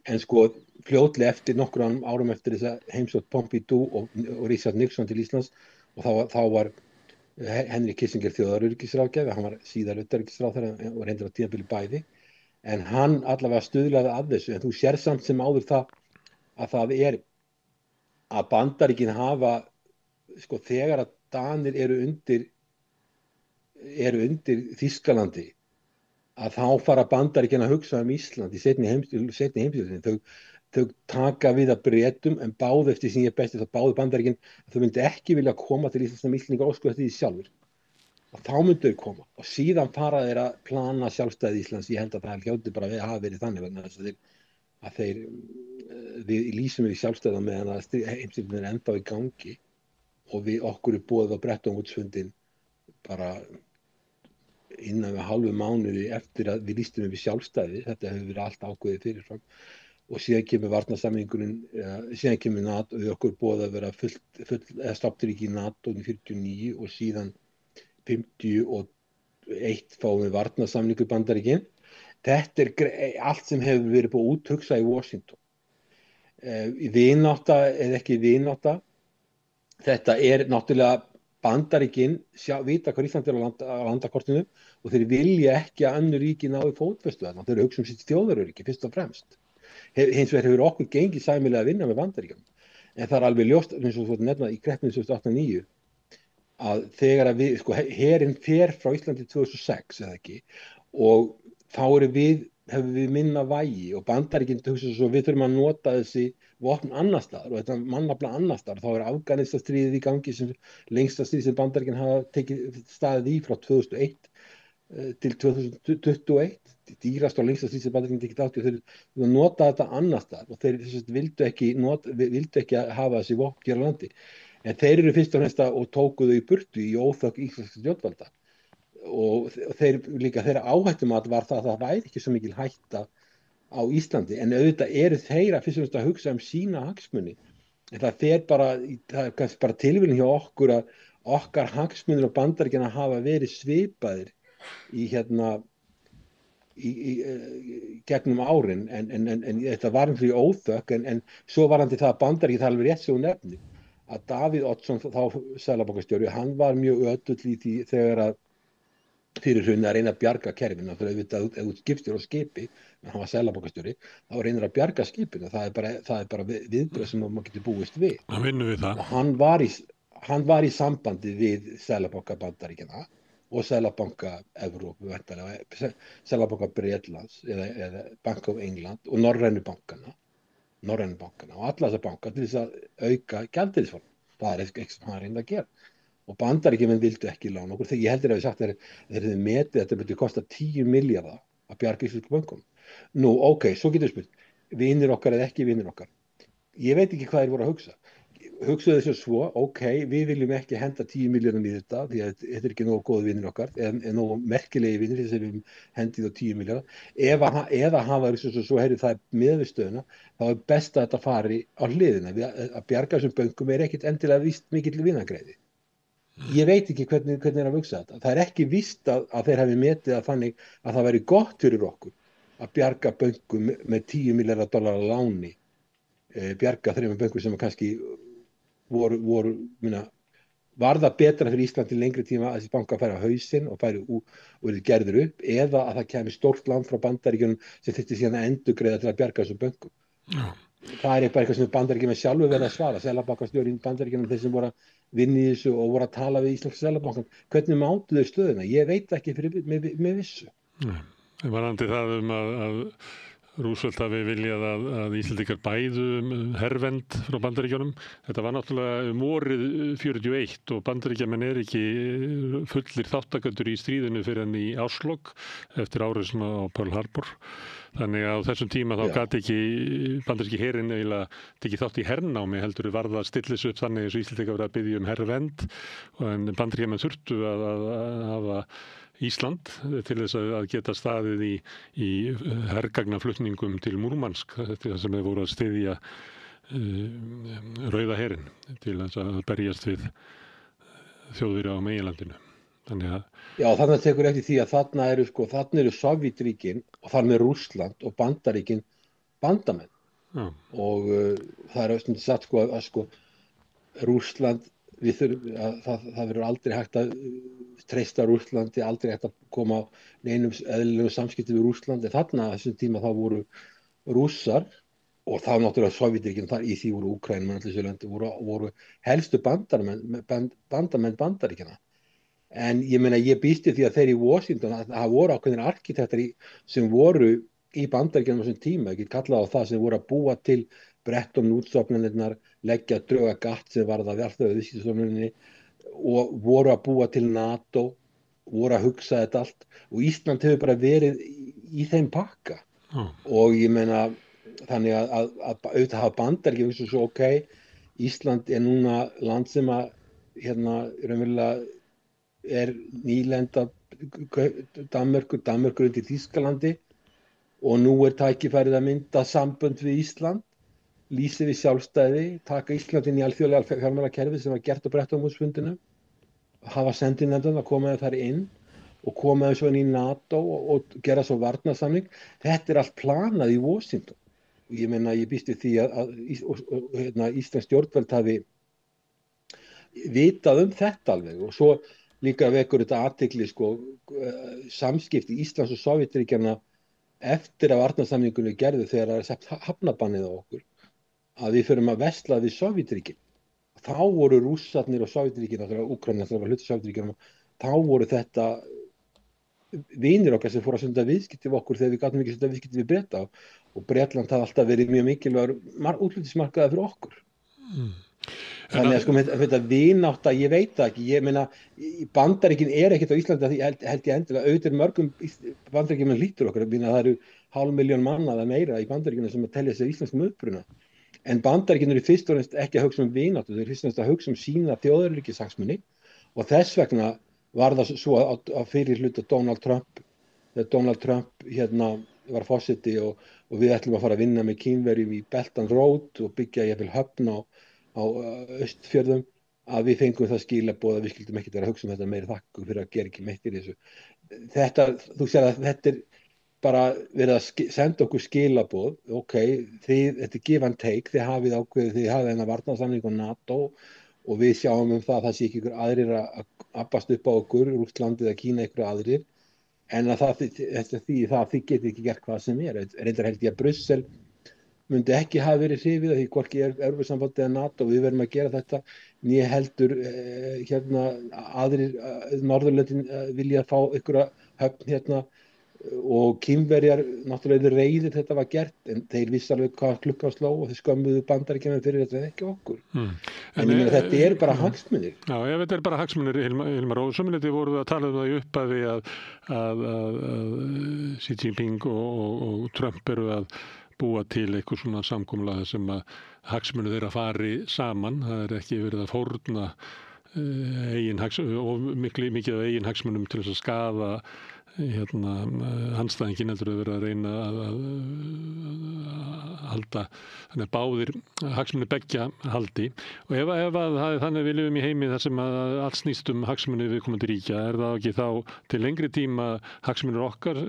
En sko fljótlega eftir nokkrum árum eftir þess að heimsótt Pompidou og Richard Nixon til Íslands og þá var Henry Kissinger þjóðaröryggisráðgjafi, hann var síðar utanríkisráðherra og reyndar á tímabili bæði, en hann allavega stuðlaði að þessu, en þú sér samt sem áður það að það að Bandaríkin hafa, sko, þegar að Danir eru undir Þýskalandi, að þá fara Bandaríkin að hugsa Ísland í seinni heimsstyrjöldinni. Þau taka við að Bretum, en báðu eftir sem ég besti þá báðu Bandaríkin að þau myndi ekki vilja koma til Íslands sem Íslendingar ósku eftir því sjálfur. Og þá myndu þau koma. Og síðan fara þeir að plana sjálfstæði Íslands. Ég held að það hljóti bara að hafa verið þannig vegna þess að við lýsum við sjálfstæði meðan að heimsstyrjöldin er ennþá í gangi og okkur boðið á Bretton Woods-fundinn bara innan við hálfu mánuði eftir að við lýstum við sjálfstæði. Þetta hefur verið allt ákveðið fyrirfram. Og síðan kemur varnarsamningurinn, síðan kemur NATO, við okkur boðið að vera stofnríki í NATO í 49 og síðan 51 fáum við varnarsamningu Bandaríkin. Þetta allt sem hefur verið búið úthugsað í Washington. Vinátta eða ekki vinátta, þetta náttúrulega Bandaríkin vita hvað Ísland á landakortinu og þeir vilja ekki að önnur ríki nái fótfestu þarna. Þeir hugsa sitt þjóðaröryggi fyrst og fremst. Hins vegar hefur okkur gengið sæmilega að vinna með Bandaríkjum. En það er alveg ljóst, eins og þú nefna í kreppinu 2008-2009, að þegar að herinn fer frá Íslandi 2006 eða ekki, og þá hefur við minna vægi og Bandaríkin hugsa svo við þurfum að nota þessi vopn annar staðar og þetta mannafla annar staðar. Þá Afganistastríðið í gangi sem lengsta stríð sem Bandaríkin hafa tekið staðið í frá 2001 til 2021. Dýrast og lengsta stríð sem Bandaríkin tekið þátt í og þeir nota þetta annar staðar og þeir vildu ekki hafa þessi vopn hér á landi. En þeir eru fyrst og fremst og tóku þau í burtu í óþökk íslenskra stjórnvalda. Og þeirra áhættumat var það að það væri ekki svo mikil hætta á Íslandi, en auðvitað eru þeirra fyrst og fremst að hugsa sína hagsmuni. En það er kannski bara tilvíðin hjá okkur að okkar hagsmunir og Bandaríkjanna hafa verið svipaðir í gegnum árin, en þetta var fyrir óþökk, en svo varandi það að Bandaríkinn, það er alveg rétt sem hún nefnir, að Davíð Oddsson, þá seðlabankastjóri, hann var mjög ötull í því þegar að fyrir hrunið að reyna að bjarga kerfinu, fyrir auðvitað ef þú skipstjóri á skipi, en hann var seðlabankastjóri, þá reynir að bjarga skipinu, það er bara viðbröð sem maður getur búist við. Það vinnum við það. Og hann var í sambandi við seðlabanka Bandaríkjanna og seðlabanka Evrópu, seðlabanka Bretlands eða Bank of England og norrænu bankana og alla þessar banka til þess að auka gjaldeyrisforða. Það er eitthvað sem hann reynir að gera. Og Bandaríkjamenn vildu ekki lána okkur. Ég heldur að við sagt að þeir hefðu metið að þetta myndi kosta 10 milljarða að bjarga íslensku bönkum. Nú, ok, svo getur við spurt, vinir okkar eða ekki vinir okkar. Ég veit ekki hvað þeir voru að hugsa. Hugsaðu þessu svo, ok, við viljum ekki henda 10 milljörðum í þetta, því að þetta er ekki nógu góð vinir okkar, eða nógu merkilegi vinir þess að við hendið á 10 milljarða. Eða hafa svo heyrið það með við stöðuna, þá er best að þetta fari á hliðina. Að bjarga þessum bönkum er ekkit endilega víst mikill vinagreiði. Ég veit ekki hvernig er að hugsa þetta. Það er ekki víst að þeir hafi metið að þannig að það væri gott fyrir okkur að bjarga bönkum með $10 milljarða láni, bjarga þeim bönkum sem kannski var það betra fyrir Ísland til lengri tíma að þessi banka færi á hausinn og verið gerður upp, eða að það kemi stórt lán frá Bandaríkjunum sem þyrfti síðan að endurgreiða til að bjarga þessum bönkum. það bara eitthvað sem Bandaríkjamenn sjálfur verða að svara, seðlabankastjóri í Bandaríkjunum, þeir sem voru að vinna í þessu og voru að tala við Íslenska seðlabankann, hvernig mátu þau stöðuna? Ég veit ekki með vissu. Varðandi það að Roosevelt hafi viljað að Íslendingar bæðu hervernd frá Bandaríkjunum. Þetta var náttúrulega vorið 41 og Bandaríkjamenn ekki fullir þáttakendur í stríðinu fyrir enn í árslok eftir árásina á Pearl Harbor. Þannig að á þessum tíma þá gat ekki bandaríski herinn eiginlega tekið þátt í hernámi, heldur varða að stillis upp þannig eins og Íslendingar verið að biðja hervernd, en Bandaríkjamenn þurftu að hafa Ísland til þess að geta staðið í hergagnaflutningum til Múrmansk, þetta sem þeir voru að styðja Rauða herinn til þess að berjast við Þjóðverja á meginlandinu. Já, þannig tekur eftir því að þarna eru Sovétríkin og þar með Rússland og Bandaríkin bandamenn. Og það stundum sagt að Rússland, það verður aldrei hægt að treysta Rússlandi, aldrei hægt að koma á neinum eðlilegum samskipti við Rússlandi. Þarna þessum tíma þá voru Rússar og þá náttúrulega Sovétríkin, í því voru Úkraínumenn, allir þessu löndi, voru helstu bandamenn Bandaríkjanna. En ég meina, ég býst við því að þeir í Washington, það voru ákveðnir arkitektar sem voru í Bandaríkjunum á þessum tíma, ég get kallað á það, sem voru að búa til Bretton Woods-stofnanirnar, leggja drög að GATT sem varð að alþjóðaviðskiptastofnuninni og voru að búa til NATO, voru að hugsa þetta allt og Ísland hefur bara verið í þeim pakka. Og ég meina, þannig að auðvitað hafa Bandaríkjunum eins og svo, Ísland núna land sem að raunverulega nýlenda Danmörkur undir Þýskalandi og nú tækifærið að mynda sambönd við Ísland, lýsi við sjálfstæði, taka Ísland inn í alþjóðlega fjármálakerfið sem var gert á Bretton Woods-fundinum, hafa sendinefndan að koma þar inn og koma svo inn í NATO og gera svo varnarsamning. Þetta allt planað í Washington. Ég meina, ég býst við því að Íslands stjórnvöld hafi vitað þetta alveg og svo líka vekur þetta athygli samskipti Íslands og Sovétríkjanna eftir að varnarsamningunni gerðu þegar það sett hafnabannið á okkur að við förum að versla við Sovétríkin. Þá voru Rússarnir og Sovétríkin, Úkraína var hluti Sovétríkjanna, þá voru þetta vinir okkar sem fóru að stunda viðskipti við okkur þegar við gátum ekki stunda viðskipti við Breta og Bretland hafði alltaf verið mjög mikilvægur útflutningsmarkaður fyrir okkur. Þannig að þetta vinátta, ég veit það ekki, ég meina Bandaríkin ekkert á Íslandi, held ég endilega, auðvitað mörgum Bandaríkjamenn hlýtur okkur, það eru 500.000 manna eða meira í Bandaríkjunum sem að telja sig íslenskum uppruna. En Bandaríkin eru fyrst og fremst ekki að hugsa vináttu, þeir eru fyrst og fremst að hugsa sína þjóðaröryggishagsmuni og þess vegna var það svo að fyrir hluta Donald Trump, þegar Donald Trump var forseti og við ætlum að fara að vinna með Kínverjum í Belt and Road og byggja jafnvel höfn á Austfjörðum, að við fengum það skilaboð að við skildum ekki vera að hugsa þetta meira þakku fyrir að gera ekki meitt í þessu. Þú sér að þetta bara verið að senda okkur skilaboð, þetta give and take, þið hafið ákveðið, þið hafið þennan varnarsamning og NATO og við sjáum það sé ekki ykkur aðrir að abbast upp á okkur, Rússland eða Kína ykkur aðrir, en að þið getið ekki gert hvað sem reyndar held ég að Brussel myndi ekki hafa verið hrifið af því hvorki Evrópusambandið eða NATO, við verðum að gera þetta, né heldur aðrir Norðurlöndin vilja fá ykkur höfn og Kínverjar náttúrulega reiðir þetta var gert, en þeir vissi alveg hvað klukkan sló og þeir skömmuðu Bandaríkjamenn fyrir þetta en ekki okkur. En ég meina þetta bara hagsmunir. Já, ef þetta bara hagsmunir, Hilmar, og sömuleyti voru við að tala það í upphafi að Xi Jinping og Trump eru að búa til eitthvað svona samkomulag sem að hagsmunir þeirra fari saman. Það ekki verið að fórna og mikið af eigin hagsmunum til þess að skaða andstæðinginn, heldur að vera að reyna að halda þannig að báðir hagsmunir beggja haldi og ef þannig við lifum í heimi þar sem að allt snýst hagsmunir viðkomandi ríkja, það ekki þá til lengri tíma hagsmunir okkar,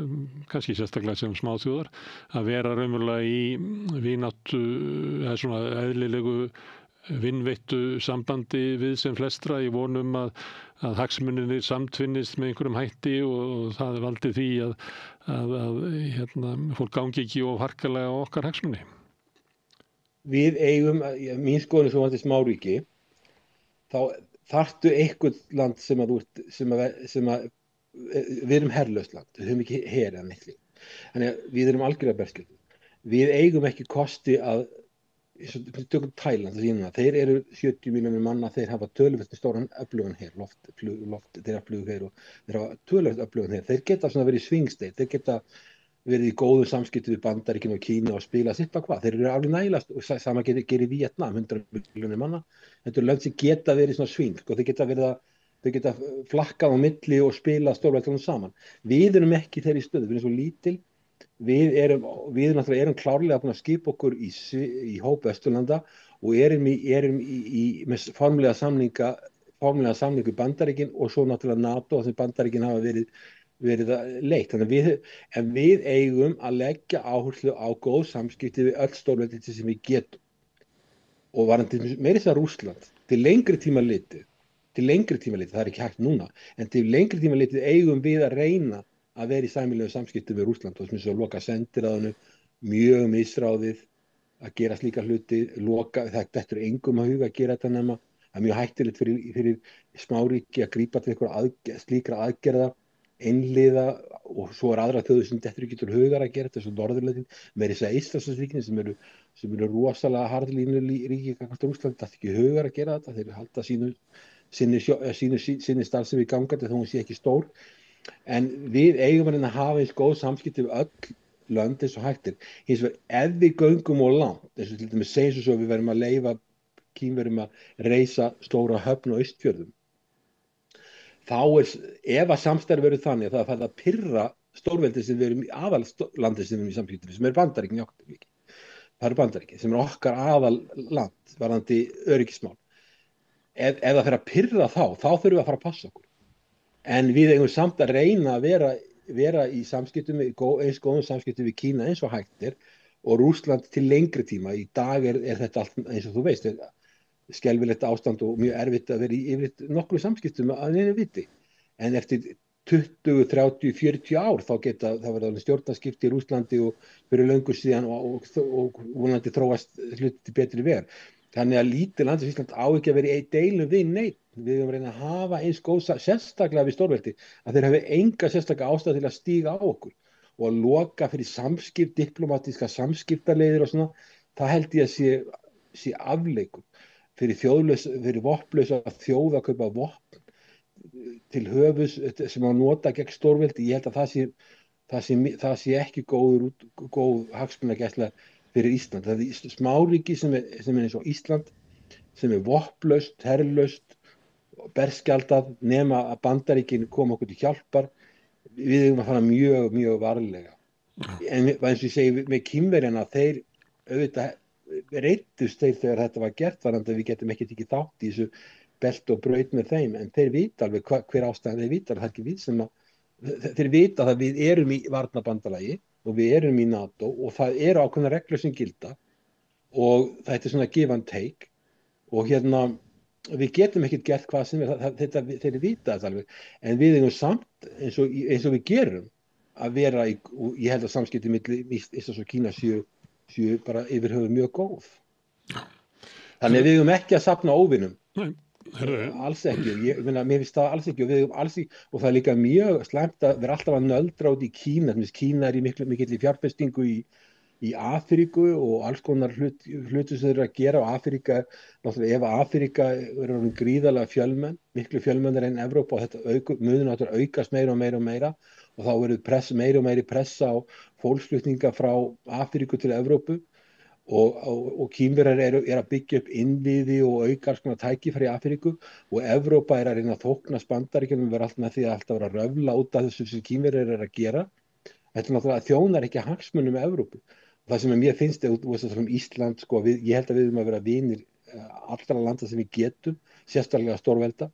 kannski sérstaklega sem smáþjóðar, að vera raunverulega í vináttu eða svona eðlilegu vinnveittu sambandi við sem flestra í vonum að hagsmunirnir samtvinnist með einhverjum hætti og það valdi því að fólk gangi ekki of harkalega á okkar hagsmuni. við eigum, mín skoðun svo vantir smáríki, þá þarftu eitthvað land sem við erum herlaust land, við höfum ekki her eða neitt. Þannig að við erum algjörlega berskjölduð. Við eigum ekki kosti að, tökum Tæland, þeir eru 70 milljónir manna, þeir hafa töluvert stóran öflugan her, þeir hafa flugher og þeir hafa töluvert öflugan her. Þeir geta svona verið swingsteit, þeir geta verið í góðum samskiptum við Bandaríkin og Kína og spila sitt á hvað. Þeir eru alveg nægilega, og sama gerir Víetnam, 100 milljónir manna. Þetta eru lönd sem geta verið svona swing, og þau geta flakkað á milli og spila stórveldunum saman. Við erum ekki þeirri stöðu, við erum svo lítil. Við náttúrulega erum klárlega búin að skipa okkur í hóp Vesturlanda og erum með formlega samningu Bandaríkin og svo náttúrulega NATO sem Bandaríkin hafa verið leitt. Þannig að við eigum að leggja áherslu á góð samskipti við öll stórveldi sem við getum. Og varðandi meira þess að Rússland, til lengri tíma litið, það er ekki hægt núna, en til lengri tíma litið eigum við að reyna að vera í sæmilegu samskiptum við Rússland og sem að loka sendiráðinu, mjög misráðið að gera slíka hluti, þetta er engum að huga að gera þetta nema, það er mjög hættulegt fyrir smáríki að grípa til slíkra aðgerða, einliða og svo aðra þjóðir sem þetta ekki til hugar að gera þetta, svo Norðurlöndin, með þess að Eystrasaltsríkin sem eru rosalega harðlínu ríki gagnvart Rússland, það er ekki hugar að gera þetta, þeir halda sinni starfsemi gangandi þó hún sé ekki stór. En við eigum að hafa eins góð samskipti við öll lönd eins og hægt er. Hins vegar, ef við göngum og langt, eins og til dæmis segjum svo við verðum að leyfa Kínverjum að reisa stóra höfn á Austfjörðum, þá ef að samstarf verður þannig að það að pirra stórveldi sem við erum í aðallandið sem við erum í samskipti, sem Bandaríkin það eru Bandaríkin, sem okkar aðalland varðandi öryggismál. Ef það fer að pirra þá þurfum við að fara að passa okkur. En við eigum samt að reyna að vera í samskiptum, eins góðum samskiptum við Kína eins og hægt er og Rússland til lengri tíma. Í dag er þetta allt eins og þú veist, skelfilegt ástand og mjög erfitt að vera í yfir nokkru samskiptum að neina viti. En eftir 20, 30, 40 ár þá verður stjórnarskipti í Rússlandi og fyrir löngu síðan og vonandi þróast hluti betri vegar. Þannig að lítið land sem Ísland á ekki að vera í deilum við neitt. Við erum að reyna að hafa eins góð sérstaklega við stórveldi að þeir hafi enga sérstaklega ástæðu til að stíga á okkur og að loka fyrir diplomatíska samskiptaleiðir og svona, það held ég að sé afleikur fyrir vopnlausa þjóð að kaupa vopn til höfus sem að nota gegn stórveldi. Ég held að það sé ekki góð hagsmunagæsla fyrir Ísland. Það er smáríki sem er eins og Ísland sem er vopnlaust, herlaust, berskjaldað nema að Bandaríkin koma okkur til hjálpar. Við eigum að fara mjög, mjög varlega. En eins og ég segi með Kínverjana, þeir auðvitað reiddust þegar þetta var gert, þannig að við getum ekki tekið þátt í þessu belt og braut með þeim, en þeir vita alveg hver ástæðan þeir vita, það er ekki við sem þeir vita að við erum í varnarbandalagi og við erum í NATO og það eru ákveðna reglur sem gilda og þetta er svona give and take og við getum ekkert gert hvað sem þeir vita þetta alveg, en við eigum samt eins og við gerum að vera og ég held að samskipti milli Íslands og Kína séu bara yfir höfuð mjög góð. Þannig að við eigum ekki að safna óvinum. Nei. Alls ekki, mér finnst það alls ekki og við eigum alls ekki, og það er líka mjög slæmt að vera alltaf að nöldra út í Kína. Kína er í mikill fjárfestingu í Afríku og alls konar hluti sem þeir eru að gera og Afríka, náttúrulega ef Afríka er gríðarlega fjölmenn, miklu fjölmennir en Evrópa og þetta mun náttúrulega aukast meira og meira og þá verður meiri og meiri pressa á fólksflutninga frá Afríku til Evrópu og Kínverjar eru að byggja upp innviði og auka alls konar tækifæri í Afríku og Evrópa er að reyna að þóknast Bandaríkjunum og vera alltaf með því að alltaf vera að röfla út af þessu sem Kínverjar eru að gera. Þetta náttúrulega þjónar ekki hagsmunum með Evrópu. Það sem mér finnst Ísland, ég held að við erum að vera vinir allra landa sem við getum, sérstaklega stórvelda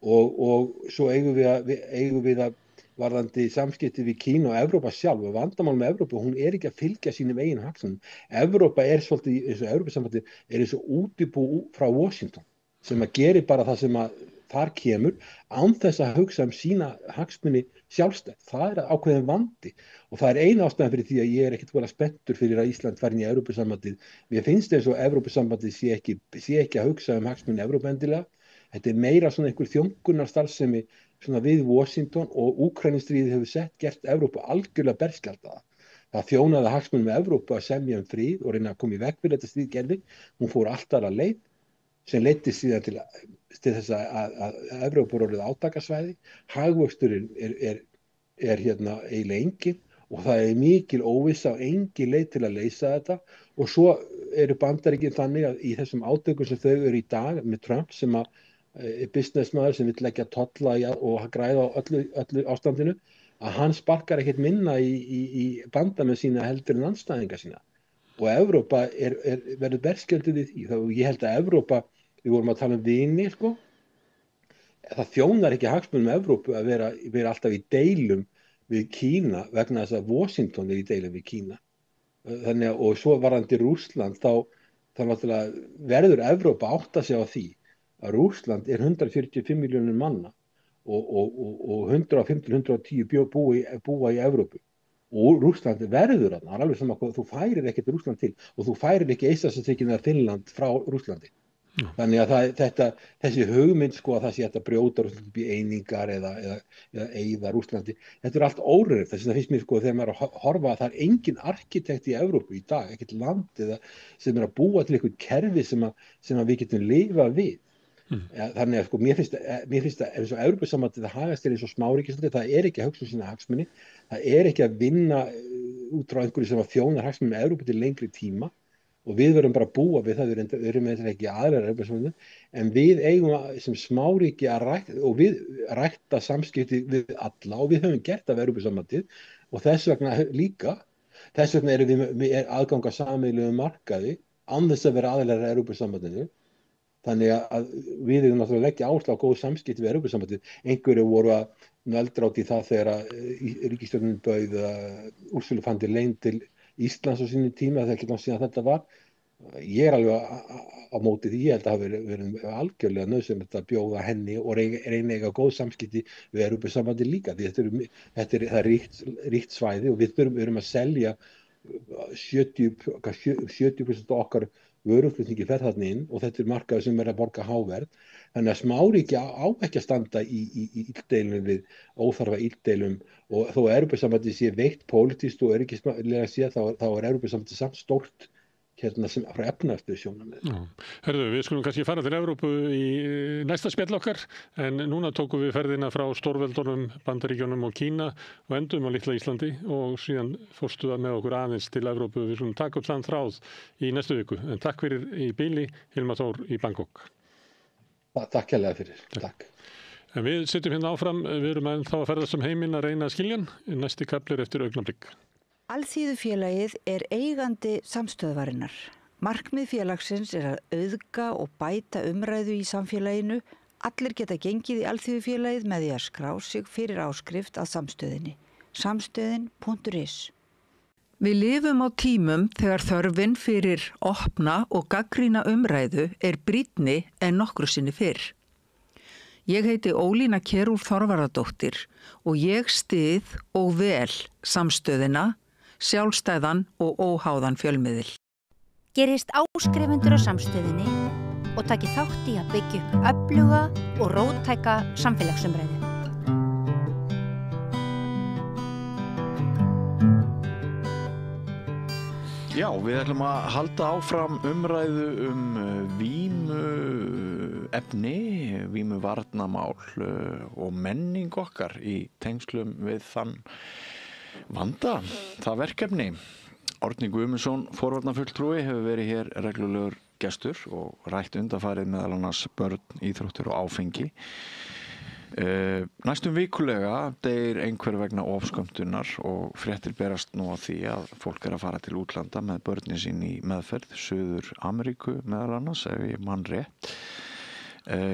og svo eigum við að varðandi samskipti við Kína og Evrópa sjálf og vandamál með Evrópu, hún er ekki að fylgja sínum eigin hagsmunum. Evrópa er svolítið eins og Evrópusambandið er eins og útibú frá Washington sem að geri bara það þar kemur án þess að hugsa sína hagsmuni sjálfstætt. Það ákveðin vandi og það eina ástæðan fyrir því að ég ekkert voru spenntur fyrir að Ísland fari inn í Evrópusambandið. Mér finnst eins og Evrópusambandið sé ekki að hugsa hagsmuni Evrópu endilega. Þetta meira svona einhver þjónkunarstarfsemi svona við Washington og Úkraínustríðið hefur gert Evrópu algjörlega berskjaldaða. Það þjónaði hagsmunum með Evrópu að semja fríð og reyna að koma í veg fyrir þetta stríð gerði. Hún fór allt aðra leið sem leiddi síðan til þess að Evrópu er orðið átakasvæði. Hagvöxturinn er eiginlega engin og það mikil óvissa og engin leið til að leysa þetta og svo eru Bandaríkin þannig að í þessum átökum sem þau eru í dag með Trump sem businessmaður sem vill leggja tolla og græða á öllu ástandinu að hann sparkar ekkert minna í bandamenn sína heldur en andstæðinga sína. Og Evrópa verður berskjölduð í því. Ég held að Evrópa, við vorum að tala vini, það þjónar ekki hagsmunum Evrópu að vera alltaf í deilum við Kína vegna þess að Washington í deilum við Kína. Þannig og svo varðandi Rússland, þá náttúrulega verður Evrópa átta sig á því að Rússland 145 milljónir manna og 105-110 búa í Evrópu og Rússland verður þarna, alveg sem að þú færir ekkert Rússland til og þú færir ekki Eystrasaltsríkin eða Finnland frá Rússlandi. Þannig að þessi hugmynd að það sé hægt að brjóta Rússland upp í einingar eða eyða Rússlandi, þetta allt óraunhæft. Þess vegna finnst mér þegar maður að horfa að það engin arkitekt í Evrópu í dag, ekkert land sem að búa til eitthvað kerfi sem að við getum lifað við. Þannig að mér finnst að eins og Evrópusambandið það hagast eins og smáríkisland, það ekki að hugsa sína hagsmuni, það ekki að vinna út frá einhverju sem að þjónar hagsmuni með Evrópu til lengri tíma og við verðum bara að búa við það, við erum ekki aðrar Evrópusambandið, en við eigum sem smáríki að rækta samskipti við alla og við höfum gert af Evrópusambandið og þess vegna erum við aðgang að sameiginlegum markaði án þess að vera aðilar að Evrópusambandinu. Þannig að við erum náttúrulega leggja áherslu á góð samskipti við Evrópusambandið. Einhverju voru að nöldra út í það þegar ríkisstjórnin bauð Ursulu von der Leyen til Íslands á sínu tíma, það ekki langt síðan þetta var. Ég alveg á móti því, ég held að það hafi verið algjörlega nauðsynlegt að bjóða henni og reyna eiga góð samskipti við Evrópusambandið líka. Því þetta er ríkt svæði og við erum að selja 70% okkar vöruflutningi fer þarna inn og þetta markaður sem að borga háverð. Þannig að smáríki á ekki að standa í illdeilum við óþarfa illdeilum og þó að Evrópusambandið sé veikt pólitískt og öryggislega séð þá er Evrópusambandið samt stórt sem frá efnahagslegu sjónarmiði. Herðu, við skulum kannski fara til Evrópu í næsta spjall okkar en núna tókum við ferðina frá stórveldunum, Bandaríkjunum og Kína og endum á litla Íslandi og síðan fórstu það með okkur aðeins til Evrópu. Við skulum taka upp þann þráð í næstu viku. En takk fyrir í bili, Hilmar Þór í Bangkok. Takk hérlega fyrir. Takk. En við sittum hérna áfram, við erum ennþá að ferðast heiminn að reyna að skilja hann. Næsti kapli eftir augnablik. Alþýðufélagið er eigandi samstöðvarinnar. Markmið félagsins er að auðga og bæta umræðu í samfélaginu. Allir geta gengið í Alþýðufélagið með því að skrá sig fyrir áskrift að samstöðinni. Samstöðin.is. Við lifum á tímum þegar þörfin fyrir opna og gagnrýna umræðu er brýnni en nokkru sinni fyrr. Ég heiti Ólína Kjerúl Þorvarðardóttir og ég styð og vel samstöðina, sjálfstæðan og óháðan fjölmiðil. Gerist áskrifundur á samstöðinni og taki þátt í að byggja upp öfluga og róttæka samfélagsumræðu. Já, við ætlum að halda áfram umræðu vímuefni, vímuvarnamál og menning okkar í tengslum við þann vanda, það verkefni. Árni Guðmundsson, forvarnafulltrúi, hefur verið hér reglulegur gestur og rætt undanfarið meðal annars börn, íþróttir og áfengi. Næstum vikulega deyr einhver vegna ofskömmtunar og fréttir berast nú á því að fólk er að fara til útlanda með börnin sín í meðferð, Suður Ameríku meðal annars, ef ég man rétt.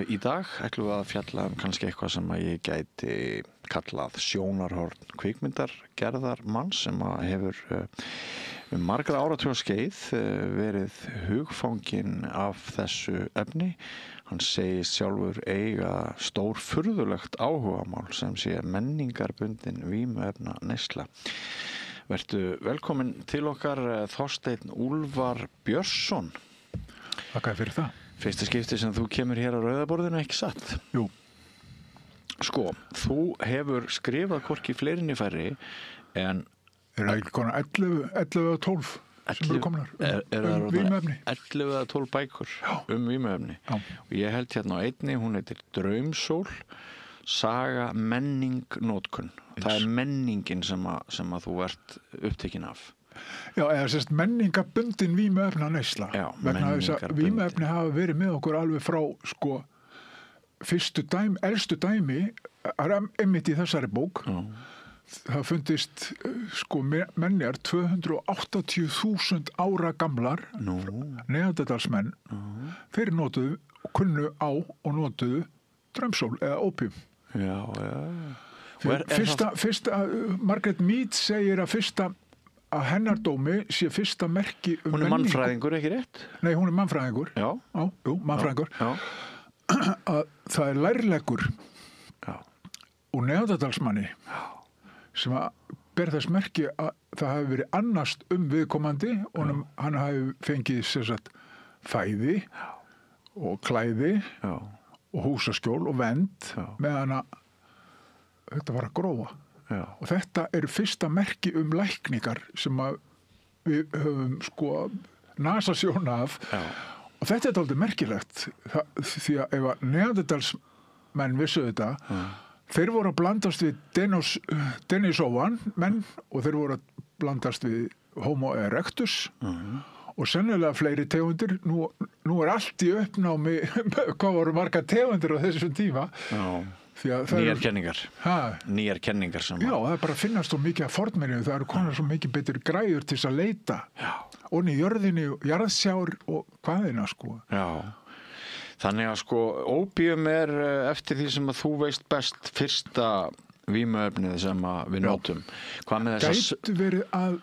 Í dag ætlum við að fjalla kannski eitthvað sem að ég gæti kallað sjónarhorn kvikmyndargerðar mann sem að hefur margra áratuga skeið verið hugfanginn af þessu efni. Hann segist sjálfur eiga stórfurðulegt áhugamál sem sé menningarbundin vímuefna neysla. Vertu velkomin til okkar Þorsteinn Úlfar Björnsson. Þakka fyrir það. Fyrsta skipti sem þú kemur hér á Rauðaborðinu, ekki satt? Jú. Sko, þú hefur skrifað hvorki fleirinni færri en... Það ekki konar 11 og 12 sem eru komnar vímuefni. 11 eða 12 bækur vímuefni. Og ég held hérna á einni, hún heitir Draumsól, saga menning notkun. Það menningin sem að þú ert upptekinn af. Já, eða sérst menningabundin vímuefna neysla. Já, vegna þess að vímuefni hafa verið með okkur alveg frá sko elstu dæmi einmitt í þessari bók. Það fundist sko menjar 280.000 ára gamlar neanderdalsmenn. Þeir notuðu, kunnu á og notuðu draumsól eða ópíum. Já. Fyrsta Margaret Mead segir að hennar dómi sé fyrsta merki Hún er mannfræðingur, ekki rétt? Nei, hún er mannfræðingur. Já. Mannfræðingur. Að það er lærleggur úr neanderdalsmanni sem að ber þess merki að það hafi verið annast viðkomandi og hann hafi fengið sérsagt fæði og klæði og húsaskjól og vernd meðan að þetta var að grófa. Og þetta er fyrsta merki lækningar sem að við höfum sko nasasjóna af. Og þetta er dálítið merkilegt því að ef að neanderdalsmenn vissu þetta, þeir voru að blandast við Denisóvan menn og þeir voru að blandast við Homo erectus og sennilega fleiri tegundir. Nú er allt í uppnámi hvað voru marga tegundir á þessum tíma. Nýjar kenningar. Nýjar kenningar sem Já, það er bara að finnast svo mikið af fornminjum. Það eru konar svo mikið betur græður til þess að leita. Og í jörðinni, jarðsjár og hvaðina sko. Já. Þannig að sko ópíum er eftir því sem að þú veist best fyrsta vímuefnið sem að við notum. Gætu verið að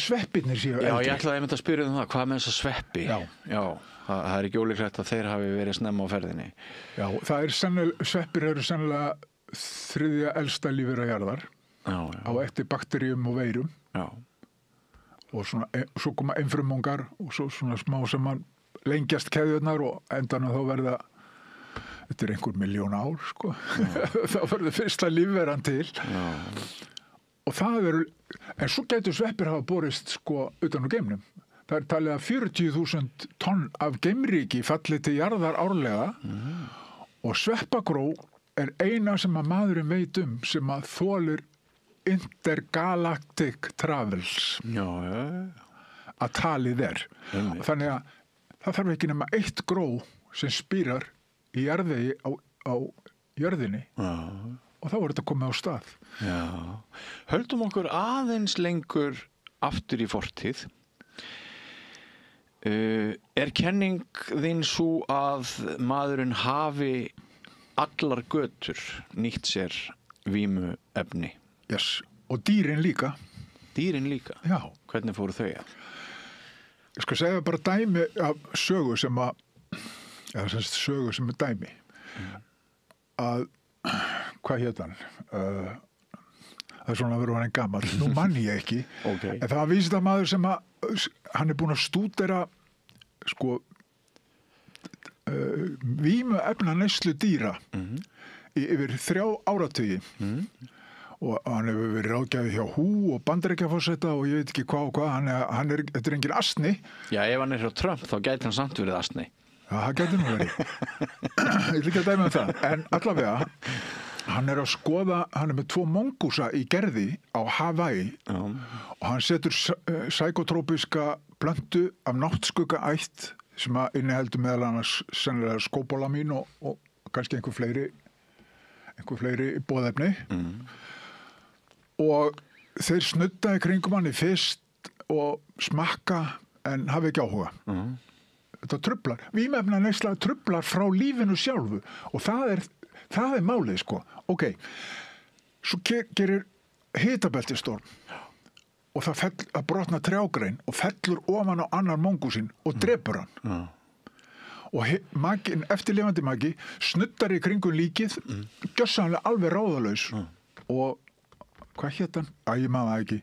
sveppirnir séu eldri. Já, ég ætlaði einmitt að spyrja það. Hvað með þessa sveppi? Já. Það er ekki ólíklegt að þeir hafi verið snemma á ferðinni. Já, sveppir eru sennilega þriðja elsta lífvera jarðar á eftir bakteríum og veirum. Já. Og svo koma einfrumungar og svo svona smá sem að lengjast keðjurnar og endanum þá verða þetta er 1 milljón ár sko. Þá verður fyrsta lífveran til. Og það eru en svo getur sveppir hafa borist sko utan á geimnum. Það er talið að 40.000 tonn af geimríki falli til jarðar árlega og sveppagró er eina sem að maðurinn veit sem að þolir intergalactic travels. Að talið er. Þannig að það þarf ekki nema 1 gró sem spírar í jarðvegi á jörðinni og þá er þetta komið á stað. Já. Höldum okkur aðeins lengur aftur í fortíð. Er kenning þín svo að maðurinn hafi allar götur nýtt sér vímuefni? Yes, og dýrin líka. Dýrin líka? Já. Hvernig fóru þau að? Ég skal segja bara dæmi af sögu sem er dæmi. Að, hvað hét hann? Það er svona að vera hann gamall. Nú manni ég ekki. En það var vísindamaður sem að hann er búinn að stúdera sko vímuefna neyslu dýra yfir 3 áratugi. Og hann hefur verið ráðgjafi hjá Hú og Bandaríkjaforseta og ég veit ekki hvað og hvað. Þetta er engin asni. Já, ef hann er hjá Trump þá gæti hann samt verið asni. Já, það gæti nú verið. Ég vil ekki að dæma það. En allavega, hann er að skoða, hann er með 2 mongúsa í gerði á Hawaii og hann setur psykotrópiska plöntu af náttskuggaætt sem að inniheldur meðal annars sennilega skópólamín og kannski einhver fleiri boðefni. Og þeir snudda í kringum hann í fyrst og smakka en hafi ekki áhuga. Þetta truflar. Vímuefna neysla truflar frá lífinu sjálfu og það er málið sko. Ok, svo gerir hitabeltistorm og það brotna trjágrein og fellur ofan á annar mongúsinn og drepur hann. Og eftirlifandi maki snuddar í kringum líkið, gjörsamlega alveg ráðalaus. Og hvað hét hann? Ég man það ekki.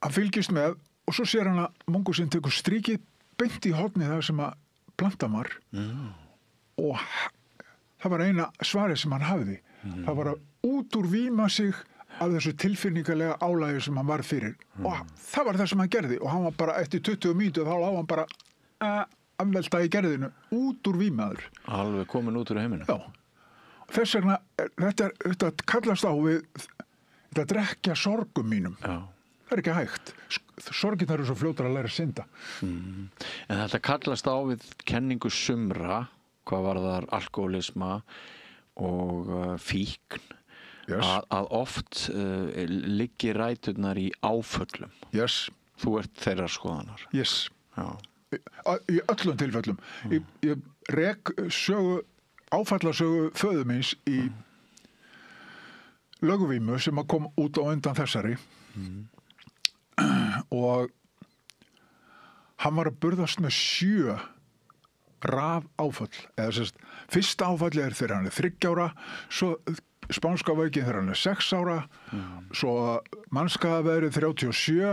Hann fylgist með og svo sér hann að mongúsinn tekur strikið beint í hornið þar sem að plantan var. Og það var eina svarið sem hann hafði. Það var að út úr víma sig af þessu tilfinningalega álægi sem hann var fyrir. Og það var það sem hann gerði. Og hann var bara eftir 20 mínútur þá lá hann bara velta í gerðinu út úr vímaður. Alveg komin út úr heiminu. Já. Þess vegna, þetta kallast á við þetta drekja sorgum mínum. Já. Það ekki hægt. Sorgirnar eru svo fljótar að læra að synda. En þetta kallast á við kenningu sumra, hvað varðar alkoholisma og fíkn, að oft liggi ræturnar í áföllum. Þú ert þeirra skoðanar. Já. Í öllum tilfellum. Ég rek áfallasögu föður míns í Lögvímu sem að kom út á undan þessari og hann var að burðast með 7 raf áfall. Fyrsta áfalli þegar hann 3 ára, svo spánska veikin þegar hann 6 ára, svo mannskaðaveðrið 37,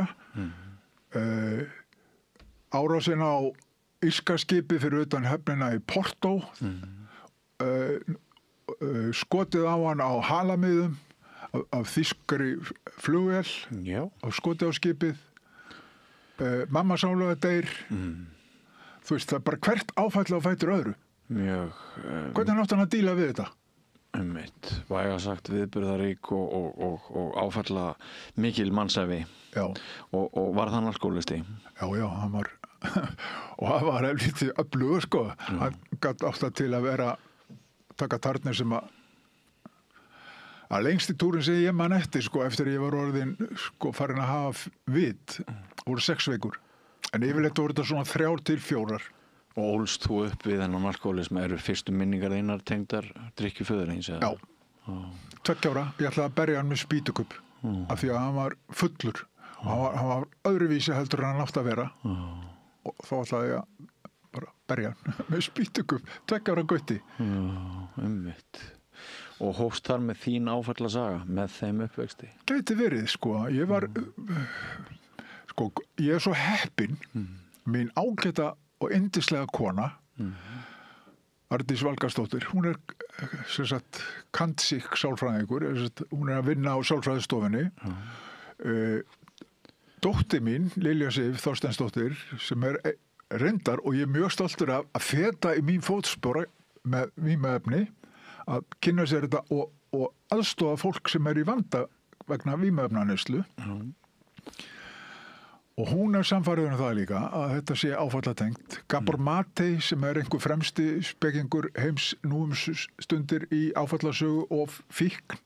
árásin á Írskaskipi fyrir utan höfnina í Porto, skotið á hann á halamiðum af þýskari flugvél, skotið á skipið, mamma sáluga deyr. Þú veist, það bara hvert áfall á fætur öðru. Hvernig átti hann að díla við þetta? Væga sagt viðburðarík og áfalla mikil mannsæfi. Og var það alkoholisti? Já, hann var og hann var helvítið öflugur sko. Hann gat átt til að vera taka tarnir sem að lengsti túrin sem ég man eftir sko, eftir ég var orðin sko farin að hafa vit, voru 6 vikur. En yfirleitt voru þetta svona 3 til 4. Og ólst þú upp við þennan alkoholism, eru fyrstu minningar þínar tengdar drykkju föðurins? Já, 2 ára, ég ætlaði að berja hann með spýtukubb af því að hann var fullur og hann var öðruvísi heldur en hann átti að vera og þá ætlaði ég að bara berja hann með spýtukubb, 2 ára gauti. Og hófst þar með þín áfallasaga með þeim uppvexti? Gæti verið sko, ég er svo heppinn, mín ágæta og yndislega kona, Ardís Valgarsdóttir, hún sem sagt kantsík sálfræðingur, hún að vinna á sálfræðistofunni. Dóttir mín, Lilja Sif Þorsteinsdóttir, sem reyndar og ég er mjög stoltur af að feta í mín fótspor með vímuefni, að kynna sér þetta og aðstofa fólk sem í vanda vegna vímuefnaneyslu. Og hún sannfærður það líka að þetta sé áfallatengt. Gabor Matei sem einhver fremsti spekingur heims nú stundir í áfallasögu og fíkn,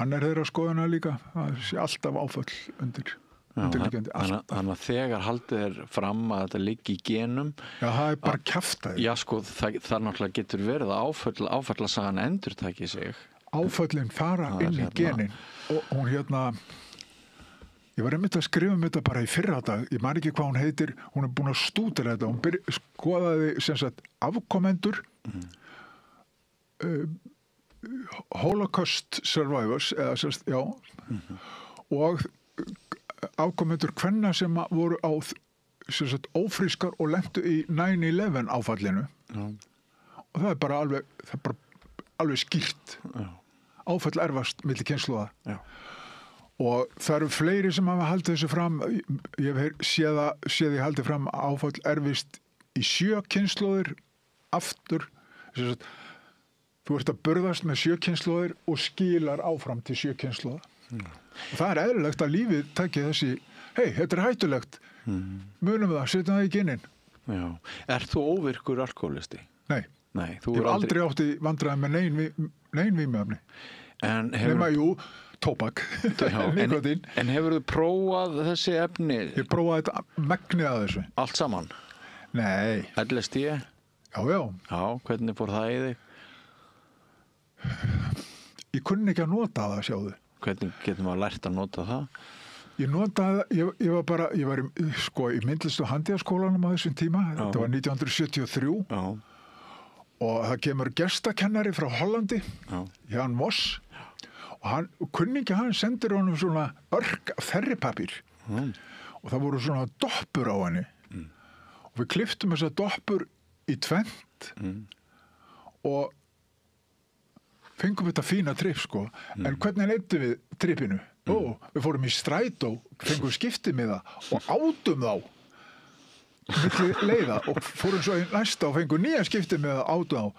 hann þeirra skoðuna líka. Það sé alltaf áfall undirliggjandi. Þannig að þegar haldið fram að þetta liggi í genum. Já, það bara kjaftaði. Já, sko, það náttúrulega getur verið að áfallasagan endurtaki sig. Áföllin fara inn í genin og hún ég var einmitt að skrifa þetta bara í fyrradag, ég man ekki hvað hún heitir, hún búin að stúdera þetta, hún skoðaði sem sagt afkomendur Holocaust survivors eða sem sagt, og afkomendur kvenna sem voru á sem sagt ófrískar og lentu í 9/11 áfallinu og það bara alveg skýrt. Áfall erfast milli kynslóða. Og það eru fleiri sem hafa haldið þessu fram. Ég hef séð ég haldið fram áfall erfist í 7 kynslóðir aftur. Þú ert að burðast með 7 kynslóðir og skilar áfram til 7 kynslóða. Og það eðlilegt að lífið taki þessi, þetta hættulegt, munum það, setjum það í genin. Þú óvirkur alkoholisti? Nei. Ég hef aldrei átt í vandræði með nein vímuefni. Nema, tóbak, nikotín. En hefur þú prófað þessi efni? Ég prófaði þetta megnið að þessu. Allt saman? Nei. LSD? Já. Já, hvernig fór það í þig? Ég kunni ekki að nota það, sjáðu. Hvernig getur maður lært að nota það? Ég notaði, ég var í myndlist- og handíðaskólanum á þessum tíma, þetta var 1973 og það kemur gestakennari frá Hollandi, Jan Voss, og kunningi hann sendir honum svona örk af þerripapír og það voru svona doppur á henni og við klipptum þessa doppur í tvennt og fengum þetta fína tripp sko, en hvernig leiddu við trippinu? Við fórum í strætó, fengum skiptimiða og átum þá milli leiða og fórum svo í næsta og fengum nýja skiptimiða átum þá.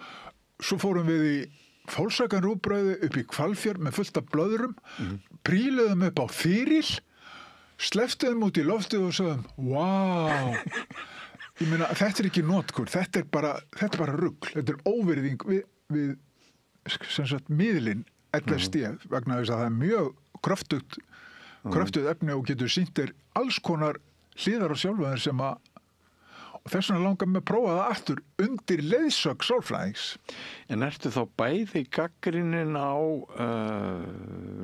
Svo fórum við í Fólsakan rúgbrauði upp í Hvalfjörð með fullt af blöðrum, príluðum upp á þyril, sleftuðum út í loftið og sögðum, wow, ég meina, þetta ekki notkur, þetta er bara rugl, þetta er óvirðing við sem sagt, miðlinn LSD, vegna þess að það er mjög kröftugt efni og getur sýnt þér alls konar hliðar á sjálfum þér sem að og þess vegna langar mig að prófa það aftur undir leiðsögn sálfræðings. En ertu þá bæði gagnrýnin á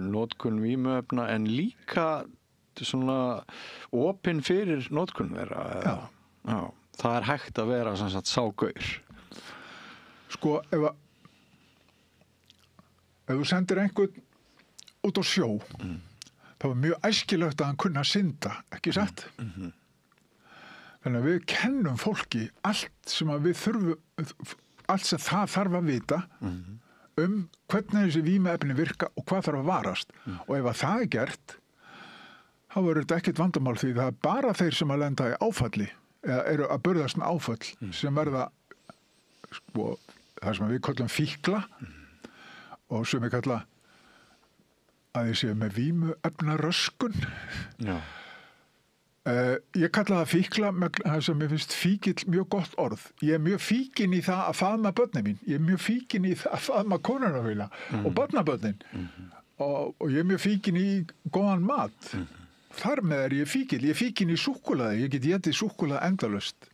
notkun vímuefna en líka svona opinn fyrir notkun þeirra? Já. Það er hægt að vera sem sagt ságaur. Sko, ef þú sendir einhvern út á sjó, þá er mjög æskilegt að hann kunna synda, ekki satt? Þannig að við kennum fólki allt sem að við þurfum, allt sem það þarf að vita hvernig þessi vímuefni virka og hvað þarf að varast. Og ef að það er gert, þá verður þetta ekkert vandamál því það er bara þeir sem að lenda í áfalli, eða eru að burðast með áfall, sem verða, sko, það sem við kallum fíkla og sem við kalla að ég sé með vímuefnaröskun. Já. Ég kalla það fíkla, það sem ég finnst fíkill mjög gott orð. Ég er mjög fíkin í það að faðma börnin mín. Ég er mjög fíkin í það að faðma konuna mína og barnabörnin. Og ég er mjög fíkin í góðan mat. Þar með er ég fíkill. Ég er fíkin í súkkulaði. Ég get étið súkkulaði endalaust.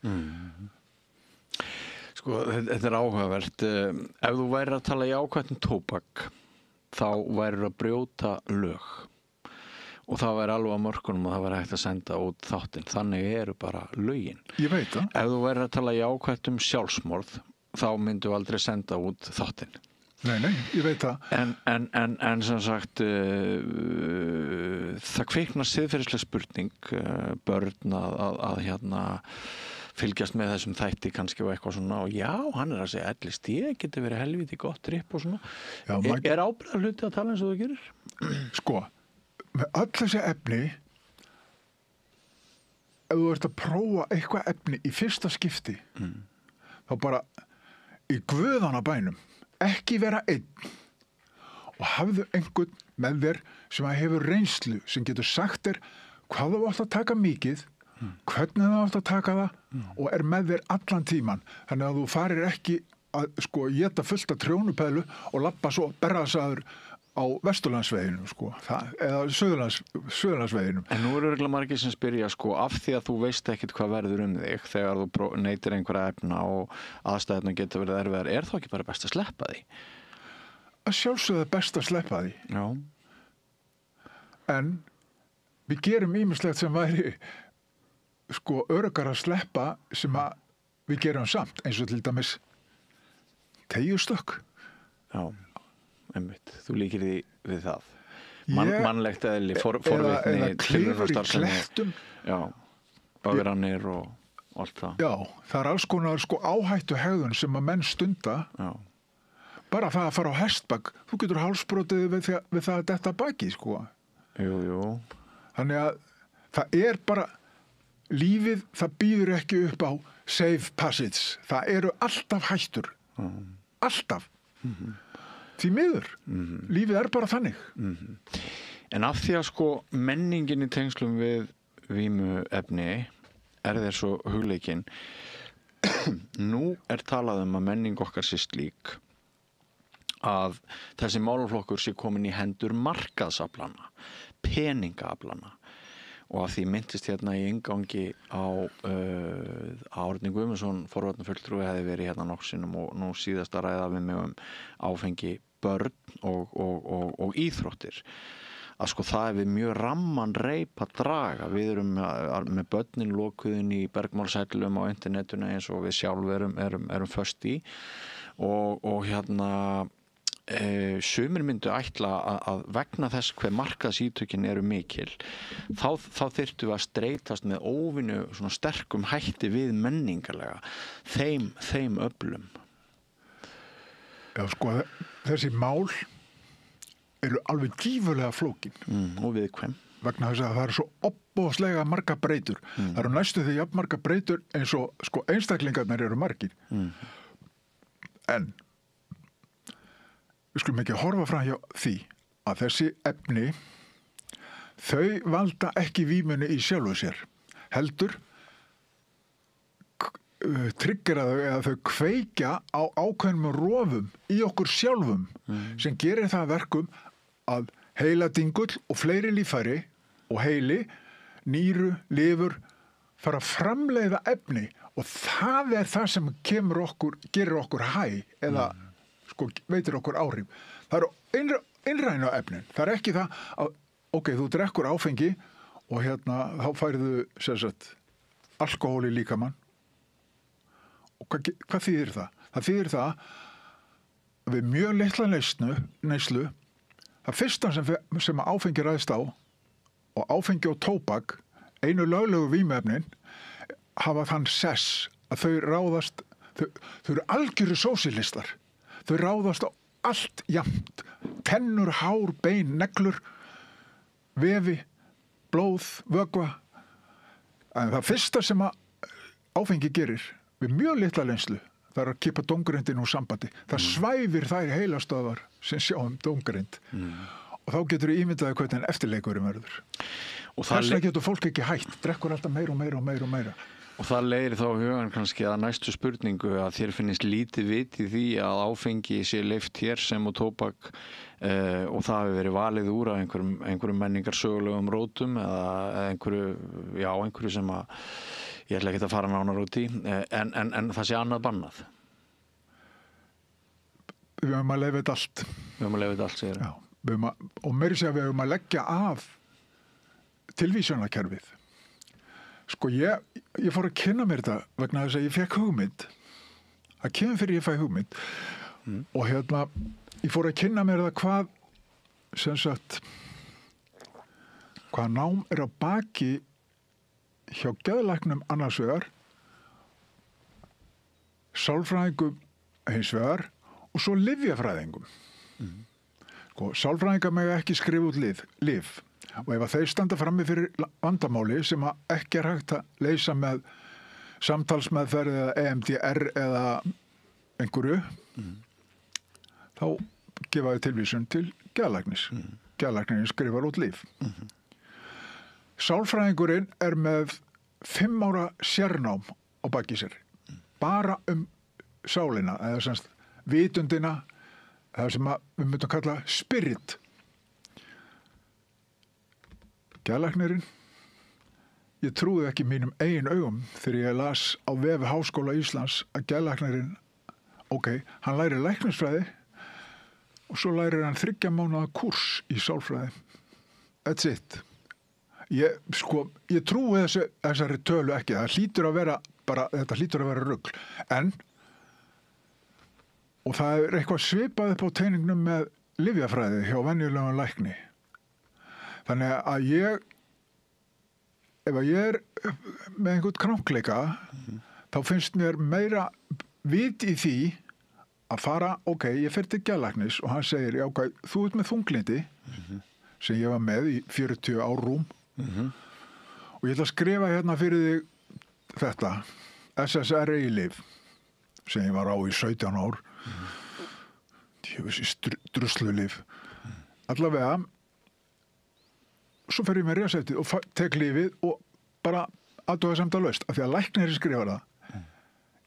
Sko, þetta er áhugavert. Ef þú værir að tala í ákvæmt tóbak, þá værir að brjóta lög. Og það væri alveg á mörkunum og það væri hægt að senda út þáttinn. Þannig eru bara lögin. Ég veit það. Ef þú væri að tala jákvætt sjálfsmorð, þá myndu aldrei senda út þáttinn. Nei, ég veit það. En sem sagt, það kviknar siðferðisleg spurning, börn að hérna fylgjast með þessum þætti kannski og eitthvað svona og já, hann er að segja LSD getur verið helviti gott tripp og svona. Já, er ábyrgðar hluti að tala eins og þú gerir? Sko, með öll þessi efni, ef þú ert að prófa eitthvað efni í fyrsta skipti, þá bara í guðana bænum, ekki vera einn og hafðu einhvern með þér sem hefur reynslu, sem getur sagt þér hvað þú átt að taka mikið, hvernig þú átt að taka það og er með þér allan tíman. Þannig að þú farir ekki að sko éta fullt af trjónupælu og labba svo berraðsaður á Vesturlandsveginum sko, eða Suðurlandsveginum. En nú eru örugglega margir sem spyrja sko, af því að þú veist ekkit hvað verður þig þegar þú neytir einhverja efna og aðstæðuna getur verið erfiðar, er þá ekki bara best að sleppa því? Að sjálfsögðu best að sleppa því. Já. En við gerum ýmislegt sem væri sko öruggara að sleppa sem að við gerum samt, eins og til dæmis teygjustökk. Já. Einmitt. Þú líkir því við það. Mannlegt eðli, forvitni, klifur í klettum. Já, ögrannir og allt það. Já, það er alls konar sko áhættu hegðun sem að menn stunda. Já. Bara það að fara á hestbak, þú getur hálsbrotið við það að detta baki, sko. Jú. Þannig að það er bara, lífið, það býður ekki upp á safe passage. Það eru alltaf hættur. Alltaf. Því miður. Lífið er bara þannig. En af því að sko menningin í tengslum við vímuefni er þér svo hugleikinn, nú er talað að menning okkar sé slík að þessi málaflokkur sé komin í hendur markaðsaflana, peningaaflana og að því myndist hérna í inngangi á Árni Guðmundsson forvarnafulltrúi hefði verið hérna nokksinum og nú síðast að ræða við mig áfengi börn og íþróttir að sko það er við mjög ramman reip að draga. Við erum með börnin lokuðin í bergmálshellum á internetinu eins og við sjálf erum föst í og hérna sumir myndu ætla að vegna þess hver markaðsítökin eru mikil þá þyrftu við að streitast með óvinnu svona sterkum hætti við menningarlega þeim öflum. Já sko þessi mál eru alveg gífurlega flókin og viðkvæm vegna þess að það eru svo opbóðslega marga breytur það eru næstu því jafn marga breytur eins og sko einstaklingarnir eru margir en við skulum ekki horfa frá hjá því að þessi efni þau valda ekki vímunni í sjálfu sér heldur tryggera þau eða þau kveikja á ákveðnum rofum í okkur sjálfum sem gerir það verkum að heiladingull og fleiri líffæri og heili, nýru, lifur fara að framleiða efni og það er það sem gerir okkur hæ eða sko, veitir okkur áhrif. Það eru innrænu efnin. Það er ekki það að þú drekkur áfengi og hérna þá færðu sem sagt alkohól í líkamann. Og hvað þýðir það? Það þýðir það að við mjög litla neyslu það fyrsta sem áfengi ræðst á og áfengi og tóbak einu löglegu vímuefnin hafa þann sess að þau ráðast þau eru algjöru sósíalistar þau ráðast á allt jafnt tennur, hár, bein, neglur vefi, blóð, vökva en það fyrsta sem áfengi gerir við mjög litla reynslu það er að kippa dómgreindin úr sambandi það svæfir þær heilastöðvar sem sjá dómgreind og þá getur þú ímyndaði hvernig eftirleikurinn verður og þess vegna getur fólk ekki hætt drekkur alltaf meira og það leiðir þá hugan kannski að næstu spurningu að þér finnist lítið vit í því að áfengi sé leyft hér sem og tóbak og það hefur verið valið úr af einhverjum menningarsögulegum rótum eða einhverju sem að ég ætla ekki að fara nánar út í en það sé annað bannað. Við höfum að leyfa þetta allt. Við höfum að leyfa þetta allt, segir það. Og meiri segja við höfum að leggja af tilvísjónakerfið. Sko ég fór að kynna mér þetta vegna þess að ég fekk hugmynd. Það kemur fyrir ég fæ hugmynd. Og hérna, ég fór að kynna mér það hvað nám er á baki hjá geðlæknum annars vegar, sálfræðingum hins vegar og svo lyfjafræðingum. Sálfræðingar mega ekki skrifa út lyf og ef að þeir standa frammi fyrir vandamáli sem að ekki er hægt að leysa með samtalsmeðferð eða EMDR eða einhverju þá gefa þau tilvísun til geðlæknis. Geðlæknirinn skrifar út lyf. Sálfræðingurinn er með 5 ára sérnám á baki sér. Bara sálina, eða semst vitundina, það sem við myndum kalla spirit. Geðlæknirinn, ég trúði ekki mínum eigin augum þegar ég las á vefi Háskóla Íslands að geðlæknirinn, hann lærir læknisfræði og svo lærir hann 3 mánaða kúrs í sálfræði. That's it. Ég trúi þessari tölu ekki. Það hlýtur að vera þetta hlýtur að vera rugl. Og það er eitthvað svipað upp á teiningnum með lyfjafræði hjá venjulegum lækni. Þannig að ef ég er með einhvern krankleika, þá finnst mér meira vit í því að fara, ég fer til geðlæknis og hann segir, þú ert með þunglindi, sem ég var með í 40 árúm, og ég ætla að skrifa hérna fyrir þig þetta SSRI-lyf sem ég var á í 17 ár druslulyf allavega svo fer ég með reseptið og tek lyfið og bara athugasemdalaust af því að læknirinn skrifar það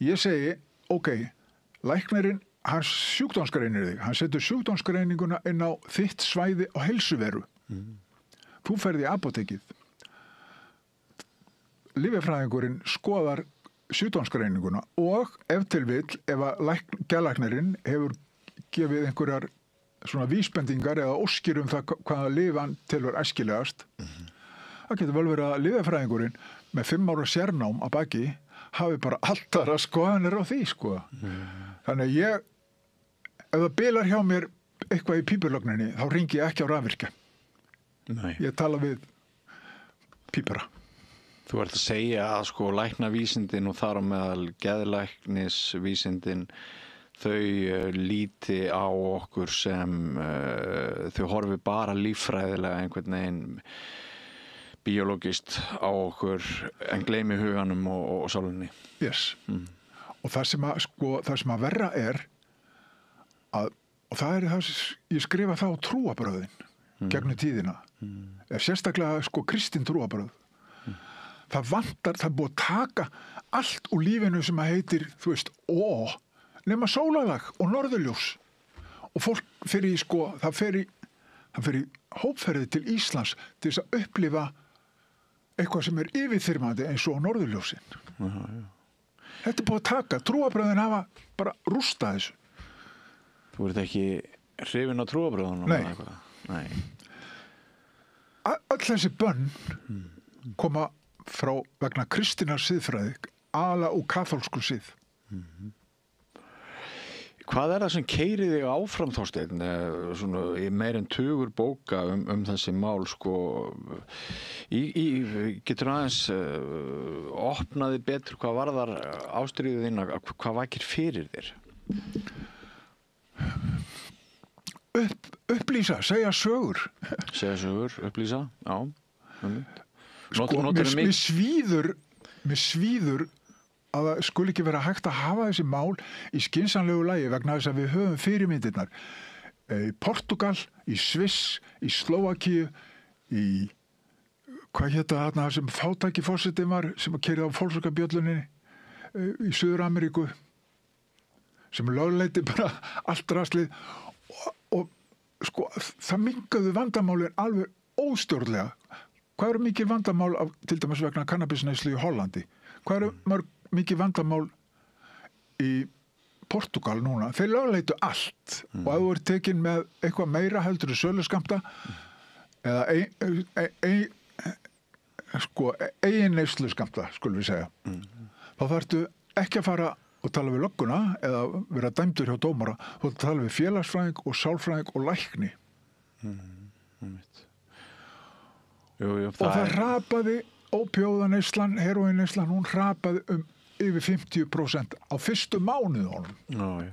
ég segi, læknirinn hann sjúkdómsgreinir þig, hann setur sjúkdómsgreininguna inn á þitt svæði á heilsuveru þú ferði í apótekið. Lyfjafræðingurinn skoðar sjúkdómsgreininguna og ef til vill, ef að geðlæknirinn hefur gefið einhverjar svona vísbendingar eða óskir það hvaða lifan telur æskilegast. Það getur vel verið að lyfjafræðingurinn með 5 ára sérnám að baki hafi bara alltaf aðra skoðanir á því, sko. Þannig ef það bilar hjá mér eitthvað í pípulögninni, þá ringi ég ekki á rafvirkja. Ég tala við pípara. Þú ert að segja að sko læknavísindin og þar á meðal geðlæknisvísindin, þau líti á okkur sem þau horfi bara líffræðilega einhvern veginn biologist á okkur en gleymi huganum og sálinni. Yes. Og það sem að verra og það það sem ég skrifa það á trúarbrögðin gegnum tíðina, er sérstaklega sko kristin trúarbrögð. Það vantar, það búið að taka allt úr lífinu sem að heitir, þú veist, nema sólalag og norðurljós. Og fólk það fer í hópferði til Íslands til þess að upplifa eitthvað sem er yfirþyrmandi eins og norðurljósin. Þetta er búið að taka, trúarbrögðin hafa bara rústað þessu. Þú ert ekki hrifin á trúarbrögðunum? Nei. Öll þessi bönn koma frá vegna kristinnar siðfræði, aðalega úr kaþólsku sið. Hvað er það sem keyrir þig áfram, Þorsteinn, svona í meir en 20 bóka þessi mál, sko, getur aðeins opnaði betur hvað varðar ástríðu þína, hvað vakir fyrir þér? Upplýsa, segja sögur. Segja sögur, upplýsa, já. Mér svíður að það skuli ekki vera hægt að hafa þessi mál í skynsamlegu lagi vegna þess að við höfum fyrirmyndirnar í Portugal, í Sviss, í Slóvakíu, í hvað hétta þarna sem fátæki forsetinn var sem að keyrði á fólksökabjölluninni í Suður-Ameríku sem lögleiti bara allt draslið og sko það minnkaðu vandamálin alveg óstjórnlega. Hvað eru mikið vandamál til dæmis vegna kannabisneyslu í Hollandi? Hvað eru mikið vandamál í Portugal núna? Þeir lögleitu allt og ef þú ert tekin með eitthvað meira heldur í söluskammta eða eigin neysluskammta, skulum við segja. Þá þarftu ekki að fara og tala við lögguna eða vera dæmdur hjá dómara, þú þarftu að tala við félagsfræðing og sálfræðing og lækni. Jú, og það hrapaði ópíóðaneyslan, heroinneyslan, hún hrapaði yfir 50% á fyrstu mánuðunum. Já.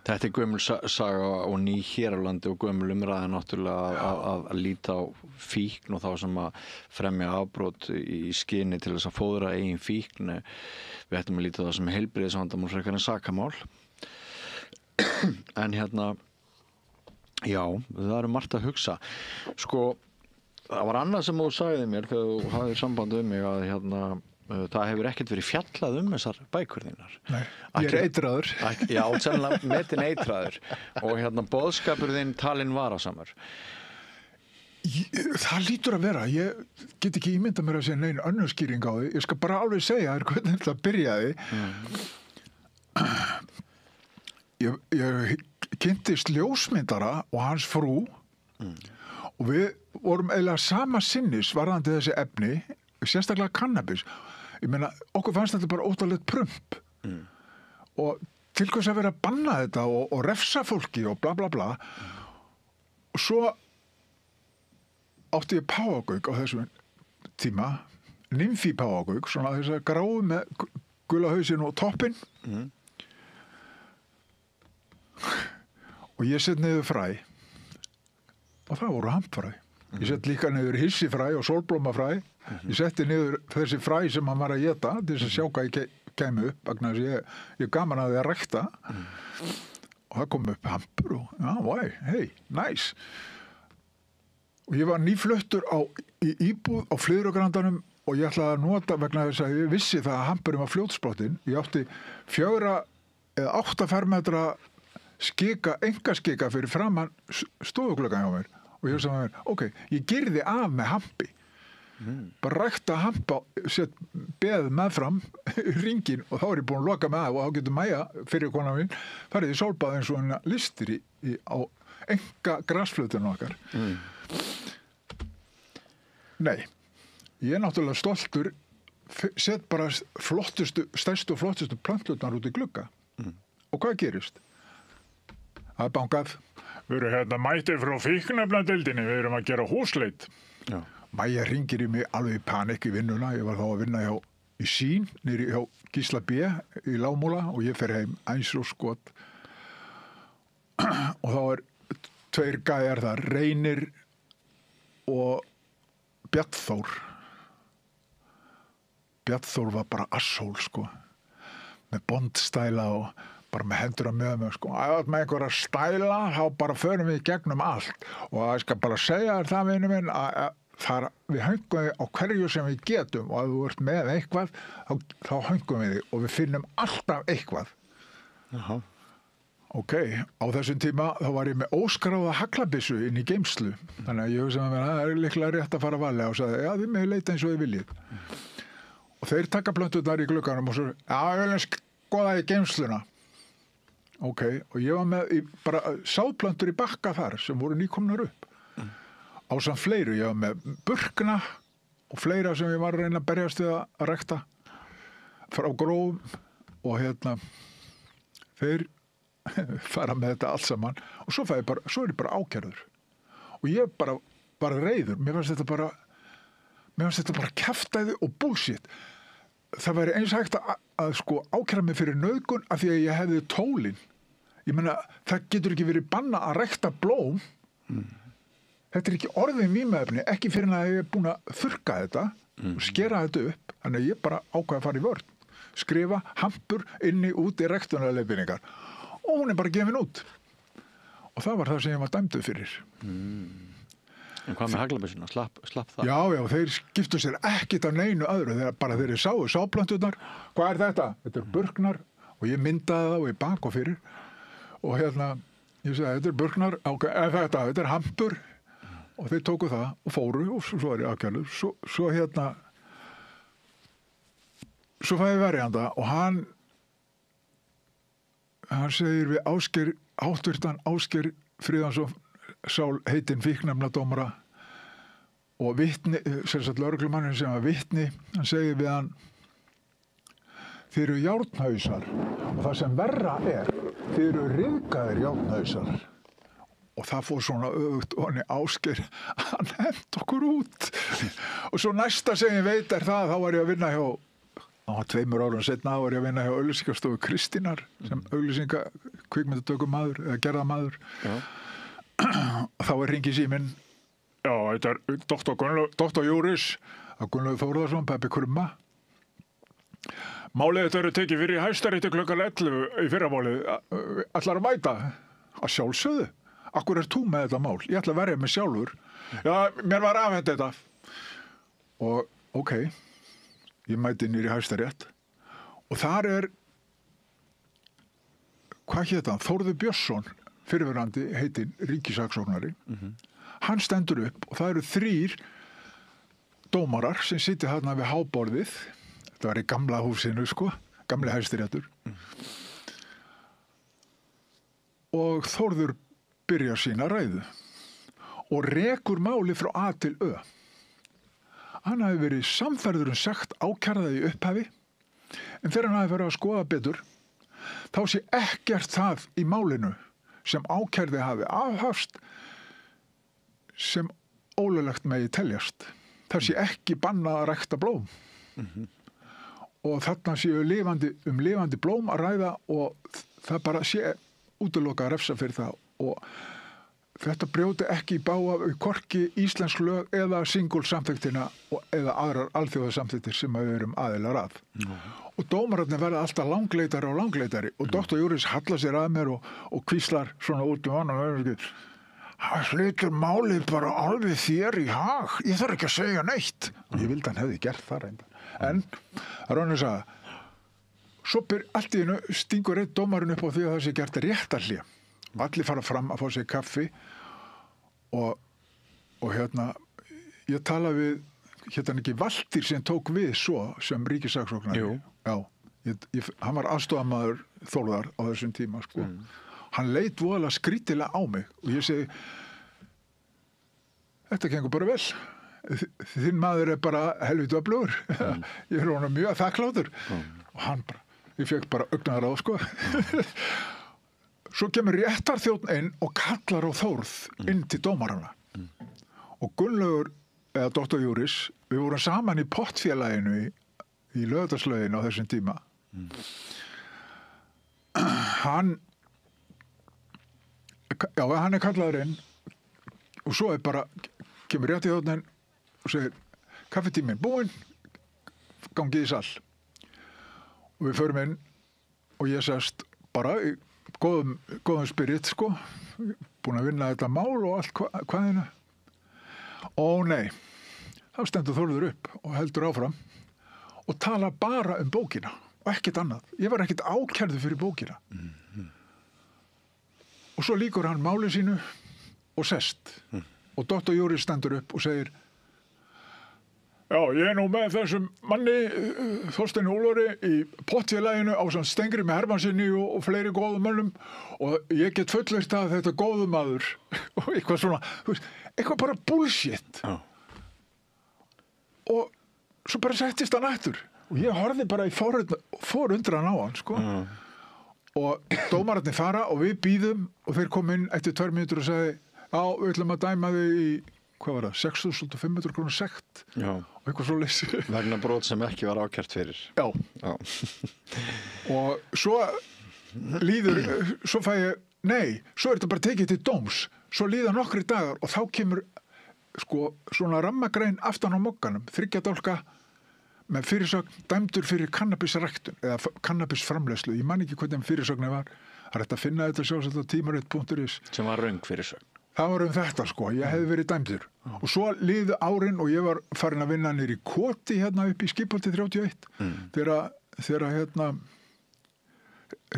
Þetta er gömul saga og ný hér á landi og gömul umræða náttúrulega að líta á fíkn og þá sem að fremja afbrot í skyni til þess að fóðra eigin fíkn. Við ættum að líta það sem heilbrigðisvandamál frekar en sakamál. En já, það eru margt að hugsa. Sko, það var annað sem þú sagði mér þegar þú hafðir samband mig að það hefur ekkert verið fjallað þessar bækur þínar. Nei, ég er eitraður. Já, sennilega metin eitraður og boðskapur þinn talinn varasamur. Það lítur að vera. Ég get ekki ímyndað mér að segja neina önnur skýring á því. Ég skal bara alveg segja þér hvernig þetta byrjaði. Ég kynntist ljósmyndara og hans frú og við vorum eiginlega sama sinnis varðandi þessi efni, sérstaklega kannabis. Ég meina, okkur fannst þetta bara óttalegt prump. Og til hvers að vera að banna þetta og refsa fólki og bla bla bla. Og svo átti ég páfagauk á þessum tíma, nymfi páfagauk, svona þess að gráu með gula hausinn og toppinn. Og ég sett niður fræ og það voru hampfræ. Ég sett líka niður hissifræ og sólblómafræ. Ég setti niður þessi fræ sem hann var að éta til þess að sjá hvað ég kæmi upp vegna þess að ég gaman að því að rækta og það kom upp hampur og nice. Og ég var nýfluttur í íbúð á Flyðrugrandanum og ég ætlaði að nota vegna þess að ég vissi það að hampurinn var fljótsprottinn. Ég átti 4 eða 8 fermetra engaskika fyrir framan stofugluggann hjá mér og ég sagði mér, ok, ég gerði af með hampi. Bara rækta hampa, sett beð meðfram ringin og þá er ég búin að loka með það og þá getur Maja, fyrir konan mín, farið í sólbað eins og hann listir enga grasflötun okkar. Nei, ég er náttúrulega stoltur, set bara stærstu og flottustu plantutnar út í glugga. Og hvað gerist? Það er bankað. Við erum hérna mætið frá fíkniefnadeildinni, við erum að gera húsleit. Já. Mæja hringir í mig alveg í panik í vinnuna. Ég var þá að vinna í Sín, niðri hjá Gísla B í Lámúla og ég fer heim eins og skot. Og þá er 2 gæjar þar, Reynir og Bjarnþór. Bjarnþór var bara asshól, sko. Með bondstæla og bara með hendur að með mig, sko. Ef með einhverja stæla, þá bara förum við í gegnum allt. Og ég skal bara segja þér það, vinur minn, að við höngum þig á hverju sem við getum og ef þú ert með eitthvað, þá höngum við þig og við finnum alltaf eitthvað. Jaha. Ok, á þessum tíma þá var ég með óskráða haglabissu inn í geymslu. Þannig að ég hugsa með mér, það er líklega rétt að fara varlega og sagði, já, þið með leita eins og þið viljið. Og þeir taka plönturnar í glugganum og svo, já, ég vil skoða í geymsluna. Ok, og ég var með bara sáðplöntur í bakka þar sem voru nýkomnar upp. Ásamt fleiru, ég var með burkna og fleira sem ég var að reyna að berjast við að rækta frá grófum og þeir fara með þetta allt saman og svo er ég bara ákærður og ég bara reiður, mér fannst þetta bara kjaftæði og bullshit. Það væri eins hægt að sko ákæra mig fyrir nauðgun af því að ég hefði tólin. Ég meina, það getur ekki verið banna að rækta blóm. Þetta er ekki orðið vímuefni, ekki fyrir að ég er búin að þurrka þetta og skera þetta upp. Þannig að ég bara ákvað að fara í vörn. Skrifa hampur inni út í ræktunarleiðbeiningar. Og hún er bara gefin út. Og það var það sem ég var dæmdur fyrir. En hvað með haglabissuna? Slapp það? Já, þeir skiptu sér ekkit af neinu öðru. Þeir sáu sáplönturnar. Hvað er þetta? Þetta er burknar. Og ég myndaði það og ég bak og fyrir. Og ég sagði, þetta er burknar. Þetta er hampur. Og þeir tóku það og fóru og svo er ég aðkjörður. Svo fæði ég verjanda og hann segir við háttvirtan Ásgeir Friðjónsson Sál heitinn fíkniefnadómara og vitni, sem sagt lögreglumannin sem var vitni, hann segir við hann, þið eru járnhausar og það sem verra er, þið eru ryðgaðir járnhausar. Og það fór svona öfugt og hann Ásgeir, hann hent okkur út. Og svo næsta sem ég veit er það, þá var ég að vinna hjá, 2 árum setna var ég að vinna hjá auglýsingastofu Kristínar, sem kvikmyndatökumaður eða gerðamaður. Og þá er hringi síminn, já, þetta er doktor Júris, Gunnlaugur Þórðarsson, Peppi Krumma. Málið þetta eru tekið fyrir í Hæstarétti klukkan 11 í fyrramálið, ætlar að mæta, að sjálfsögðu. Akkur er þú með þetta mál? Ég ætla að verja mig sjálfur. Já, mér var afhent þetta. Og ok, ég mæti niður í Hæstarétt og þar er, hvað hét hann? Þórður Björnsson, fyrrverandi heitinn ríkissaksóknari. Hann stendur upp og það eru 3 dómarar sem sitja þarna við háborðið. Þetta var í gamla húsinu, sko, gamli Hæstaréttur. Og Þórður byrjar sína ræðu og rekur máli frá A til Ö. Hann hafi verið samferður sagt ákærðað í upphafi en þegar hann hafi verið að skoða betur þá sé ekkert það í málinu sem ákærði hafi afhafst sem ólöglegt megi teljast. Það sé ekki bannað að rækta blóm. Og þarna séu lifandi blóm að ræða og það bara sé útiloka að refsa fyrir það og þetta brjóti ekki í bága hvorki íslensk lög eða singulsamþykktina eða aðrar alþjóðasamþykktir sem við erum aðilar að. Og dómararnir verða alltaf langleitari og langleitari og doktor Júris hallar sér að mér og hvíslar svona út hann hann flytur málið bara alveg þér í hag, ég þarf ekki að segja neitt. Og ég vildi hann hefði gert það reynda. En það er hann að sagða, svo allt í einu stingur einn dómarinn upp á því að það sé gert réttarhlé. Allir fara fram að fá sér kaffi og ég tala við ekki Valtýr sem tók við svo sem ríkissaksóknari. Já, hann var aðstofamaður Þórðar á þessum tíma, sko. Hann leit voðalega skrítilega á mig og ég segi, þetta gengur bara vel. Þinn maður bara helviti öflugur. Ég honum mjög þakklátur. Og hann bara, ég fekk bara augnaráð, sko. Svo kemur réttarþjónn inn og kallar á Þórð inn til dómarana. Og Gunnlaugur, eða Dr. Júris, við vorum saman í pottfélaginu í Laugardalslauginu á þessum tíma. Hann er kallaður inn og svo bara kemur réttarþjónninn og segir, kaffetíminn búinn, gangið í sal. Og við förum inn og ég sest bara í góðum spirit, sko, búin að vinna þetta mál og allt hvaðina. Ó nei, þá stendur Þórður upp og heldur áfram og tala bara bókina og ekkert annað. Ég var ekkert ákærður fyrir bókina. Og svo lýkur hann máli sínu og sest. Og Dr. Júris stendur upp og segir, já, ég er nú með þessum manni, Þorsteini Úlfari, í pottfélaginu ásamt Steingrími Hermannsinni og fleiri góðum mönnum og ég get fullyrt að þetta góðum maður og eitthvað svona, eitthvað bara bullshit. Já. Og svo bara settist hann aftur og ég horfði bara í forundran á hann, sko. Og dómararnir fara og við bíðum og þeir kom inn eftir 2 mínútur og sagði, já, við ætlum að dæma þig í, hvað var það, 6.500 krónur sekt. Já. Og eitthvað svo leysi. Vegna brot sem ekki var ákært fyrir. Já. Já. Og svo fæ ég, nei, svo er þetta bara tekið til dóms. Svo líða nokkri dagar og þá kemur, sko, svona rammagrein aftan á mokkanum, 3 dálka með fyrirsögn dæmdur fyrir kannabisræktun eða kannabisframleiðslu. Ég man ekki hvernig fyrirsögnin var. Það er þetta að finna þetta sjálfsagt á tímarit.is. Sem var röng fyrirsögn. Það var þetta, sko. Ég hefði verið dæmdur. Og svo liðu árin og ég var farin að vinna niður í Koti hérna upp í Skipholti 31. Þegar hérna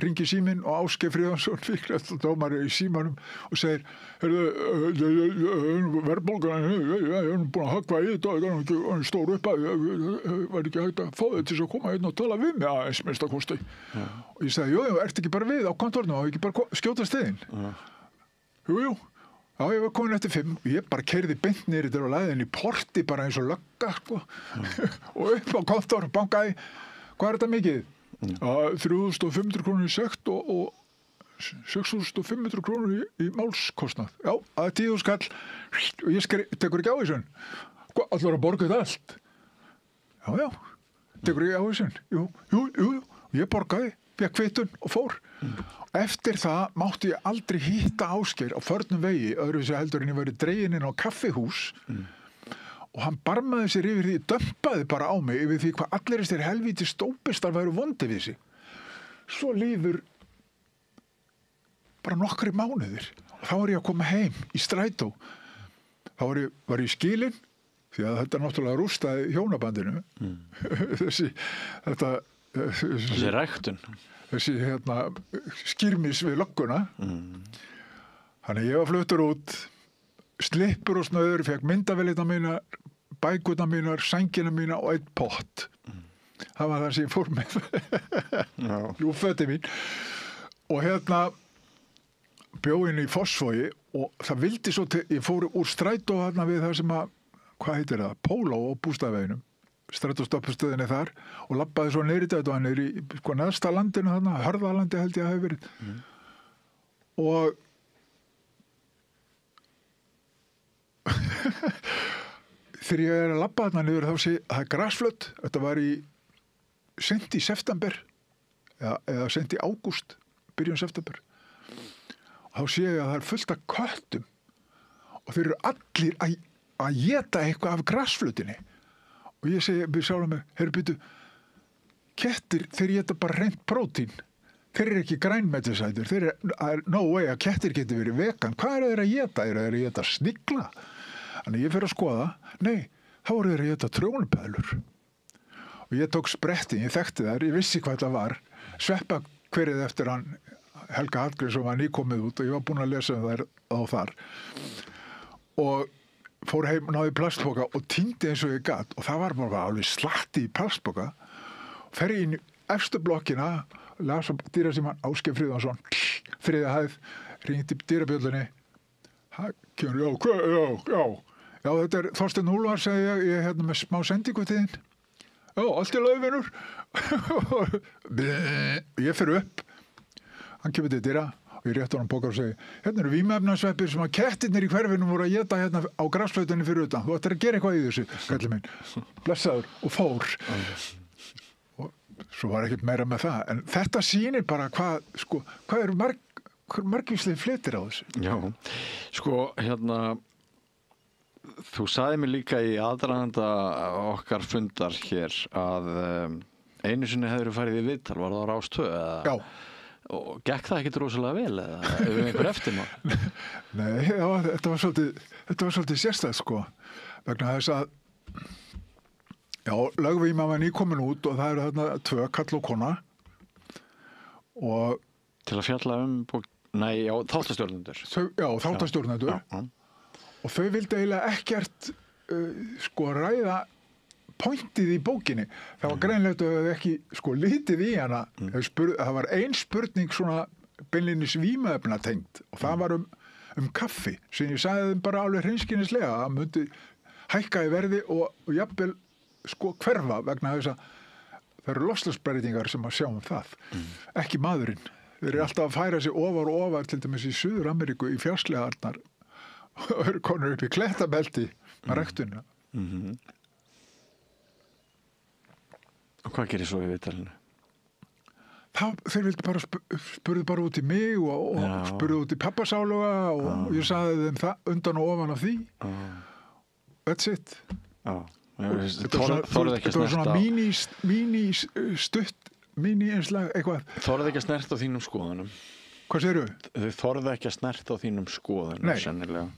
ringi síminn og Ásgeir Friðjónsson dómari í símanum og segir, verðbólgan, ég er búin að höggva í þetta, það er stór upp að var ekki hægt að fá þetta til að koma hérna og tala við mig aðeins minnst að kosti. Og ég sagði, jú, ert ekki bara við á kontornum og ekki bara skjóta stiðinn? Jú. Já, ég var komin eftir 5 og ég bara keyrði beint niður þetta og lagði henni í porti bara eins og lögga, sko. Og upp á kontor, bankaði, hvað er þetta mikið? 3.500 krónur í sekt og 6.500 krónur í málskostnað. Já, það er 10.000 kall og ég tekur ekki á þessun. Hvað, allar að borga þetta allt? Já, tekur ekki á þessun? Jú, ég borgaði, fekk kvittun og fór. Eftir það mátti ég aldrei hitta Ásgeir á förnum vegi, öðruvísi heldur en ég væri dreginn inn á kaffihús og hann barmaði sér yfir því, dömpaði bara á mig yfir því hvað allir þessir helvíti stópistar væru vondi við sig. Svo líður bara nokkri mánuðir og þá var ég að koma heim í strætó. Þá var ég skilinn því að þetta náttúrulega rústaði hjónabandinu. Þessi ræktun. Þessi skýrmis við lögguna. Þannig ég var fluttur út, slippur og snöður, fekk myndavélina mína, bækurna mínar, sængina mína og 1 pott. Það var það sem ég fór með. Jú, föti mín. Og bjóinn í Fossvogi og það vildi svo til, ég fór úr strætó þarna við það sem að, hvað heitir það, Póló og Bústaðveginum. Strætóstoppustöðinni þar og labbaði svo neyri þetta og hann er í neðsta landinu þarna, Hörðalandi held ég að hafi verið. Og þegar ég er að labba þarna niður þá sé það er grasflött, þetta var seint í september eða seint í ágúst, byrjun september. Og þá sé ég að það er fullt af köttum og þeir eru allir að éta eitthvað af grasflötinni. Og ég segi við sjálfum mig, byrju, kettir, þeir éta bara hreint prótín. Þeir eru ekki grænmetisætur. Þeir eru no way að kettir geti verið vegan. Hvað eru þeir að éta? Eru þeir að éta snigla? Þannig ég fer að skoða. Nei, þá eru þeir að éta trjónupæðlur. Og ég tók spretti, ég þekkti þær, ég vissi hvað það var. Sveppa hverið eftir hann Helga Hallgrímsson sem var nýkomið út og ég var búin að lesa þær á þar. Og fór heim, náði plastboka og týndi eins og ég gat og það var bara alveg slatti í plastboka. Fer inn í efstu blokkina, las á dýrasíman Ásgeir Friðjónsson, þriðja hæð, hringdi dyrabjöllunni. Já, þetta er Þorsteinn Úlfar, segi ég er hérna með smá sendingu til þín. Já, allt í lagi, vinur. Ég fer upp, hann kemur til dyra og ég rétti honum pokar og segi, hérna eru vímuefnasveppir sem að kettirnir í hverfinum voru að éta hérna á grasflautinni fyrir utan. Þú ættir að gera eitthvað í þessu, kallið minn. Blessaður og fór. Og svo var ekkert meira með það. En þetta sýnir bara hvað eru margvíslega fletir á þessu. Já, hérna, þú sagði mér líka í aðdraganda okkar fundar hér að einu sinni hefur farið í viðtal, var það á Rás 2? Já. Og gekk það ekkert rosalega vel eða hefur einhver eftirmál? Nei, já, þetta var svolítið sérstæð, vegna þess að lögvíma var nýkomin út og það eru þarna 2, kall og kona og til að fjalla þáttastjórnendur. Já, þáttastjórnendur. Og þau vildi eiginlega ekkert ræða pointið í bókinni. Það var greinlegt að þau ekki litið í hana. Það var ein spurning svona beinlínis vímuefnatengt og það var um kaffi sem ég sagði þeim bara alveg hreinskilnislega að það myndi hækka í verði og jafnvel hverfa vegna þess að það eru loftslagsbreytingar sem að sjá það. Ekki maðurinn. Þeir eru alltaf að færa sig ofar og ofar til dæmis í Suður-Ameríku í fjárslegarnar og eru konur upp í klettabelti með ræktunina. Og hvað gerir svo í viðtalinu? Þeir vildi bara spurðu bara út í mig og spurðu út í pappasáluga og ég sagði þeim það undan og ofan af því. That's it. Þetta var svona mini-stutt eitthvað. Þorði ekki að snerta á þínum skoðunum? Hvað segirðu? Þau þorði ekki að snerta á þínum skoðunum, sennilega.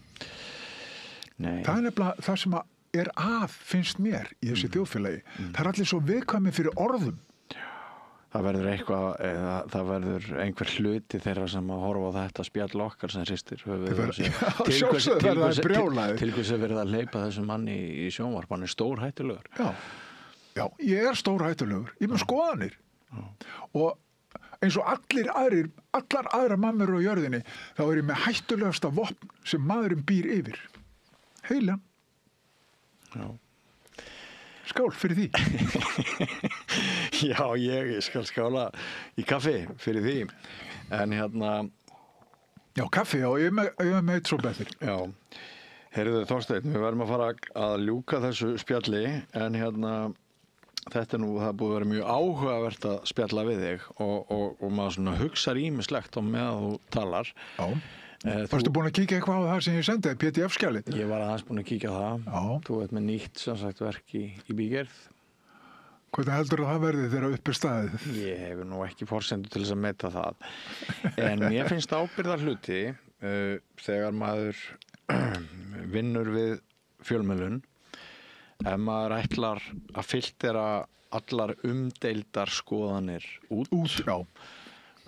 Nei. Það er nefnilega það sem er finnst mér í þessi þjóðfélagi. Það er allir svo viðkvæmir fyrir orðum. Það verður eitthvað, það verður einhver hluti þeirra sem að horfa á þetta spjall okkar sem hristir höfuðið. Sjálfsögðu verða það brjálæðir. Til hvers að verða að hleypa þessum manni í sjónvarp, hann er stórhættulegur. Já, ég er stórhættulegur. Ég með skoðanir. Og eins og allar aðra mammur á jörðinni, þá er ég með hættulegasta vopn sem maðurinn býr yfir. Heilan. Já. Skál fyrir því. Já, ég skal skála í kaffi fyrir því. En hérna... Já, kaffi, já, ég er með eitt svo betur. Já. Heyrðu Þorsteinn, við verðum að fara að ljúka þessu spjalli, en hérna... Þetta það búið að vera mjög áhugavert að spjalla við þig og maður svona hugsar ýmislegt á meðan þú talar. Já. Varstu búin að kíkja eitthvað á það sem ég sendi, PDF-skjalið? Ég var aðeins búin að kíkja á það. Já. Þú ert með nýtt samsagt verk í bígerð. Hvernig heldur það verði þegar upp er staðið? Ég hefur nú ekki forsendu til þess að meta það. En mér finnst ábyrgðar hluti þegar maður vinnur við fjölmiðlun. Ef maður ætlar að filtera allar umdeildar skoðanir út. Já.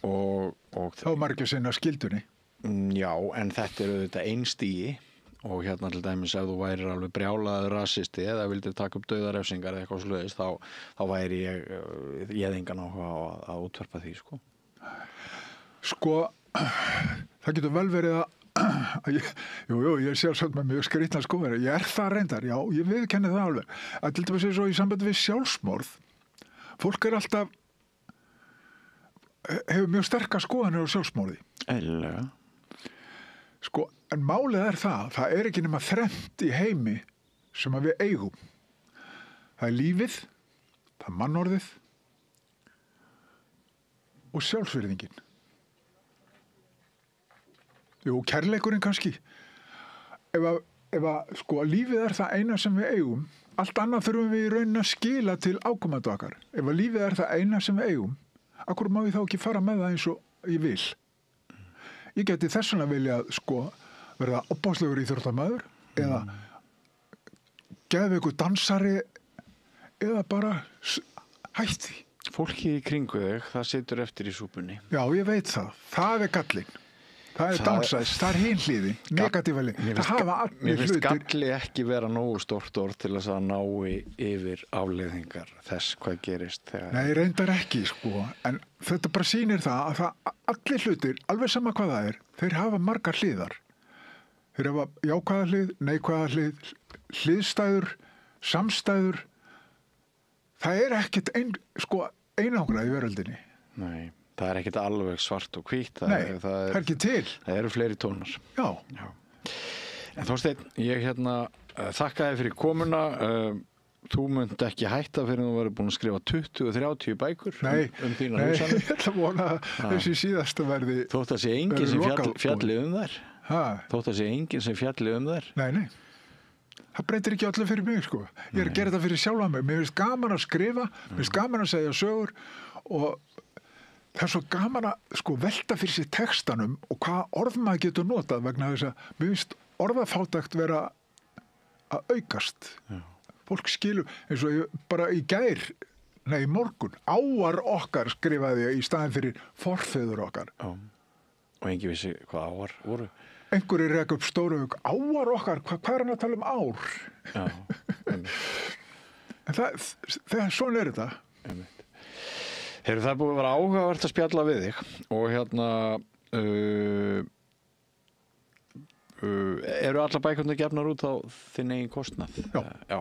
Og þá margir sinna skildunni. Já, en þetta er auðvitað einstigi og hérna til dæmis ef þú værir alveg brjálaður rasisti eða vildir taka upp dauðarefsingar eða eitthvað svoleiðis þá væri ég engan áhuga á að útvarpa því, það getur vel verið að ég sé sjálfsagt með mjög skrýtna skoðanir. Ég er það reyndar, já, ég viðurkenni það alveg. Að til dæmis svo í sambandi við sjálfsmorð, fólk er alltaf hefur mjög sterkar skoðanir á sjálfsmorði. Eðlilega. En málið er það er ekki nema þrennt í heimi sem að við eigum. Það er lífið, það er mannorðið og sjálfsvirðingin. Jú, kærleikurinn kannski. Ef lífið er það eina sem við eigum, allt annað þurfum við í rauninni að skila til ákomendu okkar. Ef lífið er það eina sem við eigum, akkur má ég þá ekki fara með það eins og ég vil. Ég geti þess vegna viljað verða opbáslegur íþróttamaður eða geðveikur dansari eða bara hætt því. Fólkið í kringu þig, það situr eftir í súpunni. Já, ég veit það. Það er gallinn. Það downside, það hin hliðin, negatífa hliðin. Það hafa allir hlutir. Mér finnst galli ekki vera nógu stórt orð til þess að ná yfir afleiðingar þess hvað gerist þegar... Nei, reyndar ekki, sko. En þetta bara sýnir það að allir hlutir, alveg sama hvað það er, þeir hafa margar hliðar. Þeir hafa jákvæða hlið, neikvæða hlið, hliðstæður, samstæður. Það er ekkert einangrað í veröldinni. Nei, það er ekkert alveg svart og hvítt. Nei, það er ekki til. Það eru fleiri tónar. Já. En Þorsteinn, ég þakka þér fyrir komuna. Þú munt ekki hætta fyrir að þú verður búin að skrifa 20-30 bækur þínar húsanir. Nei, ég ætla að vona þessi síðasta verði. Þótt að sé enginn sem fjalli þær. Þótt að sé enginn sem fjalli þær. Nei. Það breytir ekki öllu fyrir mig, sko. Ég er að gera þetta fyrir sjálfa mig. Mér finnst gaman að skrifa, mér finnst gaman að segja sögur og það er svo gaman að velta fyrir sér textanum og hvaða orð maður getur notað vegna þess að mér finnst orðafátækt vera að aukast. Já. Fólk skilur, eins og bara í morgun, áar okkar skrifaði ég í staðin fyrir forfeður okkar. Já. Og enginn vissi hvað áar voru. Einhverjir reka upp stóru hug, áar okkar, hvað er hann að tala um ár? Já. En það svona er þetta. Heyrðu, það er búið að vera áhugavert að spjalla við þig og eru alla bækurnar gefnar út á þinn eigin kostnað? Já.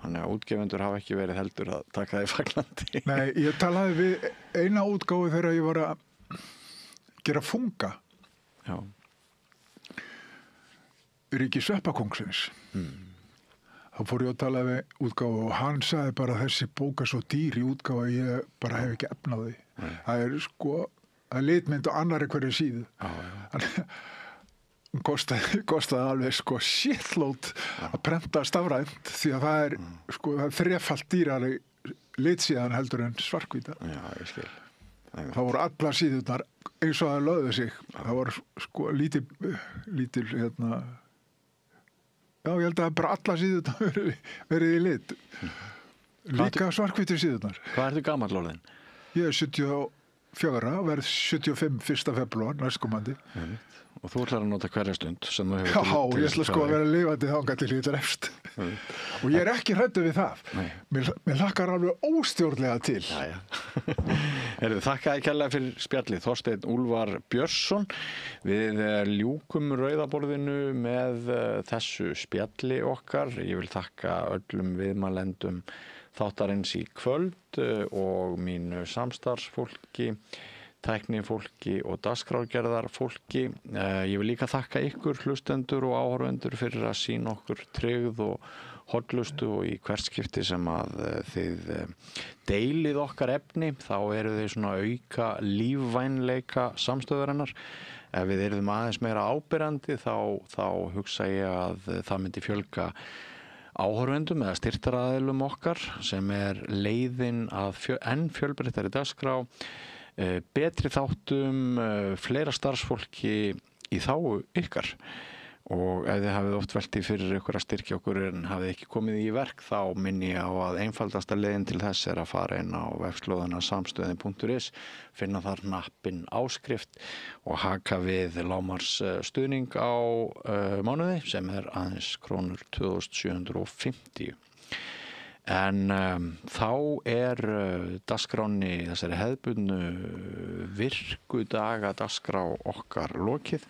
Þannig að útgefendur hafa ekki verið heldur að taka þig fagnandi. Nei, ég talaði við eina útgáfu þegar ég var að gera funga. Já. Ríki Sveppakóngsins. Þá fór ég að tala við útgáfu og hann sagði bara þessi bók er svo dýr í útgáfu að ég bara hef ekki efni á því. Það er það er litmynd á annarri hverju síðu. Hún kostaði alveg shitload að prenta stafrænt því að það er þrefalt dýrari litsíðan heldur en svarthvíta. Já, ég skil. Það voru allar síðurnar eins og það lögðu sig. Það voru lítil já, ég held að bara alla síðurnar verið í lit. Líka svarthvítir síðurnar. Hvað ertu gamall orðinn? Ég er 74, verð 75 1. febrúar næstkomandi. Og þú ætlar að nota hverja stund sem þú hefur Já, ég ætla að vera lifandi þangað til ég drefst. Og ég er ekki hræddur við það. Mér hlakkar alveg óstjórnlega til. Þakka þér kærlega fyrir spjallið. Þorsteinn Úlfar Björnsson. Við ljúkum rauðaborðinu með þessu spjalli okkar. Ég vil þakka öllum viðmælendum þáttarins í kvöld og mínu samstarfsfólki, tæknifólki og dagskrárgerðarfólki. Ég vil líka þakka ykkur hlustendur og áhorfendur fyrir að sýna okkur tryggð og hollustu og í hvert skipti sem að þið deilið okkar efni þá eru þið svona auka lífvænleika samstöðurinnar. Ef við erum aðeins meira ábyrjandi þá hugsa ég að það myndi fjölga áhorfendum eða styrktaraðilum okkar sem er leiðin að enn fjölbreyttari dagskrá, betri þáttum, fleira starfsfólki í þágu ykkar. Og ef þið hafið oft velt í fyrir ykkur að styrkja okkur en hafið ekki komið í verk þá minni ég á að einfaldasta leiðin til þess er að fara inn á vefslóðina samstöðin.is, finna þar hnappinn áskrift og haka við lágmars stuðning á mánuði sem er aðeins krónur 2750. En þá er dagskránni, þessari hefðbundnu virkudaga dagskrá okkar lokið.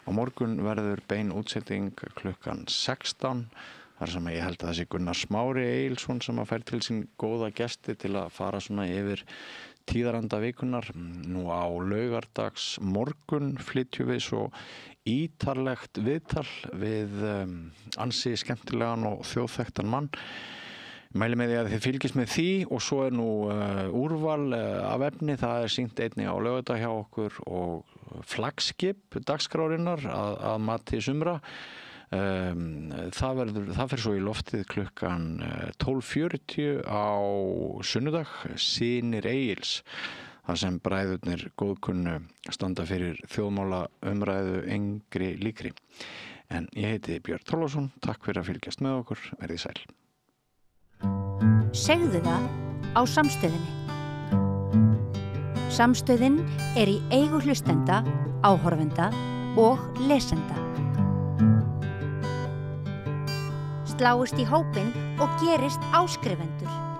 Á morgun verður bein útsetting klukkan 16. Þar sem ég held að þessi Gunnar Smári Egilsson sem að fær til sín góða gesti til að fara svona yfir tíðaranda vikunar. Nú á laugardags morgun flytjum við svo ítarlegt viðtal við ansi skemmtilegan og þjóðþekktan mann. Mæli með því að þið fylgist með því og svo er nú úrval af efni, það er sýnt einnig á laugardag hjá okkur og flaggskip dagskrárinnar að mati sumra. Það fer svo í loftið klukkan 12:40 á sunnudag, Synir Egils, þar sem bræðurnir góðkunnu standa fyrir þjóðmála umræðu engri líkri. En ég heiti Björn Þorláksson, takk fyrir að fylgjast með okkur, verið sæl. Segðu það á Samstöðinni. Samstöðin er í eigu hlustenda, áhorfenda og lesenda. Sláist í hópinn og gerist áskrifendur.